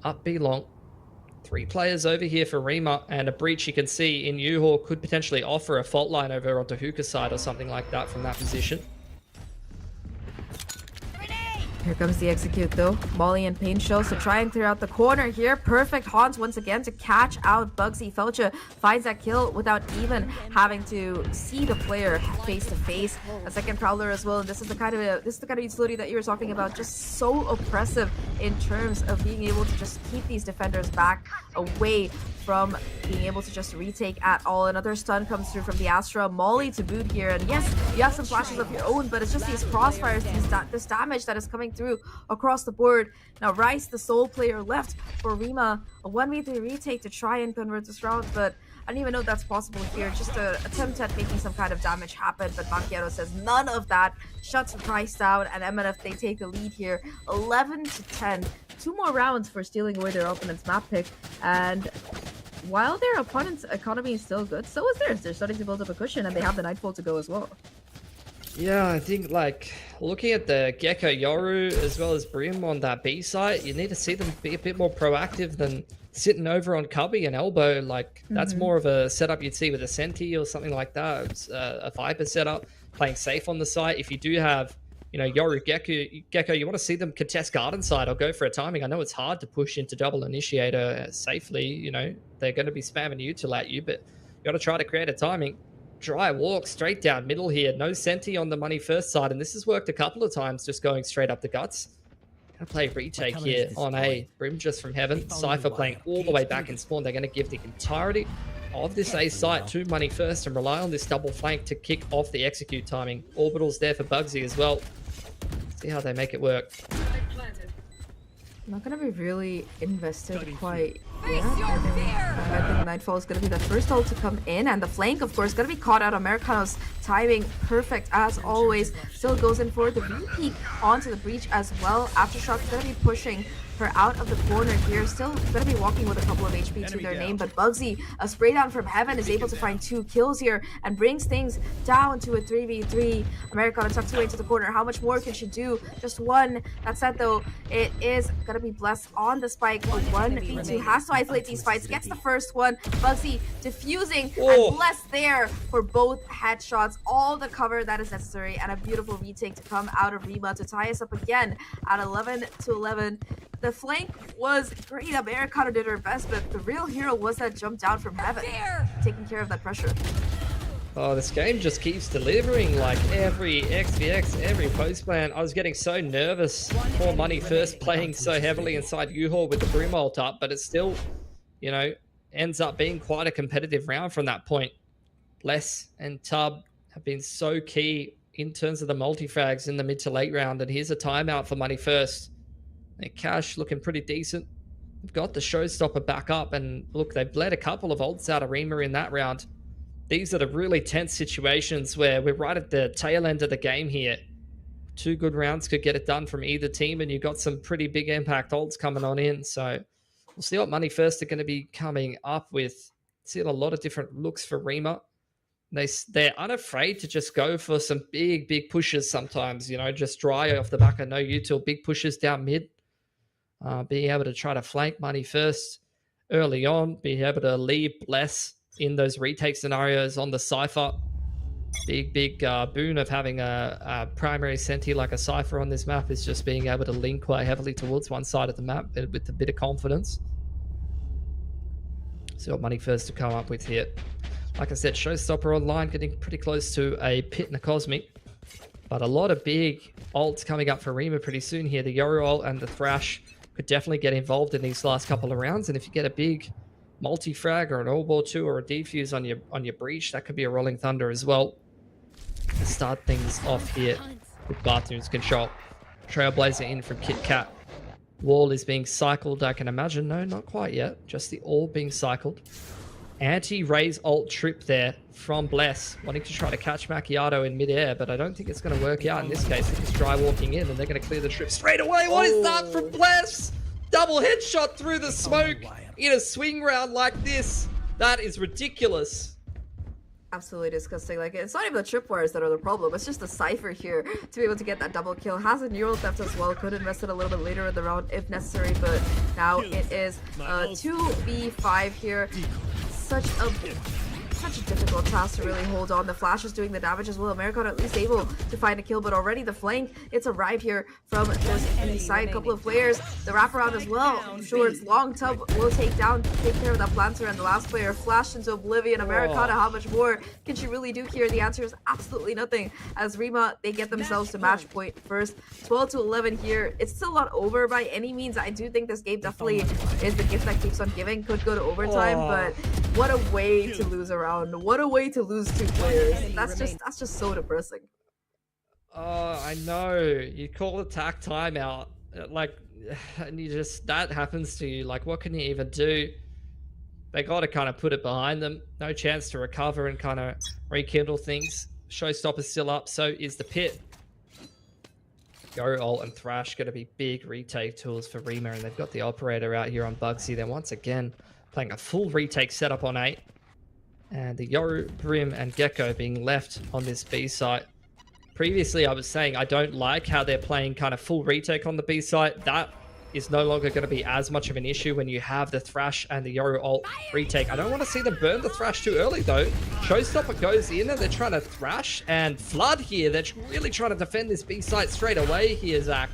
up B long. 3 players over here for Rima, and a breach you can see in U-Haul could potentially offer a fault line over onto Hookah's side or something like that from that position. Here comes the execute though. Molly and Pain Shells to try and clear out the corner here. Perfect Hans once again to catch out Bugsy. Felcha finds that kill without even having to see the player face to face. A second Prowler as well. And this is the kind of utility that you were talking about. Just so oppressive in terms of being able to just keep these defenders back away from being able to just retake at all. Another stun comes through from the Astra. Molly to boot here, and yes, you have some flashes of your own, but it's just these crossfires, this damage that is coming through across the board. Now Rice, the sole player left for Rima, a 1v3 retake to try and convert this round, but I don't even know if that's possible here. Just an attempt at making some kind of damage happen, but Macchiato says none of that. Shuts Price down, and MNF, they take the lead here, 11-10. 2 more rounds for stealing away their opponent's map pick, and while their opponent's economy is still good, so is theirs. They're starting to build up a cushion, and they have the Nightfall to go as well. Yeah, I think, like, looking at the Gecko Yoru as well as Brim on that B site, you need to see them be a bit more proactive than sitting over on Cubby and Elbow. Like, that's more of a setup you'd see with a Senti or something like that. It's a Viper setup, playing safe on the site. If you do have, you know, Yoru, Gecko, you want to see them contest garden side or go for a timing. I know it's hard to push into double initiator safely. You know, they're going to be spamming util at you, but you got to try to create a timing. Dry walk straight down middle here. No Senti on the money first side, and this has worked a couple of times, just going straight up the guts. Gonna play retake here on A. Brim just from heaven. Cypher playing all the way back in spawn. They're going to give the entirety of this A site to money first and rely on this double flank to kick off the execute timing. Orbital's there for Bugsy as well. See how they make it work. Not gonna be really invested quite yet. I think Nightfall is gonna be the first ult to come in, and the flank, of course, gonna be caught out. Americano's timing perfect as always. Still goes in for the V-peak onto the breach as well. Aftershock's gonna be pushing her out of the corner here. Still gonna be walking with a couple of HP to their name, but Bugsy, a spray down from heaven, is able to find 2 kills here and brings things down to a 3v3. Americano tucked away to the corner. How much more can she do? Just 1. That said, though, it is gonna be Blessed on the spike. 1v2 has to isolate these fights. Gets the first one. Bugsy diffusing, and Blessed there for both headshots. All the cover that is necessary, and a beautiful retake to come out of Rima to tie us up again at 11-11. The flank was great. Americano did her best, but the real hero was that jump down from heaven, taking care of that pressure. Oh, this game just keeps delivering. Like, every XVX, every post plan. I was getting so nervous for money first, playing so heavily inside U-Haul with the Brim ult up, but it still, you know, ends up being quite a competitive round from that point. Bless and Tub have been so key in terms of the multi-frags in the mid to late round, and here's a timeout for money first. Their cash looking pretty decent. They've got the showstopper back up, and look, they've bled a couple of ults out of RIMA in that round. These are the really tense situations where we're right at the tail end of the game here. 2 good rounds could get it done from either team, and you've got some pretty big impact ults coming on in. So we'll see what money first are going to be coming up with. See a lot of different looks for RIMA. They're unafraid to just go for some big pushes sometimes, you know, just dry off the back of no util, big pushes down mid. Being able to try to flank money first early on, being able to leave Bless in those retake scenarios on the Cypher. Big boon of having a primary Senti like a Cypher on this map is just being able to lean quite heavily towards one side of the map with a bit of confidence. See what money first to come up with here. Like I said, Showstopper online, getting pretty close to a Pit and a Cosmic. But a lot of big ults coming up for RIMA pretty soon here. The Yoru ult and the Thrash could definitely get involved in these last couple of rounds. And if you get a big multi-frag or an all-ball 2 or a defuse on your breach, that could be a Rolling Thunder as well. To start things off here with Bathroom's control. Trailblazer in from Kit Kat. Wall is being cycled, I can imagine. No, not quite yet. Just the orb being cycled. Anti-raise ult trip there from Bless, wanting to try to catch Macchiato in midair, but I don't think it's going to work out in this case. They're just dry walking in, and they're going to clear the trip straight away. What is that from Bless? Double headshot through the smoke in a swing round like this. That is ridiculous. Absolutely disgusting. Like, it's not even the tripwires that are the problem. It's just the Cypher here to be able to get that double kill. Has a neural theft as well. Could invest it a little bit later in the round if necessary, but now it is 2v5 here. Such a difficult task to really hold on. The Flash is doing the damage as well. Americano at least able to find a kill, but already the flank, it's arrived here from this inside. Couple of players, the wraparound as well. Shorts, long Tub will take care of that planter, and the last player flashed into oblivion. Americano, how much more can she really do here? The answer is absolutely nothing, as Rima, they get themselves to match point first. 12-11 here. It's still not over by any means. I do think this game definitely is the gift that keeps on giving. Could go to overtime, but what a way to lose a round. What a way to lose 2 players. That's just so depressing. Oh, I know. You call attack timeout, like, and you just, that happens to you. Like, what can you even do? They got to kind of put it behind them. No chance to recover and kind of rekindle things. Showstopper's still up, so is the pit. Go, Ult, and Thrash going to be big retake tools for RIMA, and they've got the operator out here on Bugsy. Then once again, playing a full retake setup on 8. And the Yoru, Brim, and Gecko being left on this B site. Previously, I was saying I don't like how they're playing kind of full retake on the B site. That is no longer going to be as much of an issue when you have the Thrash and the Yoru ult retake. I don't want to see them burn the Thrash too early, though. Showstopper goes in, and they're trying to Thrash and Flood here. They're really trying to defend this B site straight away here, Zach.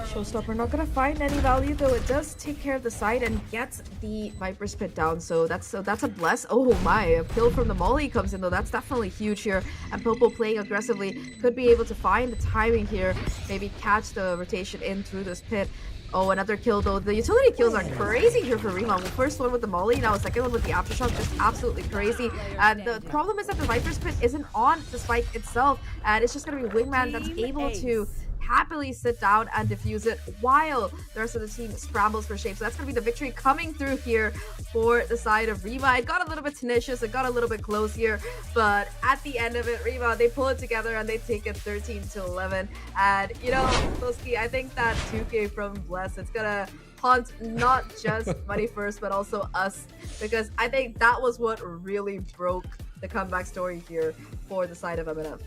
Showstopper not gonna find any value, though it does take care of the side and gets the Viper's Pit down, so that's a bless. Oh my, a kill from the Molly comes in, though. That's definitely huge here, and Popo playing aggressively could be able to find the timing here, maybe catch the rotation in through this pit. Oh, another kill, though. The utility kills are crazy here for RIMA. Well, first one with the Molly, now a second one with the Aftershock, just absolutely crazy. And the problem is that the Viper's Pit isn't on the spike itself, and it's just going to be Wingman that's able to happily sit down and defuse it while the rest of the team scrambles for shape. So that's going to be the victory coming through here for the side of RIMA. It got a little bit tenacious, it got a little bit close here, but at the end of it, RIMA, they pull it together and they take it 13-11. And you know, Pilski, I think that 2K from Bless, it's gonna haunt not just Money First, but also us, because I think that was what really broke the comeback story here for the side of MNF.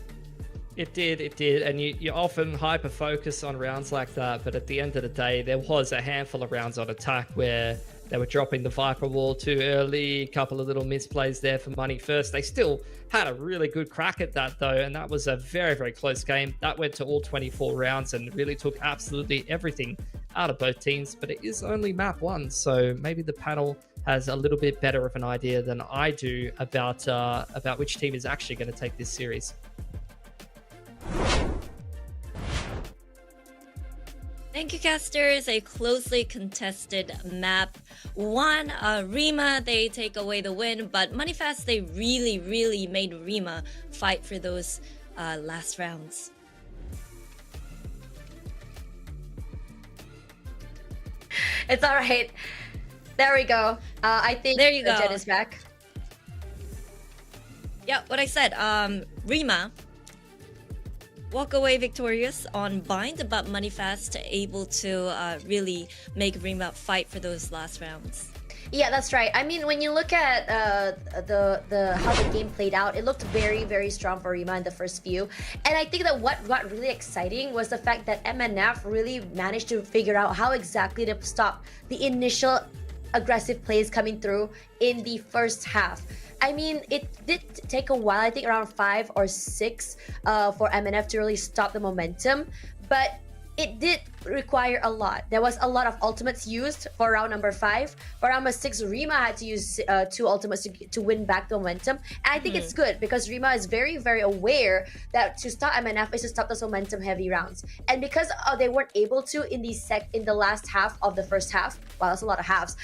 It did, and you often hyper-focus on rounds like that, but at the end of the day, there was a handful of rounds on attack where they were dropping the Viper wall too early, a couple of little misplays there for Money First. They still had a really good crack at that, though, and that was a very, very close game. That went to all 24 rounds and really took absolutely everything out of both teams, but it is only map 1, so maybe the panel has a little bit better of an idea than I do about which team is actually going to take this series. Thank you, casters. A closely contested map 1. RIMA, they take away the win, but Moneyfast, they really made RIMA fight for those last rounds. It's all right. There we go. I think there you go. Jen is back. Yeah, what I said. RIMA walk away victorious on Bind, but Moneyfast able to really make RIMA fight for those last rounds. Yeah, that's right. I mean, when you look at the how the game played out, it looked very strong for RIMA in the first few. And I think that what got really exciting was the fact that MNF really managed to figure out how exactly to stop the initial aggressive plays coming through in the first half. I mean, it did take a while, I think around 5 or 6 for MNF to really stop the momentum, but it did require a lot. There was a lot of ultimates used for round number 5. For round number 6, RIMA had to use 2 ultimates to win back the momentum. And I think it's good because RIMA is very very that to stop MNF is to stop those momentum heavy rounds. And because they weren't able to in the last half of the first half, wow, that's a lot of halves.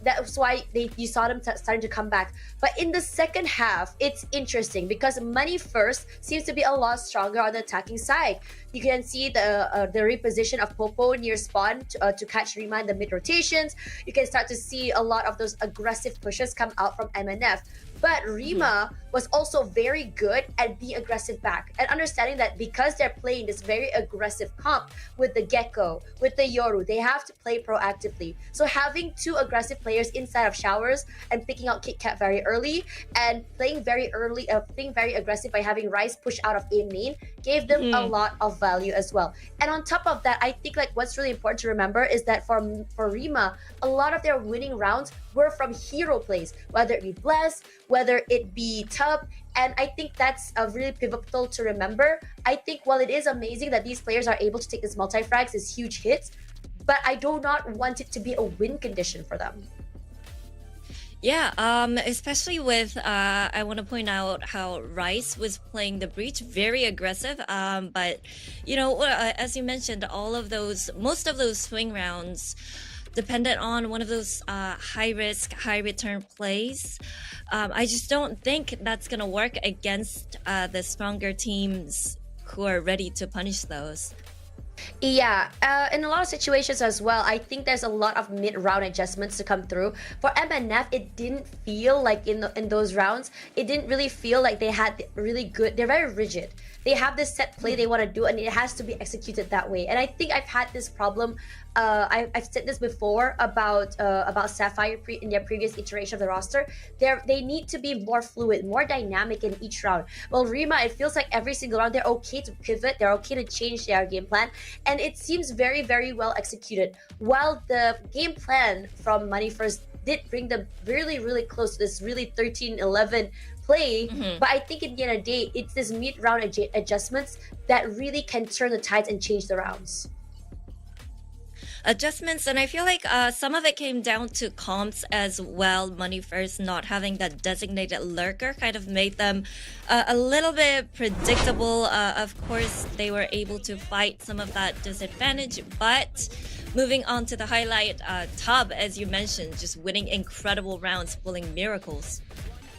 That's why you saw them starting to come back. But in the second half, it's interesting because Money First seems to be a lot stronger on the attacking side. You can see the reposition of Popo near spawn to catch RIMA in the mid rotations. You can start to see a lot of those aggressive pushes come out from MNF. But RIMA was also very good at being aggressive back and understanding that because they're playing this very aggressive comp with the Gecko, with the Yoru, they have to play proactively. So having 2 aggressive players inside of showers and picking out KitKat very early and playing very early, being very aggressive by having Rice push out of A main gave them a lot of value as well. And on top of that, I think like what's really important to remember is that for RIMA, a lot of their winning rounds were from hero plays, whether it be Bless, whether it be Tub, and I think that's really pivotal to remember. I think while it is amazing that these players are able to take these multi-frags, these huge hits, but I do not want it to be a win condition for them. Yeah, especially with, I want to point out how Rice was playing the breach, very aggressive, but, you know, as you mentioned, most of those swing rounds dependent on one of those high-risk, high-return plays. I just don't think that's going to work against the stronger teams who are ready to punish those. Yeah, in a lot of situations as well, I think there's a lot of mid-round adjustments to come through. For MNF, it didn't feel like in those rounds, it didn't really feel like they had really good. They're very rigid. They have this set play they want to do, and it has to be executed that way. And I think I've had this problem. I've said this before about Sapphire in their previous iteration of the roster. They need to be more fluid, more dynamic in each round. Well, RIMA, it feels like every single round they're okay to pivot, they're okay to change their game plan, and it seems very, very well executed. While the game plan from Money First did bring them really, really close to this really 13-11 play, but I think at the end of the day, it's this mid-round adjustments that really can turn the tides and change the rounds. Adjustments, and I feel like some of it came down to comps as well. Money First not having that designated lurker kind of made them a little bit predictable. Of course, they were able to fight some of that disadvantage, but moving on to the highlight, Tub, as you mentioned, just winning incredible rounds, pulling miracles.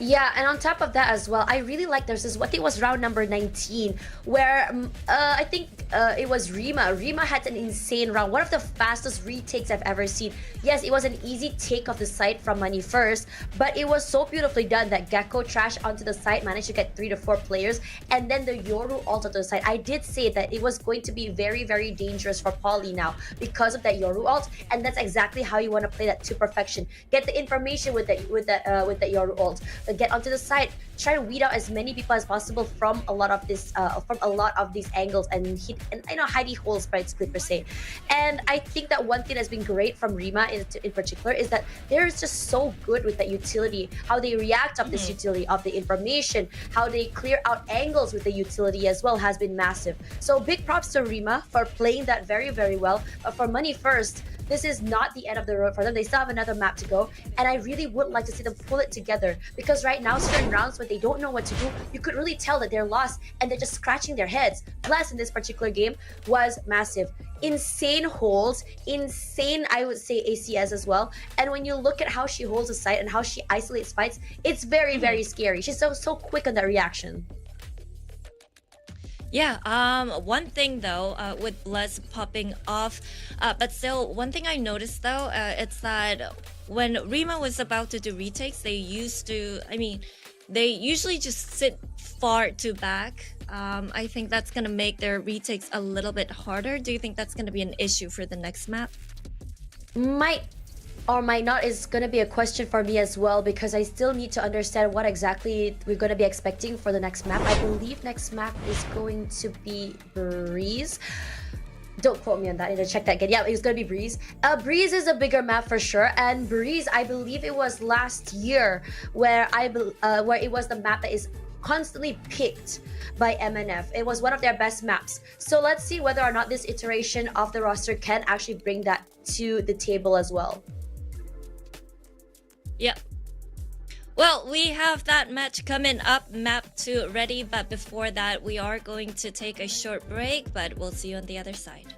Yeah, and on top of that as well, I really like there's this, I think it was round number 19, where I think it was RIMA. RIMA had an insane round, one of the fastest retakes I've ever seen. Yes, it was an easy take of the site from Money First, but it was so beautifully done that Gecko Trash onto the site managed to get 3 to 4 players, and then the Yoru ult onto the site. I did say that it was going to be very, very dangerous for Polly now because of that Yoru ult, and that's exactly how you want to play that to perfection. Get the information with that Yoru ult. Get onto the site, try to weed out as many people as possible from a lot of these angles and hit and hidey holes per se. And I think that one thing that's been great from RIMA in particular is that they're just so good with that utility, how they react of this utility of the information, how they clear out angles with the utility as well has been massive. So big props to RIMA for playing that very, very well. But for Money First, this is not the end of the road for them. They still have another map to go, and I really would like to see them pull it together, because right now, certain rounds when they don't know what to do, you could really tell that they're lost and they're just scratching their heads. Plus, in this particular game was massive. Insane holds, insane, I would say, ACS as well. And when you look at how she holds the site and how she isolates fights, it's very, very scary. She's so quick on that reaction. Yeah, one thing though, with Bless popping off, but still, one thing I noticed though, it's that when RIMA was about to do retakes, they usually just sit far too back. I think that's gonna make their retakes a little bit harder. Do you think that's gonna be an issue for the next map? Might or might not is going to be a question for me as well, because I still need to understand what exactly we're going to be expecting for the next map. I believe next map is going to be Breeze. Don't quote me on that. I need to check that again. Yeah, it's going to be Breeze. Breeze is a bigger map for sure. And Breeze, I believe it was last year where it was the map that is constantly picked by MNF. It was one of their best maps. So let's see whether or not this iteration of the roster can actually bring that to the table as well. Yep. Well, we have that match coming up, map 2 ready, but before that we are going to take a short break, but we'll see you on the other side.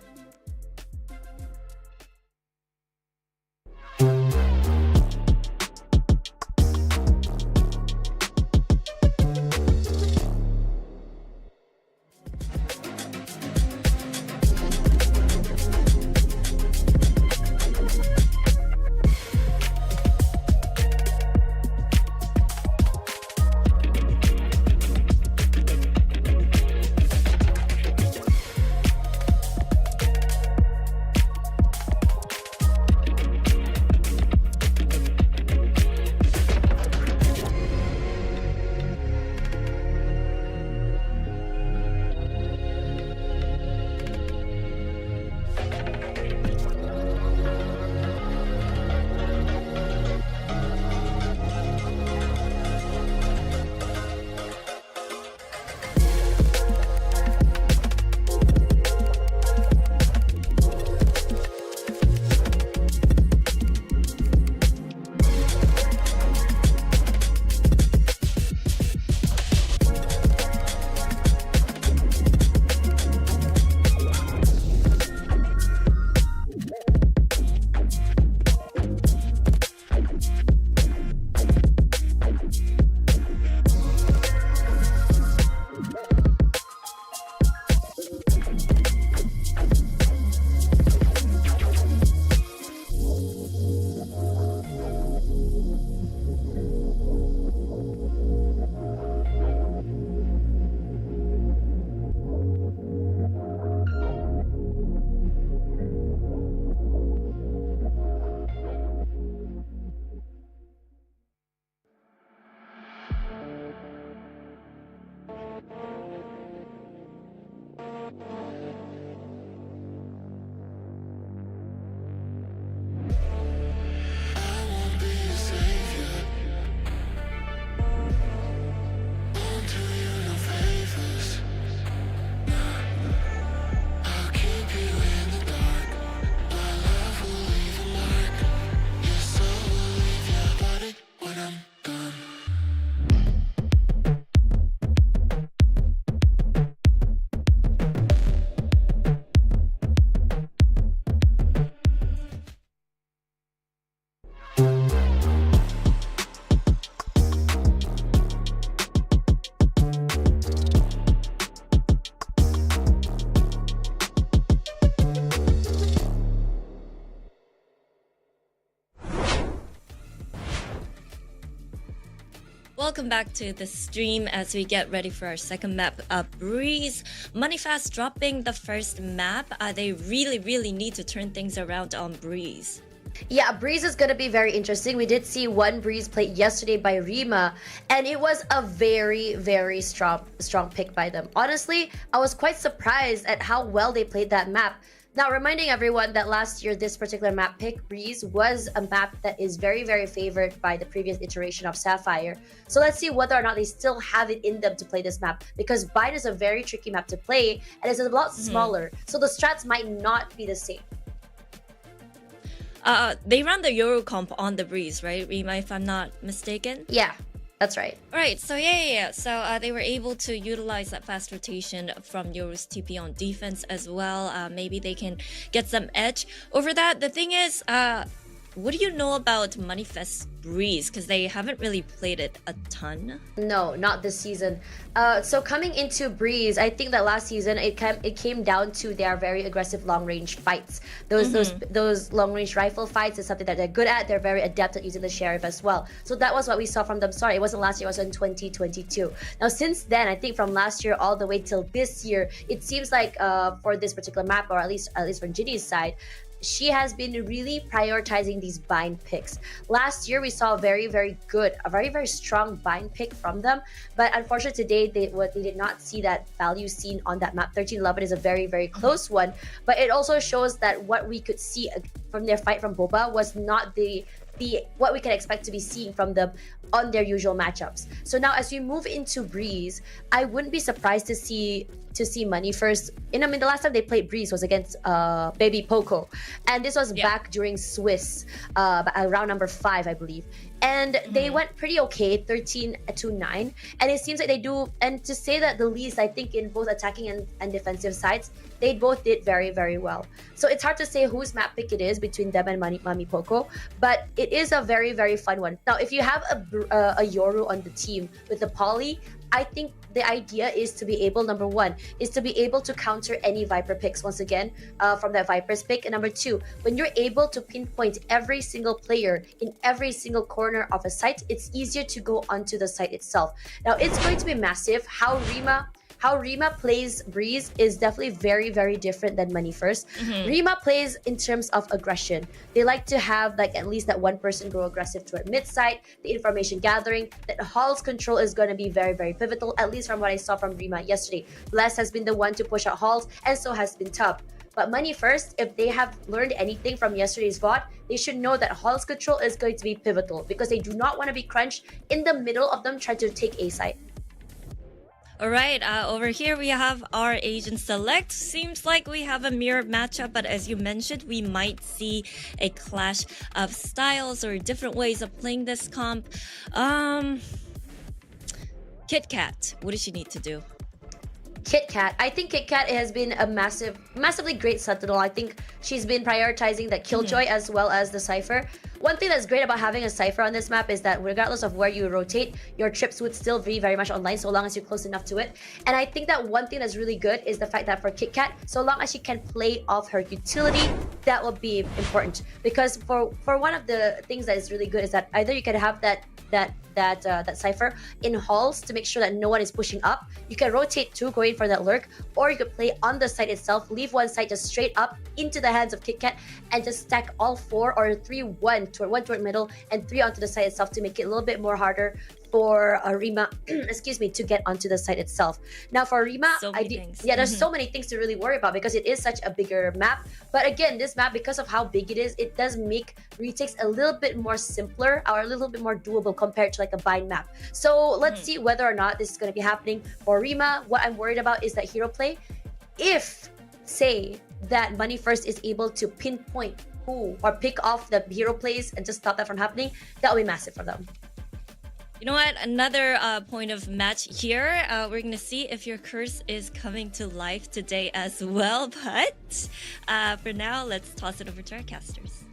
Welcome back to the stream as we get ready for our second map. Breeze, Moneyfast dropping the first map. They really need to turn things around on Breeze. Yeah, Breeze is gonna be very interesting. We did see one Breeze play yesterday by RIMA, and it was a very strong pick by them. Honestly, I was quite surprised at how well they played that map. Now, reminding everyone that last year, this particular map pick, Breeze, was a map that is very favored by the previous iteration of Sapphire. So let's see whether or not they still have it in them to play this map, because Bind is a very tricky map to play, and it's a lot smaller, so the strats might not be the same. They ran the Euro comp on the Breeze, right, Rima, if I'm not mistaken? Yeah, that's right. All right, so yeah. So they were able to utilize that fast rotation from Euro's TP on defense as well. Maybe they can get some edge over that. The thing is, what do you know about Moneyfest Breeze? Because they haven't really played it a ton. No, not this season. So coming into Breeze, I think that last season it came down to their very aggressive long range fights. Those long range rifle fights is something that they're good at. They're very adept at using the Sheriff as well. So that was what we saw from them. Sorry, it wasn't last year. It was in 2022. Now since then, I think from last year all the way till this year, it seems like for this particular map, or at least from Ginny's side, she has been really prioritizing these bind picks. Last year, we saw a very strong bind pick from them, but unfortunately today, they did not see that value seen on that map. 1311 is a very close one, but it also shows that what we could see from their fight from Boba was not the what we can expect to be seeing from them on their usual matchups. So now as we move into Breeze, I wouldn't be surprised to see Money first. The last time they played Breeze was against Baby Poco, and this was back during Swiss, round number 5, I believe. And they went pretty okay, 13-9. And it seems like they do, and to say that the least, I think in both attacking and defensive sides, they both did very well. So it's hard to say whose map pick it is between them and Mami Poco, but it is a very fun one. Now, if you have a Yoru on the team with the Poly, I think the idea is to be able, number one, is to be able to counter any Viper picks once again from that Viper's pick. And number two, when you're able to pinpoint every single player in every single corner of a site, it's easier to go onto the site itself. Now, it's going to be massive. How Rima plays Breeze is definitely very different than Money First. Rima plays in terms of aggression. They like to have at least that one person go aggressive toward mid site, the information gathering, that Hall's control is going to be very pivotal, at least from what I saw from Rima yesterday. Bless has been the one to push out Halls, and so has been Tub. But Money First, if they have learned anything from yesterday's VOD, they should know that Hall's control is going to be pivotal, because they do not want to be crunched in the middle of them trying to take A site. Alright, over here we have our Agent Select. Seems like we have a mirror matchup, but as you mentioned, we might see a clash of styles or different ways of playing this comp. KitKat, what does she need to do? KitKat. I think KitKat has been a massively great Sentinel. I think she's been prioritizing the Killjoy as well as the Cypher. One thing that's great about having a Cypher on this map is that regardless of where you rotate, your trips would still be very much online so long as you're close enough to it. And I think that one thing that's really good is the fact that for KitKat, so long as she can play off her utility, that will be important. Because for one of the things that is really good is that either you can have that Cypher in halls to make sure that no one is pushing up. You can rotate to going for that lurk, or you could play on the site itself, leave one side just straight up into the hands of KitKat and just stack all 4 or 3-1 one toward middle and 3 onto the site itself to make it a little bit more harder for Rima, excuse me, to get onto the site itself. Now for Rima, there's so many things to really worry about because it is such a bigger map. But again, this map, because of how big it is, it does make retakes a little bit more simpler or a little bit more doable compared to a bind map. So let's see whether or not this is going to be happening for Rima. What I'm worried about is that hero play. If, say, that Money First is able to pinpoint who or pick off the hero plays and just stop that from happening, that will be massive for them. You know what? Another point of match here. We're going to see if your curse is coming to life today as well. But for now, let's toss it over to our casters.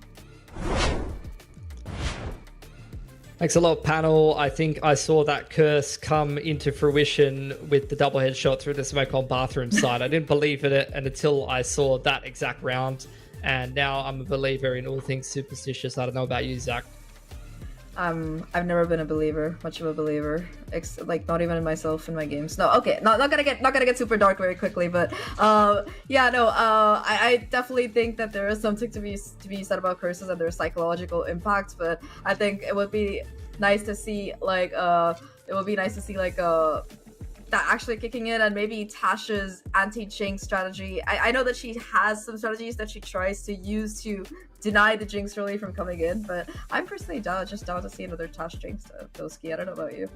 Thanks a lot, panel. I think I saw that curse come into fruition with the double headshot through the smoke on bathroom side. I didn't believe in it until I saw that exact round. And now I'm a believer in all things superstitious. I don't know about you, Zach. I've never been a believer, much of a believer, like not even in myself in my games. No, okay, not gonna get super dark very quickly, but yeah, no, I definitely think that there is something to be said about curses and their psychological impact. But I think it would be nice to see like that actually kicking in, and maybe Tasha's anti-jinx strategy. I know that she has some strategies that she tries to use to deny the jinx really from coming in, but I'm personally down to see another Tash jinx Pilski. I don't know about you.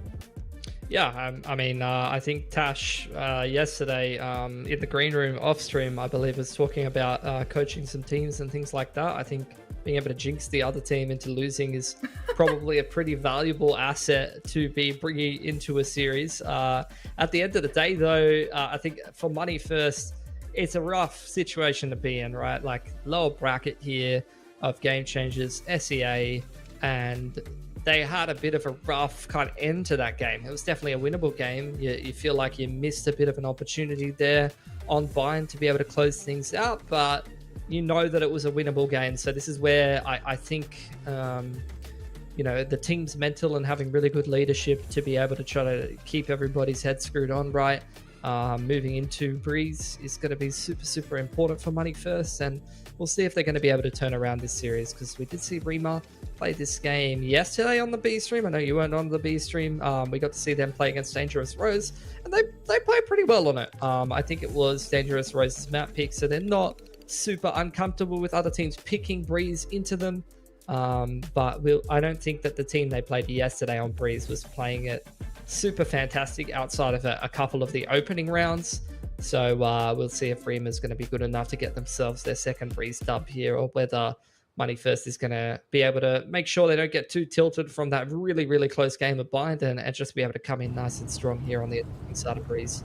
Yeah, I mean, I think Tash yesterday in the green room off stream, I believe, was talking about coaching some teams and things like that. I think being able to jinx the other team into losing is probably a pretty valuable asset to be bringing into a series. At the end of the day, though, I think for Money First, it's a rough situation to be in, right? Like lower bracket here of Game Changers, SEA, and they had a bit of a rough kind of end to that game. It was definitely a winnable game. You feel like you missed a bit of an opportunity there on Vine to be able to close things out, but you know that it was a winnable game. So this is where I think, you know, the team's mental and having really good leadership to be able to try to keep everybody's head screwed on right. Moving into Breeze is going to be super important for Money First, and we'll see if they're going to be able to turn around this series, because we did see RIMA play this game yesterday on the B stream. I know you weren't on the B stream. We got to see them play against Dangerous Rose, and they played pretty well on it. I think it was Dangerous Rose's map pick, so they're not super uncomfortable with other teams picking Breeze into them. But I don't think that the team they played yesterday on Breeze was playing it super fantastic outside of a couple of the opening rounds. So we'll see if RIMA is going to be good enough to get themselves their second Breeze dub here, or whether Money First is going to be able to make sure they don't get too tilted from that really close game of Bind, and just be able to come in nice and strong here on the side of Breeze.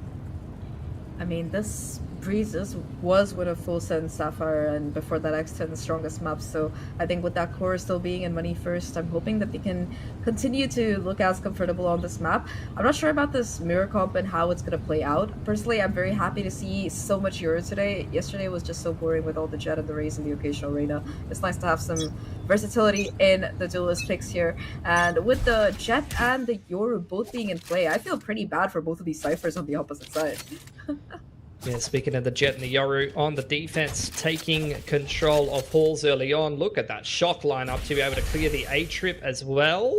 I mean, this Breeze was with a full set and Sapphire, and before that X10 the strongest map, so I think with that core still being in Money First, I'm hoping that they can continue to look as comfortable on this map. I'm not sure about this mirror comp and how it's going to play out. Personally, I'm very happy to see so much Euro today. Yesterday was just so boring with all the Jet and the Raze and the occasional Reyna. It's nice to have some versatility in the duelist picks here, and with the Jet and the Yoru both being in play, I feel pretty bad for both of these ciphers on the opposite side. Yeah, speaking of the Jet and the Yoru on the defense, taking control of halls early on. Look at that shock lineup to be able to clear the A trip as well.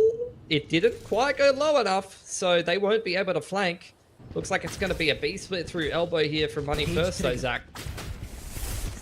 It didn't quite go low enough, so they won't be able to flank. Looks like it's going to be a B split through elbow here from Money First, though, Zach.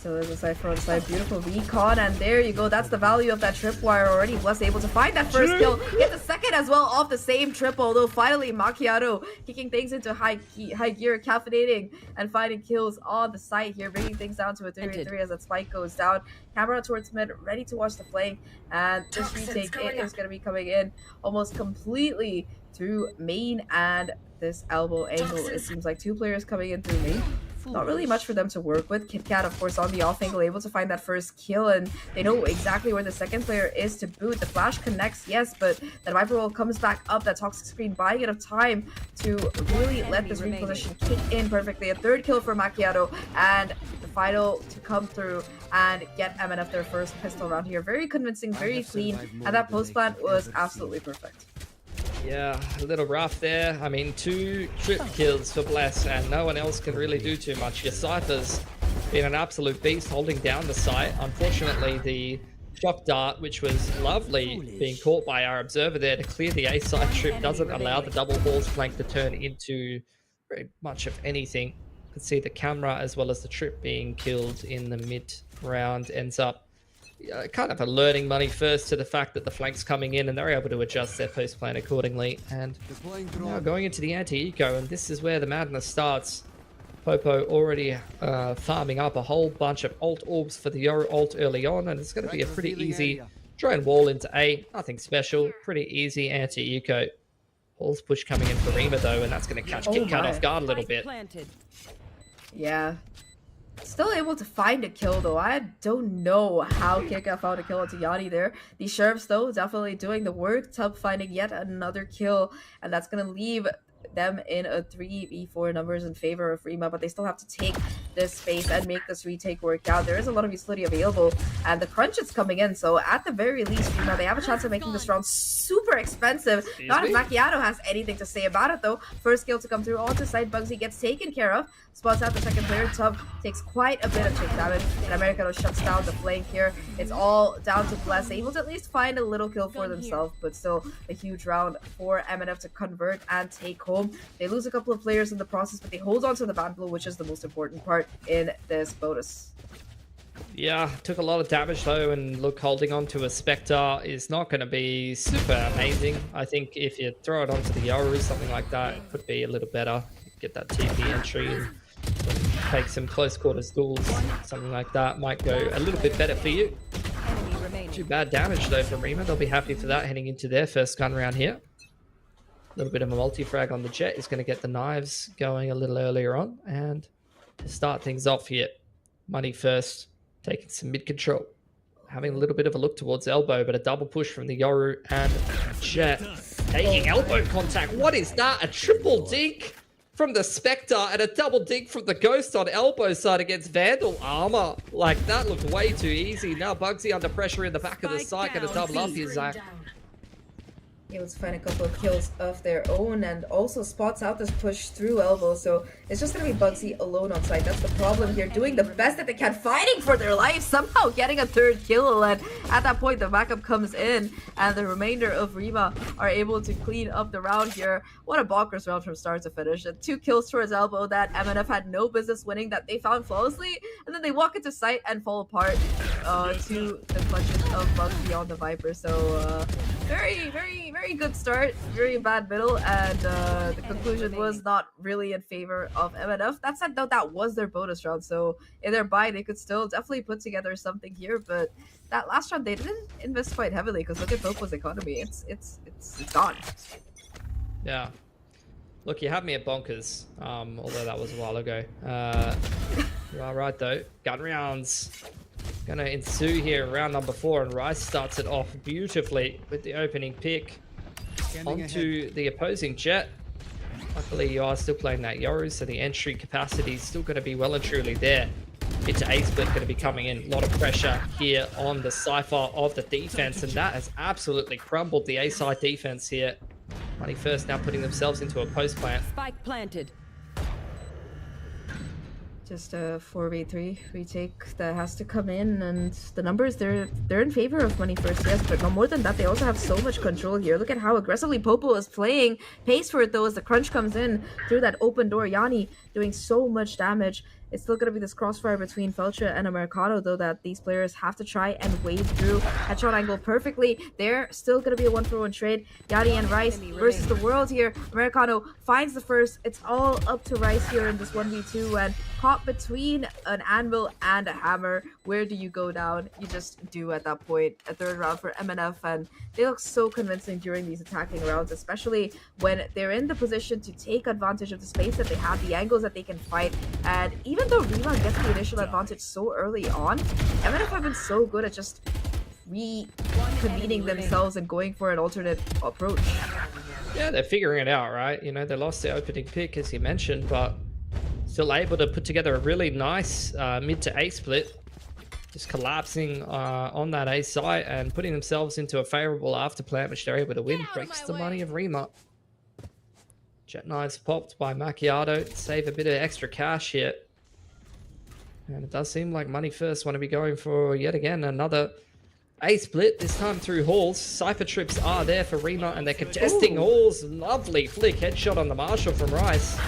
So there's a Cypher on the side, beautiful recon, and there you go. That's the value of that tripwire already. Was able to find that first kill, get the second as well off the same triple. Although finally Macchiato kicking things into high gear, caffeinating and finding kills on the site here, bringing things down to a 3-3 as that spike goes down. Camera towards mid, ready to watch the flank, and this retake is going to be coming in almost completely through main and this elbow angle. It seems like two players coming in through main. Not really much for them to work with. KitKat, of course, on the off angle, able to find that first kill, and they know exactly where the second player is to boot. The flash connects, yes, but that Viper Roll comes back up, that toxic screen, buying it of time to really let this reposition kick in perfectly. A third kill for Macchiato, and the final to come through and get MNF their first pistol round here. Very convincing, very clean, and that post plant was absolutely perfect. Yeah, a little rough there. I mean, 2 trip kills for Bless, and no one else can really do too much. Your Cypher's been an absolute beast holding down the site. Unfortunately, the shock dart, which was lovely being caught by our observer there to clear the A side trip, doesn't allow the double balls flank to turn into very much of anything. You can see the camera as well as the trip being killed in the mid round. Ends up kind of alerting Money First to the fact that the flank's coming in, and they're able to adjust their post plan accordingly. And now going into the anti-eco, and this is where the madness starts. Popo already farming up a whole bunch of ult orbs for the Yoru ult early on, and it's going to be a pretty easy drone wall into A. Nothing special, pretty easy anti-eco. Hall's push coming in for RIMA though, and that's going to catch KitKat off guard a little bit. Yeah. Still able to find a kill though. I don't know how KitKat found a kill onto Yanni there. The Sheriffs though definitely doing the work. Tub finding yet another kill, and that's gonna leave them in a 3v4 numbers in favor of Rima, but they still have to take this space and make this retake work out. There is a lot of utility available, and the crunch is coming in, so at the very least, Rima, they have a chance of making this round super expensive. Not if Macchiato has anything to say about it, though. First kill to come through onto side. Bugsy gets taken care of. Spots out the second player. Tub takes quite a bit of chip damage, and Americano shuts down the flank here. It's all down to Bless, able to at least find a little kill for themselves, but still a huge round for MNF to convert and take home. They lose a couple of players in the process, but they hold on to the ban blow, which is the most important part in this bonus. Yeah, took a lot of damage though, and look, holding on to a Spectre is not going to be super amazing. I think if you throw it onto the Yoru, something like that, it could be a little better. Get that TP entry and take some close quarters duels, something like that might go a little bit better for you. Too bad damage though for Rima. They'll be happy for that heading into their first gun round here. A little bit of a multi-frag on the Jet is going to get the knives going a little earlier on, and to start things off here, Money first, taking some mid control, having a little bit of a look towards elbow, but a double push from the Yoru and Jet taking elbow contact. What is that? A triple dink from the Spectre and a double dink from the Ghost on elbow side against Vandal armor. Like, that looked way too easy. Now Bugsy under pressure in the back of the Zahk and a double up here, Zahk. Able to find a couple of kills of their own, and also spots out this push through elbow, so it's just gonna be Bugsy alone on site. That's the problem here, doing the best that they can, fighting for their life, somehow getting a third kill, and at that point the backup comes in, and the remainder of Rima are able to clean up the round here. What a bonkers round from start to finish. And 2 kills towards elbow that MNF had no business winning, that they found flawlessly, and then they walk into sight and fall apart to the clutches of Bugsy on the Viper. So very good start, very bad middle, and the conclusion was not really in favor of MNF. That said, though, that was their bonus round, so in their bye they could still definitely put together something here, but that last round they didn't invest quite heavily, because look at Popo's economy. It's gone. Yeah. Look, you had me at bonkers, although that was a while ago. You are right, though. Gun rounds gonna ensue here, round number 4, and Rice starts it off beautifully with the opening pick onto the opposing Jet. Luckily, you are still playing that Yoru, so the entry capacity is still going to be well and truly there. Into A split going to be coming in. A lot of pressure here on the Cypher of the defense, and that has absolutely crumbled the A side defense here. Money first now putting themselves into a post plant. Spike planted. Just a 4v3 retake that has to come in, and the numbers, they're in favor of Money first, yes, but no more than that, they also have so much control here. Look at how aggressively Popo is playing. Pays for it though as the crunch comes in through that open door. Yanni doing so much damage. It's still going to be this crossfire between Felcha and Americano, though, that these players have to try and wade through. Headshot angle perfectly. They're still going to be a 1-for-1 trade. Yadi and Rice versus the world here. Americano finds the first. It's all up to Rice here in this 1v2, and caught between an anvil and a hammer. Where do you go down? You just do at that point. A third round for MNF, and they look so convincing during these attacking rounds, especially when they're in the position to take advantage of the space that they have, the angles that they can fight, and even though Rima gets the initial advantage so early on, MNF have been so good at just reconvening themselves and going for an alternate approach. Yeah, they're figuring it out, right? You know, they lost their opening pick, as you mentioned, but still able to put together a really nice mid to A split. Just collapsing on that A site and putting themselves into a favorable after plant, which they're able to win. Breaks the money of Rima. Jet knives popped by Macchiato to save a bit of extra cash here. And it does seem like Money first want to be going for, yet again, another A split, this time through halls. Cypher trips are there for Rima, and they're contesting halls. Lovely flick headshot on the Marshall from Rice.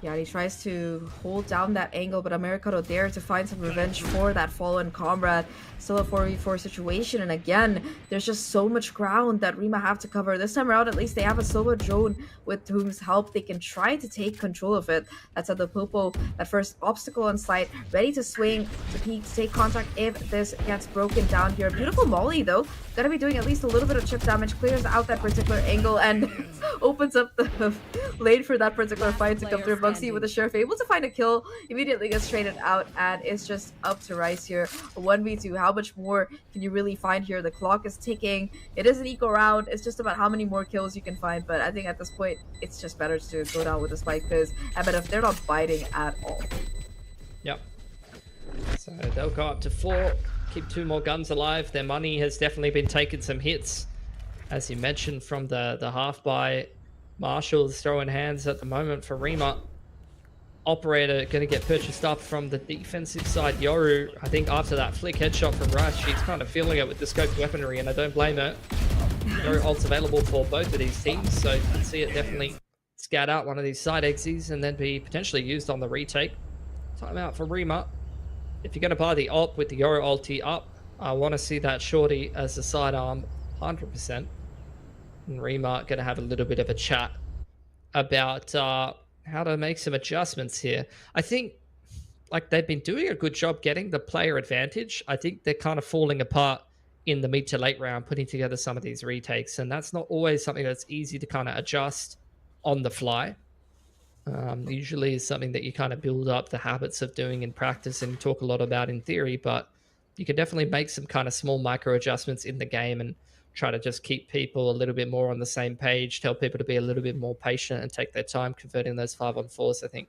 Yeah, he tries to hold down that angle, but Americano there to find some revenge for that fallen comrade. Still a 4v4 situation, and again, there's just so much ground that Rima have to cover. This time around, at least they have a solo drone with whom's help they can try to take control of it. That's at the Popo, that first obstacle on site, ready to swing to peek, to take contact if this gets broken down here. Beautiful molly though, gonna be doing at least a little bit of chip damage, clears out that particular angle, and opens up the lane for that particular fight to come through. Bugsy with the Sheriff able to find a kill, immediately gets traded out, and it's just up to Rice here. 1v2, how much more can you really find here? The clock is ticking. It is an eco round. It's just about how many more kills you can find, but I think at this point, it's just better to go down with the spike because MNF, they're not biting at all. Yep. So they'll go up to 4, keep 2 more guns alive. Their money has definitely been taking some hits, as you mentioned, from the half buy. Marshall's throwing hands at the moment for RIMA. Operator going to get purchased up from the defensive side. Yoru, I think after that flick headshot from Rice, she's kind of feeling it with the scoped weaponry, and I don't blame her. Yoru ult's available for both of these teams, so you can see it definitely scout out one of these side exes and then be potentially used on the retake. Timeout for RIMA. If you're going to buy the op with the Yoru ulti up, I want to see that shorty as a sidearm 100%. And RIMA going to have a little bit of a chat about how to make some adjustments here. I think like they've been doing a good job getting the player advantage. I think they're kind of falling apart in the mid to late round, putting together some of these retakes, and that's not always something that's easy to kind of adjust on the fly. Usually is something that you kind of build up the habits of doing in practice and talk a lot about in theory, but you can definitely make some kind of small micro adjustments in the game and try to just keep people a little bit more on the same page, tell people to be a little bit more patient and take their time converting those 5-on-4s, I think.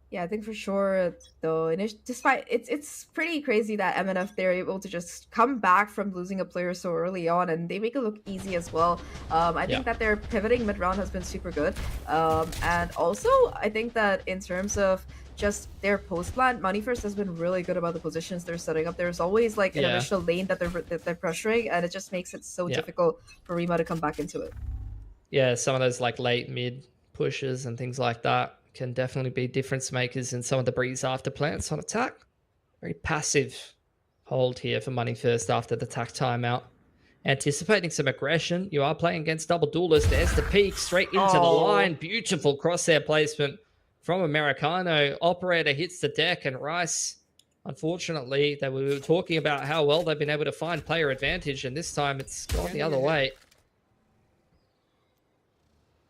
Yeah, I think for sure, though, despite it's pretty crazy that MNF, they're able to just come back from losing a player so early on, and they make it look easy as well. I think that their pivoting mid-round has been super good. And also, I think that in terms of just their post-plant, Money First has been really good about the positions they're setting up. There's always like an initial lane that they're pressuring, and it just makes it so difficult for RIMA to come back into it. Yeah, some of those like late mid pushes and things like that can definitely be difference makers in some of the breeze after plants on attack. Very passive hold here for Money First after the attack timeout. Anticipating some aggression. You are playing against double duelist. There's the peak straight into the line. Beautiful crosshair placement from Americano. Operator hits the deck, and Rice, unfortunately, we were talking about how well they've been able to find player advantage, and this time it's gone the other way.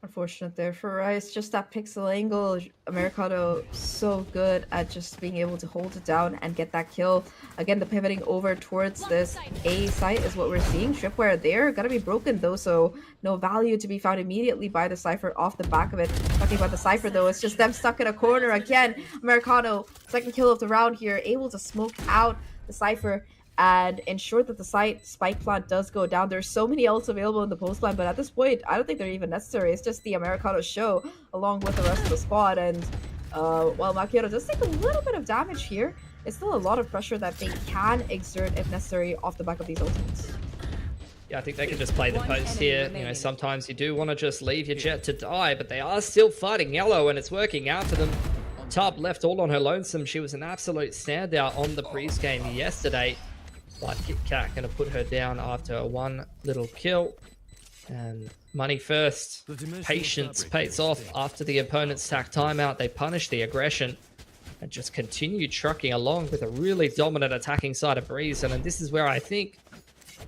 Unfortunate there for Rice. Just that pixel angle. Americano so good at just being able to hold it down and get that kill. Again, the pivoting over towards this A site is what we're seeing. Tripwire there. Gotta be broken though, so no value to be found immediately by the Cypher off the back of it. Talking about the Cypher though, it's just them stuck in a corner again. Americano, second kill of the round here, able to smoke out the Cypher and ensure that the spike plant does go down. There's so many ults available in the post plant, but at this point, I don't think they're even necessary. It's just the Americano show along with the rest of the squad. And while Macchiato does take a little bit of damage here, it's still a lot of pressure that they can exert if necessary off the back of these ultimates. Yeah, I think they can just play the post here. You know, sometimes you do want to just leave your jet to die, but they are still fighting yellow, and it's working out for them. Tub left all on her lonesome. She was an absolute standout on the Breeze game yesterday. But Kit Kat going to put her down after one little kill. And Money First, patience pays off after the opponent's attack timeout. They punish the aggression and just continue trucking along with a really dominant attacking side of Breeze. And this is where I think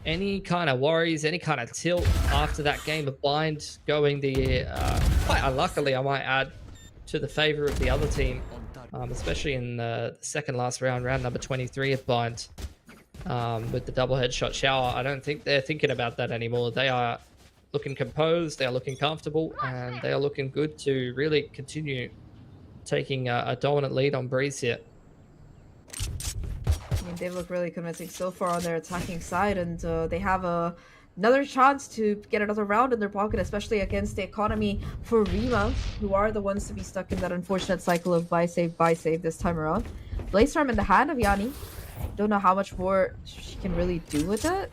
any kind of worries, any kind of tilt after that game of Bind going the, quite unluckily I might add, to the favor of the other team, especially in the second last round, round number 23 of Bind. With the double headshot shower, I don't think they're thinking about that anymore. They are looking composed, they are looking comfortable, and they are looking good to really continue taking a dominant lead on Breeze here. I mean, they look really convincing so far on their attacking side, and they have another chance to get another round in their pocket, especially against the economy for RIMA, who are the ones to be stuck in that unfortunate cycle of buy save this time around. Blazestorm in the hand of Yanni. Don't know how much more she can really do with it,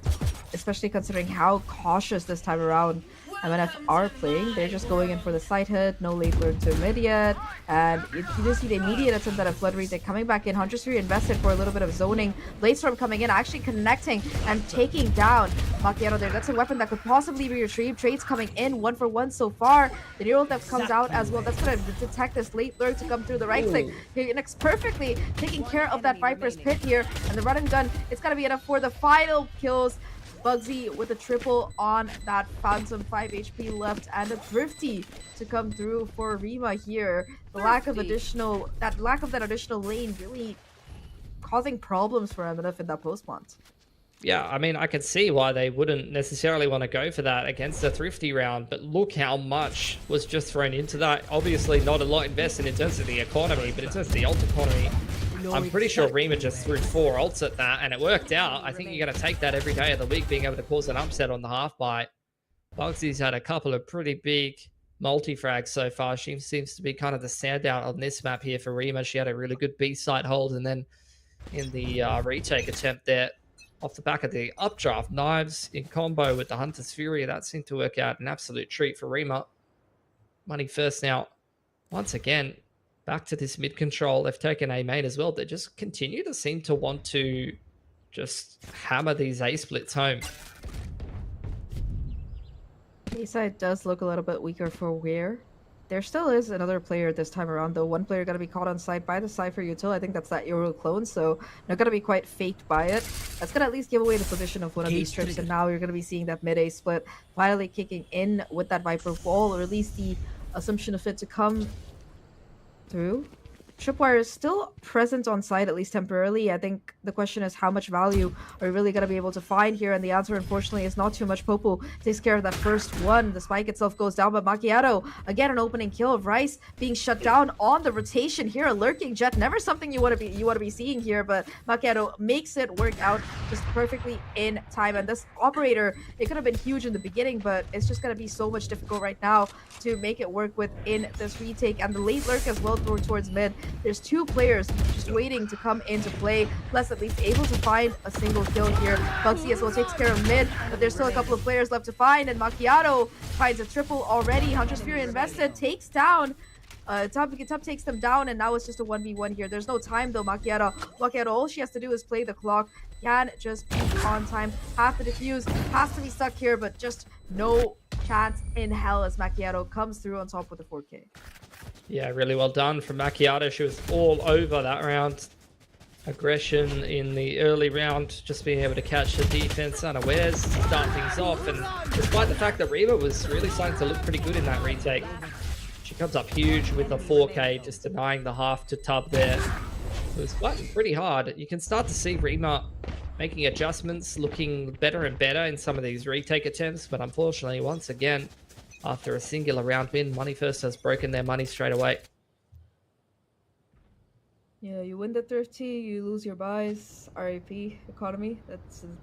especially considering how cautious this time around MNF are playing. They're just going in for the side hit, no late lurk to immediate, and you do see the immediate attempt at a flood retake coming back in. Huntress reinvested for a little bit of zoning. Bladestorm coming in, actually connecting and taking down Macchiato there. That's a weapon that could possibly be retrieved. Trades coming in 1-for-1 so far. The neural theft comes out as well. That's going to detect this late lurk to come through the right click. It's perfectly taking care of that Viper's pit here, and the run and gun, it's going to be enough for the final kills Bugsy with a triple on that Phantom, 5 HP left, and a Thrifty to come through for Rima here. The lack of that additional lane really causing problems for MNF in that post plant. Yeah, I mean, I can see why they wouldn't necessarily want to go for that against a Thrifty round, but look how much was just thrown into that. Obviously not a lot invested in terms of the economy, but in terms of the ult economy, I'm pretty sure Rima just threw 4 ults at that, and it worked out. I think you're going to take that every day of the week, being able to cause an upset on the half bite. Bugsy's had a couple of pretty big multi-frags so far. She seems to be kind of the standout on this map here for Rima. She had a really good B-side hold, and then in the retake attempt there, off the back of the updraft, knives in combo with the Hunter's Fury, that seemed to work out an absolute treat for Rima. Money first now, once again, back to this mid control. They've taken A main as well. They just continue to seem to want to just hammer these A splits home. A side does look a little bit weaker for Weir. There still is another player this time around, though. One player going to be caught on site by the Cypher Util. I think that's that Euro clone, so not going to be quite faked by it. That's going to at least give away the position of one of these trips, and now you're going to be seeing that mid-A split finally kicking in with that Viper wall, or at least the assumption of it to come through. Tripwire is still present on site, at least temporarily. I think the question is how much value are we really going to be able to find here? And the answer, unfortunately, is not too much. Popo takes care of that first one. The spike itself goes down, but Macchiato, again, an opening kill of Rice being shut down on the rotation here. A lurking jet, never something you want to be seeing here, but Macchiato makes it work out just perfectly in time. And this operator, it could have been huge in the beginning, but it's just going to be so much difficult right now to make it work within this retake. And the late lurk as well towards mid. There's 2 players just waiting to come into play, plus at least able to find a single kill here. Bugsy as well takes care of mid, but there's still a couple of players left to find, and Macchiato finds a triple already. Hunter's Fury invested, takes down Top takes them down, and now it's just a 1v1 here. There's no time though. Macchiato, all she has to do is play the clock. Can just be on time. Have to defuse, has to be stuck here, but just no chance in hell as Macchiato comes through on top with a 4K. Yeah, really well done from Macchiato. She was all over that round. Aggression in the early round, just being able to catch the defense unawares, start things off, and despite the fact that Rima was really starting to look pretty good in that retake, she comes up huge with a 4K, just denying the half to Tub there. It was fighting pretty hard. You can start to see Rima making adjustments, looking better and better in some of these retake attempts, but unfortunately, once again, after a singular round win, Money First has broken their money straight away. Yeah, you win the Thrifty, you lose your buys, RAP economy. That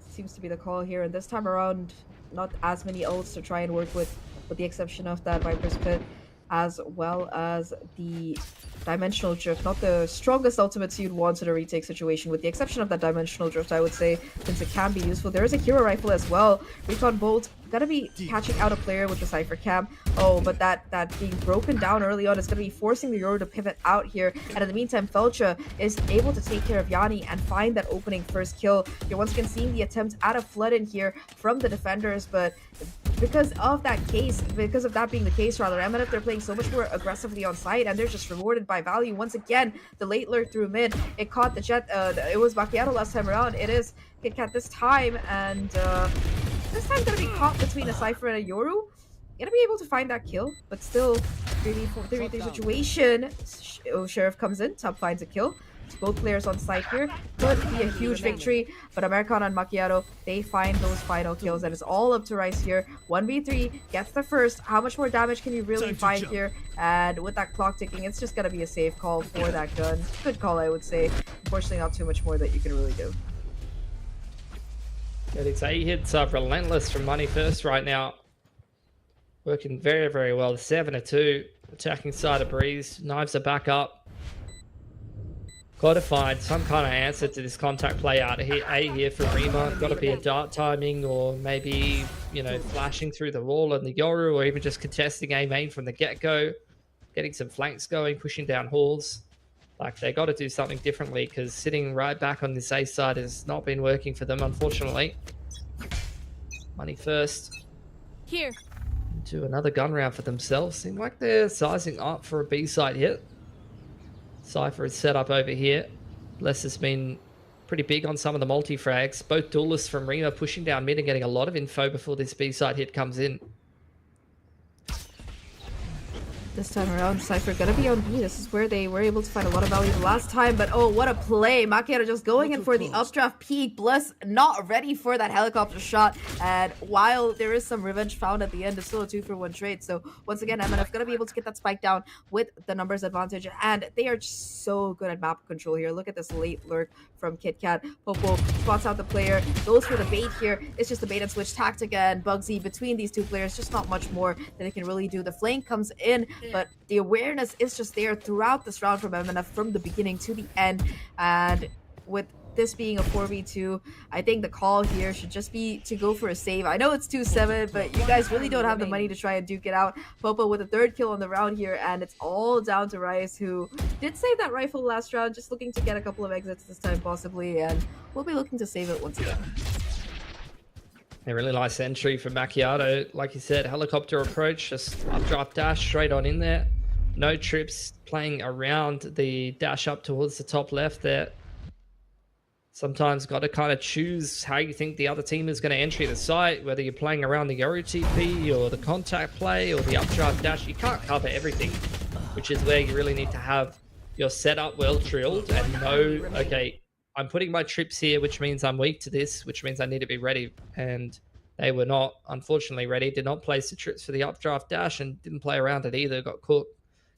seems to be the call here. And this time around, not as many ults to try and work with the exception of that Viper's Pit, as well as the Dimensional Drift. Not the strongest ultimates you'd want in a retake situation, with the exception of that Dimensional Drift, I would say, since it can be useful. There is a Hero Rifle as well. Recon Bolt, gonna be catching out a player with the Cypher Cam. Oh, but that being broken down early on is gonna be forcing the Euro to pivot out here. And in the meantime, Felcha is able to take care of Yanni and find that opening first kill. You're once again seeing the attempt at a flood in here from the defenders, but because of that being the case, rather, MNF, they're playing so much more aggressively on site, and they're just rewarded by value. Once again, the late lurk through mid, it caught the Jet. It was Macchiato last time around. It is KitKat this time, and this time gonna be caught between a Cypher and a Yoru. Gonna be able to find that kill, but still 3v3 situation. Sheriff comes in, Tub finds a kill. Both players on site here. Could be a huge victory, but Americano and Macchiato, they find those final kills, and it's all up to Rice here. 1v3, gets the first. How much more damage can you really find here? And with that clock ticking, it's just gonna be a safe call for that gun. Good call, I would say. Unfortunately, not too much more that you can really do. Yeah, these A hits are relentless from Money First right now. Working very, very well. 7-2, attacking side of Breeze. Knives are back up. Got to find some kind of answer to this contact play out here. A here for Rima. Got to be a dart timing, or maybe, you know, flashing through the wall on the Yoru, or even just contesting A main from the get-go. Getting some flanks going, pushing down halls. Like, they got to do something differently, because sitting right back on this A side has not been working for them, unfortunately. Money First. Here. Do another gun round for themselves. Seem like they're sizing up for a B side hit. Cypher is set up over here. Bless has been pretty big on some of the multi-frags. Both duelists from RIMA pushing down mid and getting a lot of info before this B-side hit comes in. This time around, Cypher gonna be on B. This is where they were able to find a lot of value the last time, but oh, what a play. Macchiato just going in for the updraft peak. Bless not ready for that helicopter shot, and while there is some revenge found at the end, it's still a 2-for-1 trade. So once again, MNF gonna be able to get that spike down with the numbers advantage, and they are just so good at map control here. Look at this late lurk from KitKat. Popo spots out the player, goes for the bait here. It's just a bait and switch tactic, and Bugsy between these two players, just not much more that they can really do. The flank comes in, but the awareness is just there throughout this round from MNF from the beginning to the end. And with this being a 4v2, I think the call here should just be to go for a save. I know it's 2-7, but you guys really don't have the money to try and duke it out. Popo with a 3rd kill on the round here, and it's all down to Rice, who did save that rifle last round, just looking to get a couple of exits this time possibly, and we'll be looking to save it once again. A really nice entry from Macchiato. Like you said, helicopter approach, just updraft dash straight on in there. No trips, playing around the dash up towards the top left there. Sometimes got to kind of choose how you think the other team is going to enter the site, whether you're playing around the Yoru TP or the contact play or the updraft dash. You can't cover everything, which is where you really need to have your setup well drilled and know, okay, I'm putting my trips here, which means I'm weak to this, which means I need to be ready. And they were not, unfortunately, ready. Did not place the trips for the updraft dash and didn't play around it either. Got caught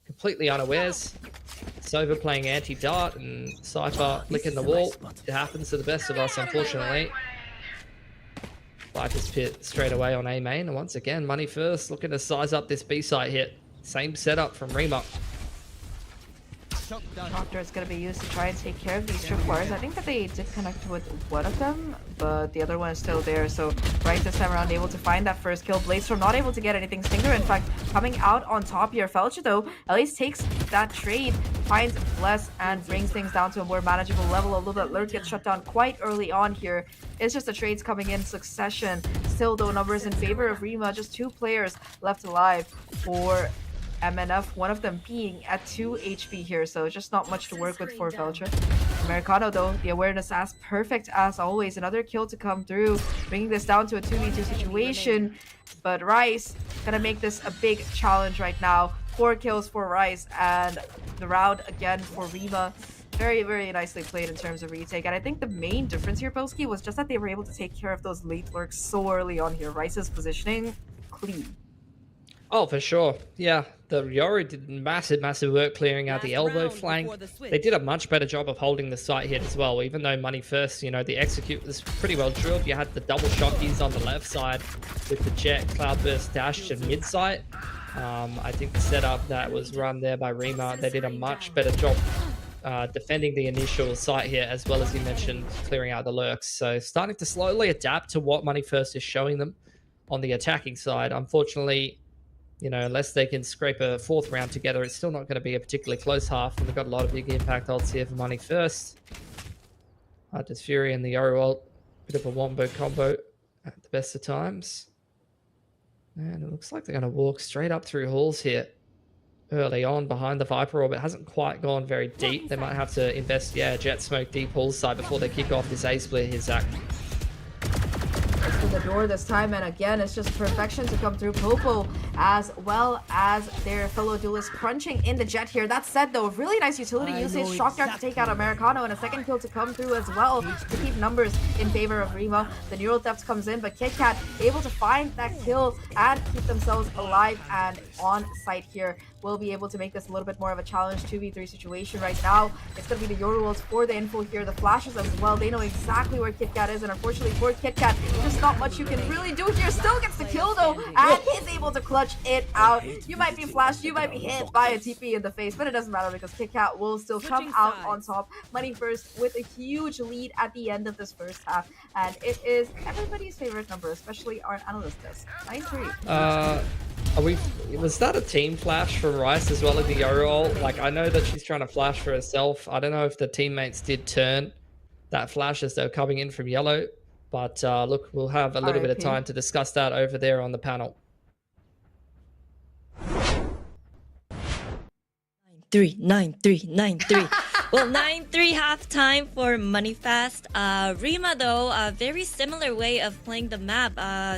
completely unawares. Sova playing anti-dart and Cypher flicking the wall. It happens to the best of us, unfortunately. Viper's Pit straight away on A main. And once again, money first, looking to size up this B site hit. Same setup from RIMA. Doctor is going to be used to try and take care of these tripwires. I think that they did connect with one of them, but the other one is still there. So right this time around, able to find that first kill. Blazestorm not able to get anything. Stinger, in fact, coming out on top here. Felcher, though, at least takes that trade, finds Bless, and brings things down to a more manageable level. Although that lurk gets shut down quite early on here. It's just the trades coming in succession. Still, though, numbers in favor of RIMA. Just 2 players left alive for MNF, one of them being at 2 HP here, so just not much to work with for Felcher. Americano, though, the awareness as perfect as always. Another kill to come through, bringing this down to a 2v2 situation. But Rice gonna make this a big challenge right now. 4 kills for Rice, and the round again for RIMA. Very, very nicely played in terms of retake. And I think the main difference here, Pilski, was just that they were able to take care of those late lurks so early on here. Rice's positioning, clean. Oh, for sure. Yeah, the Yoru did massive work clearing out the elbow flank. They did a much better job of holding the site hit as well, even though money first, you know, the execute was pretty well drilled. You had the double shotguns on the left side with the jet, cloudburst, dash to mid site. I think the setup that was run there by RIMA, they did a much better job defending the initial site here, as well as you mentioned, clearing out the lurks. So starting to slowly adapt to what money first is showing them on the attacking side. Unfortunately, you know, unless they can scrape a 4th round together, it's still not going to be a particularly close half. And they've got a lot of big impact ults here for money first. Does Fury and the Yoru ult, bit of a wombo combo at the best of times. And it looks like they're going to walk straight up through halls here early on behind the Viper orb. It hasn't quite gone very deep. They might have to invest, jet smoke deep halls side before they kick off this A split here, Zach. To the door this time, and again it's just perfection to come through. Popo as well as their fellow duelist crunching in the jet here. That said, though, really nice utility usage. Shock dart to take out Americano, and a 2nd kill to come through as well to keep numbers in favor of RIMA. The neural theft comes in, but KitKat able to find that kill and keep themselves alive and on site here. Will be able to make this a little bit more of a challenge 2v3 situation right now. It's going to be the Yoru ults for the info here. The flashes as well. They know exactly where KitKat is, and unfortunately for KitKat, there's not much you can really do here. Still gets the kill though, and is able to clutch it out. You might be flashed, you might be hit by a TP in the face, but it doesn't matter because KitKat will still come out on top. Money first with a huge lead at the end of this first half, and it is everybody's favorite number, especially our analyst does. 9-3. Was that a team flash from Rice as well as the Yoru ult? Like, I know that she's trying to flash for herself. I don't know if the teammates did turn that flash as they're coming in from yellow. But look, we'll have a little bit of time to discuss that over there on the panel. 9-3, 9-3, 9-3. Well, 9-3 halftime for Money Fast. Rima, though, a very similar way of playing the map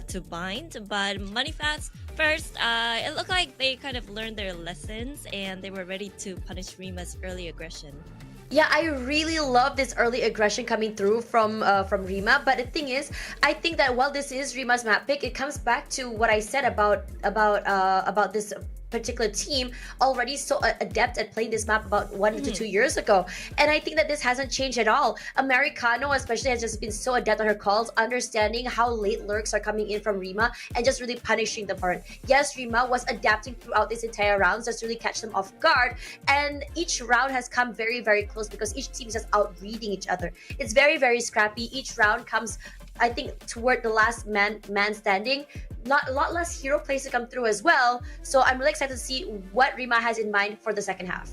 to Bind, but Money Fast first, it looked like they kind of learned their lessons and they were ready to punish Rima's early aggression. Yeah, I really love this early aggression coming through from Rima. But the thing is, I think that while this is Rima's map pick, it comes back to what I said about this particular team already so adept at playing this map about 1 to 2 years ago, and I think that this hasn't changed at all. Americano especially has just been so adept on her calls, understanding how late lurks are coming in from Rima and just really punishing them for it. Yes, Rima was adapting throughout this entire round just to really catch them off guard, and each round has come very, very close because each team is just out reading each other. It's very, very scrappy. Each round comes, I think, toward the last man standing. A lot less hero plays to come through as well. So I'm really excited to see what Rima has in mind for the second half.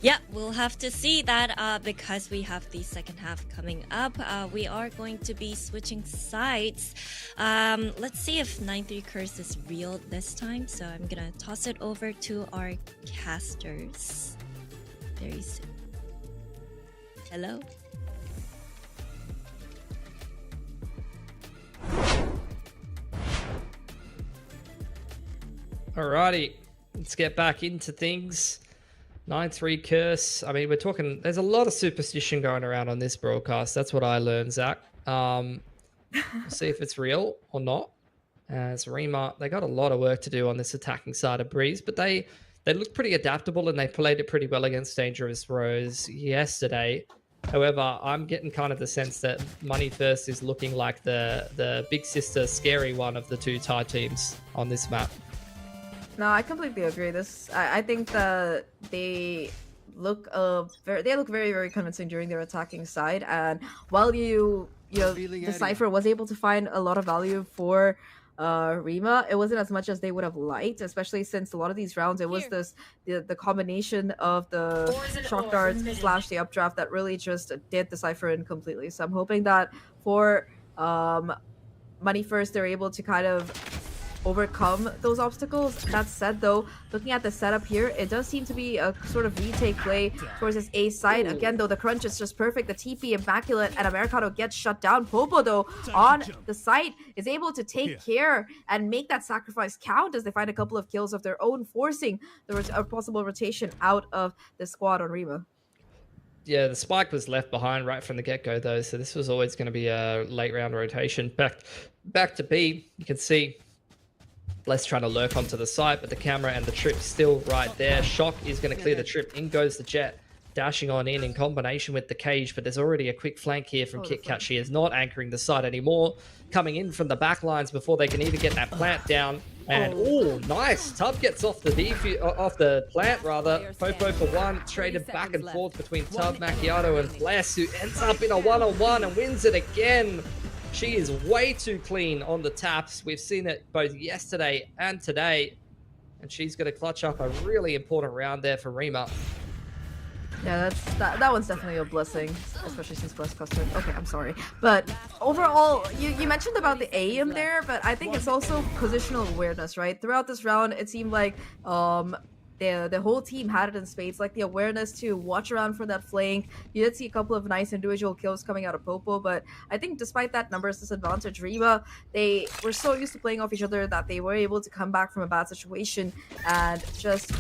Yeah, we'll have to see that because we have the second half coming up. We are going to be switching sides. Let's see if 9-3 Curse is real this time. So I'm going to toss it over to our casters very soon. Hello? Alrighty, let's get back into things. 9-3 Curse. I mean, we're talking, there's a lot of superstition going around on this broadcast. That's what I learned, Zach. We'll see if it's real or not. As Rima, they got a lot of work to do on this attacking side of Breeze, but they look pretty adaptable and they played it pretty well against Dangerous Rose yesterday. However, I'm getting kind of the sense that Money First is looking like the big sister scary one of the two Thai teams on this map. No, I completely agree. I think that they look very, very convincing during their attacking side. And while the Cypher was able to find a lot of value for Rima, it wasn't as much as they would have liked, especially since a lot of these rounds it was the combination of the shock darts / the updraft that really just did the Cypher in completely. So I'm hoping that for Money First they're able to kind of overcome those obstacles. That said, though, looking at the setup here, it does seem to be a sort of retake play towards this A side. Again, though, the crunch is just perfect. The TP immaculate, and Americano gets shut down. Popo, though, on the site is able to take care and make that sacrifice count as they find a couple of kills of their own, forcing a possible rotation out of the squad on Rima. Yeah, the spike was left behind right from the get-go, though, so this was always going to be a late round rotation. Back to B, you can see Bless trying to lurk onto the site, but the camera and the trip still right there. Shock is going to clear the trip. In goes the Jet, dashing on in combination with the Cage, but there's already a quick flank here from KitKat. She is not anchoring the site anymore. Coming in from the back lines before they can even get that plant down. And nice. Tub gets off the plant rather. Popo for one, traded back and forth between Tub, Macchiato, and Bless, who ends up in a one-on-one and wins it again. She is way too clean on the taps. We've seen it both yesterday and today. And she's going to clutch up a really important round there for Rima. Yeah, that one's definitely a blessing, especially since Bless custom. Okay, I'm sorry. But overall, you mentioned about the aim there, but I think it's also positional awareness, right? Throughout this round, it seemed like the whole team had it in spades, like the awareness to watch around for that flank. You did see a couple of nice individual kills coming out of Popo, but I think despite that numbers disadvantage, Rima, they were so used to playing off each other that they were able to come back from a bad situation and just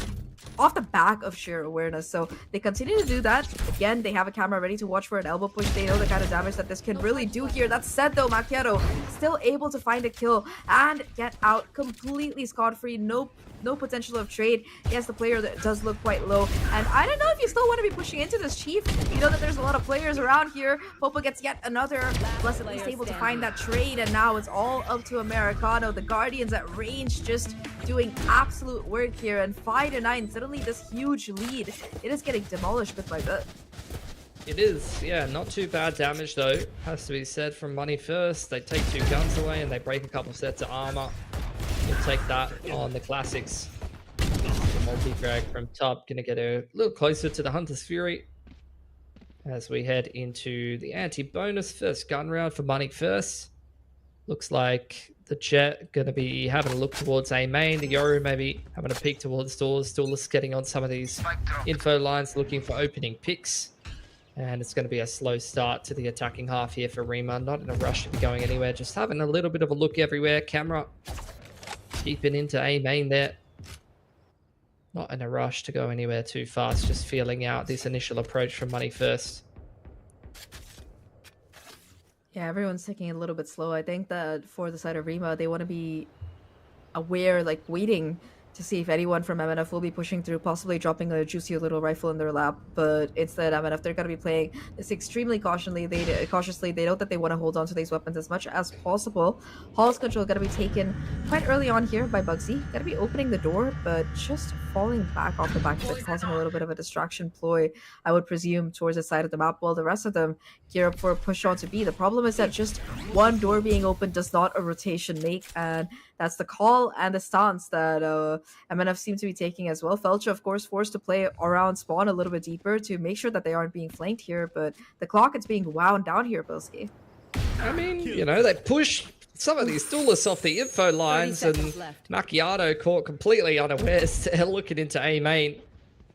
off the back of sheer awareness. So they continue to do that. Again, they have a camera ready to watch for an elbow push. They know the kind of damage that this can really do here. That said, though, Macchiato still able to find a kill and get out completely scot-free. No potential of trade. Yes, the player that does look quite low. And I don't know if you still want to be pushing into this, Chief. You know that there's a lot of players around here. Popo gets yet another. Bless at least able to find that trade. And now it's all up to Americano. The Guardians at range just doing absolute work here. And 5-9, suddenly this huge lead. It is getting demolished bit by bit. It is, yeah, not too bad damage though, has to be said from Money First. They take 2 guns away and they break a couple of sets of armor. We'll take that on the classics. The multi-frag from Tub, gonna get a little closer to the Hunter's Fury as we head into the anti-bonus first gun round for Money First. Looks like The Jet going to be having a look towards A main. The Yoru maybe having a peek towards doors. Still just getting on some of these info lines, looking for opening picks. And it's going to be a slow start to the attacking half here for RIMA. Not in a rush to be going anywhere. Just having a little bit of a look everywhere. Camera keeping into A main there. Not in a rush to go anywhere too fast. Just feeling out this initial approach from Money First. Yeah, everyone's taking it a little bit slow. I think that for the side of RIMA, they want to be aware, like waiting to see if anyone from MNF will be pushing through, possibly dropping a juicy little rifle in their lap. But instead, MNF, they're going to be playing this extremely cautiously. They know that they want to hold on to these weapons as much as possible. Hall's control going to be taken quite early on here by Bugsy. Going to be opening the door, but just falling back off the back of it, causing a little bit of a distraction ploy, I would presume, towards the side of the map, while the rest of them gear up for a push on to B. The problem is that just one door being open does not a rotation make, and that's the call and the stance that MNF seem to be taking as well. Felcha, of course, forced to play around spawn a little bit deeper to make sure that they aren't being flanked here, but the clock is being wound down here, Pilski. I mean, you know, they push some of these duelists off the info lines, and Macchiato caught completely unawares. They're looking into A main.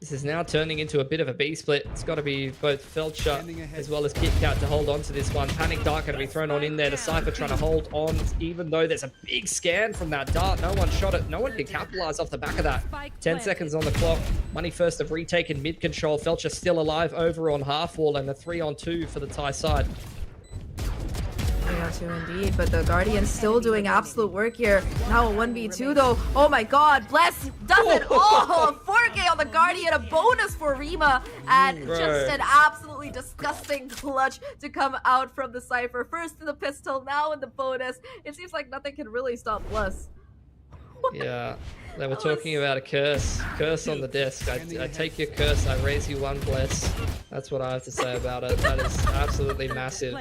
This is now turning into a bit of a B split. It's got to be both Felcha as well as KitKat to hold on to this one. Panic Dart going to be thrown on in there. The Cypher trying to hold on, even though there's a big scan from that dart. No one shot it. No one can capitalize off the back of that. 10 seconds on the clock. Money First have retaken mid control. Felcha still alive over on half wall, and a 3-on-2 for the Thai side. 3-on-2 indeed, but the Guardian's still doing absolute work here. Now a 1v2 though. Oh my god, Bless does it all! 4K on the Guardian, a bonus for RIMA, and just an absolutely disgusting clutch to come out from the Cypher. First in the pistol, now in the bonus. It seems like nothing can really stop Bless. Yeah, they were talking about a curse. Curse on the desk. I take your curse, I raise you one bless. That's what I have to say about it. That is absolutely massive.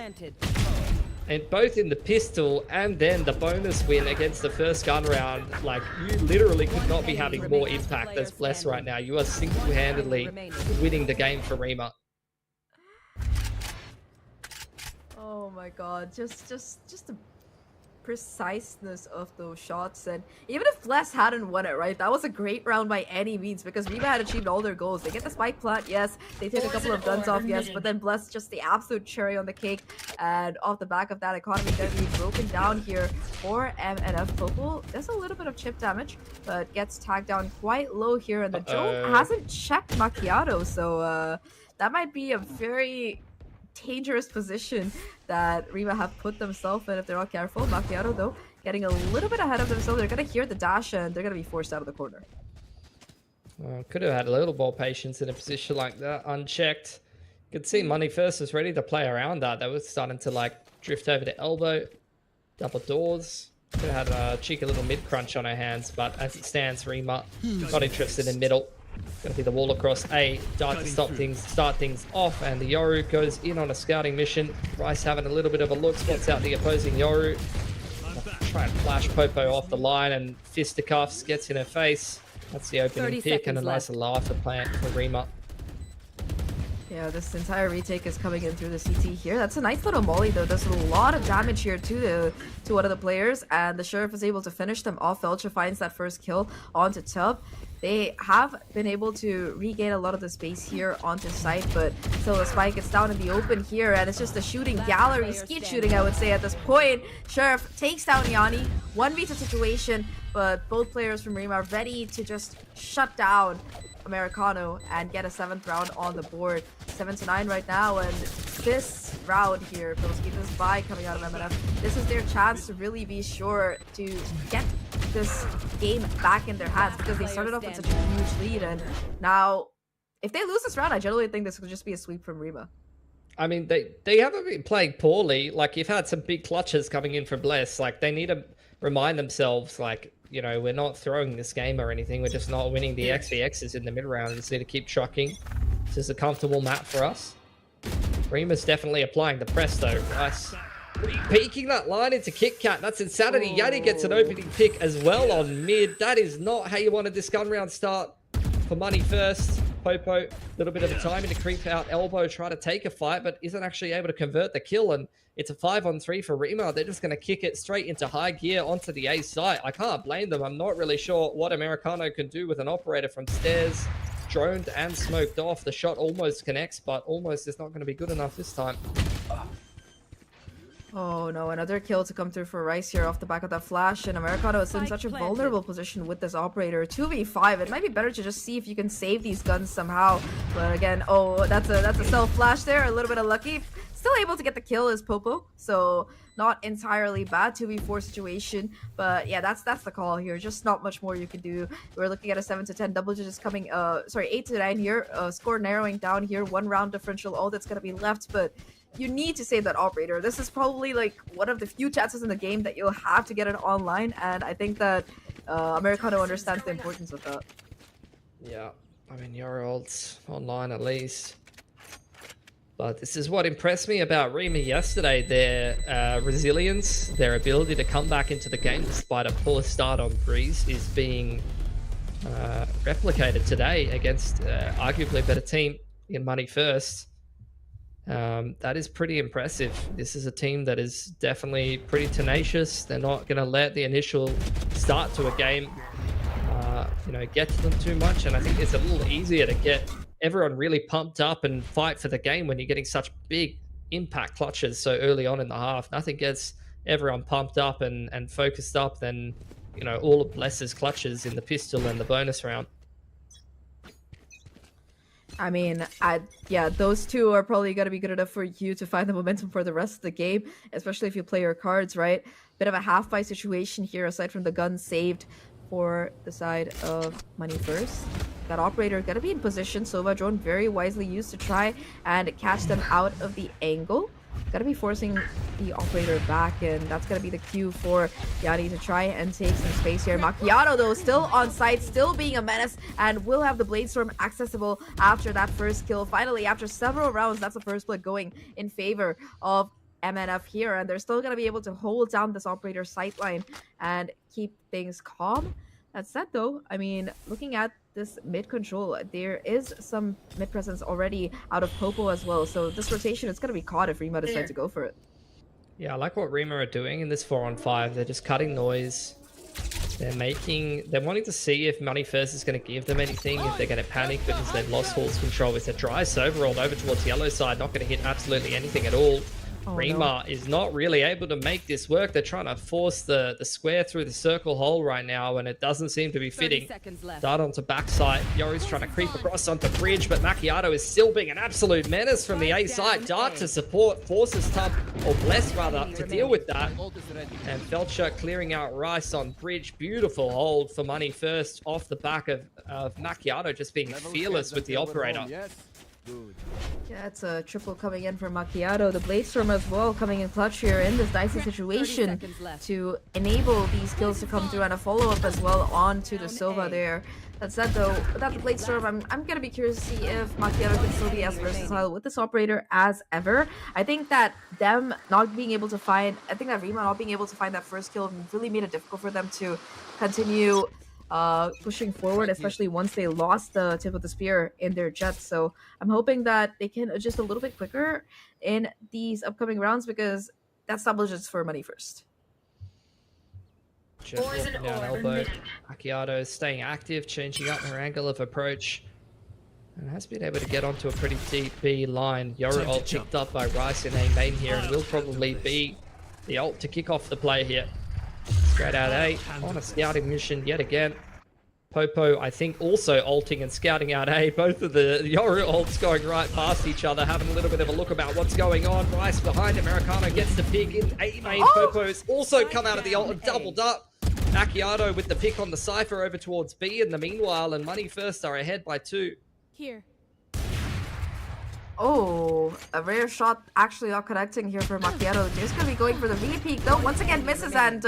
And both in the pistol and then the bonus win against the first gun round, like, you literally could not be having more impact as Bless right now. You are single-handedly winning the game for RIMA. Oh my god, just the preciseness of those shots. And even if Bless hadn't won it, right, that was a great round by any means, because RIMA had achieved all their goals. They get the spike plant, yes, they take a couple of guns off, yes, but then Bless just the absolute cherry on the cake, and off the back of that, economy gonna be broken down here for MNF. Popo does a little bit of chip damage, but gets tagged down quite low here, and the drone hasn't checked Macchiato, so that might be a very dangerous position that RIMA have put themselves in if they're not careful. Macchiato, though, getting a little bit ahead of themselves. They're going to hear the dash, and they're going to be forced out of the corner. Could have had a little more patience in a position like that, unchecked. You could see Money First was ready to play around that. They were starting to, like, drift over to elbow, double doors. Could have had a cheeky little mid-crunch on her hands, but as it stands, RIMA not interested in middle. Gonna be the wall across A, Dart to start things off, and the Yoru goes in on a scouting mission. Rice having a little bit of a look, spots out the opposing Yoru. Try and flash Popo off the line, and fisticuffs gets in her face. That's the opening pick, and a nice lifer plant for RIMA. Yeah, this entire retake is coming in through the CT here. That's a nice little molly though. Does a lot of damage here to one of the players, and the Sheriff is able to finish them off. Felcha finds that first kill onto Tub. They have been able to regain a lot of the space here onto site, but still the spike gets down in the open here, and it's just a shooting gallery, skeet shooting, I would say, at this point. Sheriff takes down Yanni, 1v2 situation, but both players from RIMA are ready to just shut down Americano and get a 7th round on the board. 7-9 right now, and this round here, Pilski, this buy coming out of MNF, this is their chance to really be sure to get this game back in their hands, because they started off with such a huge lead, and now if they lose this round, I generally think this could just be a sweep from RIMA. I mean, they haven't been playing poorly. Like, you've had some big clutches coming in from Bless. Like, they need to remind themselves, like, you know, we're not throwing this game or anything. We're just not winning the XVXs in the mid-round. We just need to keep trucking. This is a comfortable map for us. RIMA's definitely applying the press, though. Rice peeking that line into KitKat. That's insanity. Yanni gets an opening pick as well on mid. That is not how you wanted this gun round start for Money First. Popo, a little bit of a timing to creep out elbow, try to take a fight, but isn't actually able to convert the kill. And it's a 5-on-3 for RIMA. They're just going to kick it straight into high gear onto the A site. I can't blame them. I'm not really sure what Americano can do with an operator from stairs, droned and smoked off. The shot almost connects, but almost is not going to be good enough this time. Oh no, another kill to come through for Rice here off the back of that flash, and Americano is in such a vulnerable position with this operator. 2v5, it might be better to just see if you can save these guns somehow. But again, oh, that's a self-flash there, a little bit of lucky. Still able to get the kill is Popo, so not entirely bad 2v4 situation. But yeah, that's the call here, just not much more you can do. We're looking at a 7-10 double digits coming, sorry, 8-9 here, score narrowing down here, 1 round differential, all that's gonna be left, but you need to save that operator. This is probably like one of the few chances in the game that you'll have to get it online, and I think that Americano understands the importance of that. Yeah, I mean, your ult's online at least. But this is what impressed me about RIMA yesterday. Their resilience, their ability to come back into the game despite a poor start on Breeze is being replicated today against arguably a better team in Money First. That is pretty impressive. This is a team that is definitely pretty tenacious. They're not going to let the initial start to a game get to them too much, and I think it's a little easier to get everyone really pumped up and fight for the game when you're getting such big impact clutches so early on in the half. Nothing gets everyone pumped up and focused up than all of Bless's clutches in the pistol and the bonus round. I mean, yeah, those two are probably going to be good enough for you to find the momentum for the rest of the game, especially if you play your cards, right? Bit of a half-buy situation here, aside from the gun saved for the side of Money First. That operator going to be in position. Sova drone very wisely used to try and catch them out of the angle. Gotta be forcing the operator back, and that's gonna be the cue for Yanni to try and take some space here. Macchiato, though, still on site, still being a menace, and will have the Bladestorm accessible after that first kill. Finally, after several rounds, that's the first blood going in favor of MNF here, and they're still gonna be able to hold down this operator sightline and keep things calm. That said, though, I mean, looking at this mid control, there is some mid presence already out of Popo as well, so this rotation is going to be caught if RIMA decides to go for it. Yeah, I like what RIMA are doing in this 4-on-5. They're just cutting noise. They're wanting to see if Money First is going to give them anything, if they're going to panic because they've lost horse control with their dry Sova rolled over towards the yellow side, not going to hit absolutely anything at all. RIMA is not really able to make this work. They're trying to force the square through the circle hole right now, and it doesn't seem to be fitting. Dart onto backside. Yori's trying to creep across onto bridge, but Macchiato is still being an absolute menace from the A side. Dart to support, forces Tub, or Bless rather, to deal with that. And Felcher clearing out Rice on bridge. Beautiful hold for Money First off the back of Macchiato just being fearless with the operator. Yeah, it's a triple coming in for Macchiato. The Bladestorm as well coming in clutch here in this dicey situation to enable these kills to come through, and a follow-up as well onto the Sova there. That said, though, without the Bladestorm, I'm gonna be curious to see if Macchiato can still be as versatile with this operator as ever. I think that them not being able to find, RIMA not being able to find that first kill really made it difficult for them to continue pushing forward, especially once they lost the tip of the spear in their jets. So I'm hoping that they can adjust a little bit quicker in these upcoming rounds, because that's double digits for Money First. Just walking down elbow. Macchiato is staying active, changing up her angle of approach, and has been able to get onto a pretty deep B line. Yoru ult picked up by Rice in A main here, and will probably be the ult to kick off the play here. Straight out A, on a scouting mission yet again. Popo, I think, also ulting and scouting out A. Both of the Yoru ults going right past each other, having a little bit of a look about what's going on. Rice behind, Americano gets the pick in A main. Popo's also come out of the ult and doubled up. Macchiato with the pick on the Cypher over towards B in the meanwhile, and Money First are ahead by 2. Here. Oh, a rare shot actually not connecting here for Macchiato. Just gonna be going for the V peak though. Once again misses, and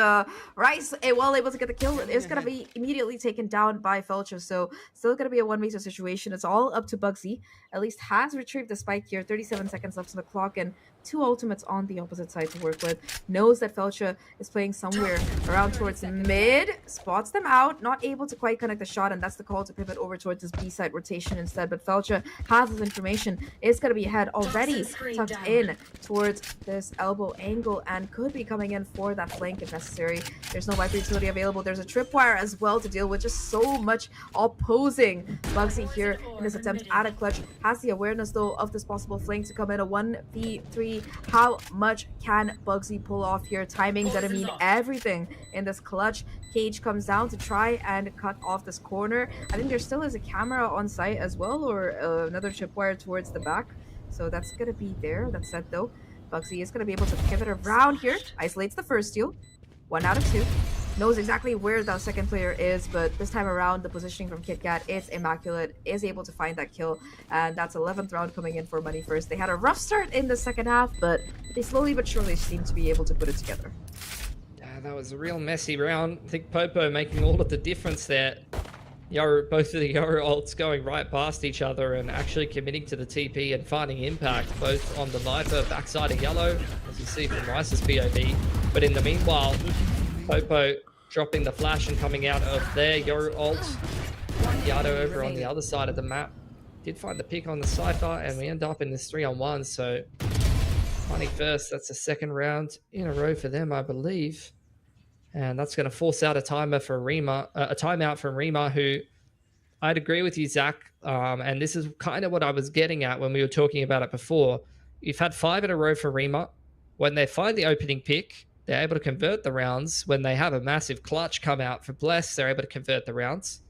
Rice, well able to get the kill, is gonna be immediately taken down by Felcher. So still gonna be a 1v2 situation. It's all up to Bugsy. At least has retrieved the spike here. 37 seconds left on the clock, and 2 ultimates on the opposite side to work with. Knows that Felcher is playing somewhere around towards mid. Spots them out. Not able to quite connect the shot, and that's the call to pivot over towards this B side rotation instead. But Felcher has this information. Is going to be ahead already, tucked in towards this elbow angle, and could be coming in for that flank if necessary. There's no Viper utility available. There's a tripwire as well to deal with. Just so much opposing. Bugsy here in his attempt at a clutch. Has the awareness though of this possible flank to come in. A 1v3. How much can Bugsy pull off here? Timing gonna mean everything in this clutch. Cage comes down to try and cut off this corner. I think there still is a camera on site as well, or another tripwire towards the back. So that's gonna be there. That said though, Bugsy is gonna be able to pivot around here. Isolates the first steal. 1 out of 2. Knows exactly where the second player is, but this time around the positioning from KitKat is immaculate. Is able to find that kill, and that's 11th round coming in for Money First. They had a rough start in the second half, but they slowly but surely seem to be able to put it together. Yeah, that was a real messy round. I think Popo making all of the difference there. Both of the Yoru ults going right past each other and actually committing to the TP and finding impact, both on the Viper backside of yellow, as you see from Rice's POV. But in the meanwhile, Popo dropping the flash and coming out of their Yoru ult. Yardo over on the other side of the map. Did find the pick on the Cypher, and we end up in this 3-on-1. So, Money First, that's the second round in a row for them, I believe. And that's going to force out a timer for RIMA, a timeout from RIMA, who I'd agree with you, Zach. And this is kind of what I was getting at when we were talking about it before. You've had 5 in a row for RIMA. When they find the opening pick, they're able to convert the rounds. When they have a massive clutch come out for Bless, they're able to convert the rounds.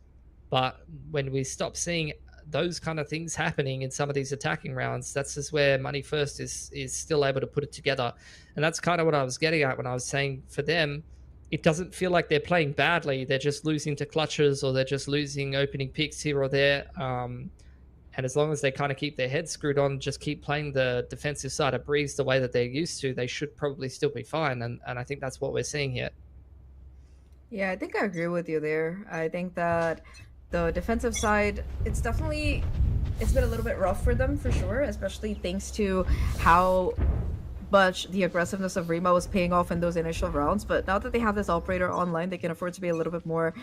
But when we stop seeing those kind of things happening in some of these attacking rounds, that's just where Money First is still able to put it together. And that's kind of what I was getting at when I was saying for them, it doesn't feel like they're playing badly. They're just losing to clutches, or they're just losing opening picks here or there. And as long as they kind of keep their heads screwed on, just keep playing the defensive side of Breeze the way that they're used to, they should probably still be fine. And I think that's what we're seeing here. Yeah, I think I agree with you there. I think that the defensive side, it's been a little bit rough for them for sure, especially thanks to how much the aggressiveness of RIMA was paying off in those initial rounds. But now that they have this operator online, they can afford to be a little bit more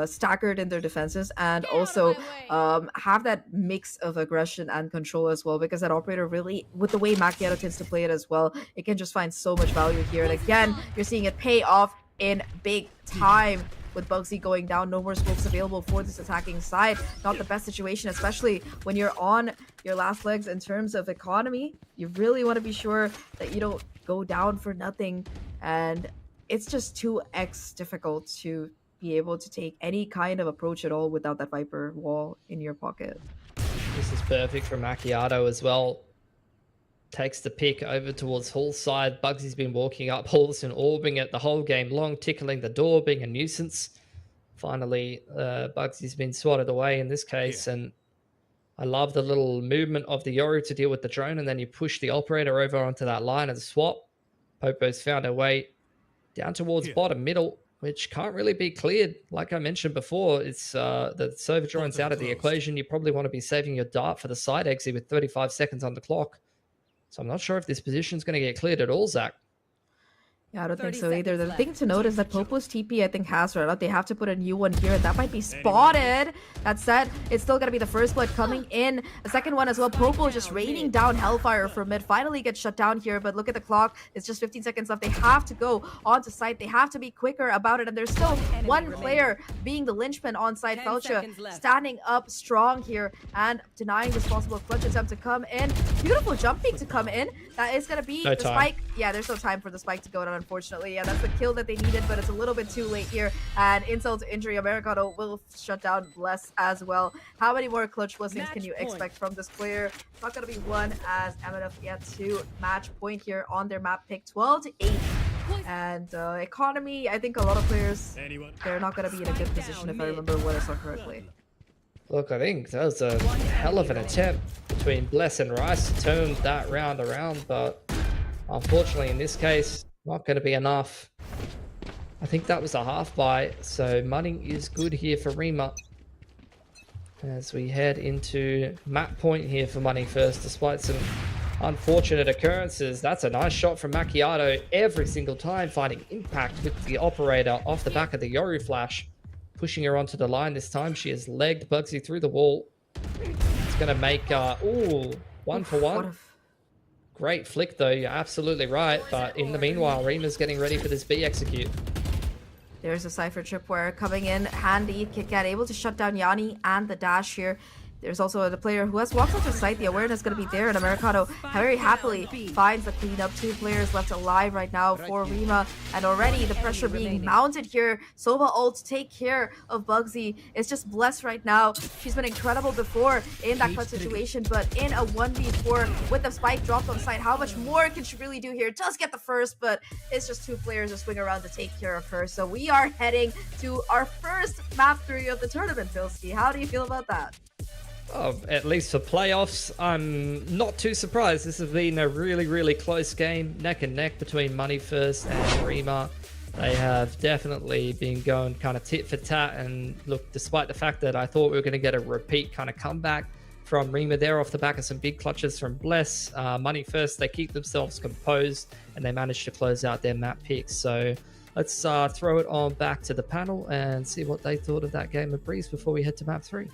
staggered in their defenses, and also have that mix of aggression and control as well, because that operator really, with the way Macchiato tends to play it as well, it can just find so much value here. And again, you're seeing it pay off in big time with Bugsy going down. No more smokes available for this attacking side. Not the best situation, especially when you're on your last legs in terms of economy. You really want to be sure that you don't go down for nothing, and it's just 2x difficult to be able to take any kind of approach at all without that Viper wall in your pocket. This is perfect for Macchiato as well. Takes the pick over towards Hall's side. Bugsy's been walking up halls and orbing it the whole game long, tickling the door, being a nuisance. Finally, Bugsy's been swatted away in this case, and I love the little movement of the Yoru to deal with the drone, and then you push the operator over onto that line and swap. Popo's found a way down towards bottom middle, which can't really be cleared. Like I mentioned before, it's the server drone's out of the equation. You probably want to be saving your dart for the side exit with 35 seconds on the clock. So I'm not sure if this position is going to get cleared at all, Zach. Yeah, I don't think so either. The thing to note is that Popo's TP, I think, has run out. They have to put a new one here, and that might be spotted. That said, it's still going to be the first blood coming in. The second one as well. Popo just raining down Hellfire from mid. Finally gets shut down here, but look at the clock. It's just 15 seconds left. They have to go onto site. They have to be quicker about it, and there's still one player being the linchpin on site. Felcha standing up strong here and denying this possible clutch attempt to come in. Beautiful jumping to come in. That is going to be the spike. Yeah, there's no time for the spike to go down, unfortunately. Yeah, that's the kill that they needed, but it's a little bit too late here. And insult to injury, Americano will shut down Bless as well. How many more clutch blessings can you expect from this player? It's not going to be one, as MNF get to match point here on their map pick, 12-8. And economy, I think a lot of players, they're not going to be in a good position if I remember what I saw correctly. Look, I think that was a hell of an attempt between Bless and Rice to turn that round around, but unfortunately in this case, not going to be enough. I think that was a half buy, so money is good here for Rima. As we head into map point here for money first, despite some unfortunate occurrences. That's a nice shot from Macchiato every single time, finding impact with the operator off the back of the Yoru flash. Pushing her onto the line this time. She has legged Bugsy through the wall. It's going to make, ooh, 1 for 1. Great flick though, you're absolutely right. But in the meanwhile, Rima's getting ready for this B execute. There's a Cypher Tripwire coming in handy. KitTen able to shut down Yanni and the dash here. There's also the player who has walked onto site. The awareness is going to be there, and Americano very happily finds the cleanup. 2 players left alive right now for Rima, and already the pressure being mounted here. Sova ult take care of Bugsy. It's just Bless right now. She's been incredible before in that clutch situation, but in a 1v4 with the spike dropped on site, how much more can she really do here? Does get the first, but it's just 2 players to swing around to take care of her. So we are heading to our first map 3 of the tournament, Pilski. How do you feel about that? Oh, at least for playoffs, I'm not too surprised. This has been a really, really close game, neck and neck between Money First and Rima. They have definitely been going kind of tit for tat, and look, despite the fact that I thought we were going to get a repeat kind of comeback from Rima there off the back of some big clutches from Bless, Money First, they keep themselves composed and they manage to close out their map picks. So let's throw it on back to the panel and see what they thought of that game of Breeze before we head to map 3.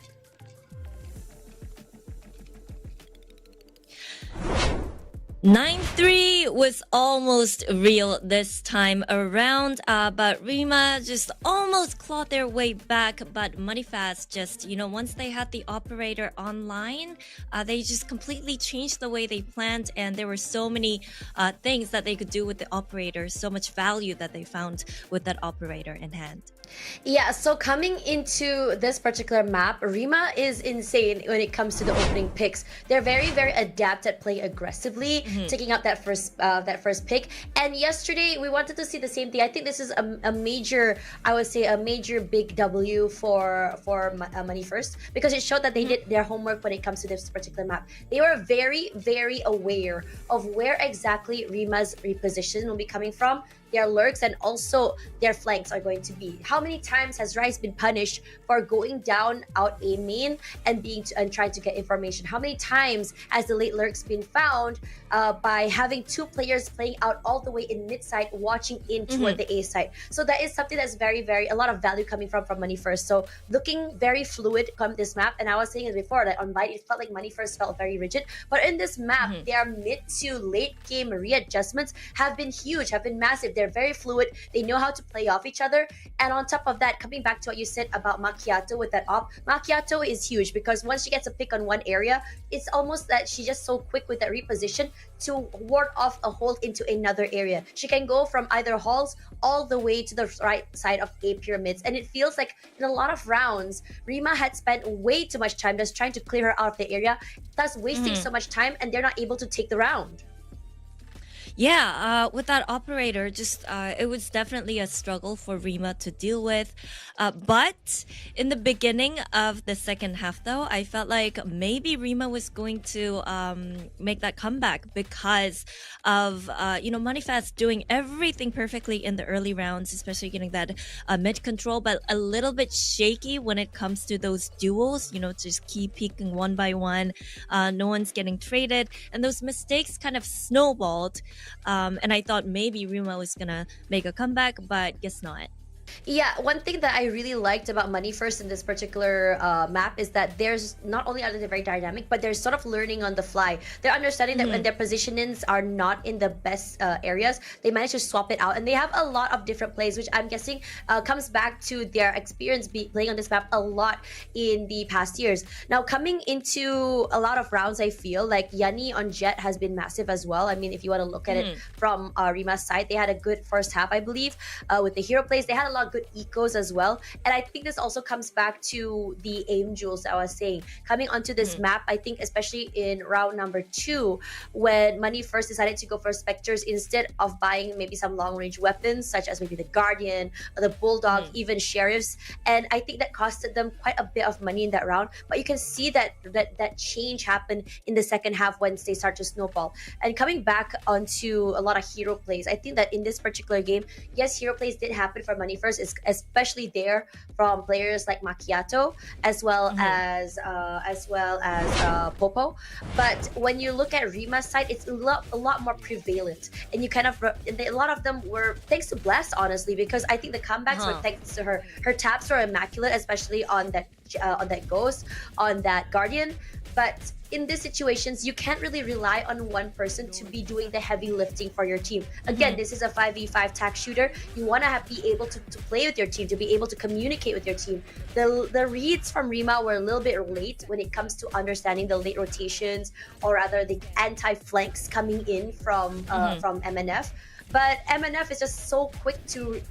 9-3 was almost real this time around, but Rima just almost clawed their way back. But Moneyfast just, once they had the operator online, they just completely changed the way they planned, and there were so many things that they could do with the operator, so much value that they found with that operator in hand. Yeah, so coming into this particular map, Rima is insane when it comes to the opening picks. They're very, very adept at playing aggressively, taking out that first pick. And yesterday, we wanted to see the same thing. I think this is a major, I would say, a major big W for Money First, because it showed that they did their homework when it comes to this particular map. They were very, very aware of where exactly Rima's reposition will be coming from, their lurks, and also their flanks are going to be. How many times has Rice been punished for going down out A main and trying to get information? How many times has the late lurks been found by having 2 players playing out all the way in mid side, watching in toward the A side? So that is something that's very, very, a lot of value coming from Money First. So looking very fluid come this map, and I was saying it before that on Byte it felt like Money First felt very rigid, but in this map their mid to late game readjustments have been huge, have been massive. They're very fluid. They know how to play off each other. And on top of that, coming back to what you said about Macchiato with that op, Macchiato is huge because once she gets a pick on one area, it's almost that she's just so quick with that reposition to ward off a hold into another area. She can go from either halls all the way to the right side of A pyramids. And it feels like in a lot of rounds, Rima had spent way too much time just trying to clear her out of the area, thus wasting so much time, and they're not able to take the round. Yeah, with that operator, just it was definitely a struggle for Rima to deal with. But in the beginning of the second half, though, I felt like maybe Rima was going to make that comeback because of, Moneyfast doing everything perfectly in the early rounds, especially getting that mid control, but a little bit shaky when it comes to those duels, just keep peeking one by one. No one's getting traded, and those mistakes kind of snowballed. And I thought maybe Rima was gonna make a comeback, but guess not. Yeah, one thing that I really liked about Money First in this particular map is that there's not only are they very dynamic, but they're sort of learning on the fly. They're understanding that when their positionings are not in the best areas, they manage to swap it out, and they have a lot of different plays, which I'm guessing comes back to their experience playing on this map a lot in the past years. Now, coming into a lot of rounds, I feel like Yanni on Jet has been massive as well. I mean, if you want to look at it from Rima's side, they had a good first half, I believe, with the hero plays. They had a lot lot of good ecos as well. And I think this also comes back to the aim jewels that I was saying. Coming onto this map, I think especially in round number 2, when Money first decided to go for Spectres instead of buying maybe some long-range weapons, such as maybe the Guardian, or the Bulldog, even Sheriffs. And I think that costed them quite a bit of money in that round. But you can see that change happened in the second half once they start to snowball. And coming back onto a lot of hero plays, I think that in this particular game, yes, hero plays did happen for Money first, especially there from players like Macchiato, as well as Popo. But when you look at Rima's side, it's a lot more prevalent, and you kind of a lot of them were thanks to Blast, honestly, because I think the comebacks were thanks to her. Her taps were immaculate, especially on that Ghost, on that Guardian. But in these situations, you can't really rely on one person to be doing the heavy lifting for your team. Again, this is a 5v5 tac shooter. You want to be able to play with your team, to be able to communicate with your team. The reads from Rima were a little bit late when it comes to understanding the late rotations, or rather the anti-flanks coming in from MNF. But MNF is just so quick to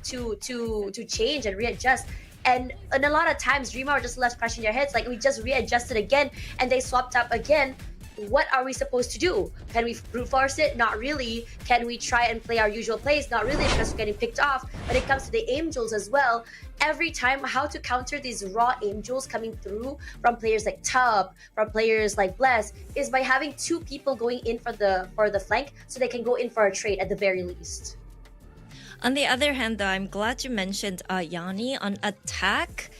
change and readjust. And a lot of times, Rima were just left scratching their heads, like, we just readjusted again, and they swapped up again. What are we supposed to do? Can we brute force it? Not really. Can we try and play our usual plays? Not really, because we're getting picked off. When it comes to the aim jewels as well, every time, how to counter these raw aim jewels coming through from players like Tub, from players like Bless, is by having 2 people going in for the flank, so they can go in for a trade at the very least. On the other hand, though, I'm glad you mentioned Yanni on attack.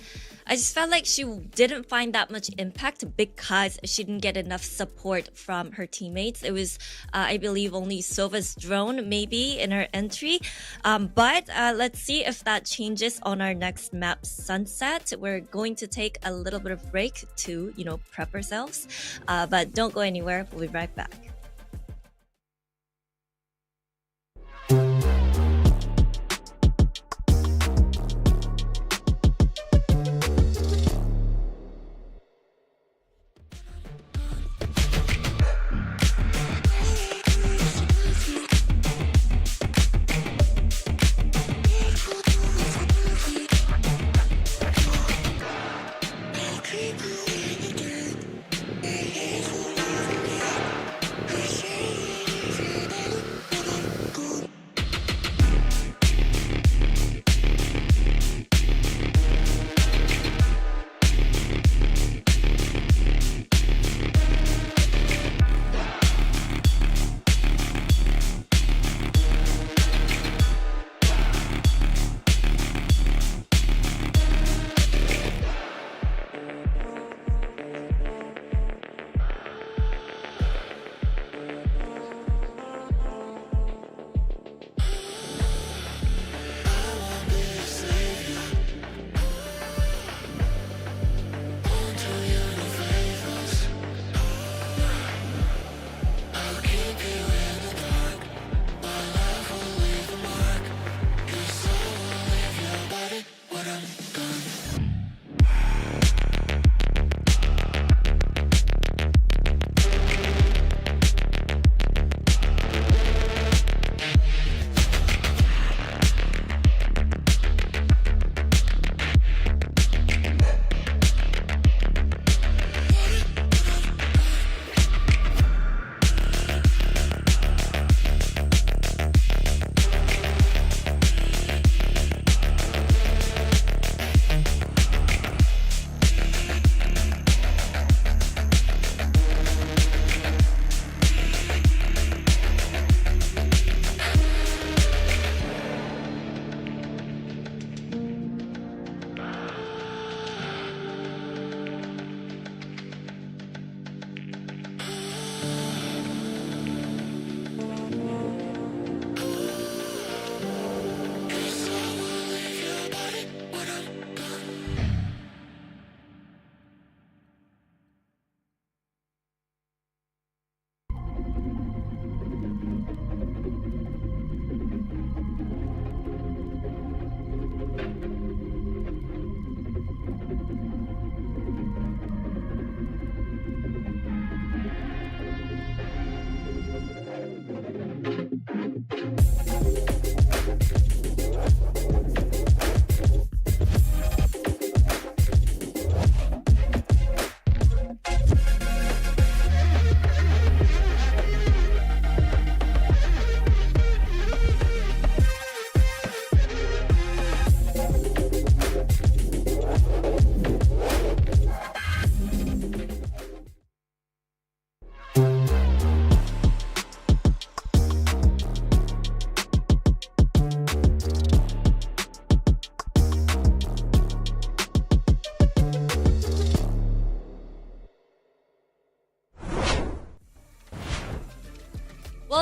I just felt like she didn't find that much impact because she didn't get enough support from her teammates. It was, I believe, only Sova's drone maybe in her entry. But let's see if that changes on our next map, Sunset. We're going to take a little bit of break to, prep ourselves. But don't go anywhere. We'll be right back.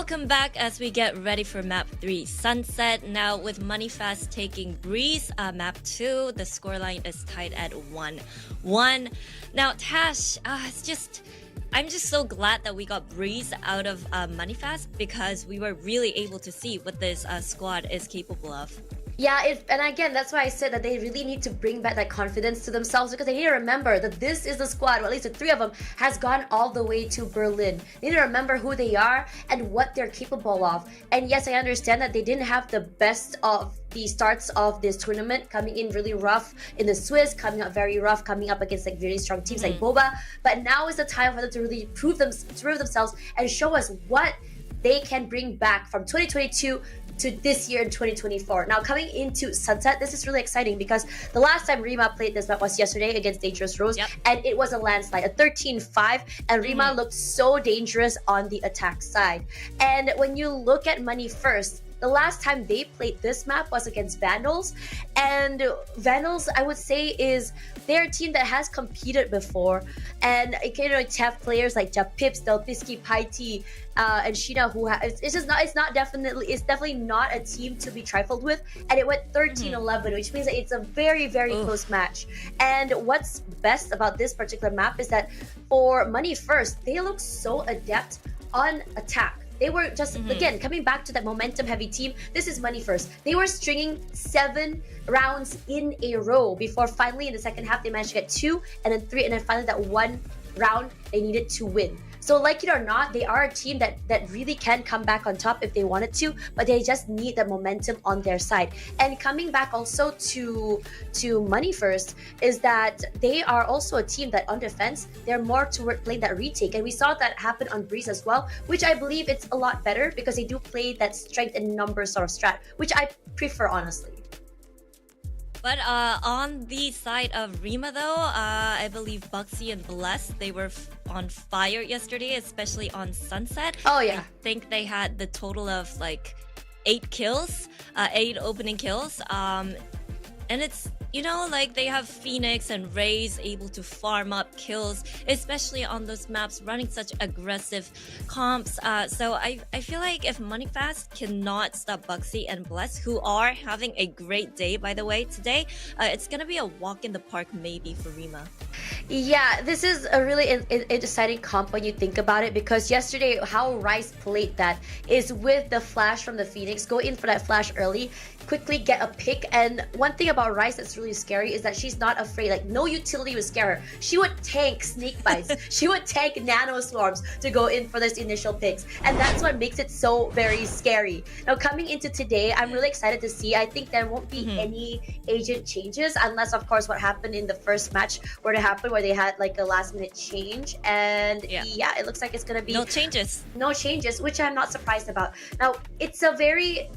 Welcome back as we get ready for map 3 Sunset. Now with Money Fast taking Breeze, map 2, the scoreline is tied at 1-1. Now Tash, I'm just so glad that we got Breeze out of Money Fast because we were really able to see what this squad is capable of. Yeah, and again, that's why I said that they really need to bring back that confidence to themselves because they need to remember that this is the squad, or at least the 3 of them, has gone all the way to Berlin. They need to remember who they are and what they're capable of. And yes, I understand that they didn't have the best of the starts of this tournament, coming in really rough in the Swiss, coming out very rough, coming up against like really strong teams like Boba. But now is the time for them to really prove themselves and show us what they can bring back from 2022 to this year in 2024. Now coming into Sunset, this is really exciting because the last time RIMA played this map was yesterday against Dangerous Rose, and it was a landslide, a 13-5, and RIMA looked so dangerous on the attack side. And when you look at Money First, the last time they played this map was against Vandals, and Vandals, I would say, they're a team that has competed before, and you know, have players like Pips, Pilski, Paiti, and Sheena, who it's definitely not a team to be trifled with, and it went 13-11, which means that it's a very, very close match. And what's best about this particular map is that for Money First, they look so adept on attack. They were just, again, coming back to that momentum-heavy team. This is Money First. They were stringing 7 rounds in a row before finally in the second half they managed to get 2 and then 3, and then finally that 1 round they needed to win. So like it or not, they are a team that really can come back on top if they wanted to, but they just need the momentum on their side. And coming back also to Money First is that they are also a team that on defense, they're more toward playing that retake. And we saw that happen on Breeze as well, which I believe it's a lot better because they do play that strength and numbers sort of strat, which I prefer honestly. But on the side of RIMA though, I believe Buxy and Bless, they were on fire yesterday, especially on Sunset. Oh yeah. I think they had the total of like 8 kills, 8 opening kills. And it's, you know, like they have Phoenix and Raze able to farm up kills, especially on those maps running such aggressive comps. So I feel like if Money Fast cannot stop Buxy and Bless, who are having a great day by the way today, it's gonna be a walk in the park maybe for RIMA. Yeah, this is a really exciting comp when you think about it, because yesterday how Rice played that is with the flash from the Phoenix, go in for that flash early, quickly get a pick. And one thing about Rice that's really scary is that she's not afraid. Like no utility would scare her. She would tank snake bites. She would tank nano swarms to go in for those initial picks, and that's what makes it so very scary. Now coming into today, I'm really excited to see. I think there won't be any agent changes unless of course what happened in the first match were to happen, where they had like a last minute change. And yeah, it looks like it's gonna be no changes, which I'm not surprised about. Now it's a very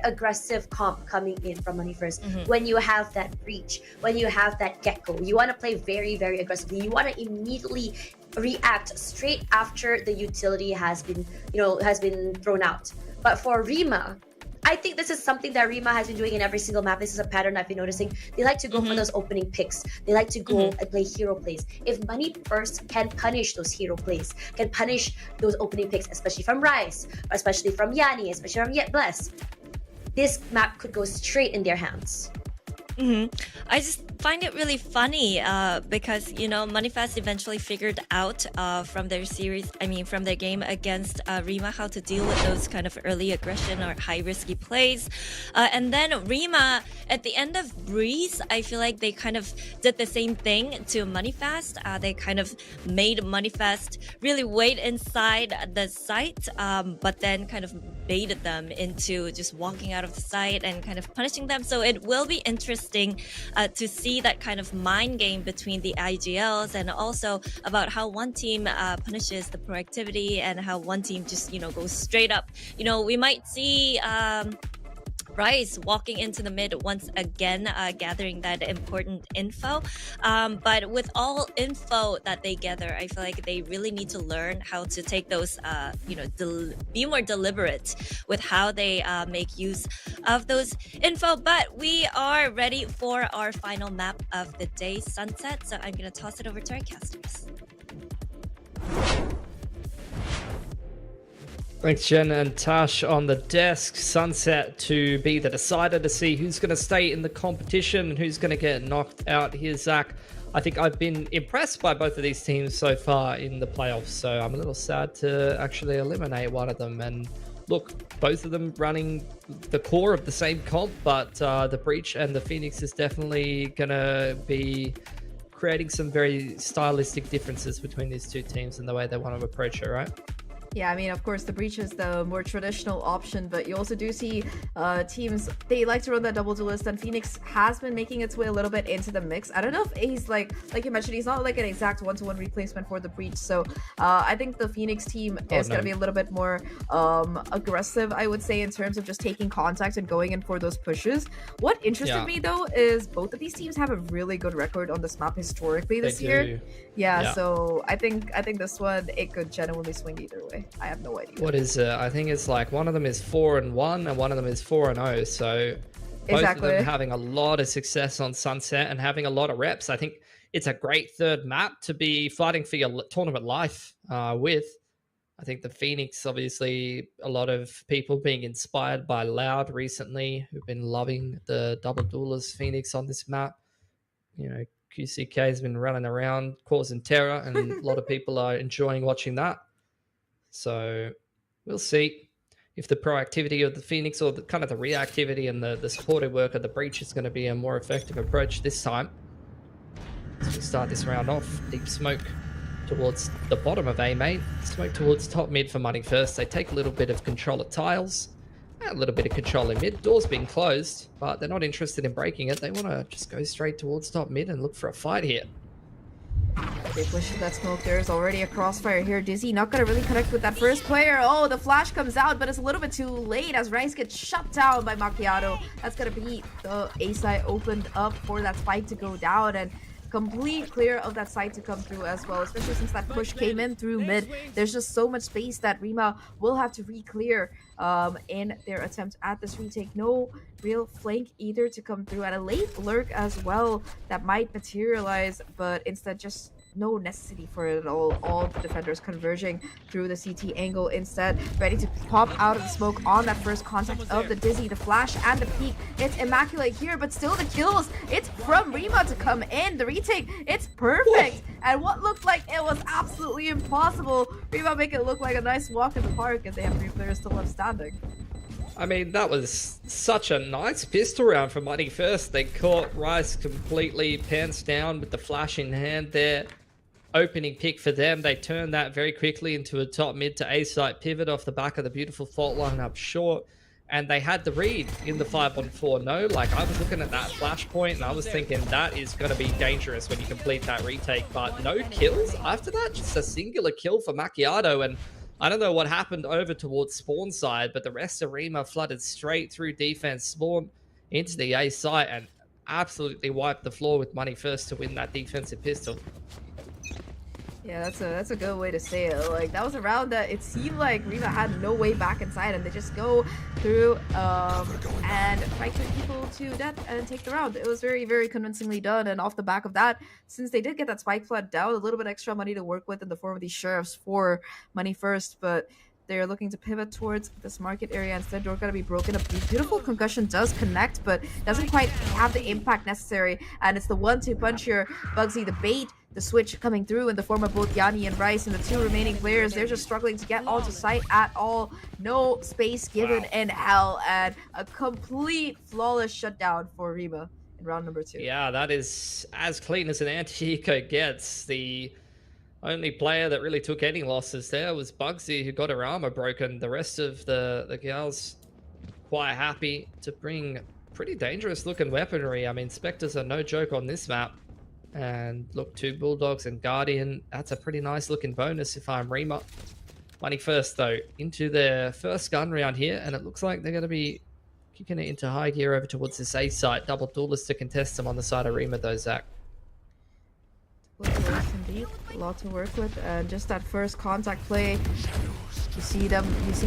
aggressive comp coming in from Money First. When you have that breach, when you have that gecko, you want to play very, very aggressively. You want to immediately react straight after the utility has been thrown out. But for RIMA, I think this is something that RIMA has been doing in every single map. This is a pattern I've been noticing. They like to go for those opening picks. They like to go and play hero plays. If Money First can punish those hero plays, can punish those opening picks, especially from Rice, especially from Yanni, especially from Yet Bless, this map could go straight in their hands. I just find it really funny because, you know, Money Fast eventually figured out from their game against RIMA how to deal with those kind of early aggression or high risky plays. And then RIMA, at the end of Breeze, I feel like they kind of did the same thing to Money Fast. They kind of made Money Fast really wait inside the site, but then kind of baited them into just walking out of the site and kind of punishing them. So it will be interesting to see that kind of mind game between the IGLs, and also about how one team punishes the proactivity and how one team just, you know, goes straight up. You know, we might see Rice walking into the mid once again, gathering that important info. But with all info that they gather, I feel like they really need to learn how to take those, be more deliberate with how they make use of those info. But we are ready for our final map of the day, Sunset. So I'm going to toss it over to our casters. Thanks, Jen and Tash on the desk. Sunset to be the decider to see who's going to stay in the competition and who's going to get knocked out here, Zach. I think I've been impressed by both of these teams so far in the playoffs, so I'm a little sad to actually eliminate one of them. And look, both of them running the core of the same comp, but the Breach and the Phoenix is definitely going to be creating some very stylistic differences between these two teams and the way they want to approach it, right? Yeah, I mean, of course, the Breach is the more traditional option, but you also do see teams, they like to run that double duelist, and Phoenix has been making its way a little bit into the mix. I don't know if he's like you mentioned, he's not like an exact one-to-one replacement for the Breach, so I think the Phoenix team is going to be a little bit more aggressive, I would say, in terms of just taking contact and going in for those pushes. What interested me, though, is both of these teams have a really good record on this map historically this year. Yeah, so I think this one, it could genuinely swing either way. I have no idea. What is it? I think it's like one of them is 4-1 and one of them is 4-0. So both of them having a lot of success on Sunset and having a lot of reps. I think it's a great third map to be fighting for your tournament life with. I think the Phoenix, obviously, a lot of people being inspired by Loud recently, who've been loving the double duelist Phoenix on this map. You know, QCK has been running around causing terror, and a lot of people are enjoying watching that. So we'll see if the proactivity of the Phoenix or the kind of the reactivity and the supportive work of the Breach is going to be a more effective approach this time. As we start this round off, deep smoke towards the bottom of A main, smoke towards top mid for Money First. They take a little bit of control at tiles, a little bit of control in mid. Doors being closed, but they're not interested in breaking it. They want to just go straight towards top mid and look for a fight here. They push that smoke. There's already a crossfire here. Dizzy not gonna really connect with that first player. Oh, the flash comes out, but it's a little bit too late as Rice gets shut down by Macchiato. That's gonna be the A side opened up for that spike to go down, and complete clear of that side to come through as well, especially since that push came in through mid. There's just so much space that RIMA will have to re-clear in their attempt at this retake. No real flank either to come through, and a late lurk as well that might materialize, but instead just no necessity for it at all. All the defenders converging through the CT angle instead, ready to pop out of the smoke on that first contact of the Dizzy, the flash and the peek. It's immaculate here, but still the kills. It's from RIMA to come in. The retake, it's perfect. And what looked like it was absolutely impossible, RIMA make it look like a nice walk in the park as they have 3 players still left standing. I mean, that was such a nice pistol round for Money First. They caught Rice completely pants down with the flash in hand there. Opening pick for them. They turned that very quickly into a top mid to A site pivot off the back of the beautiful fault line up short. And they had the read in the 5-on-4 no. Like, I was looking at that flash point and I was thinking that is going to be dangerous when you complete that retake. But no kills after that. Just a singular kill for Macchiato. And I don't know what happened over towards spawn side, but the rest of RIMA flooded straight through defense spawn into the A site and absolutely wiped the floor with Money First to win that defensive pistol. Yeah, that's a good way to say it. Like, that was a round that it seemed like RIMA had no way back inside, and they just go through and fight people to death and take the round. It was very, very convincingly done, and off the back of that, since they did get that spike flood down, a little bit extra money to work with in the form of these sheriffs for Money First, but they're looking to pivot towards this market area instead. Door gotta be broken up. Beautiful concussion does connect, but doesn't quite have the impact necessary, and it's the 1-2 punch here. Bugsy, the bait, the switch coming through in the form of both Yanni and Rice, and the 2 remaining players, they're just struggling to get onto site at all. No space given in hell, and a complete flawless shutdown for RIMA in round number 2. Yeah, that is as clean as an anti-eco gets. The only player that really took any losses there was Bugsy, who got her armor broken. The rest of the girls quite happy to bring pretty dangerous looking weaponry. I mean, Spectres are no joke on this map. And look, 2 Bulldogs and Guardian. That's a pretty nice looking bonus if I'm RIMA. Money First, though, into their first gun round here. And it looks like they're going to be kicking it into high gear over towards this A site. Double duelist to contest them on the side of RIMA, though, Zach. Indeed, a lot to work with, and just that first contact play, you see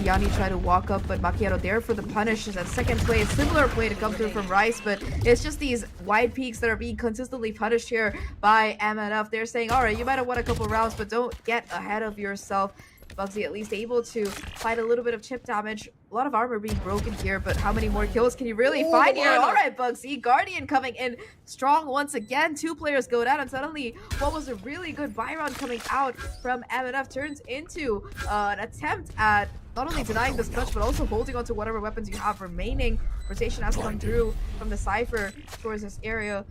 Yanni try to walk up, but Macchiato there for the punish. That second play, a similar play to come through from Rice, but it's just these wide peaks that are being consistently punished here by MNF. They're saying, all right, you might have won a couple rounds, but don't get ahead of yourself. Bugsy at least able to find a little bit of chip damage. A lot of armor being broken here, but how many more kills can you really find here? All right, Bugsy. Guardian coming in strong once again. 2 players go down, and suddenly what was a really good buy round coming out from MNF turns into an attempt at not only denying this clutch, but also holding on to whatever weapons you have remaining. Rotation has come through from the Cypher towards this area.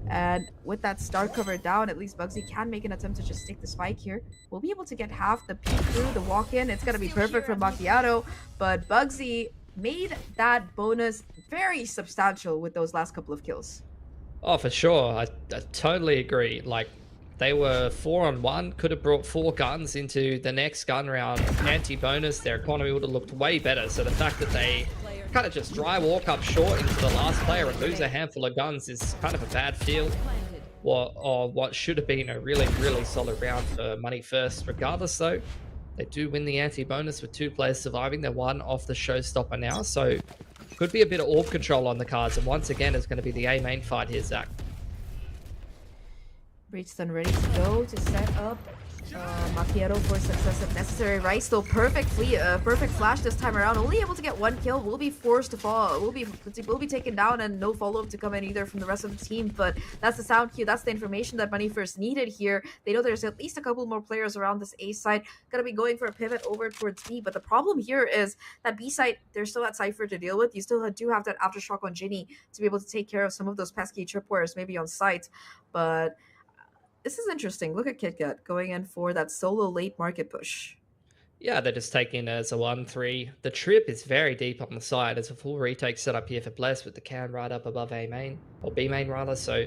And with that star cover down, at least Bugsy can make an attempt to just stick the spike here. We'll be able to get half the peek through the walk-in. It's going to be perfect for Macchiato. But Bugsy made that bonus very substantial with those last couple of kills. Oh, for sure. I totally agree. Like, they were 4-on-1, could have brought 4 guns into the next gun round. Anti-bonus, their economy would have looked way better. So the fact that they kind of just dry walk up short into the last player and lose a handful of guns is kind of a bad feel. What should have been a really, really solid round for Money First. Regardless, though, they do win the anti-bonus with 2 players surviving. They're 1 off the showstopper now, so could be a bit of orb control on the cards. And once again, it's going to be the A main fight here, Zach. Breachstone ready to go to set up Macchiato for success if necessary. Right, still perfect flash this time around. Only able to get 1 kill. Will be forced to fall. Will be taken down, and no follow-up to come in either from the rest of the team. But that's the sound cue. That's the information that Money First needed here. They know there's at least a couple more players around this A side. Gonna be going for a pivot over towards B. But the problem here is that B side, there's still that Cypher to deal with. You still do have that Aftershock on Ginny to be able to take care of some of those pesky tripwires maybe on site. But this is interesting. Look at KitKat going in for that solo late market push. Yeah, they're just taking it as a 1-3. The trip is very deep on the side. There's a full retake set up here for Bless with the can right up above A main, or B main rather. So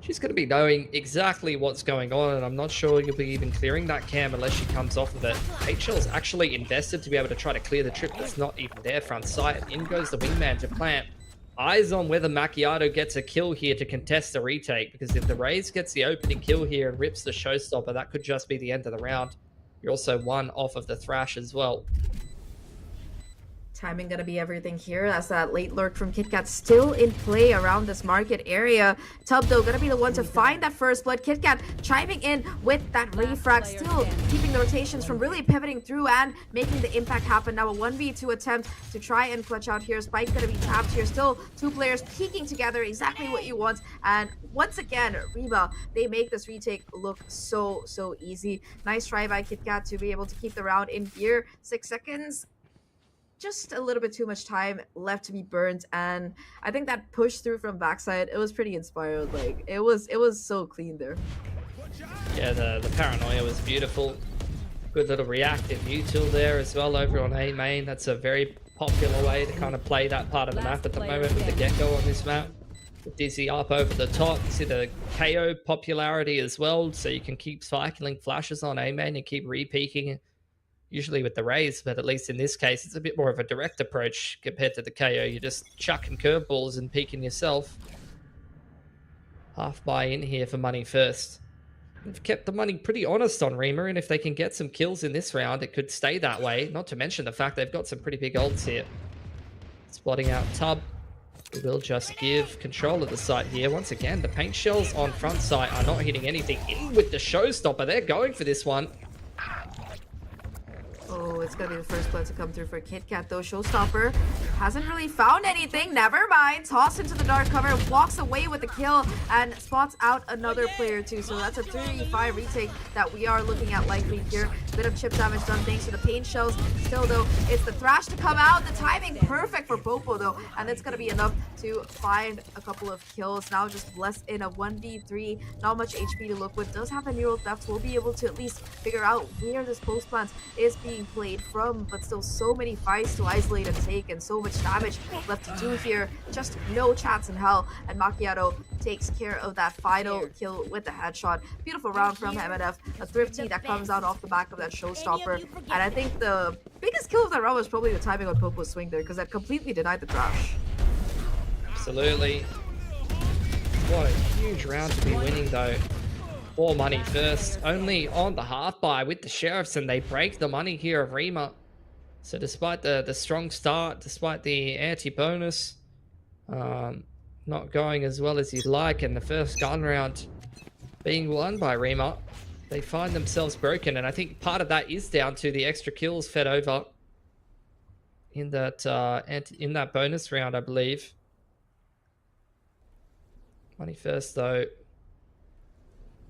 she's going to be knowing exactly what's going on, and I'm not sure you'll be even clearing that cam unless she comes off of it. HL's actually invested to be able to try to clear the trip that's not even there front side. In goes the wingman to plant. Eyes on whether Macchiato gets a kill here to contest the retake, because if the Raze gets the opening kill here and rips the showstopper, that could just be the end of the round. You're also 1 off of the Thrash as well. Timing gonna be everything here. That's that late lurk from KitKat still in play around this market area. Tub though gonna be the one to find that first blood. KitKat chiming in with that refrag, still keeping the rotations from really pivoting through and making the impact happen. Now a 1v2 attempt to try and clutch out here. Spike gonna be tapped here. Still 2 players peeking together, exactly what you want. And once again, RIMA, they make this retake look so easy. Nice try by KitKat to be able to keep the round in here. 6 seconds. Just a little bit too much time left to be burnt, and I think that push through from backside, it was pretty inspired. Like it was so clean there. Yeah, the paranoia was beautiful. Good little reactive util there as well over on A main. That's a very popular way to kind of play that part of the map at the moment with the get-go on this map. With Dizzy up over the top, you see the KO popularity as well, so you can keep cycling flashes on A main and keep re-peeking. Usually with the Raze, but at least in this case, it's a bit more of a direct approach compared to the KO. You're just chucking curveballs and peeking yourself. Half buy in here for Money First. They've kept the money pretty honest on RIMA, and if they can get some kills in this round, it could stay that way. Not to mention the fact they've got some pretty big ults here. Spotting out Tub. We will just give control of the site here. Once again, the paint shells on front site are not hitting anything. In with the showstopper, they're going for this one. Oh, it's gonna be the first blood to come through for KitKat though. Showstopper hasn't really found anything. Never mind. Tossed into the dark cover, walks away with the kill, and spots out another player too. So that's a 3v5 retake that we are looking at likely here. Bit of chip damage done thanks to the paint shells. Still though, it's the Thrash to come out. The timing perfect for Popo though, and it's gonna be enough to find a couple of kills. Now just Bless in a 1v3. Not much HP to look with. Does have a neural theft. We'll be able to at least figure out where this post plant is being played from, but still so many fights to isolate and take, and so much damage left to do here. Just no chance in hell, and Macchiato takes care of that final kill with the headshot. Beautiful round from MNF, a thrifty that comes out off the back of that showstopper, and I think the biggest kill of that round was probably the timing on Popo's swing there, because that completely denied the Thrash. Absolutely. What a huge round to be winning though. For Money First, only on the half buy with the Sheriffs, and they break the money here of RIMA. So despite the strong start, despite the anti-bonus not going as well as you'd like, and the first gun round being won by RIMA, they find themselves broken, and I think part of that is down to the extra kills fed over in that bonus round, I believe. Money first, though,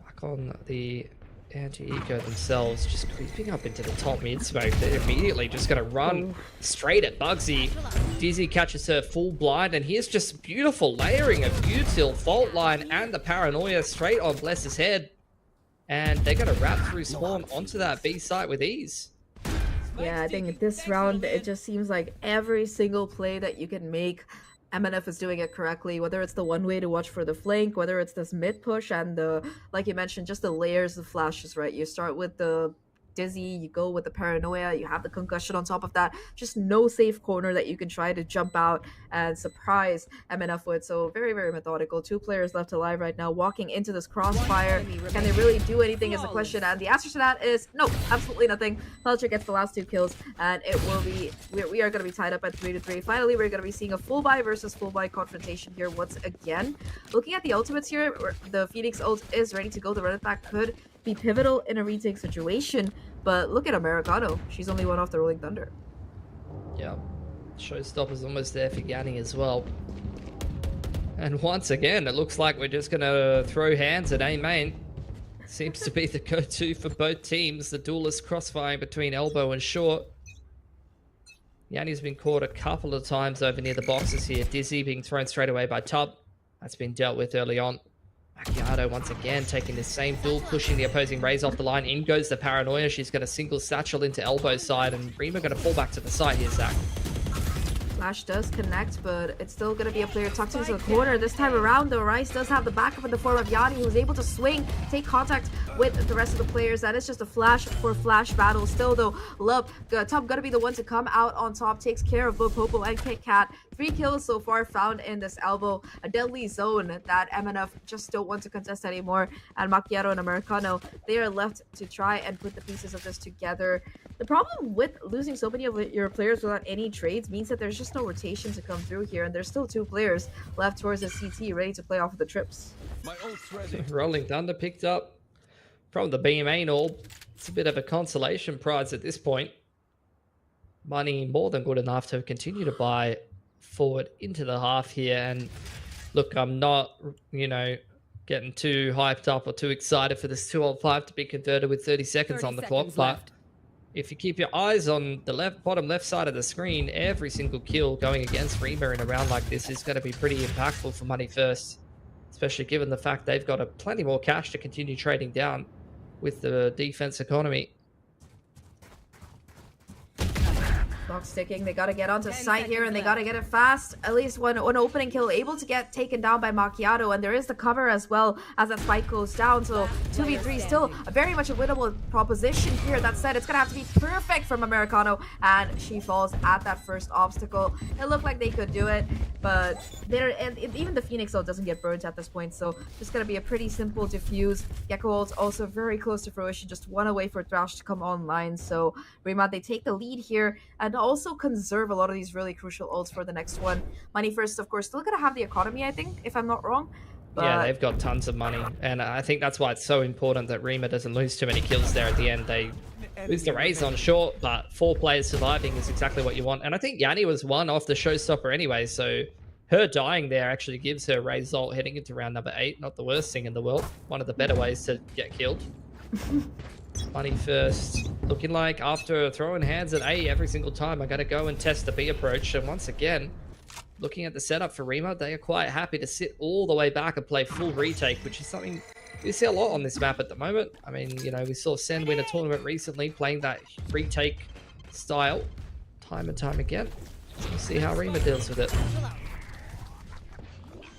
back on the anti-eco themselves, just creeping up into the top mid smoke. They're immediately just going to run straight at Bugsy. Dizzy catches her full blind, and here's just beautiful layering of util, fault line, and the paranoia straight on Bless's head. And they're going to wrap through Spawn onto that B site with ease. Yeah, I think this round, it just seems like every single play that you can make, MNF is doing it correctly, whether it's the one way to watch for the flank, whether it's this mid push and the, like you mentioned, just the layers of flashes, right? You start with the Dizzy, you go with the paranoia, you have the concussion on top of that. Just no safe corner that you can try to jump out and surprise MNF with. So very, very methodical. 2 players left alive right now, walking into this crossfire. Can they really do anything is the question, and the answer to that is no, absolutely nothing. Pelcher gets the last 2 kills, and it will be, we are going to be tied up at 3-3. Finally, we're going to be seeing a full buy versus full buy confrontation here once again. Looking at the ultimates here, the Phoenix ult is ready to go. The run back could be pivotal in a retake situation, but look at Americano. She's only one off the Rolling Thunder. Yeah, showstopper's almost there for Yanni as well. And once again, it looks like we're just going to throw hands at A main. Seems to be the go-to for both teams. The duelist crossfiring between elbow and short. Yanni's been caught a couple of times over near the boxes here. Dizzy being thrown straight away by Tub. That's been dealt with early on. Macchiato once again taking the same duel, pushing the opposing Raze off the line. In goes the paranoia. She's going to single satchel into elbow side, and Rima going to fall back to the side here, Zach. Flash does connect, but it's still going to be a player tucked into the corner. This time around, though, Rice does have the backup in the form of Yanni, who's able to swing, take contact with the rest of the players. That is just a flash for flash battle. Still, though, Love, Tub going to be the one to come out on top, takes care of both Popo and Kit Kat. 3 kills so far found in this elbow. A deadly zone that MNF just don't want to contest anymore. And Macchiato and Americano, they are left to try and put the pieces of this together. The problem with losing so many of your players without any trades means that there's just no rotation to come through here, and there's still 2 players left towards the CT ready to play off of the trips. Rolling Thunder picked up from the B main orb. It's a bit of a consolation prize at this point. Money more than good enough to continue to buy forward into the half here. And look, I'm not, getting too hyped up or too excited for this 2-on-5 to be converted with 30 seconds on the clock, but if you keep your eyes on the bottom left side of the screen, every single kill going against Rima in a round like this is going to be pretty impactful for Money First, especially given the fact they've got plenty more cash to continue trading down with the defense economy. Box sticking, they gotta get onto site here, and they gotta get it fast. At least one opening kill able to get taken down by Macchiato, and there is the cover as well as that spike goes down. So 2v3 still very much a winnable proposition here. That said, it's gonna have to be perfect from Americano, and she falls at that first obstacle. It looked like they could do it, but even the Phoenix though doesn't get burnt at this point, so just gonna be a pretty simple diffuse. Gecko ult's also very close to fruition, just one away for Thrash to come online. So Rima, they take the lead here and also conserve a lot of these really crucial ults for the next one. Money First, of course, still gonna have the economy, I think, if I'm not wrong. But yeah, they've got tons of money, and I think that's why it's so important that Rima doesn't lose too many kills there at the end. They lose the Raze on short, but 4 players surviving is exactly what you want. And I think Yanni was 1 off the showstopper anyway, so her dying there actually gives her Raze ult heading into round number 8. Not the worst thing in the world. One of the better ways to get killed. Money First, looking like after throwing hands at A every single time, I gotta go and test the B approach. And once again, looking at the setup for Rima, they are quite happy to sit all the way back and play full retake, which is something we see a lot on this map at the moment. I mean, we saw Sen win a tournament recently playing that retake style time and time again. So we'll see how Rima deals with it.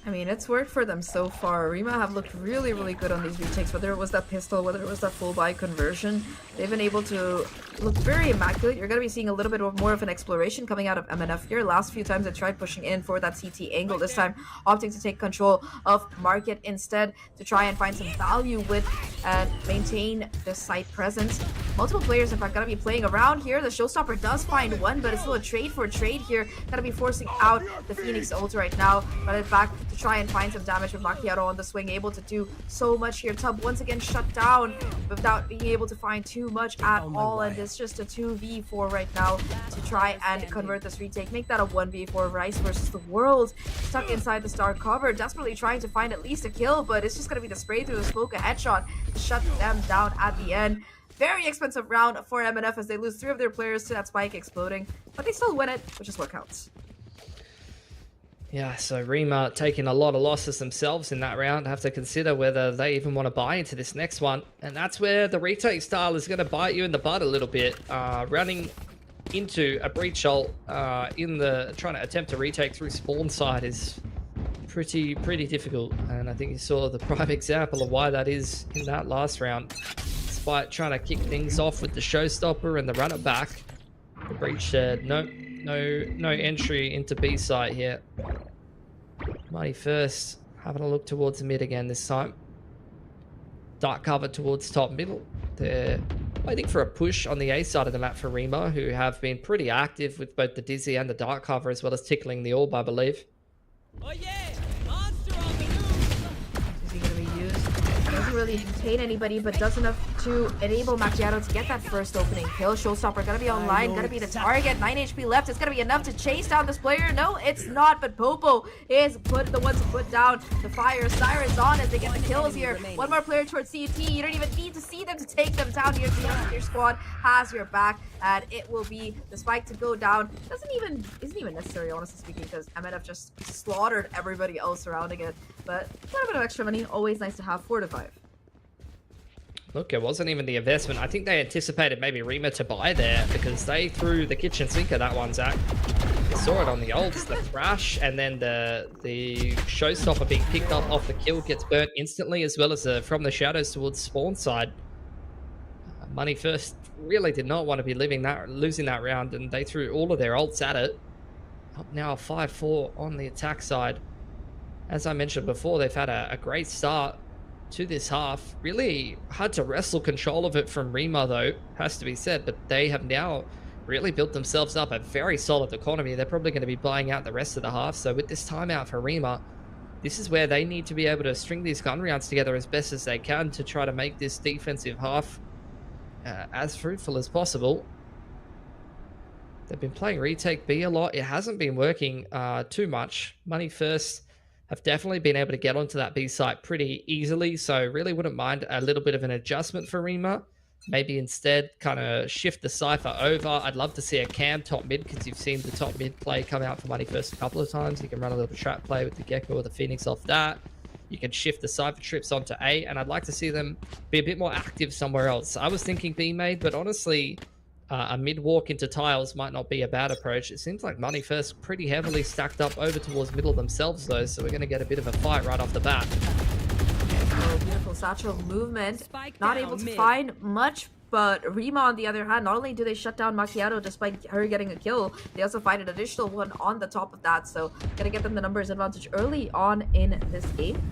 I mean, it's worked for them so far. Rima have looked really, really good on these retakes, whether it was that pistol, whether it was that full buy conversion. They've been able to look very immaculate. You're going to be seeing a little bit more of an exploration coming out of MNF here. Last few times they tried pushing in for that CT angle, this time opting to take control of market instead to try and find some value with and maintain the site presence. Multiple players, in fact, going to be playing around here. The showstopper does find one, but it's still a trade for a trade here. Going to be forcing out the Phoenix ult right now. Run it back to to try and find some damage with Macchiato on the swing, able to do so much here. Tub once again shut down without being able to find too much at all, and it's just a 2v4 right now to try and convert this retake, make that a 1v4. Rice versus the world, stuck inside the star cover, desperately trying to find at least a kill, but it's just going to be the spray through the smoke, a headshot to shut them down at the end. Very expensive round for MNF as they lose 3 of their players to that spike exploding, but they still win it, which is what counts. Yeah, so RIMA taking a lot of losses themselves in that round. Have to consider whether they even want to buy into this next one. And that's where the retake style is going to bite you in the butt a little bit. Running into a breach ult in the trying to attempt to retake through spawn side is pretty difficult. And I think you saw the prime example of why that is in that last round. Despite trying to kick things off with the showstopper and the run it back, the breach said no entry into B site here. Mighty first having a look towards the mid again this time. Dark cover towards top middle. They're waiting for a push on the A side of the map for RIMA, who have been pretty active with both the Dizzy and the dark cover, as well as tickling the orb, I believe. Oh yeah! Monster on the loose! Is he going to be used? Doesn't really contain anybody, but does enough to enable Macchiato to get that first opening kill. Showstopper gonna be online, gonna be the target. 9 HP left. It's gonna be enough to chase down this player. No, it's not, but Popo is the one to put down the fire. Siren's on as they get the kills here. One more player towards CUT. You don't even need to see them to take them down here. Your squad has your back, and it will be the spike to go down. Isn't even necessary, honestly speaking, because MNF just slaughtered everybody else surrounding it. But a little bit of extra money, always nice to have. 4 to 5. Look, it wasn't even the investment. I think they anticipated maybe RIMA to buy there because they threw the kitchen sink at that one, Zach. You saw it on the ults, the thrash, and then the showstopper being picked up off the kill gets burnt instantly, as well as from the shadows towards spawn side. Money First really did not want to be losing that round, and they threw all of their ults at it. Up now 5-4 on the attack side. As I mentioned before, they've had a great start to this half. Really hard to wrestle control of it from RIMA, though, has to be said, but they have now really built themselves up a very solid economy. They're probably going to be buying out the rest of the half, so with this timeout for RIMA, this is where they need to be able to string these gun rounds together as best as they can to try to make this defensive half as fruitful as possible. They've been playing retake B a lot. It hasn't been working too much. Money First have definitely been able to get onto that B site pretty easily, so really wouldn't mind a little bit of an adjustment for RIMA. Maybe instead kind of shift the Cypher over. I'd love to see a cam top mid, because you've seen the top mid play come out for Money First a couple of times. You can run a little trap play with the Gecko or the Phoenix off that. You can shift the Cypher trips onto A, and I'd like to see them be a bit more active somewhere else. I was thinking B made, but honestly, a mid walk into tiles might not be a bad approach. It seems like Money First pretty heavily stacked up over towards middle themselves, though, so we're going to get a bit of a fight right off the bat. Oh, beautiful satchel movement. Not able to find much, but RIMA, on the other hand, not only do they shut down Macchiato despite her getting a kill, they also find an additional one on the top of that, so gonna get them the numbers advantage early on in this game.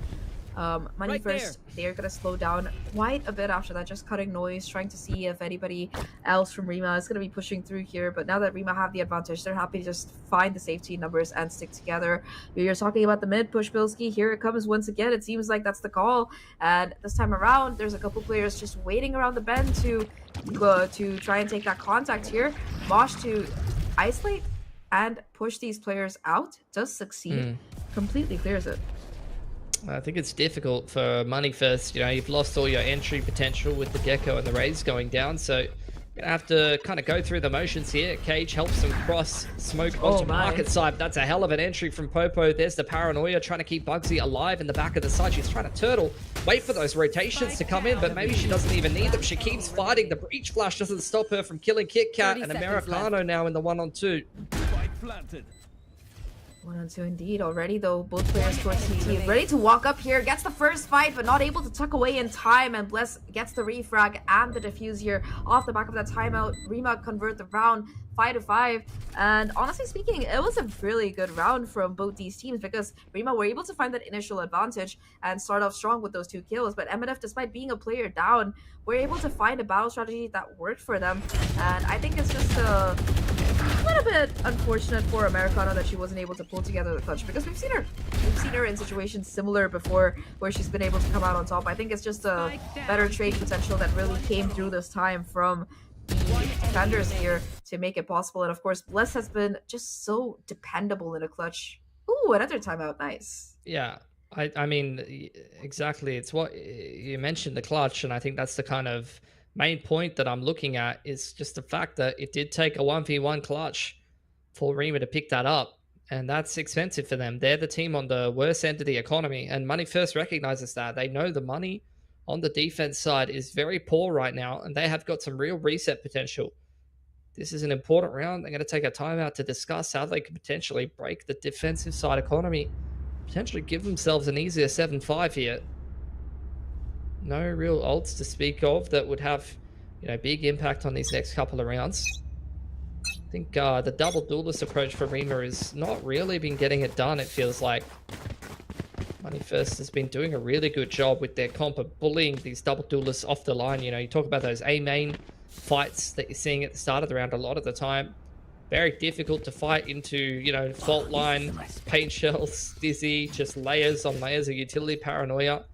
Money First, they're gonna slow down quite a bit after that, just cutting noise, trying to see if anybody else from RIMA is gonna be pushing through here. But now that RIMA have the advantage, they're happy to just find the safety numbers and stick together. You're talking about the mid push, Pilski. Here it comes once again. It seems like that's the call, and this time around, there's a couple players just waiting around the bend to try and take that contact here. Mosh to isolate and push these players out does succeed. Completely clears it. I think it's difficult for Money First. You know, you've lost all your entry potential with the Gecko and the Rays going down, so you're gonna have to kind of go through the motions here. Cage helps them cross smoke onto market side. That's a hell of an entry from Popo. There's the paranoia trying to keep Bugsy alive in the back of the side. She's trying to turtle, wait for those rotations to come in, but maybe she doesn't even need them. She keeps fighting. The breach flash doesn't stop her from killing Kit Kat, and Americano now in the 1-on-2. 1-on-2 indeed. Already though, both players towards CT, ready to walk up here, gets the first fight but not able to tuck away in time, and Bless gets the refrag and the defuse here off the back of that timeout. RIMA convert the round 5-5, and honestly speaking, it was a really good round from both these teams, because RIMA were able to find that initial advantage and start off strong with those 2 kills, but MNF, despite being a player down, were able to find a battle strategy that worked for them. And I think it's just a little bit unfortunate for Americana that she wasn't able to pull together the clutch, because we've seen her in situations similar before where she's been able to come out on top. I think it's just a better trade potential that really came through this time from the defenders here to make it possible. And of course, Bless has been just so dependable in a clutch. Ooh, another timeout, nice. Yeah, I mean, exactly. It's what you mentioned, the clutch, and I think that's the kind of main point that I'm looking at, is just the fact that it did take a 1v1 clutch for RIMA to pick that up, and that's expensive for them. They're the team on the worst end of the economy, and Money First recognizes that. They know the money on the defense side is very poor right now, and they have got some real reset potential. This is an important round. They're going to take a timeout to discuss how they could potentially break the defensive side economy, potentially give themselves an easier 7-5 here. No real ults to speak of that would have, you know, big impact on these next couple of rounds. I think the double duelist approach for RIMA has not really been getting it done, it feels like. Money First has been doing a really good job with their comp of bullying these double duelists off the line. You know, you talk about those A main fights that you're seeing at the start of the round a lot of the time. Very difficult to fight into, you know, fault line, paint shells, dizzy, just layers on layers of utility paranoia,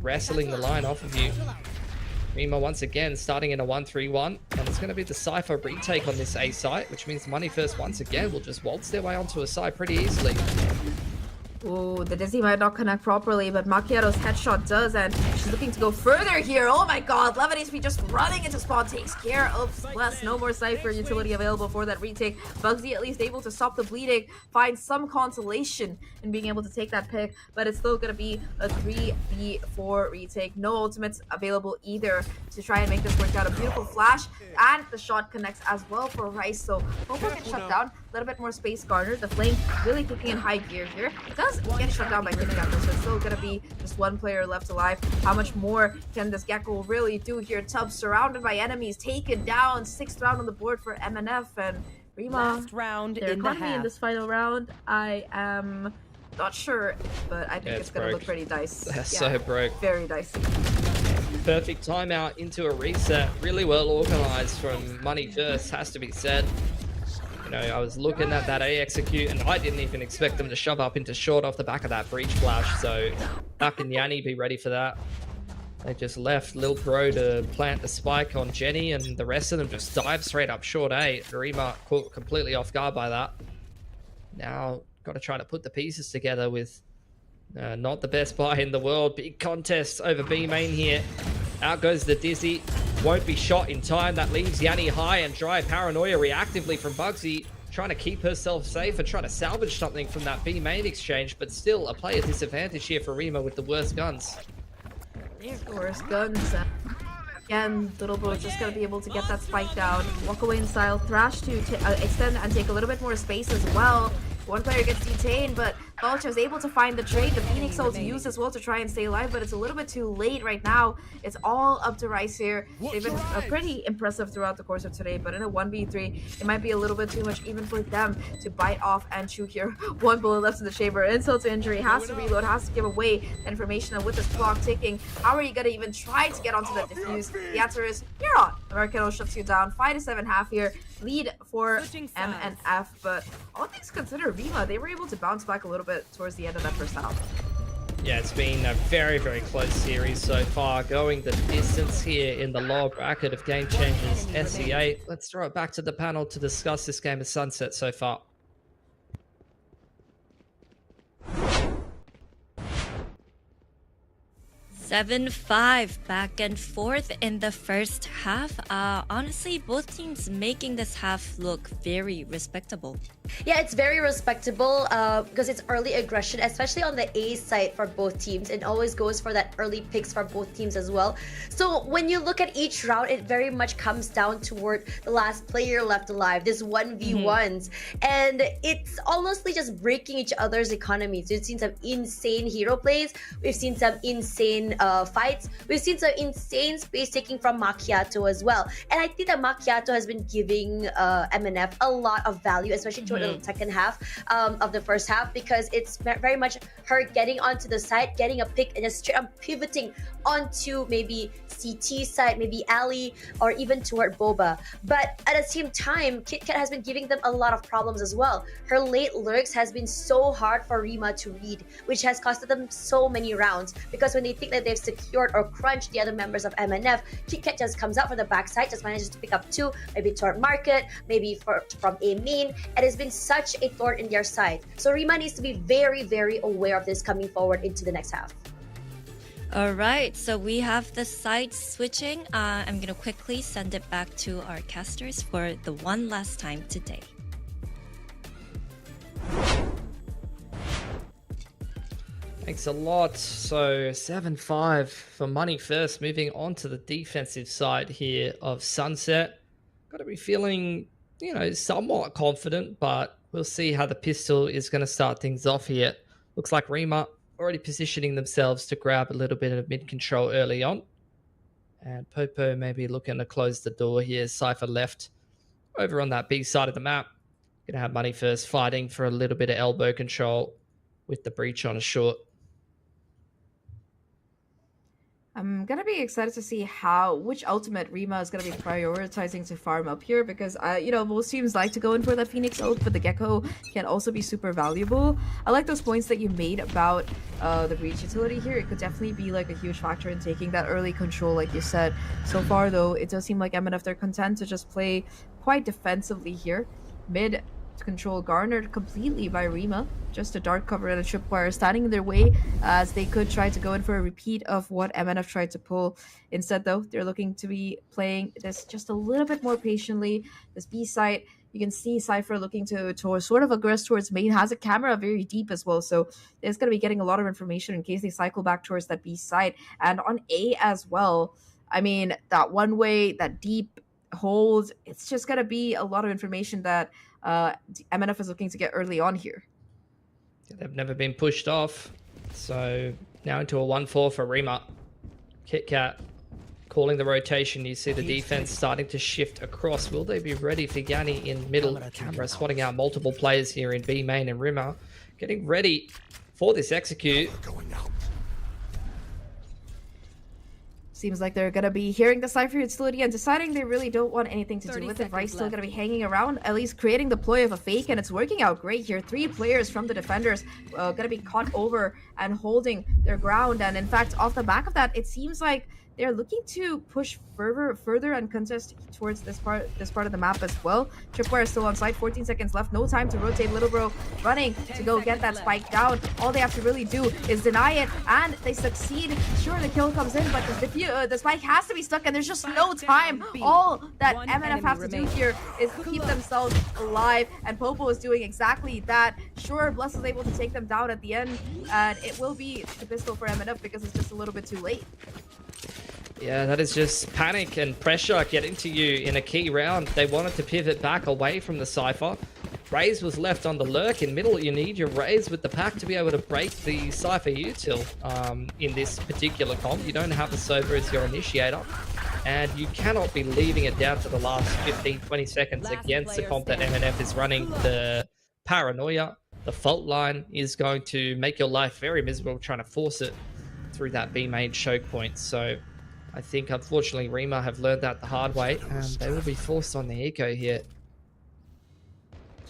wrestling the line off of you. RIMA once again starting in a 1-3-1, and it's going to be the Cypher retake on this A site, which means Money First once again will just waltz their way onto a side pretty easily. Ooh, the Dizzy might not connect properly, but Macchiato's headshot does, and she's looking to go further here. Oh my god, 11 HP just running into spawn takes care of Bless. No more Cypher utility available for that retake. Bugsy at least able to stop the bleeding, find some consolation in being able to take that pick, but it's still going to be a 3v4 retake. No ultimates available either to try and make this work out. A beautiful flash, and the shot connects as well for Rice, so Popo gets shut down. A little bit more space garnered. The Flame really kicking in high gear here. It does get shut down by Kidden, so it's still gonna be just one player left alive. How much more can this Gecko really do here? Tubbs surrounded by enemies, taken down. 6th round on the board for MNF, and RIMA, Last round their in the economy in half. this final round, I am not sure, but I think Yeah, it's gonna broke. look pretty dicey. They're so broke. Very dicey. Perfect timeout into a reset. Really well organized from Money First, has to be said. You know, I was looking at that A execute, and I didn't even expect them to shove up into short off the back of that breach flash, so how can Yanni be ready for that? They just left Lil Pro to plant the spike on Jenny, and the rest of them just dive straight up short A. RIMA caught completely off guard by that. Now, got to try to put the pieces together with not the best buy in the world. Big contest over B main here. Out goes the Dizzy. Won't be shot in time. That leaves Yanni high and dry. Paranoia reactively from Bugsy, trying to keep herself safe and trying to salvage something from that B main exchange, but still a player disadvantage here for RIMA with the worst guns. Worst guns. Again, Little Bro just gonna be able to get that spike down. Walk away in style. Thrash to extend and take a little bit more space as well. One player gets detained, but Vulture is able to find the trade. The Phoenix ult used as well to try and stay alive, but it's a little bit too late right now. It's all up to Rice here. They've been pretty impressive throughout the course of today, but in a 1v3, it might be a little bit too much even for them to bite off and chew here. One bullet left in the chamber. Insult to injury. Has to reload. Has to give away the information. And with this clock ticking, how are you going to even try to get onto that defuse? The answer is, you're on. Americano shuts you down. 5-7 here. Lead for M and F, but all things considered, RIMA, they were able to bounce back a little bit towards the end of that first half. Yeah, it's been a very, very close series so far, going the distance here in the lower bracket of Game Changers SEA. Let's throw it back to the panel to discuss this game of Sunset so far. $7-5 back and forth in the first half. Honestly, both teams making this half look very respectable. Yeah, it's very respectable because it's early aggression, especially on the A side for both teams. It always goes for that early picks for both teams as well. So when you look at each round, it very much comes down toward the last player left alive, this 1v1s. And it's honestly just breaking each other's economies. We've seen some insane hero plays. We've seen some insane fights. We've seen some insane space taking from Macchiato as well. And I think that Macchiato has been giving MNF a lot of value, especially toward the second half of the first half, because it's very much her getting onto the side, getting a pick, and just straight up pivoting onto maybe CT side, maybe Ali, or even toward Boba. But at the same time, KitKat has been giving them a lot of problems as well. Her late lurks has been so hard for Rima to read, which has costed them so many rounds, because when they think that they've secured or crunched the other members of MNF, KitKat just comes out from the backside, just manages to pick up two, maybe toward market, maybe from A main. It has been such a thorn in their side. So Rima needs to be very, very aware of this coming forward into the next half. All right, so we have the side switching. I'm going to quickly send it back to our casters for the one last time today. Thanks a lot. So 7-5 for money first. Moving on to the defensive side here of Sunset. Got to be feeling, somewhat confident, but we'll see how the pistol is going to start things off here. Looks like Rima already positioning themselves to grab a little bit of mid control early on. And Popo maybe looking to close the door here. Cypher left over on that B side of the map. Going to have money first fighting for a little bit of elbow control with the breach on a short. I'm gonna be excited to see which ultimate Rima is gonna be prioritizing to farm up here, because most teams like to go in for the Phoenix ult, but the Gecko can also be super valuable. I like those points that you made about the breach utility here. It could definitely be like a huge factor in taking that early control, like you said. So far though, it does seem like MNF, they're content to just play quite defensively here. Mid control garnered completely by Rima. Just a dart cover and a tripwire standing in their way, as they could try to go in for a repeat of what MNF tried to pull. Instead though, they're looking to be playing this just a little bit more patiently. This B site, you can see Cypher looking to sort of aggress towards main, has a camera very deep as well, so it's going to be getting a lot of information in case they cycle back towards that B site. And on A as well, I mean, that one way, that deep hold, it's just going to be a lot of information that MNF is looking to get early on here. They've never been pushed off. So now into a 1-4 for Rima. KitKat calling the rotation. You see the defense starting to shift across. Will they be ready for Yanni in middle? Camera spotting out multiple players here in B main, and Rima getting ready for this execute. Seems like they're going to be hearing the Cypher utility and deciding they really don't want anything to do with it. Rice still going to be hanging around, at least creating the ploy of a fake, and it's working out great here. 3 players from the defenders going to be caught over and holding their ground. And in fact, off the back of that, it seems like they're looking to push further and contest towards this part of the map as well. Tripwire is still on site, 14 seconds left, no time to rotate. Little bro running to go get that spike down. All they have to really do is deny it, and they succeed. Sure, the kill comes in, but the spike has to be stuck, and there's just no time. All that MNF have to do here is keep themselves alive, and Popo is doing exactly that. Sure, Bless is able to take them down at the end, and it will be the pistol for MNF because it's just a little bit too late. Yeah, that is just panic and pressure getting to you in a key round. They wanted to pivot back away from the Cypher. Raze was left on the lurk. In middle, you need your Raze with the pack to be able to break the Cypher util in this particular comp. You don't have a Sober as your initiator, and you cannot be leaving it down to the last 15-20 seconds against the comp that MNF is running. The paranoia, the fault line is going to make your life very miserable trying to force it through that B main choke point. So I think, unfortunately, Rima have learned that the hard way, and they will be forced on the eco here.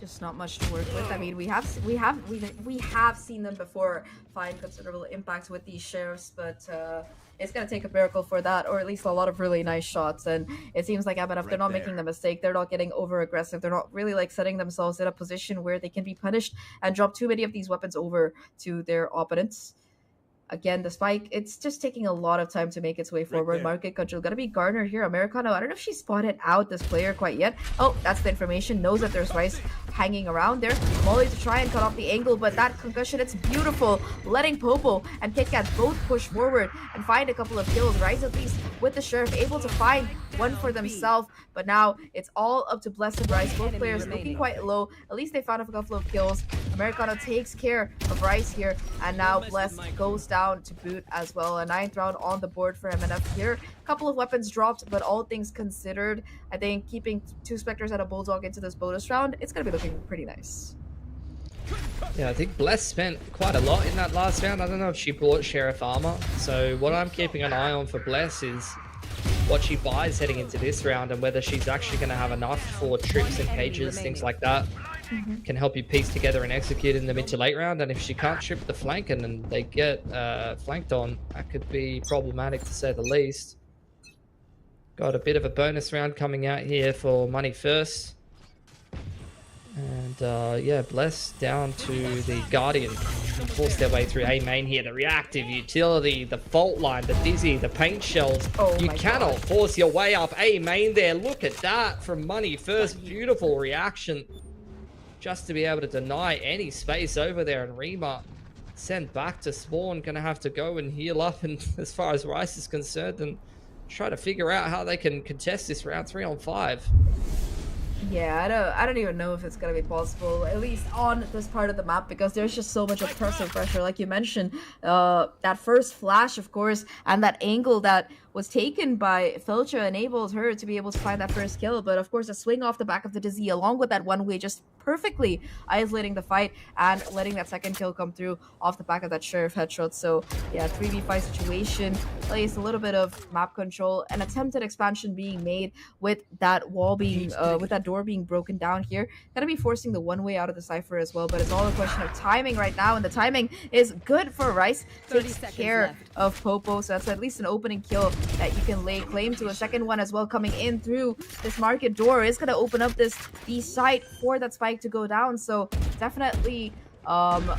Just not much to work with. I mean, we have seen them before find considerable impact with these sheriffs, but it's gonna take a miracle for that, or at least a lot of really nice shots. And it seems like MNF, they're not making the mistake. They're not getting over aggressive. They're not really like setting themselves in a position where they can be punished and drop too many of these weapons over to their opponents. Again, the spike, it's just taking a lot of time to make its way forward. Market control gonna be Garner here. Americano, I don't know if she spotted out this player quite yet. Oh, that's the information. Knows that there's Rice hanging around there. Molly to try and cut off the angle, but that concussion, it's beautiful. Letting Popo and KitKat both push forward and find a couple of kills. Rice, at least with the Sheriff, able to find one for themselves, but now it's all up to Blessed and Rice. Both players looking quite low. At least they found a couple of kills. Americano takes care of Rice here, and now Bless goes down to boot as well. A 9th round on the board for MNF here. A couple of weapons dropped, but all things considered, I think keeping 2 Spectres and a Bulldog into this bonus round, it's going to be looking pretty nice. Yeah, I think Bless spent quite a lot in that last round. I don't know if she bought Sheriff Armor. So what I'm keeping an eye on for Bless is what she buys heading into this round and whether she's actually going to have enough for trips and cages, things like that. Can help you piece together and execute in the mid to late round. And if she can't trip the flank and then they get flanked on, that could be problematic to say the least. Got a bit of a bonus round coming out here for money first. And yeah, Bless down to the Guardian. Force their way through A main here. The reactive utility, the fault line, the dizzy, the paint shells. You cannot force your way up A main there. Look at that from money first. Beautiful reaction. Just to be able to deny any space over there. And RIMA sent back to spawn. Gonna have to go and heal up. And as far as Rice is concerned, and try to figure out how they can contest this round 3 on 5. Yeah, I don't even know if it's gonna be possible, at least on this part of the map, because there's just so much oppressive pressure. Like you mentioned, that first flash, of course, and that angle that was taken by Felcha enabled her to be able to find that first kill. But of course, a swing off the back of the Dizzy along with that one-way just perfectly isolating the fight and letting that second kill come through off the back of that Sheriff headshot. So yeah, 3v5 situation, at least a little bit of map control, an attempted expansion being made with that wall being, with that door being broken down here. Gonna be forcing the one-way out of the Cypher as well, but it's all a question of timing right now, and the timing is good for Rice. Takes care of Popo, so that's at least an opening kill that you can lay claim to. A second one as well coming in through this market door is going to open up this B site for that spike to go down. So definitely a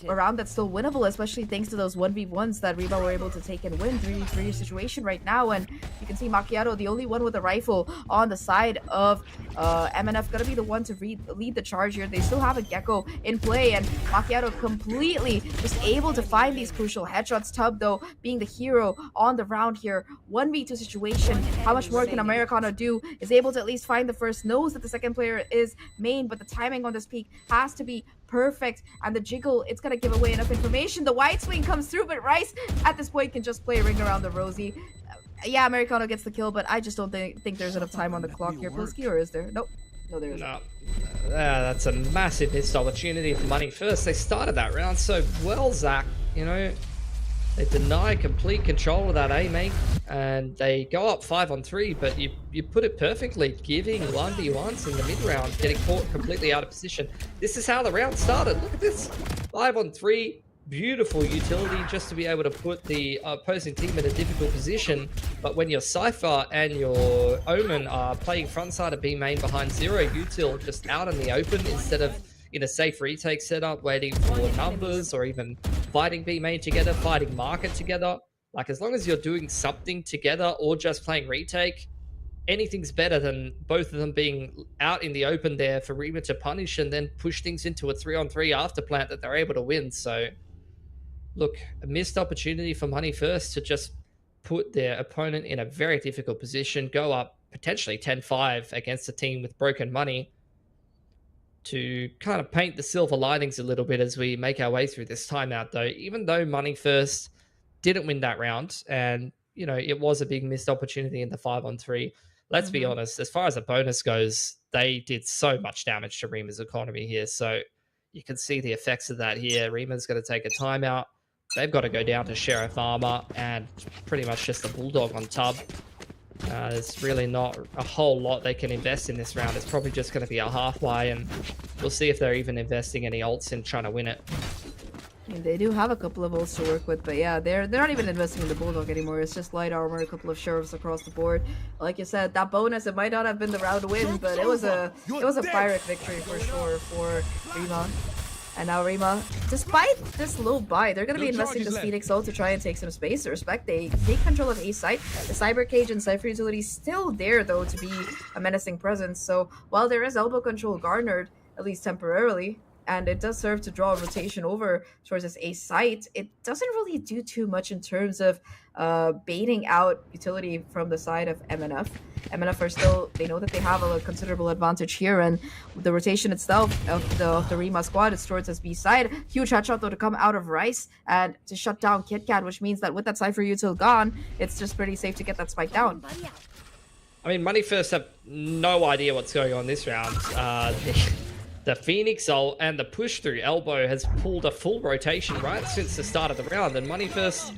round that's still winnable, especially thanks to those 1v1s that RIMA were able to take and win. 3v3 situation right now, and you can see Macchiato, the only one with a rifle on the side of MNF, gonna be the one to lead the charge here. They still have a Gecko in play, and Macchiato completely just able to find these crucial headshots. Tub, though, being the hero on the round here. 1v2 situation. How much more can Americano do? Is able to at least find the first, knows that the second player is main, but the timing on this peak has to be perfect, and the jiggle, it's gonna give away enough information. The wide swing comes through, but Rice at this point can just play ring around the rosy. Yeah, Americano gets the kill, but I just don't think there's enough time on the clock here. Pilski, or is there? Nope. No, there isn't. No. That's a massive missed opportunity for money first. They started that round so well, Zach. You know, they deny complete control of that A main, and they go up 5 on 3, but you put it perfectly, giving 1v1s in the mid round, getting caught completely out of position. This is how the round started. Look at this, 5 on 3, beautiful utility just to be able to put the opposing team in a difficult position. But when your Cypher and your Omen are playing frontside of B main behind 0 util, just out in the open instead of in a safe retake setup, waiting for numbers, or even fighting B main together, fighting market together. Like, as long as you're doing something together or just playing retake, anything's better than both of them being out in the open there for RIMA to punish and then push things into a 3 on 3 after plant that they're able to win. So, look, a missed opportunity for money first to just put their opponent in a very difficult position, go up potentially 10-5 against a team with broken money, to kind of paint the silver linings a little bit as we make our way through this timeout. Though, even though money first didn't win that round, and you know, it was a big missed opportunity in the 5 on 3, let's be honest, as far as a bonus goes, they did so much damage to RIMA's economy here. So you can see the effects of that here. RIMA's going to take a timeout. They've got to go down to Sheriff Armor and pretty much just a Bulldog on Tub. There's really not a whole lot they can invest in this round. It's probably just going to be a halfway, and we'll see if they're even investing any ults in trying to win it. I mean, they do have a couple of ults to work with, but yeah, they're not even investing in the Bulldog anymore. It's just light armor, a couple of sheriffs across the board. Like you said, that bonus, it might not have been the round win, but it was a pirate victory for sure for RIMA. And now RIMA, despite this low buy, they're going to be investing this Phoenix ult to try and take some space. To respect, they take control of A site. The Cyber Cage and Cypher utility still there, though, to be a menacing presence. So while there is elbow control garnered, at least temporarily, and it does serve to draw a rotation over towards this A site. It doesn't really do too much in terms of baiting out utility from the side of MNF. MNF are still, they know that they have a considerable advantage here, and the rotation itself of the Rima squad is towards this B side. Huge headshot though to come out of Rice and to shut down KitKat, which means that with that Cypher util gone, it's just pretty safe to get that spike down. I mean, Money First have no idea what's going on this round. The Phoenix ult and the push through elbow has pulled a full rotation right since the start of the round, and Money First,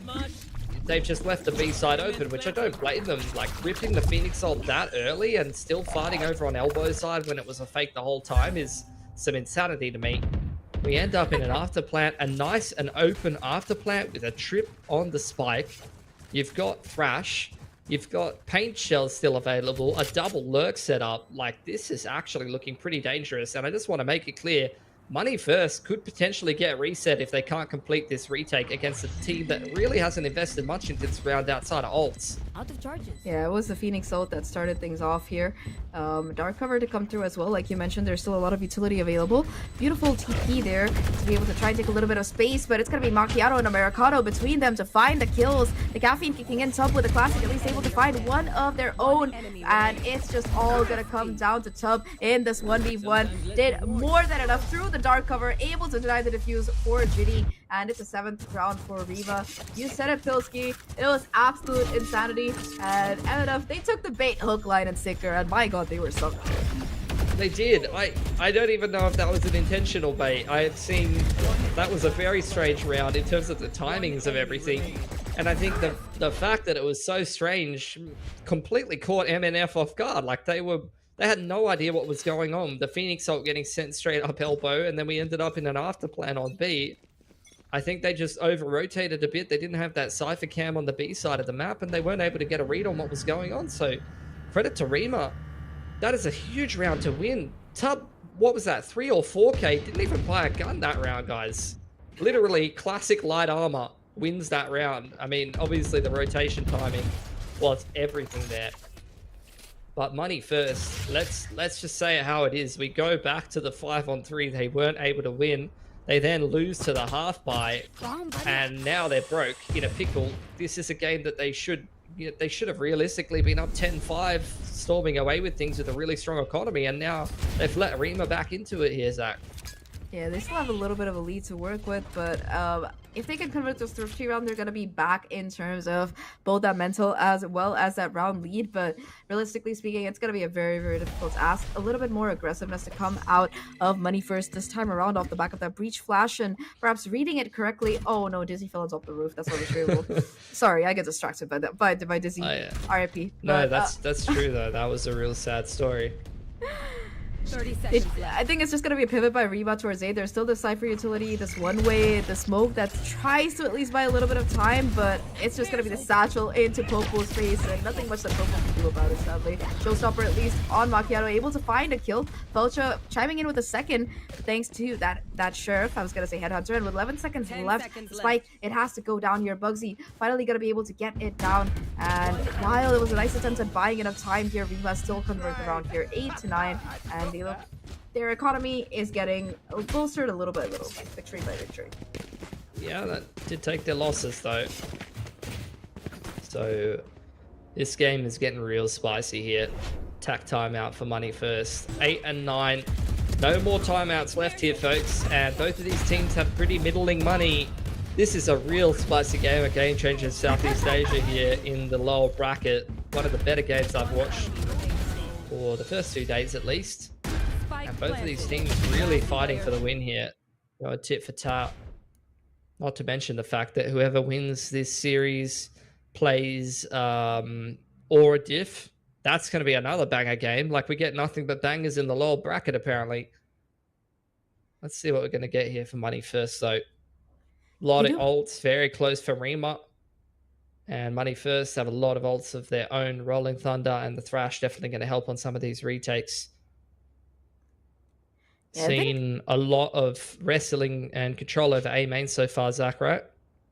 they've just left the B side open, which I don't blame them. Like, ripping the Phoenix ult that early and still fighting over on elbow side when it was a fake the whole time is some insanity to me. We end up in an afterplant, a nice and open afterplant with a trip on the spike. You've got Thrash. You've got paint shells still available, a double lurk setup. Like, this is actually looking pretty dangerous. And I just want to make it clear, Money First could potentially get reset if they can't complete this retake against a team that really hasn't invested much into this round outside of ults. Out of charges. Yeah, it was the Phoenix ult that started things off here. Dark cover to come through as well. Like you mentioned, there's still a lot of utility available. Beautiful TP there to be able to try and take a little bit of space, but it's going to be Macchiato and Americano between them to find the kills. The caffeine kicking in, Tub with a classic, at least able to find one of their own, and it's just all going to come down to Tub in this 1v1. Did more than enough through the dark cover, able to deny the defuse for Ginny, and it's a 7th round for Rima. You said it, Pilski. It was absolute insanity, and enough, they took the bait, hook, line, and sinker, and my god, they were sunk. They did. I don't even know if that was an intentional bait. I have seen that was a very strange round in terms of the timings of everything. And I think the fact that it was so strange completely caught MNF off guard. Like, they had no idea what was going on. The Phoenix ult getting sent straight up elbow, and then we ended up in an afterplan on B. I think they just over-rotated a bit. They didn't have that Cypher cam on the B side of the map, and they weren't able to get a read on what was going on. So, credit to Rima. That is a huge round to win. Tub, what was that, 3 or 4K? Didn't even buy a gun that round, guys. Literally, classic light armor wins that round. I mean, obviously the rotation timing was everything there. But Money First, let's just say it how it is. We go back to the 5-on-3. They weren't able to win. They then lose to the half buy, and now they're broke in a pickle. This is a game that they should have realistically been up 10-5, storming away with things with a really strong economy, and now they've let Rima back into it here, Zach. Yeah, they still have a little bit of a lead to work with, but if they can convert this thrifty round, they're going to be back in terms of both that mental as well as that round lead. But realistically speaking, it's going to be a very, very difficult ask. A little bit more aggressiveness to come out of Money First this time around off the back of that breach flash, and perhaps reading it correctly. Oh no, Dizzy fell on top of the roof. That's understandable. Sorry, I get distracted by that. By Dizzy. Oh, yeah. RIP. No, that's true though. That was a real sad story. 30 seconds I think it's just going to be a pivot by Rima towards A. There's still the Cypher utility, this one way, the smoke that tries to at least buy a little bit of time, but it's just going to be the satchel into Popo's face, and nothing much that Popo can do about it, sadly. Showstopper at least on Macchiato, able to find a kill. Felcha chiming in with a second, thanks to that Sheriff, I was going to say Headhunter, and with 11 seconds left, Spike, it has to go down here. Bugsy finally going to be able to get it down, and while it was a nice attempt at buying enough time here, Rima still convert the round here, 8-9, and their economy is getting bolstered a little bit, victory by victory. Yeah, that did take their losses though. So this game is getting real spicy here. Tack timeout for Money First. 8 and 9. No more timeouts left here, folks. And both of these teams have pretty middling money. This is a real spicy game of Game Changers Southeast Asia here in the lower bracket. One of the better games I've watched for the first 2 days at least. And both of these teams really fighting for the win here. Got a tit for tat. Not to mention the fact that whoever wins this series plays or a diff. That's going to be another banger game. Like, we get nothing but bangers in the lower bracket, apparently. Let's see what we're going to get here for Money First, though. A lot of ults, very close for Rima. And Money First have a lot of ults of their own. Rolling Thunder and the Thrash definitely going to help on some of these retakes. Yeah, seen a lot of wrestling and control over A main so far, Zach, right?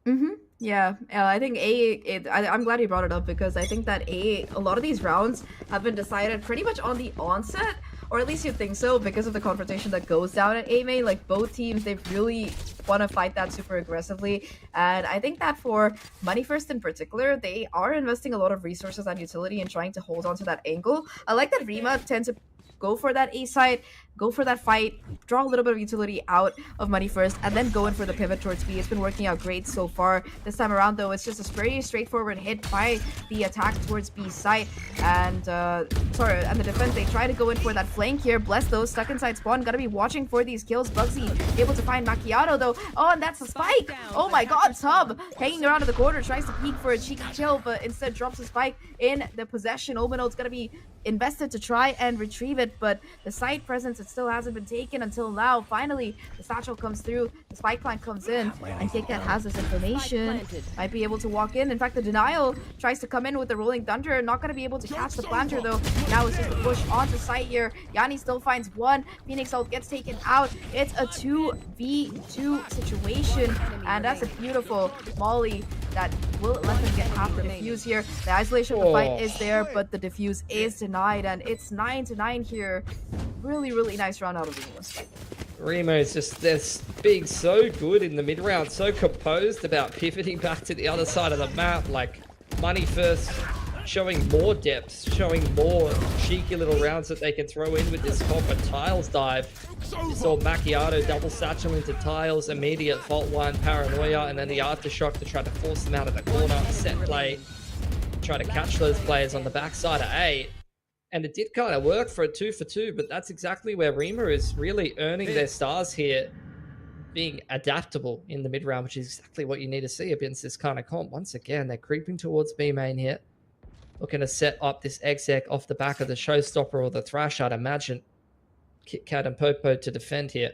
Mm-hmm. Yeah, I think I'm glad you brought it up, because I think that a lot of these rounds have been decided pretty much on the onset or at least you think so, because of the confrontation that goes down at A main. Like, both teams, they really want to fight that super aggressively, and I think that for Money First in particular, they are investing a lot of resources on utility and trying to hold on to that angle. I like that RIMA tends to go for that A side, go for that fight, draw a little bit of utility out of Money First, and then go in for the pivot towards B. It's been working out great so far. This time around, though, it's just a very straightforward hit by the attack towards B side. And, and the defense, they try to go in for that flank here. Bless those, stuck inside spawn. Gotta be watching for these kills. Bugsy able to find Macchiato, though. Oh, and that's a spike! Oh my god, Tub hanging around in the corner, tries to peek for a cheeky kill, but instead drops a spike in the possession. Omino's gonna be invested to try and retrieve it, but the side presence, it still hasn't been taken until now. Finally, the satchel comes through, the spike plant comes in, and KitTen has this information, might be able to walk in. In fact, the denial tries to come in with the rolling thunder, not going to be able to catch the planter though. Now it's just a push onto site here. Yanni still finds one, Phoenix Ult gets taken out. It's a 2v2 situation, and that's a beautiful molly that will let them get half the defuse here. The isolation of the fight is there, but the defuse is denied, and it's 9-9 here. Really, really nice round out of RIMA. RIMA is just, they're being so good in the mid round, so composed about pivoting back to the other side of the map. Like, Money First showing more depth, showing more cheeky little rounds that they can throw in with this copper tiles dive. You saw Macchiato double satchel into tiles, immediate fault line paranoia, and then the aftershock to try to force them out of the corner, set play, try to catch those players on the backside of A. And it did kind of work for a 2-for-2, but that's exactly where RIMA is really earning their stars here, being adaptable in the mid round, which is exactly what you need to see against this kind of comp. Once again, they're creeping towards B main here, looking to set up this exec off the back of the showstopper or the thrash, I'd imagine. KitKat and Popo to defend here.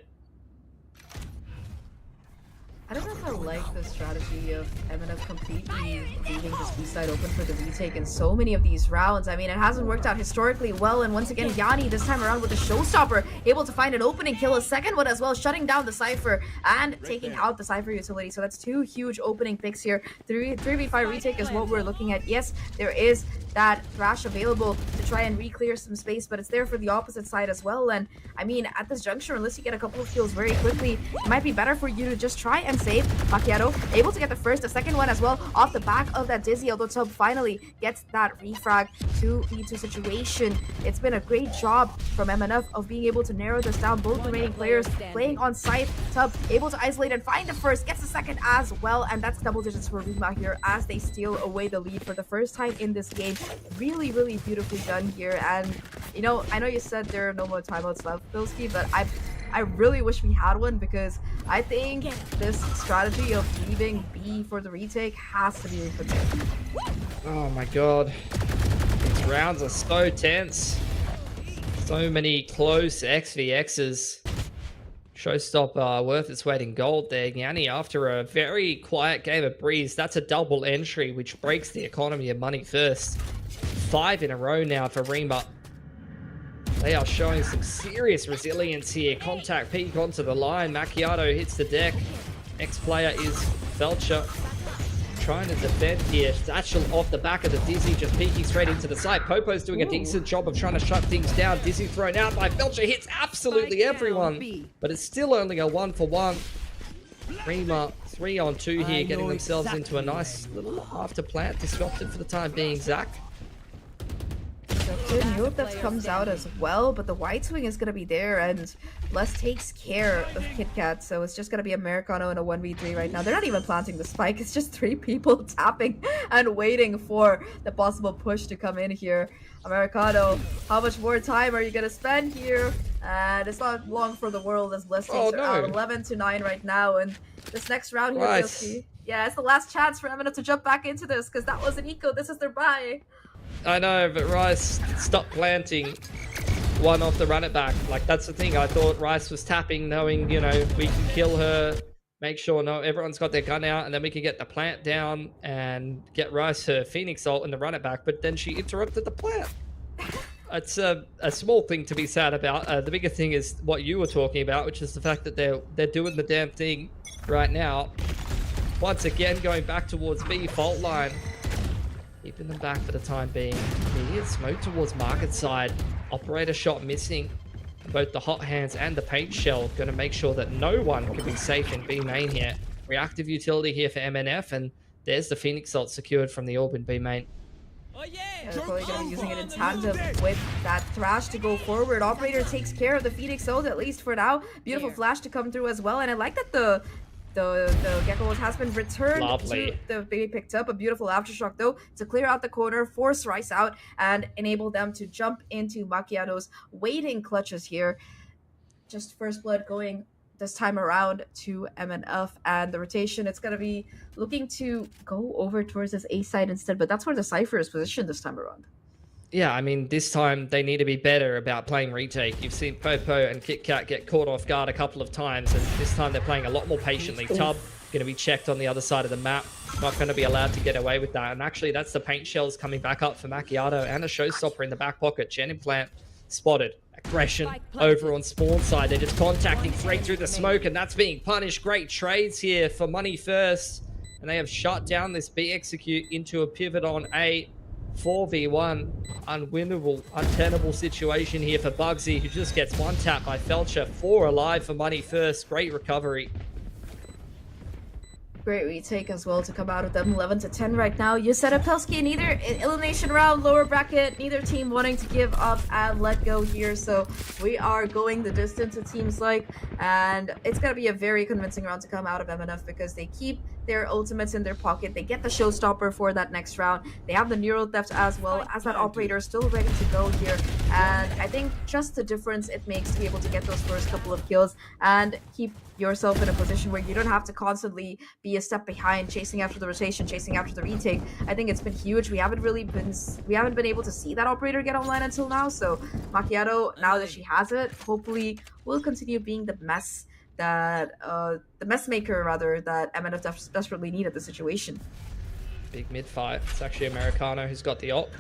I don't know if I like the strategy of MNF completely leaving this B side open for the retake in so many of these rounds. I mean, it hasn't worked out historically well, and once again, Yanni this time around with the showstopper, able to find an opening, kill a second one as well, shutting down the Cypher and taking out the Cypher utility. So that's two huge opening picks here. 3v5 retake is what we're looking at. Yes, there is that thrash available to try and re-clear some space, but it's there for the opposite side as well. And I mean, at this juncture, unless you get a couple of kills very quickly, it might be better for you to just try and save. Macchiato able to get the first, the second one as well off the back of that Dizzy, although Tub finally gets that refrag 2v2 situation. It's been a great job from MNF of being able to narrow this down. Both remaining players playing on site. Tub able to isolate and find the first, gets the second as well, and that's double digits for RIMA here as they steal away the lead for the first time in this game. Really, really beautifully done here. And you know, I know you said there are no more timeouts left, Pilski, but I really wish we had one, because I think this strategy of leaving B for the retake has to be reconsidered. Oh my god. These rounds are so tense. So many close XVXs. Showstopper worth its weight in gold there. Yanni, after a very quiet game of Breeze, that's a double entry, which breaks the economy of Money First. 5 in a row now for RIMA. They are showing some serious resilience here. Contact peek onto the line. Macchiato hits the deck. Next player is Felcher. Trying to defend here. Satchel off the back of the Dizzy, just peeking straight into the site. Popo's doing a decent job of trying to shut things down. Dizzy thrown out by Felcher. Hits absolutely everyone. But it's still only a 1-for-1. RIMA 3-on-2 here, getting themselves into a nice little after plant. Disrupted for the time being, Zahk. New that comes out as well, but the white swing is going to be there, and Bless takes care of KitKat, so it's just going to be Americano in a 1v3 right now. They're not even planting the spike, it's just 3 people tapping and waiting for the possible push to come in here. Americano, how much more time are you going to spend here? And it's not long for the world as Bless takes her out 11-9 right now, and this next round here, Pilski. Yeah, it's the last chance for Eminem to jump back into this, because that was an eco, this is their buy. I know, but Rice stopped planting one off the run it back. Like, that's the thing. I thought Rice was tapping, knowing, you know, we can kill her, make sure everyone's got their gun out, and then we can get the plant down and get Rice her Phoenix ult in the run it back. But then she interrupted the plant. It's a small thing to be sad about. The bigger thing is what you were talking about, which is the fact that they're doing the damn thing right now. Once again, going back towards B, fault line. Keeping them back for the time being. Immediate smoke towards market side. Operator shot missing. Both the hot hands and the paint shell going to make sure that no one can be safe in B main here. Reactive utility here for MNF, and there's the Phoenix ult secured from the orb in B main. Yeah, they're probably going to be using it in tandem with that Thrash to go forward. Operator takes care of the Phoenix ult, at least for now. Beautiful flash to come through as well, and I like that the Gecko has been returned. Lovely. To the baby picked up a beautiful aftershock though to clear out the corner, force Rice out, and enable them to jump into Macchiato's waiting clutches here. Just first blood going this time around to MNF, and the rotation, it's going to be looking to go over towards this A side instead, but that's where the Cypher is positioned this time around. Yeah, I mean, this time they need to be better about playing retake. You've seen Popo and KitKat get caught off guard a couple of times, and this time they're playing a lot more patiently. Tub going to be checked on the other side of the map, not going to be allowed to get away with that. And actually, that's the paint shells coming back up for Macchiato, and a showstopper in the back pocket. Gen Implant spotted. Aggression over on spawn side. They're just contacting straight through the smoke, and that's being punished. Great trades here for money first, and they have shut down this B execute into a pivot on A. 4v1, unwinnable, untenable situation here for Bugsy, who just gets one tap by Felcher. 4 alive for money first. Great recovery. Great retake as well to come out of them. 11-10 right now. You set up Pilski in either elimination round, lower bracket, neither team wanting to give up and let go here. So we are going the distance, it seems like. And it's going to be a very convincing round to come out of MNF because they keep their ultimates in their pocket. They get the showstopper for that next round. They have the neural theft as well as that operator still ready to go here. And I think just the difference it makes to be able to get those first couple of kills and keep yourself in a position where you don't have to constantly be a step behind, chasing after the rotation, chasing after the retake. I think it's been huge. We haven't been able to see that operator get online until now. So Macchiato, now that she has it, hopefully will continue being the mess that the mess maker rather that MNF desperately need at the situation. Big mid fight. It's actually Americano who's got the op.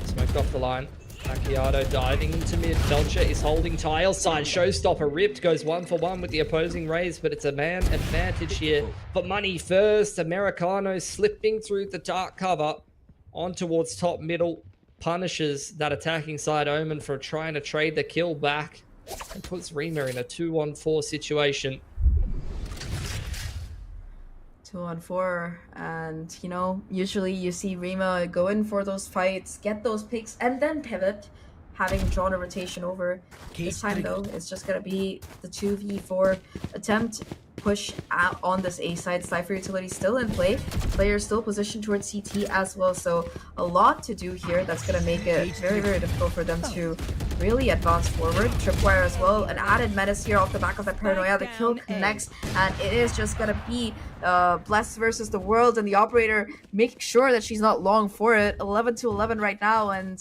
Smoked off the line. Macchiato diving into mid. Felcher is holding tile side. Showstopper ripped. Goes 1-for-1 with the opposing raise, but it's a man advantage here. But money first. Americano slipping through the dark cover on towards top middle. Punishes that attacking side Omen for trying to trade the kill back. And puts RIMA in a 2-on-4 situation. 2-on-4, and you know, usually you see RIMA go in for those fights, get those picks, and then pivot, having drawn a rotation over. This time though, it's just gonna be the 2v4 attempt, push out on this A side. Cypher utility still in play, players still positioned towards CT as well, so a lot to do here. That's gonna make it very, very difficult for them to really advance forward. Tripwire as well, an added menace here off the back of that paranoia. The kill connects, and it is just gonna be Bless versus the world, and the operator making sure that she's not long for it. 11-11 right now, and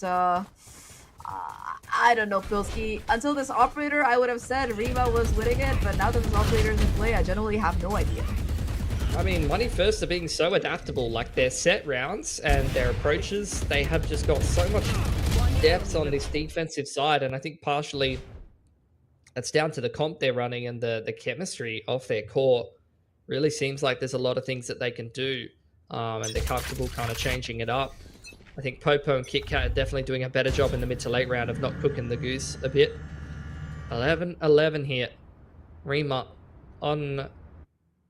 I don't know, Pilski. Until this operator, I would have said RIMA was winning it, but now that this operator is in play, I generally have no idea. I mean, Money First are being so adaptable. Like, their set rounds and their approaches, they have just got so much depth on this defensive side, and I think partially it's down to the comp they're running and the chemistry of their core. Really seems like there's a lot of things that they can do, and they're comfortable kind of changing it up. I think Popo and KitKat are definitely doing a better job in the mid to late round of not cooking the goose a bit. 11-11 here. RIMA on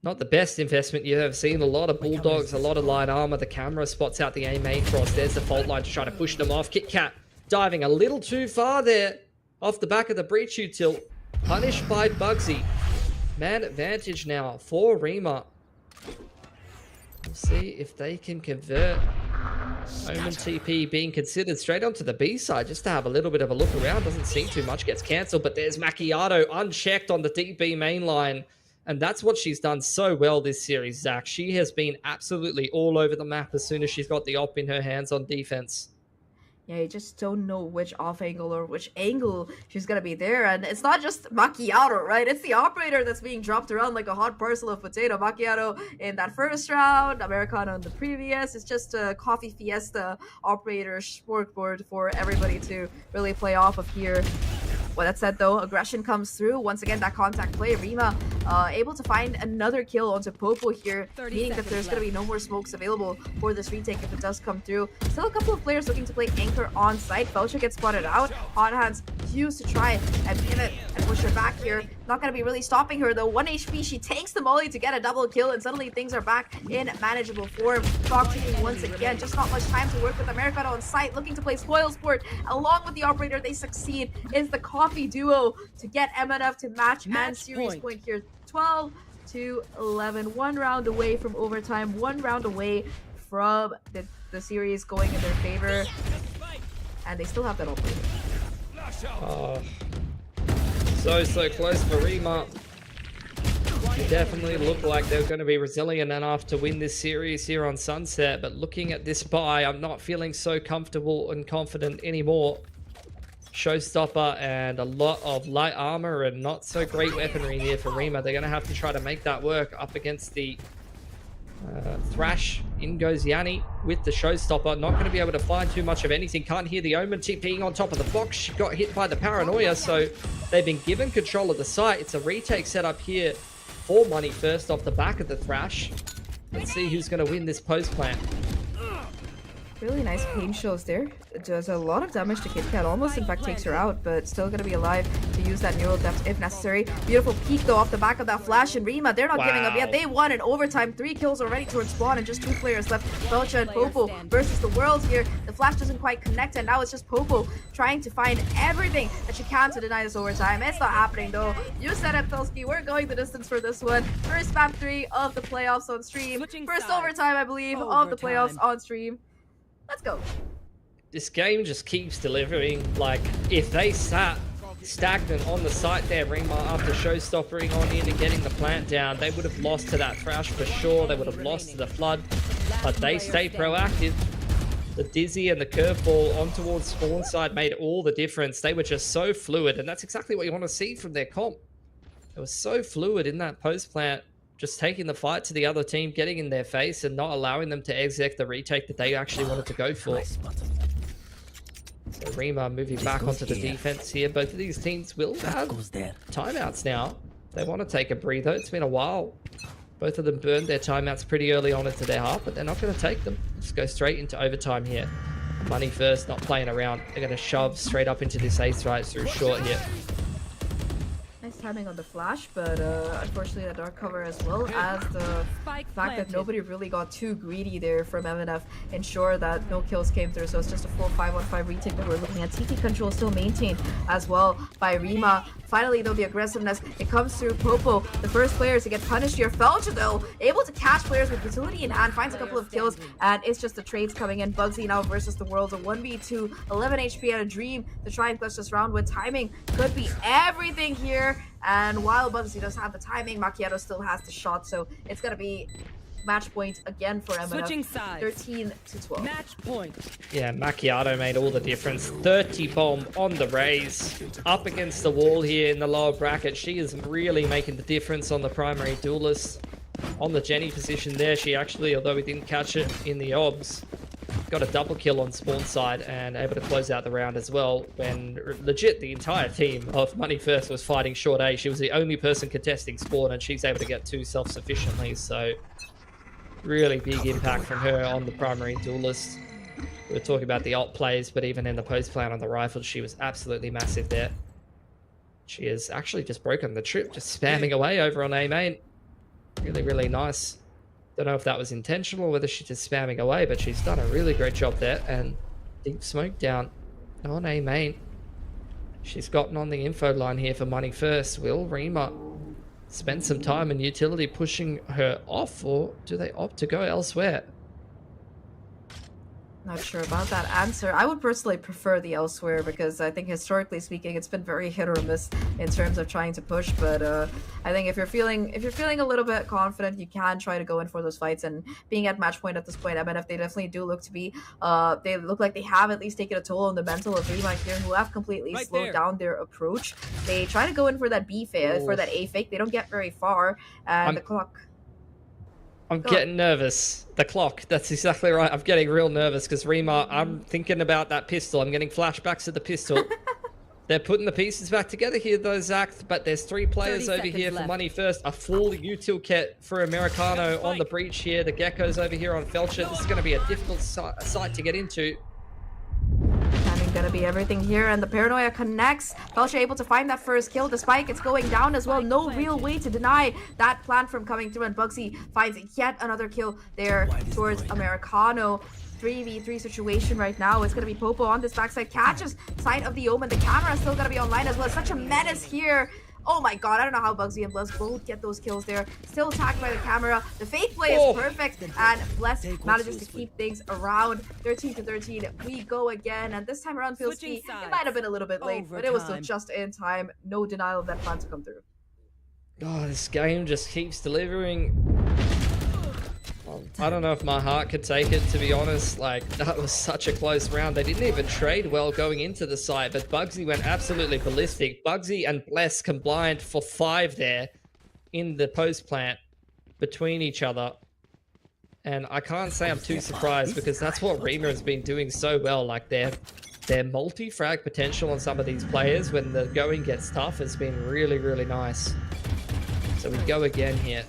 not the best investment you've ever seen. A lot of bulldogs, a lot of light armor. The camera spots out the A main cross. There's the fault line to try to push them off. KitKat diving a little too far there off the back of the breach util. Punished by Bugsy. Man advantage now for RIMA. We'll see if they can convert. Omen TP being considered straight onto the B side just to have a little bit of a look around. Doesn't seem too much. Gets cancelled, but there's Macchiato unchecked on the deep B main line. And that's what she's done so well this series, Zach. She has been absolutely all over the map as soon as she's got the op in her hands on defense. Yeah, you just don't know which off angle or which angle she's gonna be there. And it's not just Macchiato, right? It's the operator that's being dropped around like a hot parcel of potato. Macchiato in that first round, Americano in the previous. It's just a coffee fiesta operator smorgasbord for everybody to really play off of here. Well, that said though, aggression comes through. Once again, that contact play. RIMA able to find another kill onto Popo here, meaning that there's going to be no more smokes available for this retake if it does come through. Still a couple of players looking to play anchor on site. Felcher gets spotted out. Hot Hands used to try and pivot and push her back here. Not going to be really stopping her though. 1 HP, she takes the molly to get a double kill, and suddenly things are back in manageable form. Clock ticking once again, just not much time to work with Americano on site, looking to play spoil sport along with the operator. They succeed. It's the coffee duo to get MNF to match and series point here. 12-11, 1 round away from overtime, 1 round away from the series going in their favor, and they still have that operator. So close for RIMA. They definitely look like they're going to be resilient enough to win this series here on Sunset, but looking at this buy, I'm not feeling so comfortable and confident anymore. Showstopper and a lot of light armor and not so great weaponry here for RIMA. They're going to have to try to make that work up against the Thrash. In goes Yanni with the Showstopper. Not going to be able to find too much of anything. Can't hear the Omen TPing on top of the box. She got hit by the Paranoia, so they've been given control of the site. It's a retake setup here for Money First off the back of the Thrash. Let's see who's going to win this post plant. Really nice pain shows there. It does a lot of damage to KitTen. Almost, in fact, takes her out, but still going to be alive to use that neural depth if necessary. Beautiful peek, though, off the back of that flash. And RIMA, they're not giving up yet. They won in overtime. 3 kills already towards spawn, and just 2 players left. Felcha and Popo versus the Worlds here. The flash doesn't quite connect, and now it's just Popo trying to find everything that she can to deny this overtime. It's not happening, though. You said it, Pilski. We're going the distance for this one. First map 3 of the playoffs on stream. First overtime, I believe, of the playoffs on stream. Let's go. This game just keeps delivering. Like, if they sat stagnant on the site there, RIMA, after showstoppering on in and getting the plant down, they would have lost to that Thrash for sure. They would have lost to the Flood, but they stay proactive. The Dizzy and the curveball on towards spawn side made all the difference. They were just so fluid, and that's exactly what you want to see from their comp. It was so fluid in that post plant. Just taking the fight to the other team, getting in their face, and not allowing them to exec the retake that they actually wanted to go for. So RIMA moving back onto the defense here. Both of these teams will have timeouts now. They want to take a breather. It's been a while. Both of them burned their timeouts pretty early on into their half, but they're not going to take them. Just go straight into overtime here. Money First, not playing around. They're going to shove straight up into this ace right through short here. Nice timing on the flash, but unfortunately that dark cover, as well as the fact that nobody really got too greedy there from MNF, ensure that no kills came through. So it's just a 4-5-1-5 retake that we're looking at. TT control still maintained as well by RIMA. Finally, though, the aggressiveness, it comes through Popo, the first player to get punished here. Felcha, though, able to catch players with utility in hand, finds a couple of kills, and it's just the trades coming in. Bugsy now versus the Worlds, a 1v2, 11 HP and a dream to try and clutch this round with. Timing could be everything here, and while Bugsy does have the timing, Macchiato still has the shot, so it's gonna be match point again for MNF. 13-12. Match point. Yeah, Macchiato made all the difference. 30 bomb on the raise. Up against the wall here in the lower bracket. She is really making the difference on the primary duelist. On the Jenny position there, she actually, although we didn't catch it in the obs, got a double kill on spawn side and able to close out the round as well, when legit the entire team of Money First was fighting short A. She was the only person contesting spawn, and she's able to get 2 self-sufficiently, so really big impact from her on the primary duelist. We were talking about the alt plays, but even in the post plan on the rifle, she was absolutely massive there. She has actually just broken the trip, just spamming away over on A main. Really, really nice. Don't know if that was intentional or whether she's just spamming away, but she's done a really great job there. And deep smoke down on A main. She's gotten on the info line here for Money First. Will RIMA spend some time in utility pushing her off, or do they opt to go elsewhere? Not sure about that answer. I would personally prefer the elsewhere, because I think historically speaking it's been very hit or miss in terms of trying to push, but I think if you're feeling a little bit confident, you can try to go in for those fights. And being at match point at this point, MNF, they definitely do look to be they look like they have at least taken a toll on the mental of RIMA here, who have completely slowed down their approach. They try to go in for that B fake, for that A fake. They don't get very far, and the clock. I'm getting nervous. The clock, that's exactly right. I'm getting real nervous because RIMA, I'm thinking about that pistol. I'm getting flashbacks of the pistol. They're putting the pieces back together here, though, Zach, but there's 3 players over here for Money First. A full util kit for Americano on the breach here. The Gecko's over here on Felcha. This is going to be a difficult site to get into. Standing gonna be everything here, and the paranoia connects. Felcher able to find that first kill. The spike, it's going down as well. No real way to deny that plan from coming through, and Bugsy finds yet another kill there towards Americano. 3v3 situation right now. It's gonna be Popo on this backside, catches sight of the Omen. The camera is still gonna be online as well. Such a menace here. Oh my god, I don't know how Bugsy and Bless both get those kills there. Still attacked by the camera. The fake play is perfect, and Bless manages to keep things around. 13-13, we go again, and this time around, Pilski, it might have been a little bit late, but it was still just in time. No denial of that plan to come through. Oh, this game just keeps delivering. I don't know if my heart could take it, to be honest. Like, that was such a close round. They didn't even trade well going into the site, but Bugsy went absolutely ballistic. Bugsy and Bless combined for 5 there in the post plant between each other. And I can't say I'm too surprised, because that's what RIMA has been doing so well. Like, their multi-frag potential on some of these players when the going gets tough has been really, really nice. So we go again here.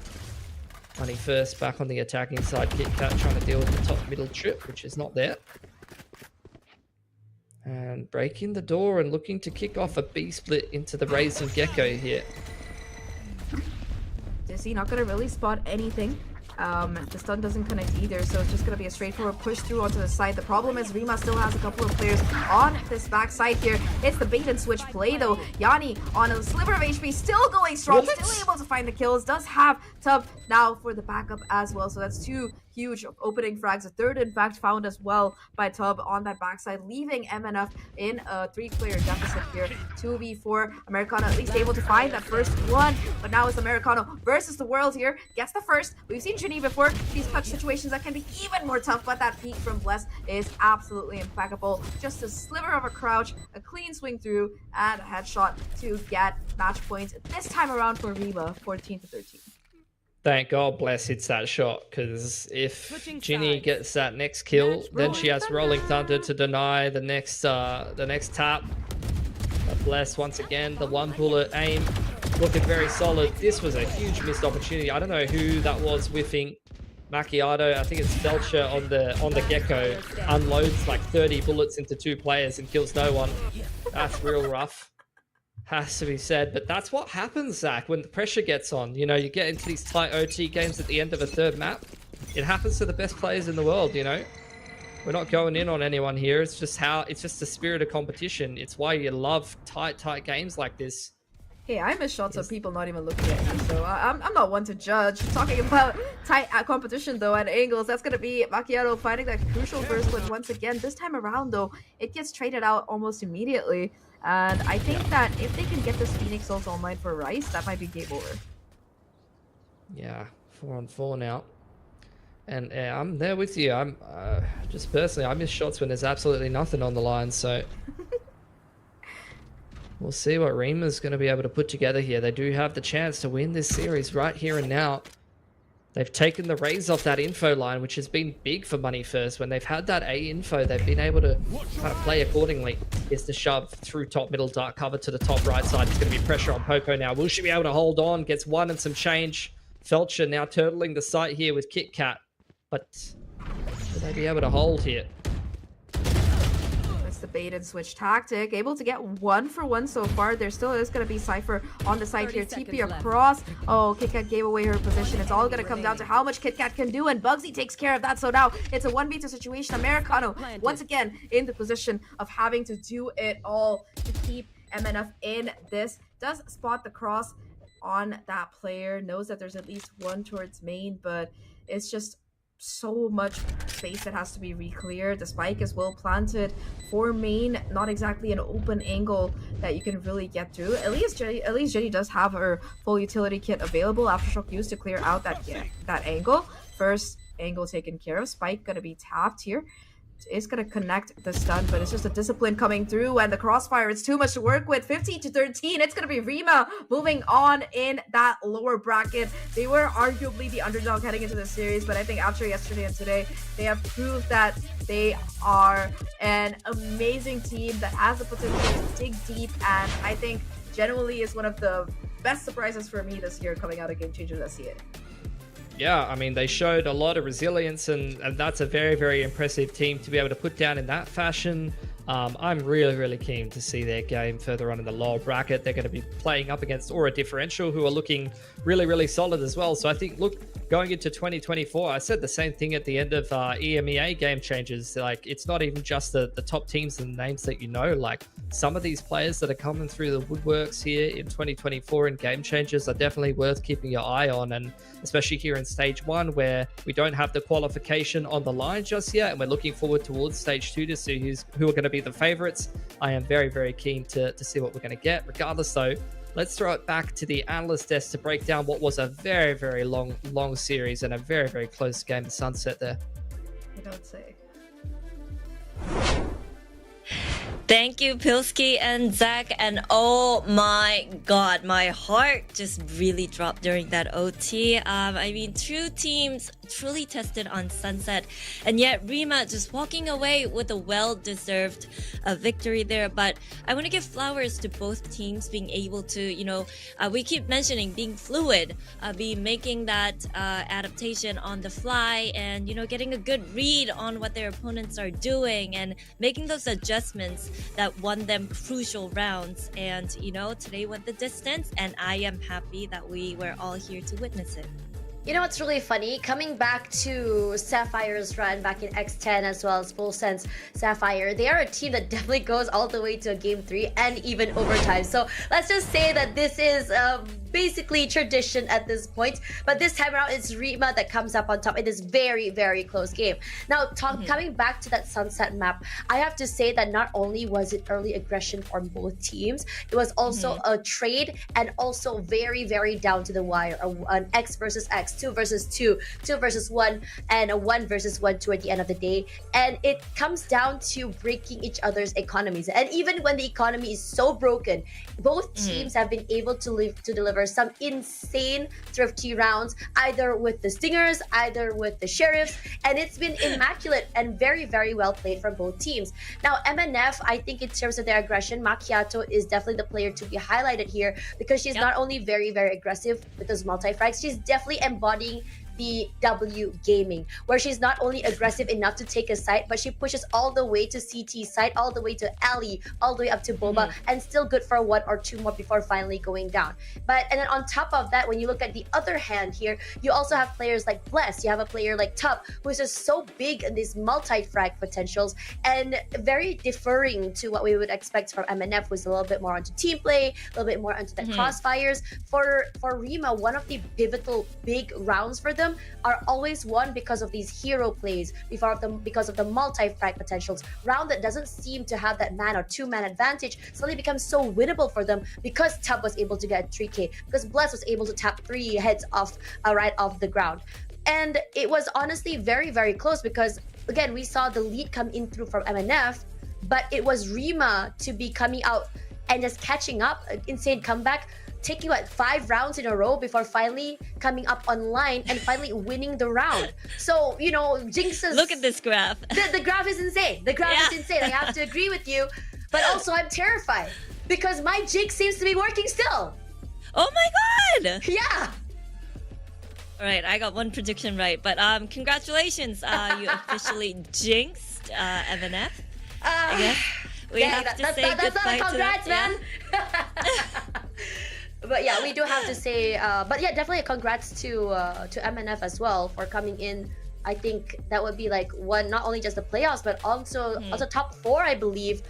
Money first, back on the attacking side. KitKat trying to deal with the top middle trip, which is not there. And breaking the door and looking to kick off a B split into the Raisin Gecko here. Dizzy not gonna really spot anything. The stun doesn't connect either, so it's just gonna be a straightforward push through onto the side. The problem is RIMA still has a couple of players on this backside here. It's the bait and switch play though. Yanni on a sliver of HP, still going strong, still able to find the kills. Does have Tub now for the backup as well, so that's 2 huge opening frags. A third, in fact, found as well by Tub on that backside, leaving MNF in a 3-player deficit here. 2v4. Americano at least able to find that first one, but now it's Americano versus the world here. Gets the first. We've seen Ginny before. These clutch situations that can be even more tough, but that peek from Bless is absolutely impeccable. Just a sliver of a crouch, a clean swing through, and a headshot to get match points. This time around for RIMA, 14-13. Thank God Bless hits that shot, because if Ginny gets that next kill, then she has Rolling Thunder to deny the next tap. But Bless, once again, the 1-bullet aim, looking very solid. This was a huge missed opportunity. I don't know who that was whiffing. Macchiato, I think it's Felcher on the Gecko, unloads like 30 bullets into 2 players and kills no one. That's real rough. Has to be said, but that's what happens, Zach, when the pressure gets on. You know, you get into these tight OT games at the end of a 3rd map. It happens to the best players in the world, you know. We're not going in on anyone here. It's just the spirit of competition. It's why you love tight games like this. Hey, I miss shots of people not even looking at me, so I'm not one to judge. Talking about tight competition, though, at angles, that's going to be Macchiato finding that crucial first one once again. This time around, though, it gets traded out almost immediately. And I think that if they can get this Phoenix ult online for Rice, that might be game over. Yeah, 4-on-4 now. And I'm there with you. I'm just personally, I miss shots when there's absolutely nothing on the line, so... We'll see what RIMA's going to be able to put together here. They do have the chance to win this series right here and now. They've taken the raise off that info line, which has been big for Money First. When they've had that A info, they've been able to kind of play accordingly. Is the shove through top middle dark cover to the top right side. It's going to be pressure on Popo now. Will she be able to hold on? Gets 1 and some change. Felcher now turtling the site here with KitKat. But will they be able to hold here? The bait and switch tactic, able to get 1 for 1 so far. There still is going to be Cypher on the side here. TP across. Oh, KitKat gave away her position. It's all going to come down to how much KitKat can do, and Bugsy takes care of that. So now it's a 1v2 situation. Americano once again in the position of having to do it all to keep MNF in this. Does spot the cross on that player, knows that there's at least 1 towards main, but it's just so much space that has to be re-cleared. The spike is well planted for main, not exactly an open angle that you can really get through. At least Jenny does have her full utility kit available. Aftershock used to clear out that angle. First angle taken care of. Spike gonna be tapped here. It's gonna connect the stun, but it's just a discipline coming through, and the crossfire, it's too much to work with. 15-13, it's gonna be RIMA moving on in that lower bracket. They were arguably the underdog heading into the series, but I think after yesterday and today, they have proved that they are an amazing team that has the potential to dig deep, and I think generally is one of the best surprises for me this year coming out of Game Changers SCA. Yeah, I mean, they showed a lot of resilience, and that's a very, very impressive team to be able to put down in that fashion. I'm really keen to see their game further on in the lower bracket. They're going to be playing up against Aura Differential, who are looking really solid as well. So I think, look, going into 2024, I said the same thing at the end of EMEA game changes. Like, it's not even just the top teams and names that you know. Like, some of these players that are coming through the woodworks here in 2024 in game changes are definitely worth keeping your eye on, and especially here in stage 1, where we don't have the qualification on the line just yet, and we're looking forward towards stage 2 to see who are going to be the favorites. I am very keen to see what we're going to get. Regardless though, let's throw it back to the analyst desk to break down what was a very long series and a very close game of Sunset there. I don't say. Thank you, Pilski and Zach. And oh my god, my heart just really dropped during that OT. I mean, two teams truly tested on Sunset, and yet RIMA just walking away with a well-deserved victory there. But I want to give flowers to both teams being able to, you know, we keep mentioning being fluid, be making that adaptation on the fly, and, you know, getting a good read on what their opponents are doing and making those adjustments that won them crucial rounds. And, you know, today went the distance, and I am happy that we were all here to witness it. You know what's really funny? Coming back to Sapphire's run back in X10 as well as Full Sense Sapphire, they are a team that definitely goes all the way to a Game 3 and even overtime. So let's just say that this is basically tradition at this point. But this time around, it's RIMA that comes up on top in this very close game. Now, coming back to that Sunset map, I have to say that not only was it early aggression from both teams, it was also a trade and also very down to the wire. An X versus X, 2 versus 2, 2 versus 1, and a 1 versus 1 2 at the end of the day. And it comes down to breaking each other's economies. And even when the economy is so broken, both teams have been able to deliver some insane thrifty rounds, either with the Stingers, either with the Sheriffs, and it's been immaculate and very well played from both teams. Now, MNF, I think in terms of their aggression, Macchiato is definitely the player to be highlighted here, because she's not only very aggressive with those multi-frags, she's definitely embodying the W gaming, where she's not only aggressive enough to take a site, but she pushes all the way to CT site, all the way to alley, all the way up to Boba, and still good for 1 or 2 more before finally going down. And then on top of that, when you look at the other hand here, you also have players like Bless, you have a player like Tup, who is just so big in these multi-frag potentials and very differing to what we would expect from MNF, who's a little bit more onto team play, a little bit more onto the crossfires. For RIMA, one of the pivotal big rounds for them are always won because of these hero plays, because of the multi-frag potentials. Round that doesn't seem to have that man or 2-man advantage suddenly becomes so winnable for them, because Tub was able to get 3k, because Bless was able to tap 3 heads off right off the ground. And it was honestly very close, because again, we saw the lead come in through from MNF, but it was RIMA to be coming out and just catching up. Insane comeback, taking 5 rounds in a row before finally coming up online and finally winning the round. So, you know, Jinx's... Look at this graph. The graph is insane. The graph is insane. I have to agree with you. But also, I'm terrified, because my Jinx seems to be working still. Oh my god! Yeah! Alright, I got one prediction right, but congratulations. You officially jinxed MNF. I guess we have to say that's goodbye not a congrats, to man! But yeah, we do have to say, but yeah, definitely a congrats to MNF as well for coming in. I think that would be like one, not only just the playoffs, but also top 4, I believe,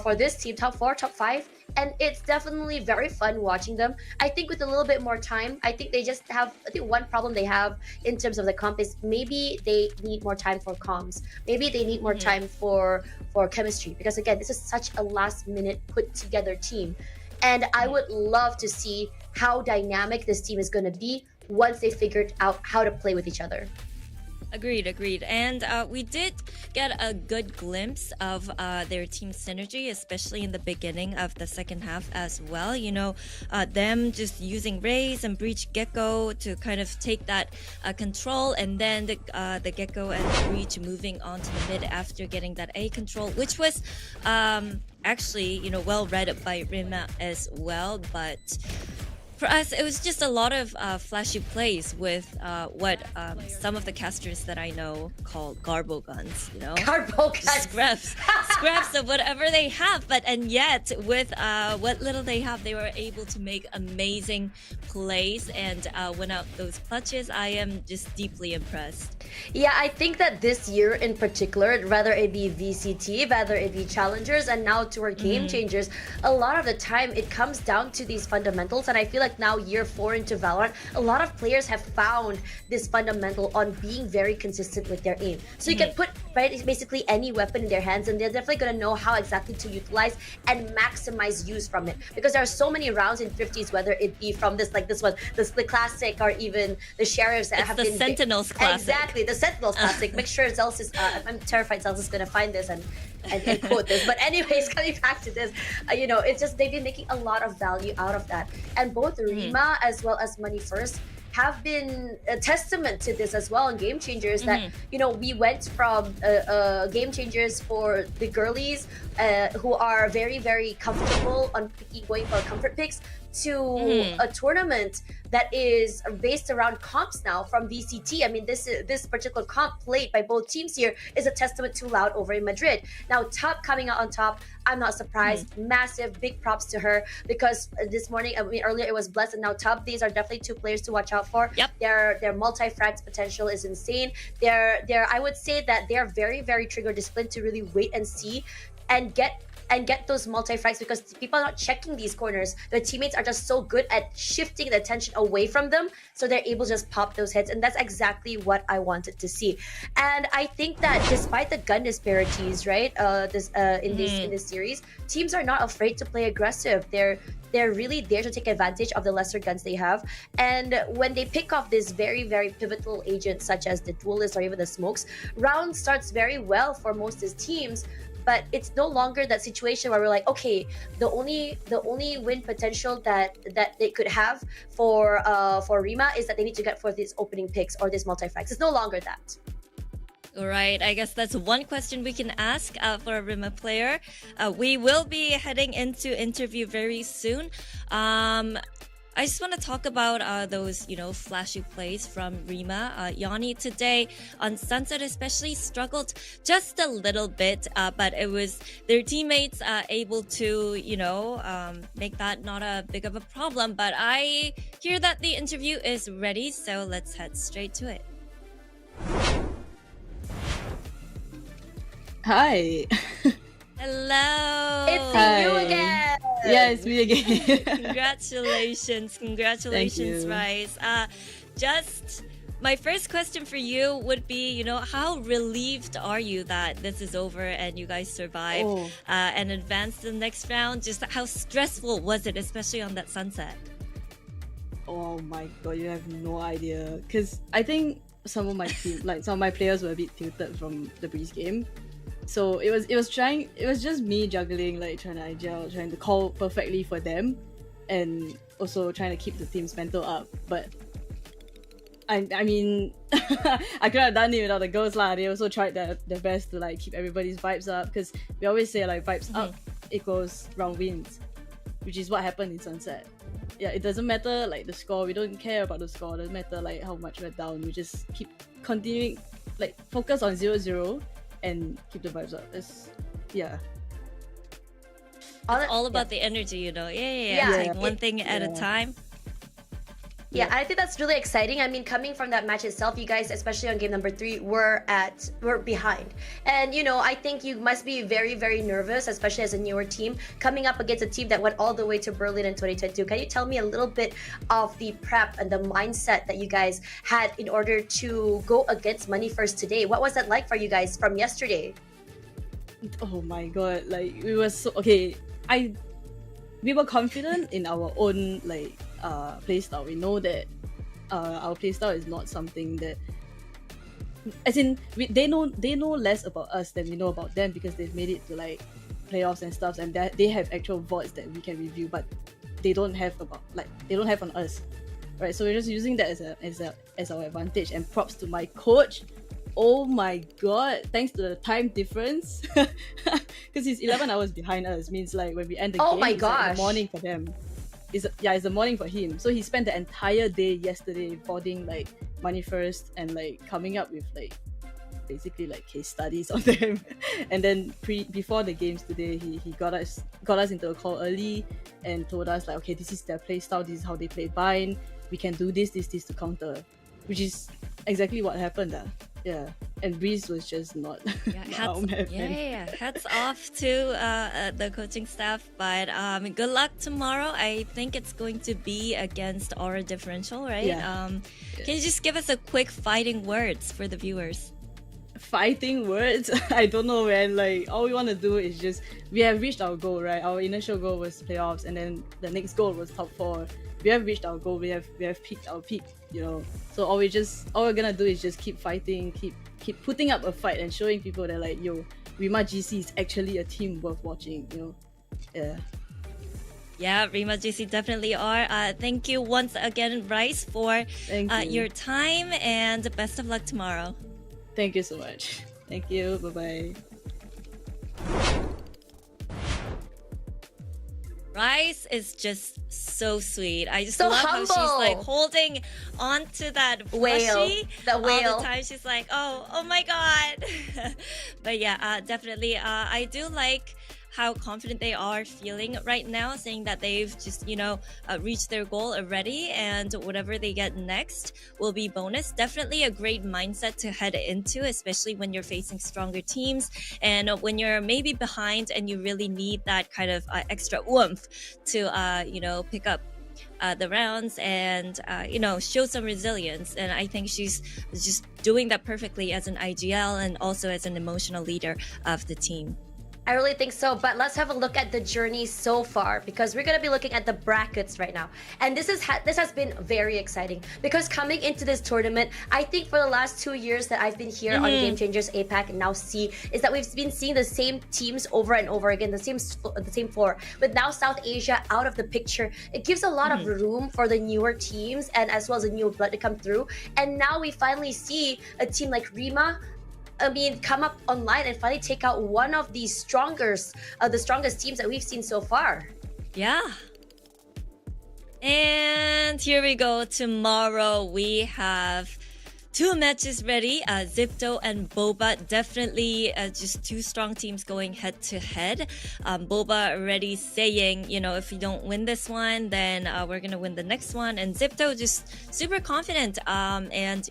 for this team, top 4, top 5. And it's definitely very fun watching them. I think with a little bit more time, I think they just have, I think one problem they have in terms of the comp is maybe they need more time for comms. Maybe they need more time for chemistry, because again, this is such a last minute put together team. And I would love to see how dynamic this team is going to be once they figured out how to play with each other. Agreed. And we did get a good glimpse of their team synergy, especially in the beginning of the second half as well. You know, them just using Raze and Breach Gecko to kind of take that control, and then the Gecko and Breach moving on to the mid after getting that A control, which was actually, you know, well read by RIMA as well. But For us, it was just a lot of flashy plays with what some of the casters that I know call garbo guns, you know? Garbo guns. Scraps of whatever they have, and yet with what little they have, they were able to make amazing plays and win out those clutches. I am just deeply impressed. Yeah, I think that this year in particular, whether it be VCT, whether it be challengers, and now to our game changers, a lot of the time it comes down to these fundamentals. And I feel like now year 4 into Valorant, a lot of players have found this fundamental on being very consistent with their aim. So you can put basically any weapon in their hands, and they're definitely going to know how exactly to utilize and maximize use from it. Because there are so many rounds in 50s, whether it be from this, like this one, the classic, or even the sheriffs that have the been Sentinels classic. Exactly, the Sentinels classic. Make sure Zelz is. I'm terrified Zelz is gonna find this and quote this. But anyways, coming back to this, you know, it's just they've been making a lot of value out of that, and both RIMA as well as Money First have been a testament to this as well in Game Changers, that you know, we went from Game Changers for the girlies who are very, very comfortable on going for comfort picks, to a tournament that is based around comps now from VCT. I mean, this particular comp played by both teams here is a testament to Loud over in Madrid. Now, Top coming out on top, I'm not surprised. Massive, big props to her, because this morning, I mean, earlier it was Blessed, and now Top. These are definitely two players to watch out for. Yep. Their multi-frags potential is insane. I would say that they're very, very trigger disciplined to really wait and see and get those multi-frags, because people are not checking these corners. Their teammates are just so good at shifting the attention away from them, so they're able to just pop those hits, and that's exactly what I wanted to see. And I think that despite the gun disparities, right, in this series, teams are not afraid to play aggressive. They're really there to take advantage of the lesser guns they have. And when they pick off this very, very pivotal agents such as the Duelist or even the Smokes, round starts very well for most of these teams. But it's no longer that situation where we're like, okay, the only win potential that they could have for RIMA is that they need to get for these opening picks or this multi-frags. It's no longer that. All right, I guess that's one question we can ask for a RIMA player. We will be heading into interview very soon. I just want to talk about those, you know, flashy plays from RIMA. Yanni today on Sunset especially struggled just a little bit, but it was their teammates able to, you know, make that not a big of a problem. But I hear that the interview is ready, so let's head straight to it. Hi. Hello. It's you again. Yeah, it's me again. Congratulations, Rice. Just my first question for you would be, you know, how relieved are you that this is over and you guys survived and advanced to the next round? Just how stressful was it, especially on that Sunset? Oh my god, you have no idea. Because I think some of my team, like some of my players were a bit tilted from the Breeze game. So it was just me juggling, like trying to call perfectly for them, and also trying to keep the team's mental up. But I mean, I could have done it without the girls lah. They also tried their best to like keep everybody's vibes up, because we always say like vibes up equals round wins, which is what happened in Sunset. Yeah, it doesn't matter like the score. We don't care about the score. It doesn't matter like how much we're down. We just keep continuing, like focus on 0-0. And keep the vibes up. It's all about the energy, you know. Take one thing at a time. Yeah, I think that's really exciting. I mean, coming from that match itself, you guys, especially on game number 3, were behind. And, you know, I think you must be very, very nervous, especially as a newer team, coming up against a team that went all the way to Berlin in 2022. Can you tell me a little bit of the prep and the mindset that you guys had in order to go against Money First today? What was that like for you guys from yesterday? Oh my god, like we were so okay. We were confident in our own like playstyle. We know that our playstyle is not something that, as in they know less about us than we know about them, because they've made it to like playoffs and stuff, and that they have actual VODs that we can review, but they don't have on us, right? So we're just using that as our advantage. And props to my coach. Oh my god, thanks to the time difference, because he's 11 hours behind us, means like when we end the game, my it's like in gosh. the morning for them. it's the morning for him. So he spent the entire day yesterday boarding like Money First and like coming up with like basically like case studies on them. And then before the games today, he got us into a call early and told us like, okay, this is their play style, this is how they play bind. We can do this to counter, which is exactly what happened. Yeah, and Breeze was just not. Hats off to the coaching staff. But good luck tomorrow. I think it's going to be against Aura Differential, right? Yeah. Can you just give us a quick fighting words for the viewers? Fighting words? I don't know, man. Like, all we want to do is just, we have reached our goal, right? Our initial goal was playoffs, and then the next goal was top 4. We have reached our goal. We have peaked our peak, you know. So all we're gonna do is just keep fighting, keep putting up a fight and showing people that like, yo, RIMA GC is actually a team worth watching, you know. Yeah. Yeah, RIMA GC definitely are. Thank you once again, Rice, for your time, and best of luck tomorrow. Thank you so much. Thank you. Bye-bye. Rice is just so sweet. I just So love humble. how she's like holding onto that plushie the whale. all the time. She's like, oh my god. But yeah, definitely. I do like how confident they are feeling right now, saying that they've just, reached their goal already, and whatever they get next will be bonus. Definitely a great mindset to head into, especially when you're facing stronger teams and when you're maybe behind and you really need that kind of extra oomph to, pick up the rounds and, show some resilience. And I think she's just doing that perfectly as an IGL and also as an emotional leader of the team. I really think so, but let's have a look at the journey so far, because we're going to be looking at the brackets right now. And this has been very exciting, because coming into this tournament, I think for the last 2 years that I've been here on Game Changers APAC and now C, is that we've been seeing the same teams over and over again, the same 4. With now South Asia out of the picture, it gives a lot of room for the newer teams and as well as the new blood to come through. And now we finally see a team like RIMA come up online and finally take out one of the strongest teams that we've seen so far. Yeah. And here we go. Tomorrow we have 2 matches ready. Zipto and Boba, definitely just 2 strong teams going head to head. Boba already saying, if you don't win this one, then we're gonna win the next one. And Zipto just super confident. And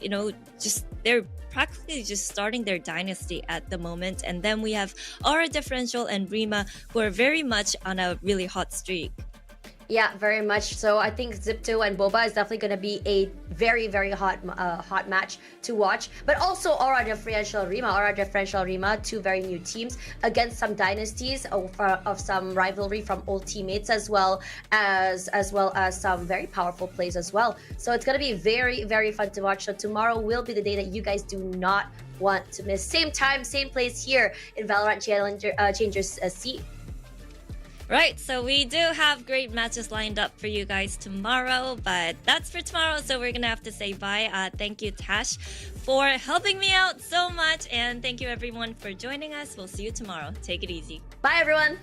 just they're practically just starting their dynasty at the moment. And then we have Aura Differential and RIMA, who are very much on a really hot streak. Yeah, very much so. I think Zipto and Boba is definitely going to be a very, very hot match to watch. But also Aura Differential RIMA, 2 very new teams against some dynasties of some rivalry from old teammates, as well as some very powerful plays as well. So it's going to be very, very fun to watch. So tomorrow will be the day that you guys do not want to miss. Same time, same place here in VALORANT Changers C. Right, so we do have great matches lined up for you guys tomorrow, but that's for tomorrow, so we're gonna have to say bye. Thank you, Tash, for helping me out so much, and thank you everyone for joining us. We'll see you tomorrow. Take it easy. Bye, everyone.